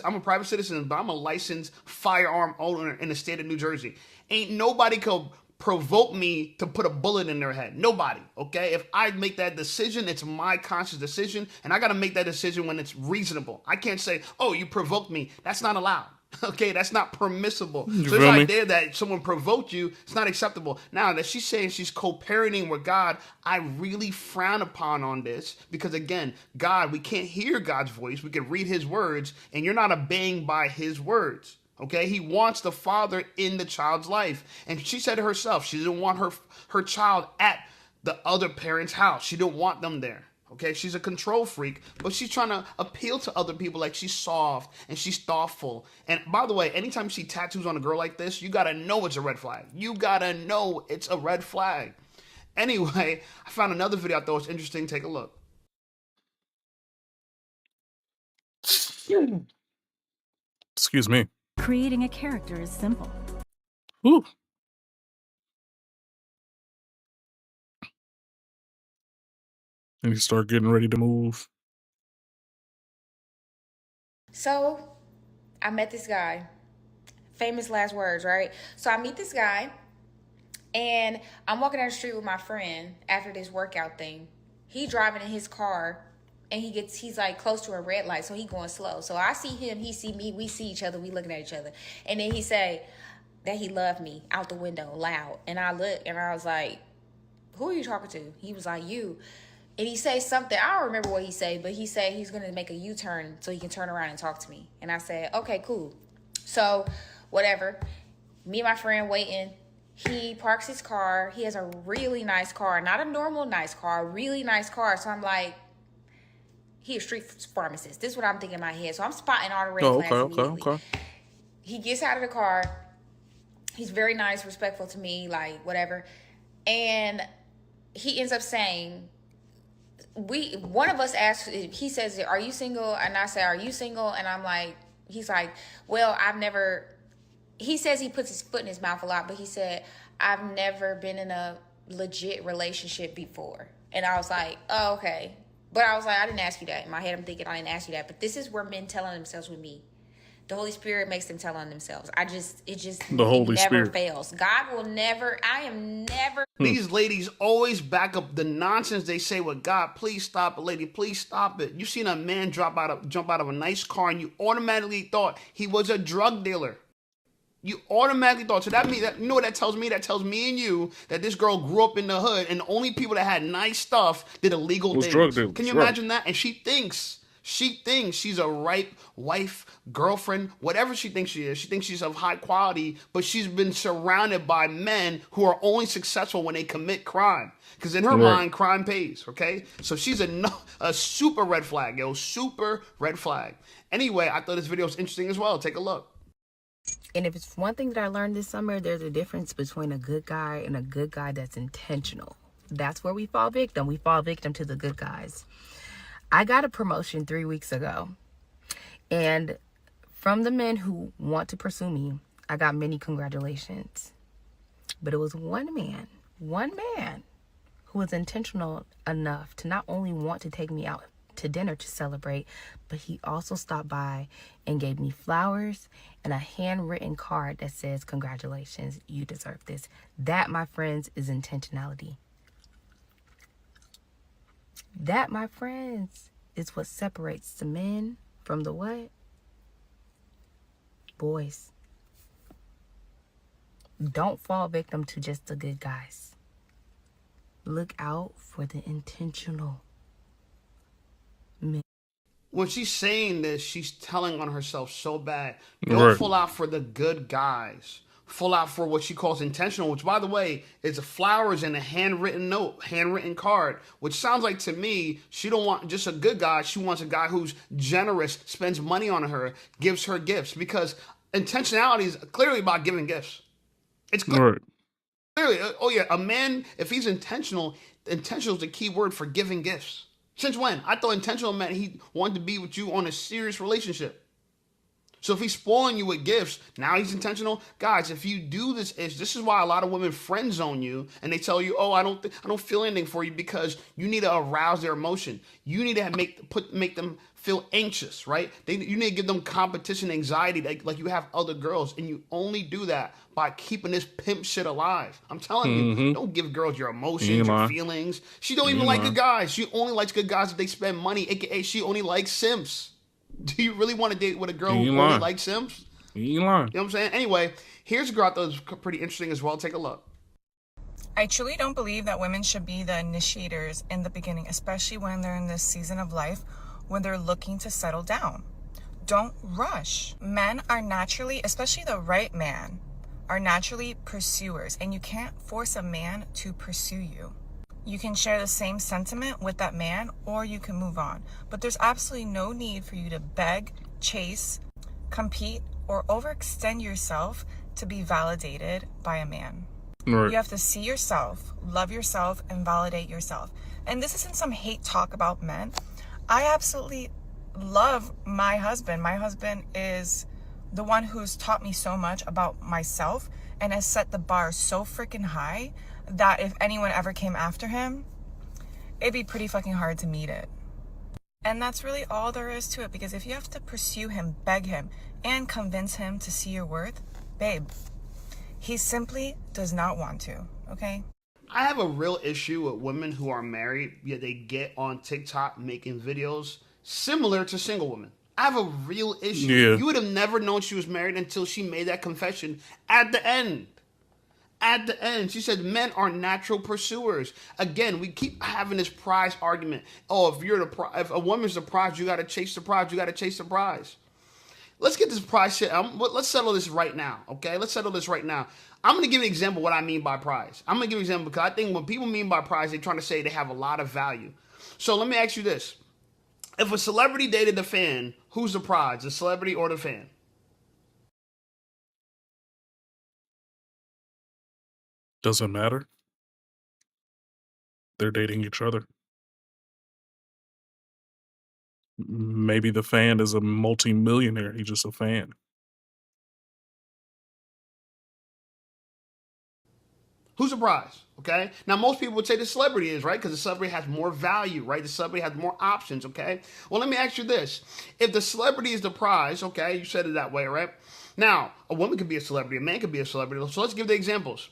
I'm a private citizen, but I'm a licensed firearm owner in the state of New Jersey. Ain't nobody could provoke me to put a bullet in their head. Nobody, okay? If I make that decision, it's my conscious decision, and I got to make that decision when it's reasonable. I can't say, oh, you provoked me. That's not allowed, okay? That's not permissible. So it's like there that someone provoked you, it's not acceptable. Now, that she's saying she's co-parenting with God, I really frown upon on this because, again, God, we can't hear God's voice. We can read his words, and you're not obeying by his words. Okay, he wants the father in the child's life. And she said to herself, she didn't want her child at the other parent's house. She didn't want them there. Okay, she's a control freak, but she's trying to appeal to other people like she's soft and she's thoughtful. And by the way, anytime you see tattoos on a girl like this, you got to know it's a red flag. You got to know it's a red flag. Anyway, I found another video I thought was interesting. Take a look. Excuse me. Creating a character is simple. Ooh. And you start getting ready to move. So, I met this guy. Famous last words, right? So I meet this guy, and I'm walking down the street with my friend after this workout thing. He driving in his car, and he's like close to a red light, so he going slow. So I see him, he see me, we see each other, we looking at each other. And then he say that he loved me out the window, loud. And I look, and I was like, who are you talking to? He was like, you. And he say something, I don't remember what he said, but he said he's going to make a U-turn so he can turn around and talk to me. And I said, okay, cool. So, whatever. Me and my friend waiting. He parks his car. He has a really nice car. Not a normal nice car, a really nice car. So I'm like, he a street pharmacist. This is what I'm thinking in my head. So I'm spotting all the red flags immediately. Okay. He gets out of the car. He's very nice, respectful to me, like whatever. And he ends up saying, one of us asked, he says, are you single? And I say, are you single? And I'm like, he's like, well, he says he puts his foot in his mouth a lot, but he said, I've never been in a legit relationship before. And I was like, oh, okay. But I was like, I didn't ask you that. In my head, I'm thinking, I didn't ask you that. But this is where men tell on themselves with me. The Holy Spirit makes them tell on themselves. It never fails. God will never, I am never. These ladies always back up the nonsense they say with God. Please stop it, lady. Please stop it. You seen a man jump out of a nice car and you automatically thought he was a drug dealer. You automatically thought. So that means that, you know what that tells me? That tells me and you that this girl grew up in the hood and the only people that had nice stuff did illegal things. Drug dealers. Can you imagine that? And she thinks she's a ripe wife, girlfriend, whatever she thinks she is. She thinks she's of high quality, but she's been surrounded by men who are only successful when they commit crime. Because in her mind, crime pays, okay? So she's a super red flag, yo. Super red flag. Anyway, I thought this video was interesting as well. Take a look. And if it's one thing that I learned this summer, there's a difference between a good guy and a good guy that's intentional. That's where we fall victim. We fall victim to the good guys. I got a promotion 3 weeks ago. And from the men who want to pursue me, I got many congratulations. But it was one man who was intentional enough to not only want to take me out to dinner to celebrate, but he also stopped by and gave me flowers and a handwritten card that says, congratulations, you deserve this. That, my friends, is intentionality. That, my friends, is what separates the men from the what? Boys. Don't fall victim to just the good guys. Look out for the intentional men. When she's saying this, she's telling on herself so bad. Don't Right. fall out for the good guys. Fall out for what she calls intentional, which, by the way, is flowers and a handwritten note, handwritten card, which sounds like to me, she don't want just a good guy. She wants a guy who's generous, spends money on her, gives her gifts, because intentionality is clearly about giving gifts. It's clearly, oh yeah, a man, if he's intentional, intentional is the key word for giving gifts. Since when? I thought intentional meant he wanted to be with you on a serious relationship. So if he's spoiling you with gifts, now he's intentional. Guys, if you do this is why a lot of women friend zone you and they tell you, "Oh, I don't feel anything for you," because you need to arouse their emotion. You need to make them feel anxious, right? You need to give them competition anxiety like you have other girls, and you only do that by keeping this pimp shit alive. I'm telling you, don't give girls your emotions, your feelings. She don't even like good guys. She only likes good guys if they spend money, aka she only likes simps. Do you really want to date with a girl who only likes simps? You know what I'm saying? Anyway, here's a girl I thought was pretty interesting as well. Take a look. I truly don't believe that women should be the initiators in the beginning, especially when they're in this season of life when they're looking to settle down. Don't rush. Men are naturally, especially the right man, are naturally pursuers, and you can't force a man to pursue you. You can share the same sentiment with that man, or you can move on. But there's absolutely no need for you to beg, chase, compete, or overextend yourself to be validated by a man. Right. You have to see yourself, love yourself, and validate yourself. And this isn't some hate talk about men. I absolutely love my husband. My husband is the one who's taught me so much about myself and has set the bar so freaking high that if anyone ever came after him, it'd be pretty fucking hard to meet it. And that's really all there is to it, because if you have to pursue him, beg him, and convince him to see your worth, babe, he simply does not want to, okay? I have a real issue with women who are married, yet they get on TikTok making videos similar to single women. I have a real issue. Yeah. You would have never known she was married until she made that confession at the end. At the end, she said men are natural pursuers. Again, we keep having this prize argument. Oh, if a woman's the prize, you got to chase the prize. You got to chase the prize. Let's get this prize shit. Let's settle this right now, okay? Let's settle this right now. I'm going to give an example of what I mean by prize. I'm going to give an example because I think when people mean by prize, they're trying to say they have a lot of value. So let me ask you this. If a celebrity dated the fan, who's the prize, the celebrity or the fan? Doesn't matter. They're dating each other. Maybe the fan is a multi-millionaire. He's just a fan. Who's the prize? Okay. Now, most people would say the celebrity is, right? Because the celebrity has more value, right? The celebrity has more options, okay? Well, let me ask you this. If the celebrity is the prize, okay, you said it that way, right? Now, a woman could be a celebrity, a man could be a celebrity. So let's give the examples.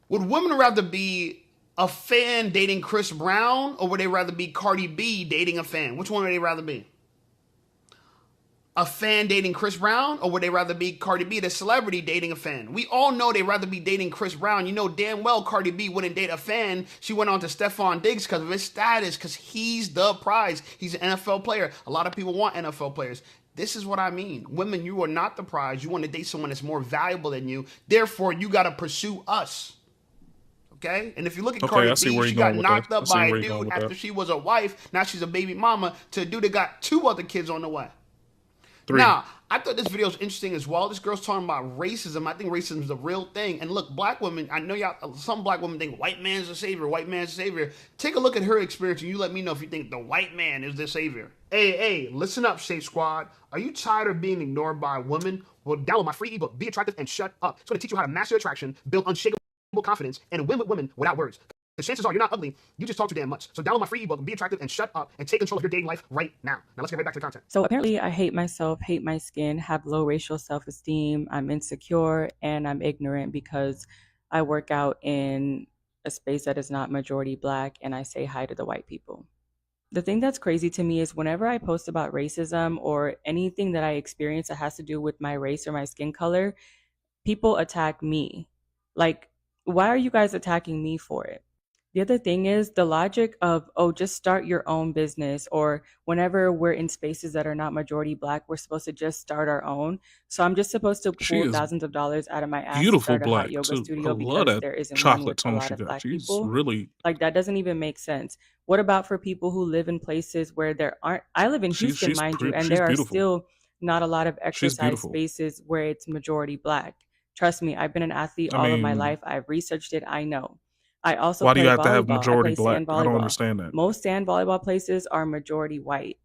Would women rather be a fan dating Chris Brown, or would they rather be Cardi B dating a fan? Which one would they rather be? A fan dating Chris Brown, or would they rather be Cardi B, the celebrity, dating a fan? We all know they'd rather be dating Chris Brown. You know damn well Cardi B wouldn't date a fan. She went on to Stephon Diggs because of his status, because he's the prize. He's an NFL player. A lot of people want NFL players. This is what I mean. Women, you are not the prize. You want to date someone that's more valuable than you. Therefore, you got to pursue us. Okay? And if you look at Cardi B, she got knocked up by a dude after she was a wife. Now she's a baby mama to a dude that got 2 other kids on the way. 3. Now, I thought this video was interesting as well. This girl's talking about racism. I think racism is a real thing. And look, black women, I know y'all, some black women think white man's the savior, white man's the savior. Take a look at her experience and you let me know if you think the white man is the savior. Hey, listen up, Safe Squad. Are you tired of being ignored by women? Well, download my free ebook, Be Attractive and Shut Up. It's going to teach you how to master attraction, build unshakable confidence, and win with women without words. The chances are you're not ugly, you just talk too damn much. So download my free ebook, Be Attractive and Shut Up, and take control of your dating life right now. Now let's get right back to the content. So apparently I hate myself, hate my skin, have low racial self-esteem, I'm insecure, and I'm ignorant because I work out in a space that is not majority black and I say hi to the white people. The thing that's crazy to me is whenever I post about racism or anything that I experience that has to do with my race or my skin color, people attack me. Like, why are you guys attacking me for it? The other thing is the logic of, oh, just start your own business, or whenever we're in spaces that are not majority black, we're supposed to just start our own. So I'm just supposed to pull thousands of dollars out of my ass to start a hot yoga studio because there isn't one with a lot of black people. Really, like, that doesn't even make sense. What about for people who live in places where there aren't? I live in Houston, mind you, and there are still not a lot of exercise spaces where it's majority black. Trust me, I've been an athlete all of my life. I've researched it. I know. I also why do you have volleyball. to have majority I black? I don't understand that. Most sand volleyball places are majority white.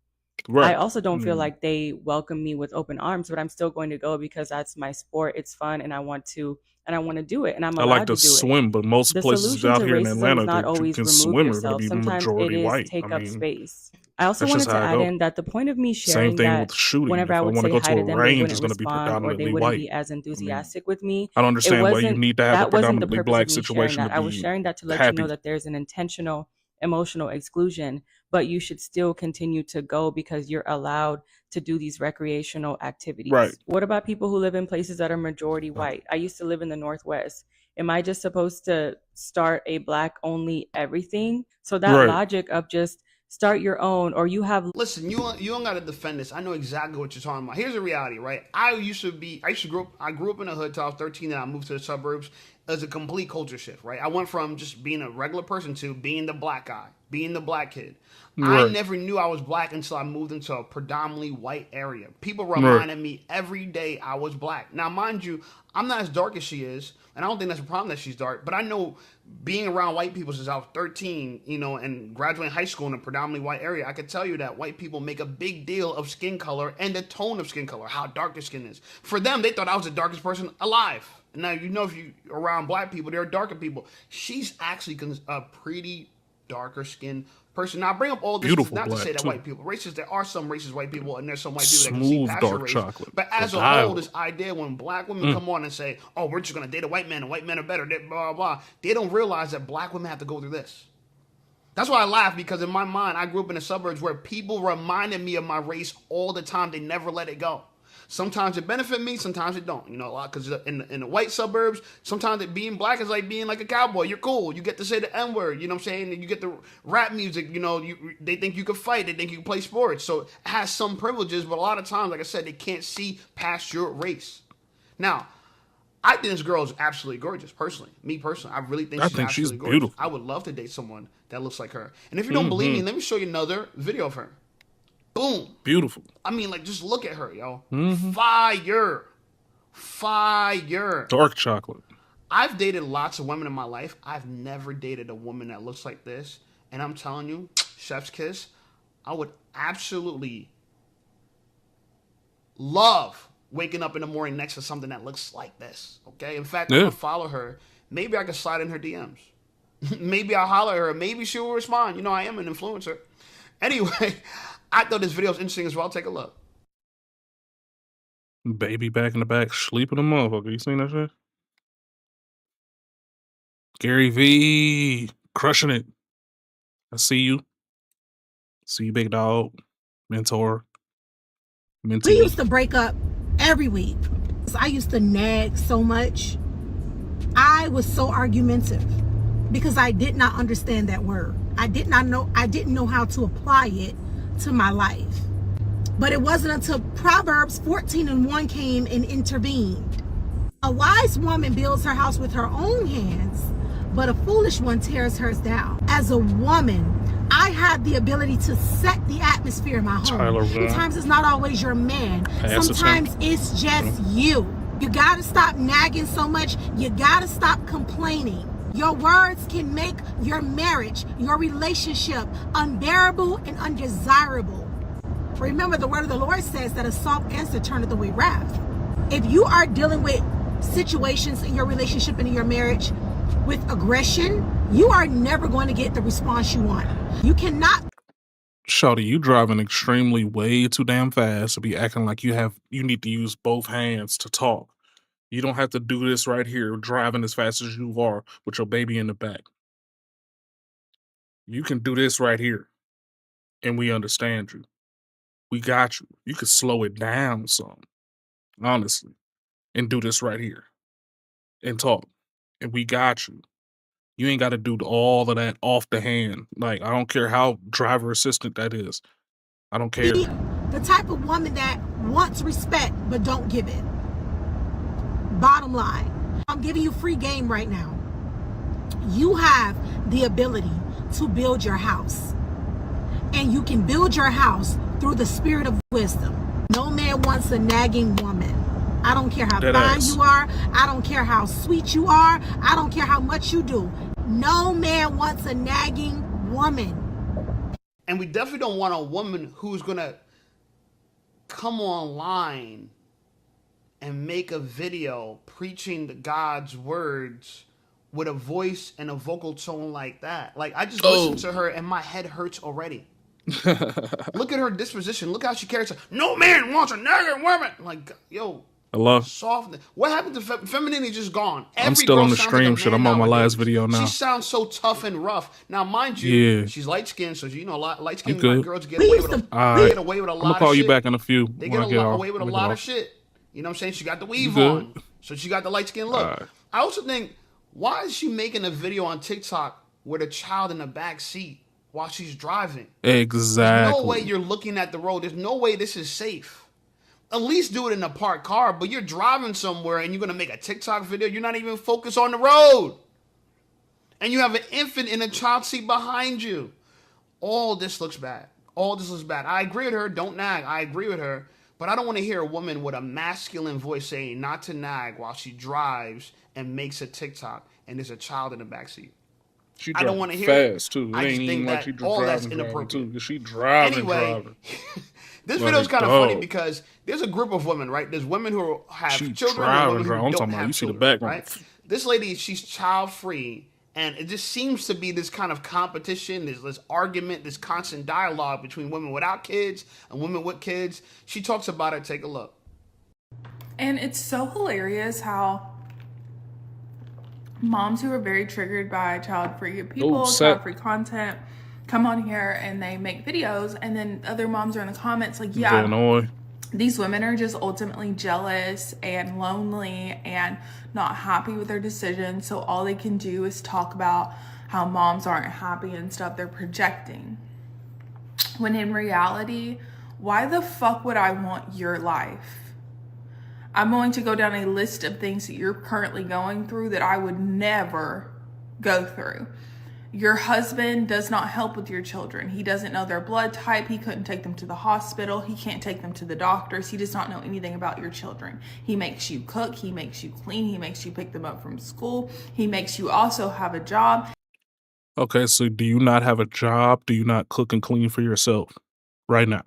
Right. I also don't feel like they welcome me with open arms, but I'm still going to go because that's my sport. It's fun, and I want to do it, and I'm allowed to do it. I like to swim, but most places out here in Atlanta that you can swim are going to be Sometimes majority it is white. take up space. I also wanted to add in that the point of me sharing Same thing that with shooting. whenever If I would want to say go hi to to a them, they range, wouldn't it's going to be respond or they predominantly wouldn't white. be as enthusiastic with me. I don't understand why you wasn't- need to have a that wasn't the predominantly purpose black of me sharing situation that. to I was be sharing that to let happy. you know that there's an intentional emotional exclusion, but you should still continue to go because you're allowed to do these recreational activities. Right. What about people who live in places that are majority white? I used to live in the Northwest. Am I just supposed to start a black only everything? So that Right. logic of just start your own, or you have. Listen, you don't got to defend this. I know exactly what you're talking about. Here's the reality, right? I grew up in a hood till I was 13 and I moved to the suburbs. It was a complete culture shift, right? I went from just being a regular person to being the black guy, being the black kid. I Right. never knew I was black until I moved into a predominantly white area. People reminded me every day I was black. Now, mind you, I'm not as dark as she is, and I don't think that's a problem that she's dark, but I know being around white people since I was 13, and graduating high school in a predominantly white area, I could tell you that white people make a big deal of skin color and the tone of skin color, how dark their skin is. For them, they thought I was the darkest person alive. Now, if you're around black people, there are darker people. She's actually a pretty darker skinned person. Now, I bring up all this Beautiful not to black, say that too. white people racist. There are some racist white people, and there's some white people that can see Smooth past your dark race. chocolate. But as a With whole, dial. this idea when black women come on and say, "Oh, we're just gonna date a white man, and white men are better," blah blah blah, they don't realize that black women have to go through this. That's why I laugh, because in my mind, I grew up in the suburbs where people reminded me of my race all the time. They never let it go. Sometimes it benefit me, sometimes it don't. A lot, because in the white suburbs, sometimes being black is like being like a cowboy. You're cool. You get to say the N-word. You know what I'm saying? And you get the rap music. They think you can fight. They think you can play sports. So it has some privileges, but a lot of times, like I said, they can't see past your race. Now, I think this girl is absolutely gorgeous, personally. Me personally, I really think she's absolutely gorgeous. Beautiful. I would love to date someone that looks like her. And if you don't believe me, let me show you another video of her. Boom. Beautiful. I mean, like, just look at her, yo. Mhm. Fire. Dark chocolate. I've dated lots of women in my life. I've never dated a woman that looks like this. And I'm telling you, chef's kiss, I would absolutely love waking up in the morning next to something that looks like this. Okay? In fact, I'm going to follow her. Maybe I could slide in her DMs. Maybe I'll holler at her. Maybe she will respond. I am an influencer. Anyway, I thought this video was interesting as well. Take a look. Baby back in the back, sleeping a motherfucker. You seen that shit? Gary V, crushing it. I see you. See you, big dog. Mentor. Mentee. We used to break up every week. I used to nag so much. I was so argumentative because I did not understand that word. I didn't know how to apply it to my life. But it wasn't until Proverbs 14:1 came and intervened. A wise woman builds her house with her own hands, but a foolish one tears hers down. As a woman, I have the ability to set the atmosphere in my home. Sometimes it's not always your man. Sometimes it's just you. You gotta stop nagging so much. You gotta stop complaining. Your words can make your marriage, your relationship unbearable and undesirable. Remember, the word of the Lord says that a soft answer turneth away wrath. If you are dealing with situations in your relationship and in your marriage with aggression, you are never going to get the response you want. You cannot. Shawty, you driving extremely way too damn fast to be acting like you need to use both hands to talk. You don't have to do this right here, driving as fast as you are with your baby in the back. You can do this right here, and we understand you. We got you. You could slow it down some, honestly, and do this right here and talk, and we got you. You ain't got to do all of that off the hand. Like, I don't care how driver assistant that is. I don't care. The type of woman that wants respect but don't give it. Bottom line, I'm giving you free game right now. You have the ability to build your house. And you can build your house through the spirit of wisdom. No man wants a nagging woman. I don't care how fine you are. I don't care how sweet you are. I don't care how much you do. No man wants a nagging woman. And we definitely don't want a woman who's going to come online and make a video preaching the God's words with a voice and a vocal tone like that. Like, I just listened to her and my head hurts already. Look at her disposition. Look how she carries herself. No man wants a nagging woman. Like, yo, hello. Softness. What happened to femininity? Just gone. I'm still on the stream shit. I'm on my last video now. She sounds so tough and rough. Now, mind you, she's light skinned, so you know, light skinned girls get away with a lot of shit. I'm gonna call you back in a few. They get away with a lot of shit. You know what I'm saying? She got the weave on, so she got the light skin look. I also think, why is she making a video on TikTok with a child in the back seat while she's driving? Exactly. There's no way you're looking at the road. There's no way this is safe. At least do it in a parked car, but you're driving somewhere and you're going to make a TikTok video. You're not even focused on the road. And you have an infant in a child seat behind you. All this looks bad. All this looks bad. I agree with her. Don't nag. I agree with her. But I don't want to hear a woman with a masculine voice saying not to nag while she drives and makes a TikTok and there's a child in the backseat. I don't want to hear fast, too. I just think that all that's inappropriate. Too. She driving. This video is kind of funny because there's a group of women, right? There's women who have children and women who don't have children, right? This lady, she's child-free, and it just seems to be this kind of competition, this argument, this constant dialogue between women without kids and women with kids. She talks about it. Take a look. And it's so hilarious how moms who are very triggered by child-free people, child-free content, come on here and they make videos, and then other moms are in the comments like, yeah, these women are just ultimately jealous and lonely and not happy with their decisions, so all they can do is talk about how moms aren't happy and stuff. They're projecting. When in reality, why the fuck would I want your life? I'm going to go down a list of things that you're currently going through that I would never go through. Your husband does not help with your children. He doesn't know their blood type. He couldn't take them to the hospital. He can't take them to the doctors. He does not know anything about your children. He makes you cook. He makes you clean. He makes you pick them up from school. He makes you also have a job. Okay, so do you not have a job? Do you not cook and clean for yourself right now?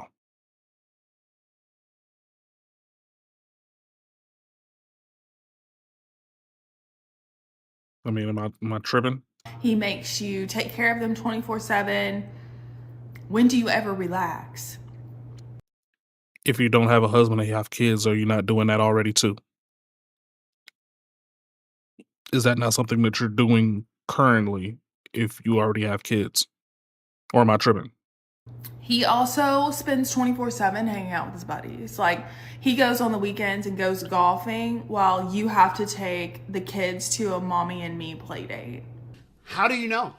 I mean, am I tripping? He makes you take care of them 24/7. When do you ever relax? If you don't have a husband and you have kids, are you not doing that already too? Is that not something that you're doing currently if you already have kids? Or am I tripping? He also spends 24/7 hanging out with his buddies. Like, he goes on the weekends and goes golfing while you have to take the kids to a mommy and me play date. How do you know?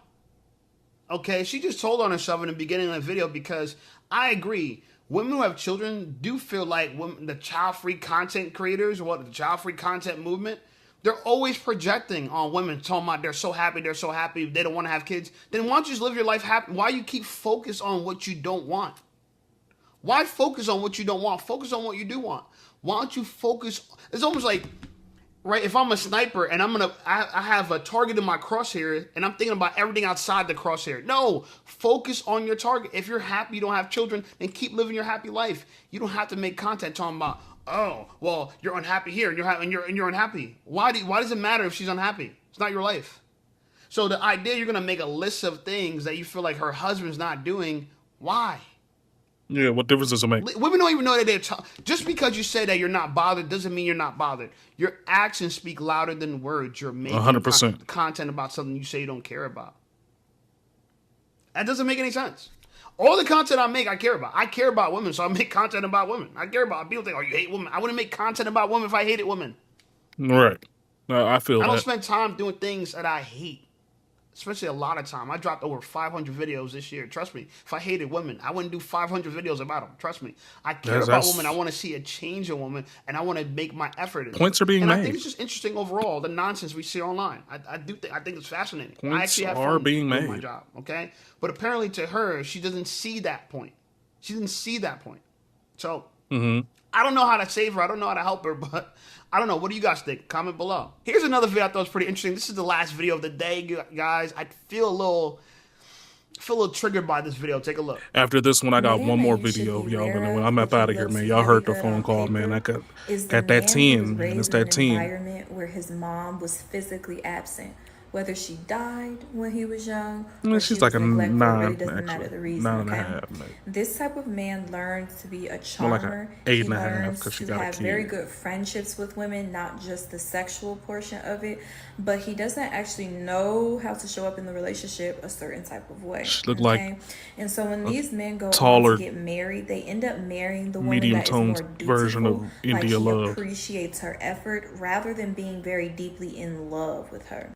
Okay, she just told on herself in the beginning of the video, because I agree. Women who have children do feel like the child-free content creators, or the child-free content movement, They're always projecting on women, talking about they're so happy, they don't want to have kids. Then why don't you just live your life happy? Why you keep focused on what you don't want? Why focus on what you don't want? Focus on what you do want. Why don't you focus? It's almost like, right, if I'm a sniper and I have a target in my crosshair and I'm thinking about everything outside the crosshair. No, focus on your target. If you're happy, you don't have children, then keep living your happy life. You don't have to make content talking about, oh, well, you're unhappy here and you're unhappy. Why does it matter if she's unhappy? It's not your life. So the idea you're gonna make a list of things that you feel like her husband's not doing, why? Yeah, what difference does it make? Women don't even know that just because you say that you're not bothered doesn't mean you're not bothered. Your actions speak louder than words. You're making 100% content about something you say you don't care about. That doesn't make any sense. All the content I make, I care about. I care about women, so I make content about women. I care about people think, oh, you hate women. I wouldn't make content about women if I hated women. Right. I feel that. I don't spend time doing things that I hate. Especially a lot of time. I dropped over 500 videos this year. Trust me. If I hated women, I wouldn't do 500 videos about them. Trust me. I care about women. I want to see a change in women, and I want to make my effort. Points are being made. I think it's just interesting overall, the nonsense we see online. I think it's fascinating. Points I actually have are fun being doing made. my job, okay? But apparently to her, she doesn't see that point. She didn't see that point. So I don't know how to save her. I don't know how to help her, but I don't know. What do you guys think? Comment below. Here's another video I thought was pretty interesting. This is the last video of the day, guys. I feel a little triggered by this video. Take a look. After this one, I got one more video, y'all. I'm up out of here, man. Y'all heard the phone call, man. I got that 10, man. It's that 10. Environment where his mom was physically absent. Whether she died when he was young, or she's like a 9, really doesn't matter the reason. 9.5. This type of man learns to be a More like charmer. a 8.5 he learns because she to got a have kid. very good friendships with women, not just the sexual portion of it. But he doesn't actually know how to show up in the relationship a certain type of way. She looked like and so when these men go taller, on to get married, they end up marrying the woman that is medium-toned more dutiful, version of India like he Love. appreciates her effort rather than being very deeply in love with her.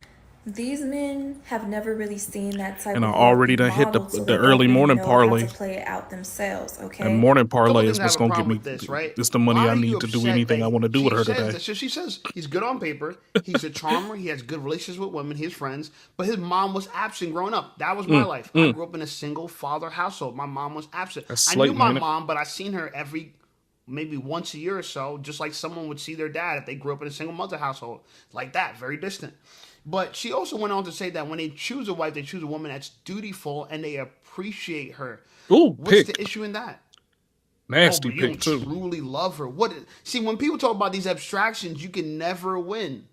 These men have never really seen that type And I of already done hit model, so the they don't early really morning know how parlay. to play it out themselves, okay? And morning parlay is Couple what's things I gonna have a get me. problem with this, right? It's the money Why I are you need to do upset anything that I want to do with her she says today. that- So she says he's good on paper. He's a charmer. He has good relations with women. His friends, but his mom was absent growing up. That was my life. I grew up in a single father household. My mom was absent. That's I knew my slating, ain't it? mom, but I seen her maybe once a year or so, just like someone would see their dad if they grew up in a single mother household, like that, very distant. But she also went on to say that when they choose a wife, they choose a woman that's dutiful and they appreciate her. Ooh, what's pick. the issue in that? Nasty but you pick don't too. truly love her. See, when people talk about these abstractions, you can never win.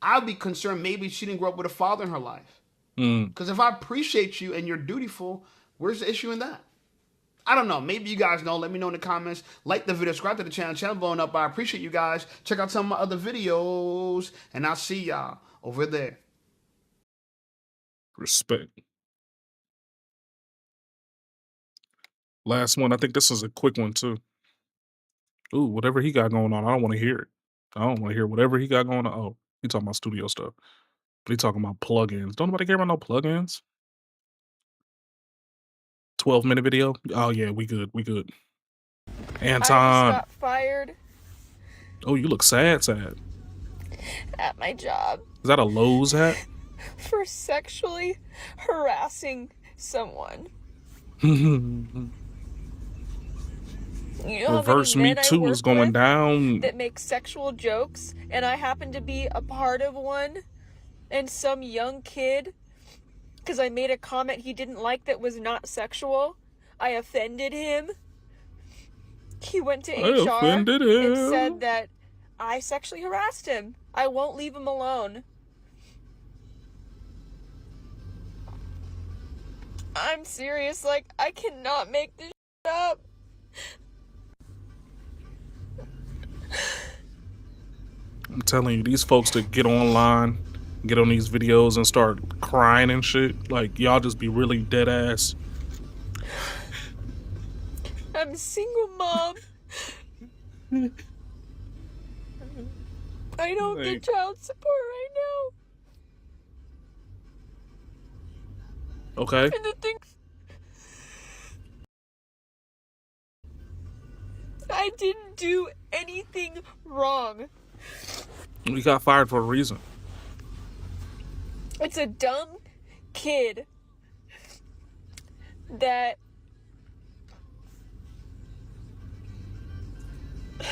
I'd be concerned maybe she didn't grow up with a father in her life. Because if I appreciate you and you're dutiful, where's the issue in that? I don't know. Maybe you guys know. Let me know in the comments. Like the video. Subscribe to the channel. Channel blowing up. I appreciate you guys. Check out some of my other videos. And I'll see y'all over there. Respect. Last one. I think this is a quick one too. Ooh, whatever he got going on, I don't want to hear it. I don't want to hear whatever he got going on. Oh, he talking about studio stuff. But he talking about plugins. Don't nobody care about no plugins. 12-minute video. Oh yeah, we good. We good. I just Anton. got fired Oh, you look sad. Is at my job that a Lowe's hat? for sexually harassing someone. You know Reverse how many Me men I Too work is going with down. that make sexual jokes, and I happen to be a part of one, and some young kid, because I made a comment he didn't like that was not sexual, I offended him. He went to HR and said that I sexually harassed him. I won't leave him alone. I'm serious, like, I cannot make this up. I'm telling you, these folks that get online, get on these videos and start crying and shit, like y'all just be really dead ass. I'm a single mom. I don't get child support right now. Okay. And the thing, I didn't do anything wrong. We got fired for a reason. It's a dumb kid that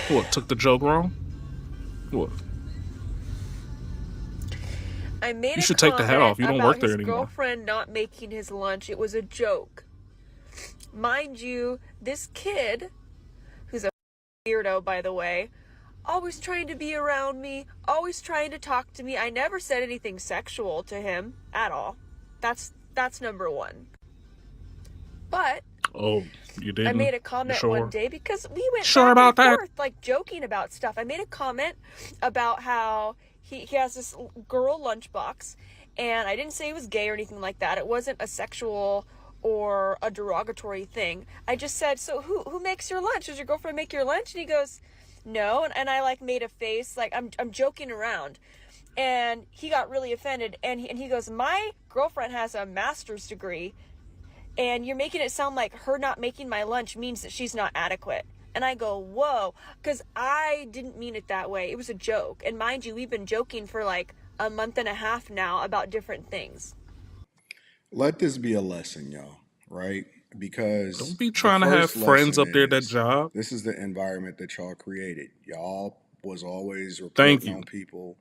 What, took the joke wrong? What? I made You a should take the hat comment off. You don't about work there his anymore. girlfriend not making his lunch. It was a joke. Mind you, this kid, who's a weirdo, by the way, always trying to be around me, always trying to talk to me. I never said anything sexual to him at all. That's number one. But Oh, you didn't? I made a comment sure? one day because we went Sure back about and that? forth, like joking about stuff. I made a comment about how he has this girl lunchbox, and I didn't say he was gay or anything like that. It wasn't a sexual or a derogatory thing. I just said, so who makes your lunch? Does your girlfriend make your lunch? And he goes, no. And I like made a face like I'm joking around. And he got really offended, and he goes, my girlfriend has a master's degree, and you're making it sound like her not making my lunch means that she's not adequate. And I go, whoa, because I didn't mean it that way. It was a joke. And mind you, we've been joking for like a month and a half now about different things. Let this be a lesson, y'all, right? Because don't be trying to have friends up there at that job. This is the environment that y'all created. Y'all was always Thank reporting you. on people,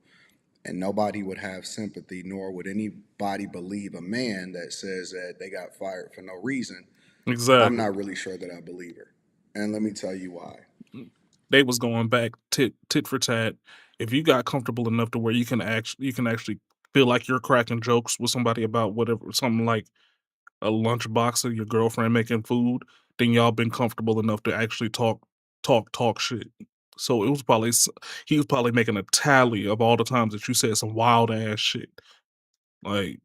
and nobody would have sympathy, nor would anybody believe a man that says that they got fired for no reason. Exactly. I'm not really sure that I believe her. And let me tell you why. They was going back tit for tat. If you got comfortable enough to where you can actually feel like you're cracking jokes with somebody about whatever, something like a lunchbox of your girlfriend making food, then y'all been comfortable enough to actually talk shit. So it was probably he was probably making a tally of all the times that you said some wild ass shit. Like,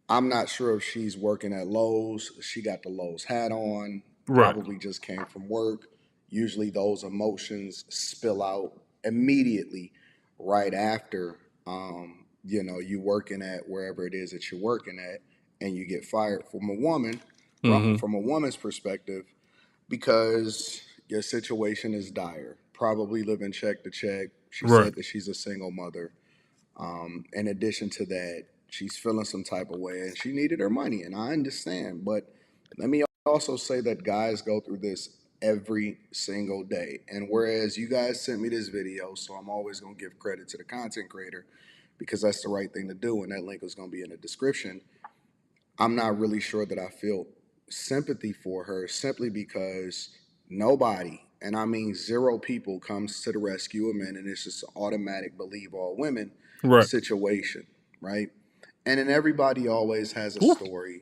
I'm not sure if she's working at Lowe's. She got the Lowe's hat on, right. probably just came from work. Usually those emotions spill out immediately right after, you working at wherever it is that you're working at, and you get fired from a woman, from a woman's perspective, because your situation is dire. Probably living check to check. She Right. said that she's a single mother. In addition to that, she's feeling some type of way and she needed her money, and I understand. But let me also say that guys go through this every single day. And whereas you guys sent me this video, so I'm always going to give credit to the content creator because that's the right thing to do, and that link is going to be in the description. I'm not really sure that I feel sympathy for her simply because nobody, and I mean 0 people, comes to the rescue of men, and it's just an automatic believe all women Right. situation, right? And then everybody always has a story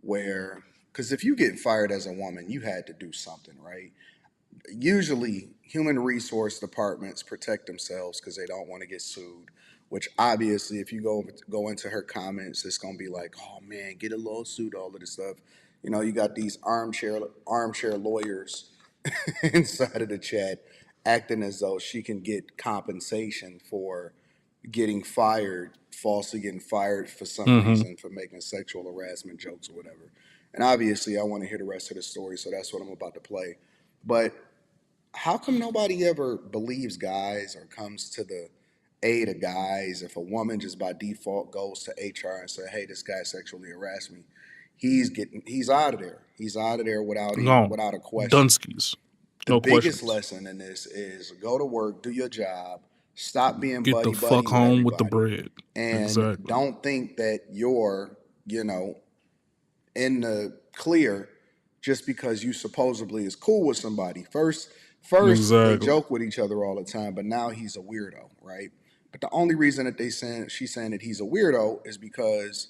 where, because if you get fired as a woman, you had to do something, right? Usually human resource departments protect themselves because they don't want to get sued, which obviously if you go into her comments, it's going to be like, oh man, get a lawsuit, all of this stuff. You got these armchair lawyers inside of the chat acting as though she can get compensation for getting fired, falsely getting fired for some reason for making sexual harassment jokes or whatever. And obviously I want to hear the rest of the story, so that's what I'm about to play. But how come nobody ever believes guys or comes to the aid of guys if a woman just by default goes to HR and say, hey, this guy sexually harassed me? He's out of there. He's out of there without a question. Dunskies. The No biggest questions. lesson in this is go to work, do your job, stop being Get the buddy-buddy fuck home with the everybody. bread. And Exactly. don't think that you're, in the clear just because you supposedly is cool with somebody. First they Exactly. joke with each other all the time, but now he's a weirdo, right? But the only reason that she's saying that he's a weirdo is because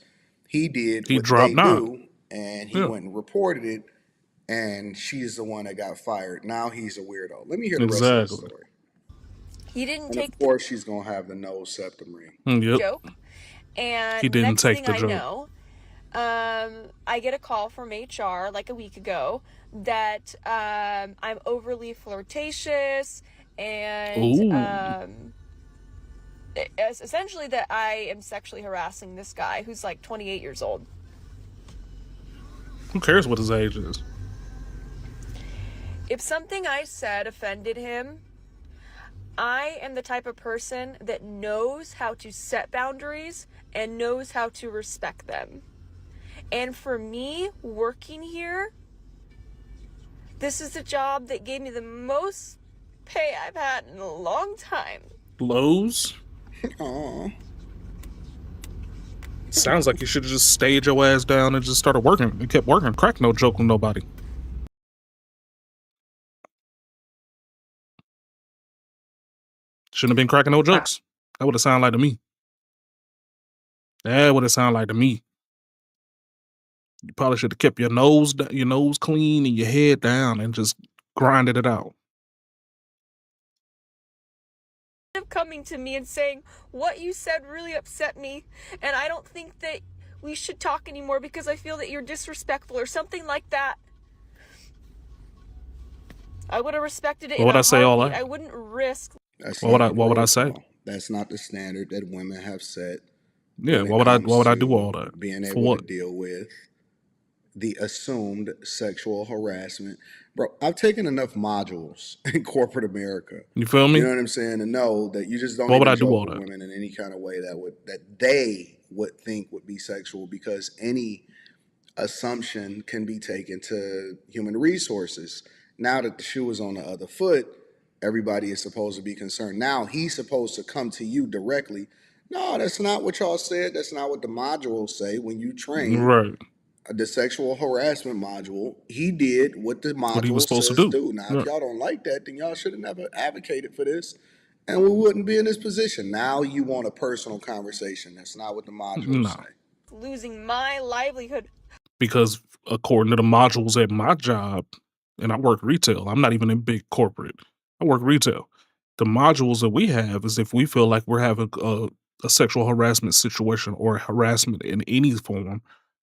he did what they do, and he went and reported it, and she's the one that got fired. Now he's a weirdo. Let me hear the rest of the story. He didn't And take of course she's gonna have the nose septum ring. the joke. And He didn't next take thing the I joke. know, I get a call from HR like a week ago that I'm overly flirtatious and essentially that I am sexually harassing this guy who's like 28 years old. Who cares what his age is? If something I said offended him, I am the type of person that knows how to set boundaries and knows how to respect them. And for me, working here, this is the job that gave me the most pay I've had in a long time. Lowe's? Aw. Sounds like you should have just stayed your ass down and just started working. You kept working. Crack no joke with nobody. Shouldn't have been cracking no jokes. That would have sounded like to me. That would have sounded like to me. You probably should have kept your nose clean and your head down and just grinded it out. Coming to me and saying, what you said really upset me, and I don't think that we should talk anymore because I feel that you're disrespectful or something like that. I would have respected it. What would I say all that? I wouldn't risk. What would I say? That's not the standard that women have set. Yeah, what would I do all that? Being For able what? to deal with the assumed sexual harassment. Bro, I've taken enough modules in corporate America. You feel me? You know what I'm saying? To know that you just don't What would even I do joke all with that? women in any kind of way that they would think would be sexual, because any assumption can be taken to human resources. Now that the shoe is on the other foot, everybody is supposed to be concerned. Now he's supposed to come to you directly. No, that's not what y'all said. That's not what the modules say. When you train Right. the sexual harassment module, he did what the What he was module supposed says to do. do. Now, Right. if y'all don't like that, then y'all should have never advocated for this, and we wouldn't be in this position. Now you want a personal conversation. That's not what the modules No. say. Losing my livelihood. Because according to the modules at my job, and I work retail, I'm not even in big corporate. I work retail. The modules that we have is if we feel like we're having a sexual harassment situation or harassment in any form,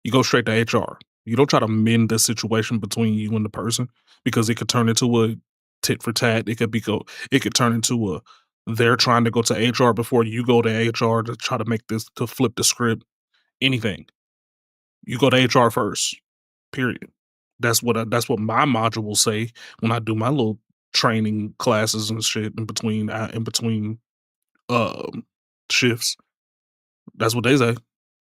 you go straight to HR. You don't try to mend the situation between you and the person, because it could turn into a tit for tat. It could turn into a they're trying to go to HR before you go to HR to try to to flip the script. Anything. You go to HR first. Period. That's what my modules say when I do my little training classes and shit in between um shifts. That's what they say.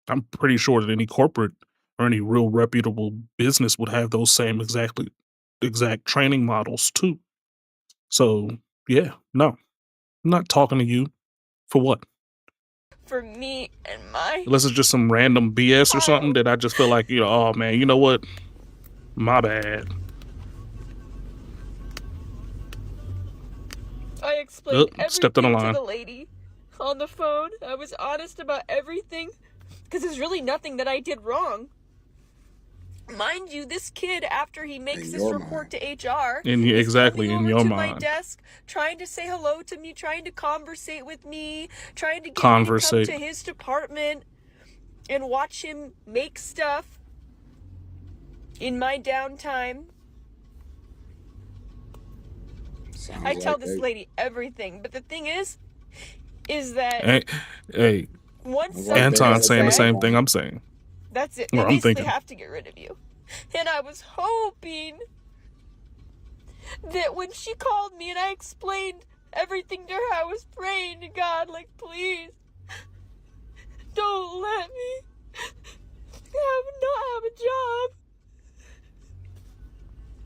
I'm pretty sure that any corporate or any real reputable business would have those same exact training models too. So yeah, no, I'm not talking to you for what? For me and my Unless it's just some random BS or something that I just feel like, oh man, you know what? My bad. I explained Stepped on everything the line. to the lady on the phone. I was honest about everything because there's really nothing that I did wrong. Mind you, this kid, after he makes this report to HR, Exactly, is in coming your over to my mind. desk, trying to say hello to me, trying to conversate with me, trying to get me to come to his department and watch him make stuff in my downtime. I tell this lady everything, but the thing is that Hey, once Anton's saying the same thing I'm saying. that's it. Or They I'm basically thinking. have to get rid of you. And I was hoping that when she called me and I explained everything to her, I was praying to God, like, please, don't let me not have a job.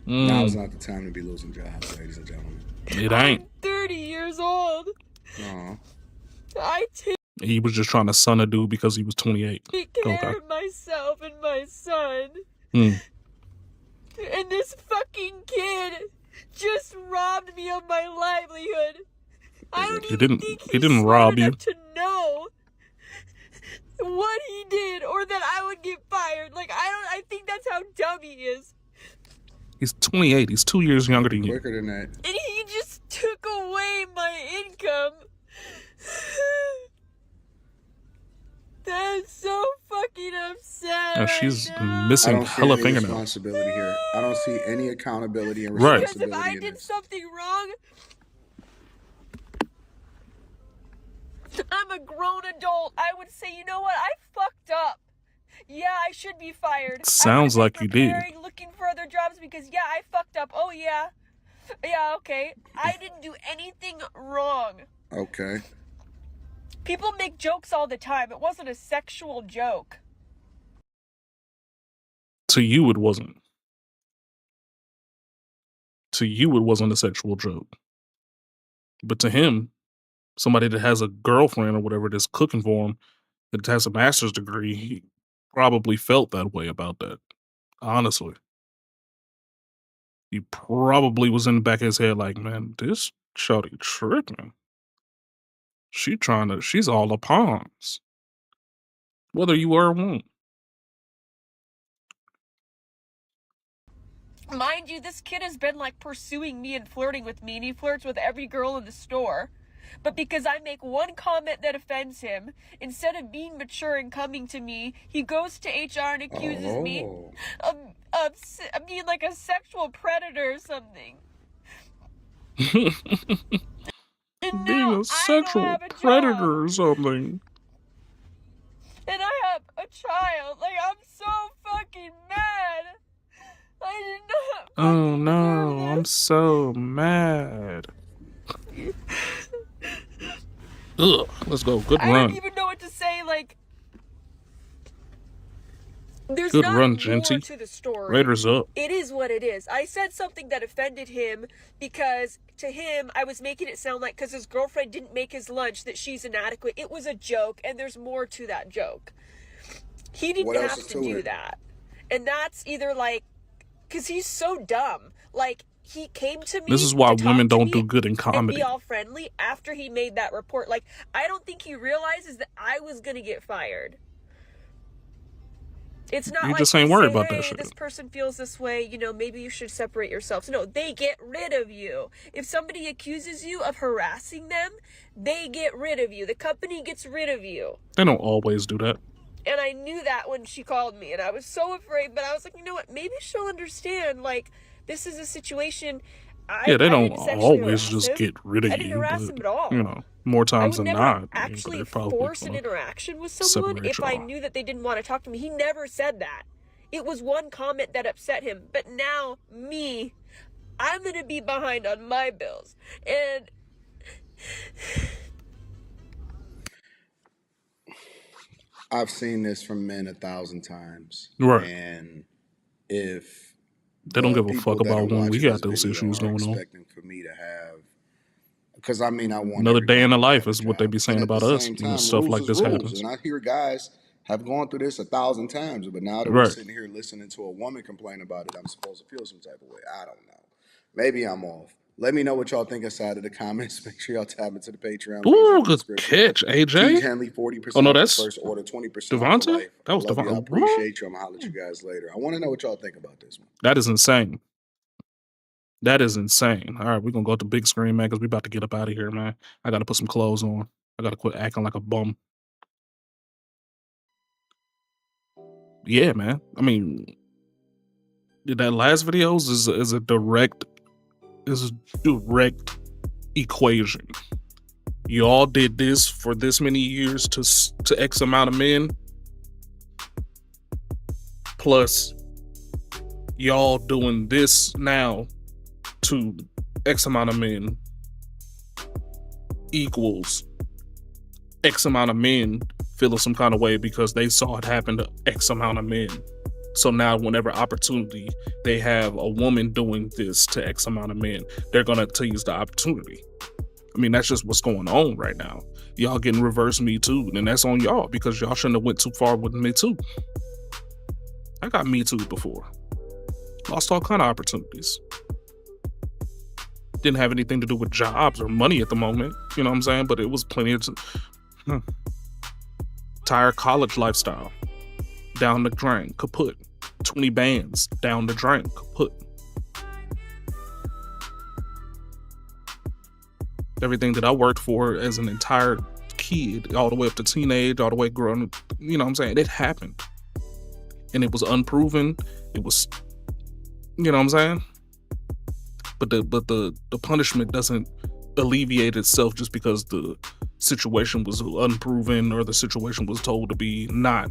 Now's not the time to be losing jobs, ladies and gentlemen. It ain't. I'm 30 years old. Aw. I He was just trying to son a dude because he was 28. take care of myself and my son. Hmm. And this fucking kid just robbed me of my livelihood. I don't He didn't rob you. to know what he did or that I would get fired. Like, I think that's how dumb he is. He's 28. He's 2 years younger than you. Quicker than that. And he just took away my income. That's so fucking upset. Now she's I missing don't see hella any fingernails. responsibility here. I don't see any accountability and Right. Because if responsibility I in did this. something wrong, I'm a grown adult. I would say, you know what? I fucked up. Yeah, I should be fired. Sounds like you did. Looking for other jobs because, yeah, I fucked up. Oh, yeah. Yeah, okay. I didn't do anything wrong. Okay. People make jokes all the time. It wasn't a sexual joke. To you, it wasn't. To you, it wasn't a sexual joke. But to him, somebody that has a girlfriend or whatever that's cooking for him, that has a master's degree, he probably felt that way about that. Honestly. He probably was in the back of his head like, man, this shawty tripping. She's all the pawns. Whether you are or won't. Mind you, this kid has been like pursuing me and flirting with me, and he flirts with every girl in the store. But because I make one comment that offends him, instead of being mature and coming to me, he goes to HR and accuses me of being like a sexual predator or something. Being a sexual predator or something. And I have a child. Like, I'm so fucking mad. I did not. Oh no, I'm so mad. Ugh, let's go. Good I run. don't even know what to say. Like, there's Good not run, more Genty. to the story. Raiders up. It is what it is. I said something that offended him because to him, I was making it sound like because his girlfriend didn't make his lunch that she's inadequate. It was a joke, and there's more to that joke. He didn't have to do that. And that's either like, because he's so dumb. Like, he came to me. This is why women don't do good in and comedy. be all friendly after he made that report. Like, I don't think he realizes that I was gonna get fired. It's not You like just they ain't worried say, about that hey, shit. this person feels this way, you know, maybe you should separate yourselves. No, they get rid of you. If somebody accuses you of harassing them, they get rid of you. The company gets rid of you. They don't always do that. And I knew that when she called me, and I was so afraid, but I was like, you know what, maybe she'll understand, like, this is a situation. Yeah, they I don't didn't sexually always harass just him. get rid of I didn't you, harass but, him at all. you know, more times I would than never not. actually they're probably force an gonna interaction with someone separate if you I off. knew that they didn't want to talk to me. He never said that. It was one comment that upset him. But now, me, I'm going to be behind on my bills. And I've seen this from men 1,000 times. Right. And if They don't the give a people fuck that are about when we watching got this those video issues are going on. expecting for me to have, because I mean, I want Another day in the everybody to life have a is what they job. be saying And at about the us same when time, stuff rules like is this rules. happens. And I hear guys have gone through this 1,000 times, but now that we're Right. sitting here listening to a woman complain about it, I'm supposed to feel some type of way. I don't know. Maybe I'm off. Let me know what y'all think inside of the comments. Make sure y'all tap into the Patreon. Ooh, good catch, AJ. Teach Henley 40% Oh no, off the that's first order, 20% off for Devontae. life. That was I love you. I Devontae. appreciate you. I'm gonna holler at you guys later. I want to know what y'all think about this one. That is insane. That is insane. All right, we're gonna go to the big screen, man, because we about to get up out of here, man. I gotta put some clothes on. I gotta quit acting like a bum. Yeah, man. I mean, that last videos is a direct equation. You all did this for this many years to X amount of men, plus y'all doing this now to X amount of men equals X amount of men feeling some kind of way because they saw it happen to X amount of men. So now whenever opportunity they have a woman doing this to X amount of men, they're gonna tease the opportunity. I mean, that's just what's going on right now. Y'all getting reverse Me Too, and that's on y'all because y'all shouldn't have went too far with Me Too. I got Me Too before. Lost all kind of opportunities. Didn't have anything to do with jobs or money at the moment, you know what I'm saying? But it was plenty of entire college lifestyle. Down the drain, kaput. 20 bands, down the drain, kaput. Everything that I worked for as an entire kid, all the way up to teenage, all the way growing, you know what I'm saying? It happened. And it was unproven. It was, you know what I'm saying? But the punishment doesn't alleviate itself just because the situation was unproven or the situation was told to be not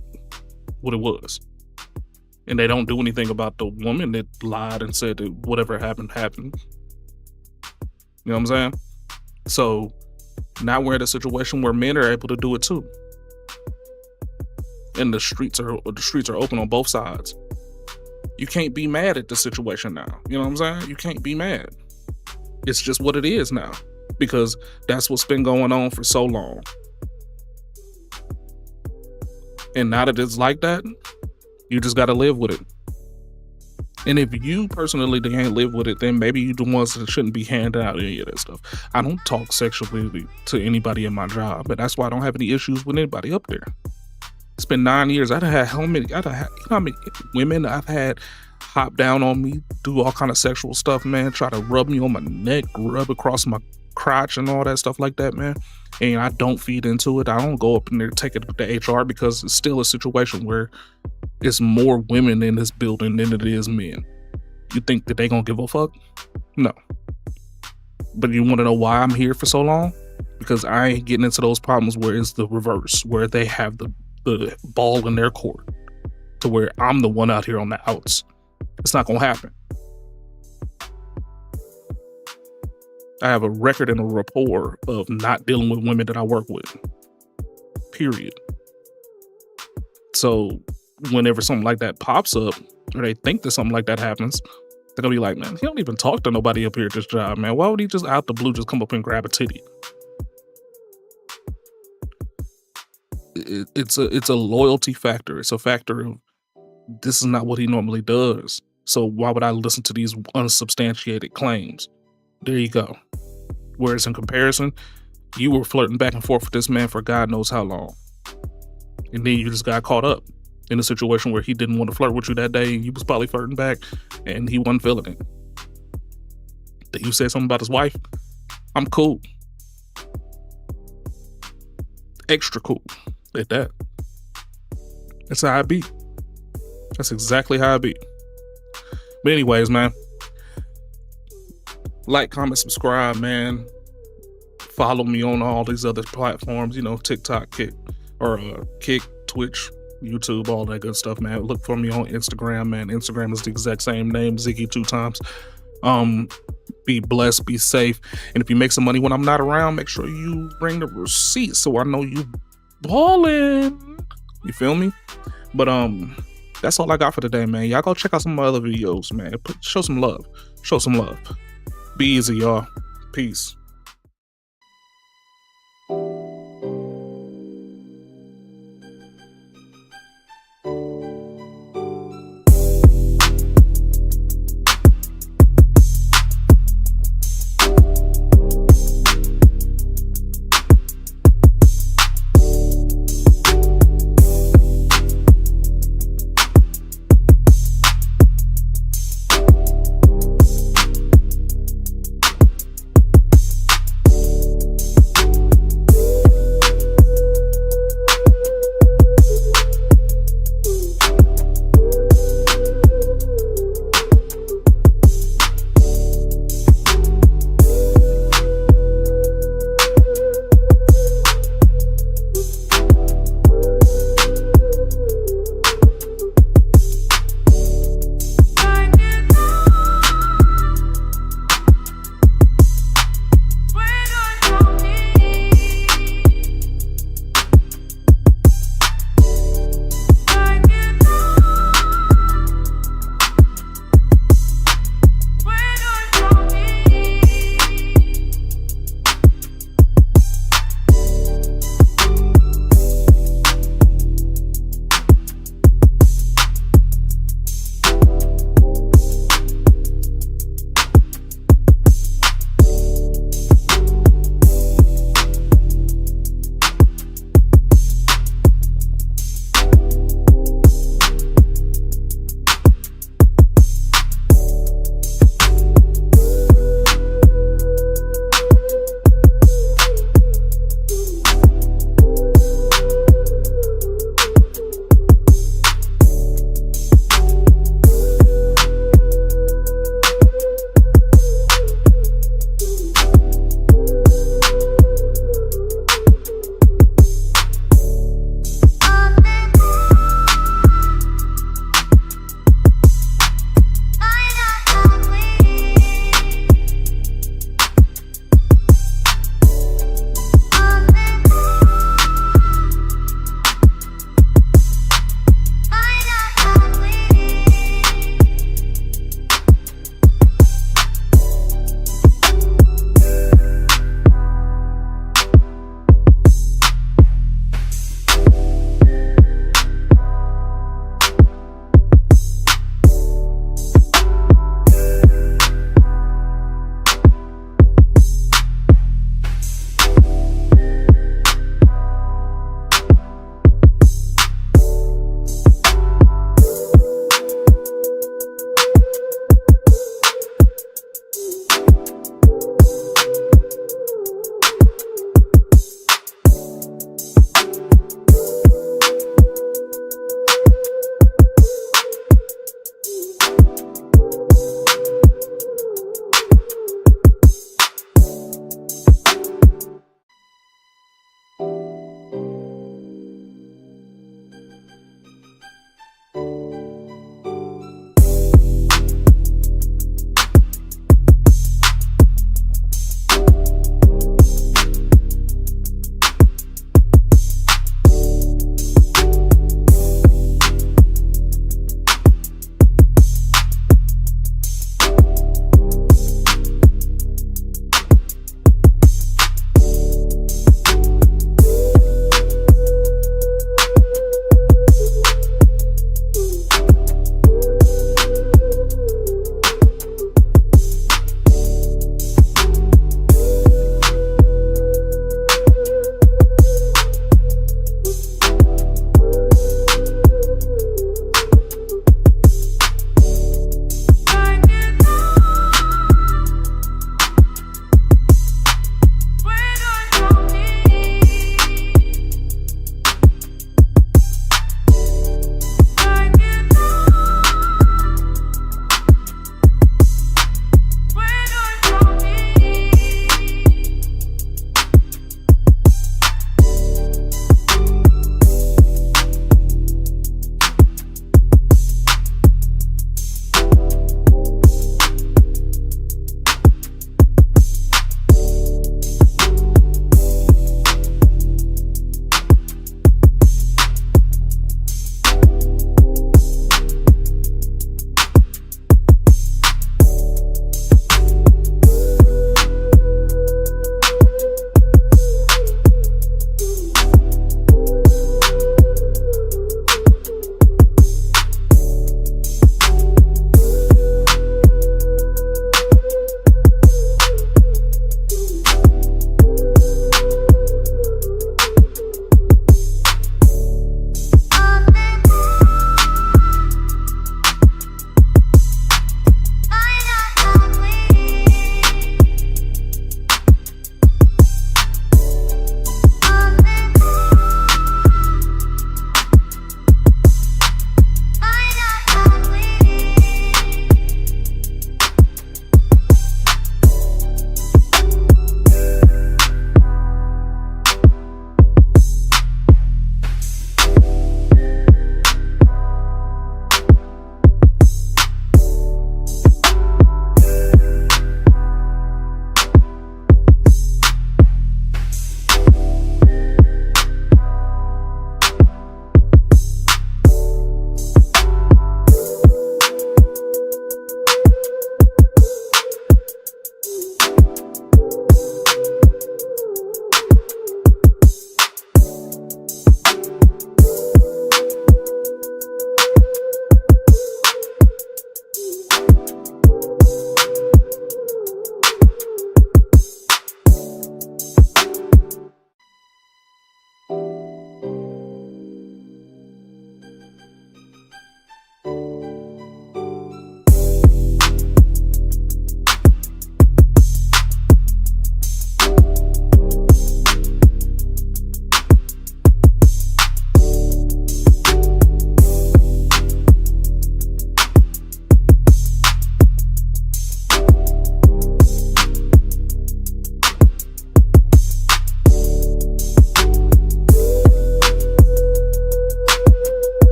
what it was. And they don't do anything about the woman that lied and said that whatever happened happened. You know what I'm saying? So now we're in a situation where men are able to do it too. And the streets are open on both sides. You can't be mad at the situation now. You know what I'm saying? You can't be mad. It's just what it is now. Because that's what's been going on for so long. And now that it's like that, you just got to live with it. And if you personally can't live with it, then maybe you're the ones that shouldn't be handing out any of that stuff. I don't talk sexually to anybody in my job, but that's why I don't have any issues with anybody up there. It's been 9 years. You know how many women I've had hop down on me, do all kind of sexual stuff, man, try to rub me on my neck, rub across my crotch and all that stuff like that, man. And I don't feed into it. I don't go up in there, take it to HR, because it's still a situation where it's more women in this building than it is men. You think that they gonna give a fuck? No. But you want to know why I'm here for so long? Because I ain't getting into those problems where it's the reverse, where they have the ball in their court, to where I'm the one out here on the outs. It's not gonna happen. I have a record and a rapport of not dealing with women that I work with. Period. So whenever something like that pops up, or they think that something like that happens, they're gonna be like, man, he don't even talk to nobody up here at this job, man. Why would he just out the blue just come up and grab a titty? It's a loyalty factor. It's a factor of, this is not what he normally does. So why would I listen to these unsubstantiated claims? There you go. Whereas in comparison, you were flirting back and forth with this man for God knows how long. And then you just got caught up in a situation where he didn't want to flirt with you that day. You was probably flirting back and he wasn't feeling it. Then you said something about his wife. I'm cool. Extra cool at that. That's how I be. That's exactly how I be. But anyways, man, like, comment, subscribe, man. Follow me on all these other platforms, you know, TikTok, Kick, Twitch, YouTube, all that good stuff, man. Look for me on Instagram, man. Instagram is the exact same name, Ziggy2x. Be blessed, be safe. And if you make some money when I'm not around, make sure you bring the receipt so I know you ballin'. You feel me? But that's all I got for today, man. Y'all go check out some of my other videos, man. Show some love. Show some love. Be easy, y'all. Peace.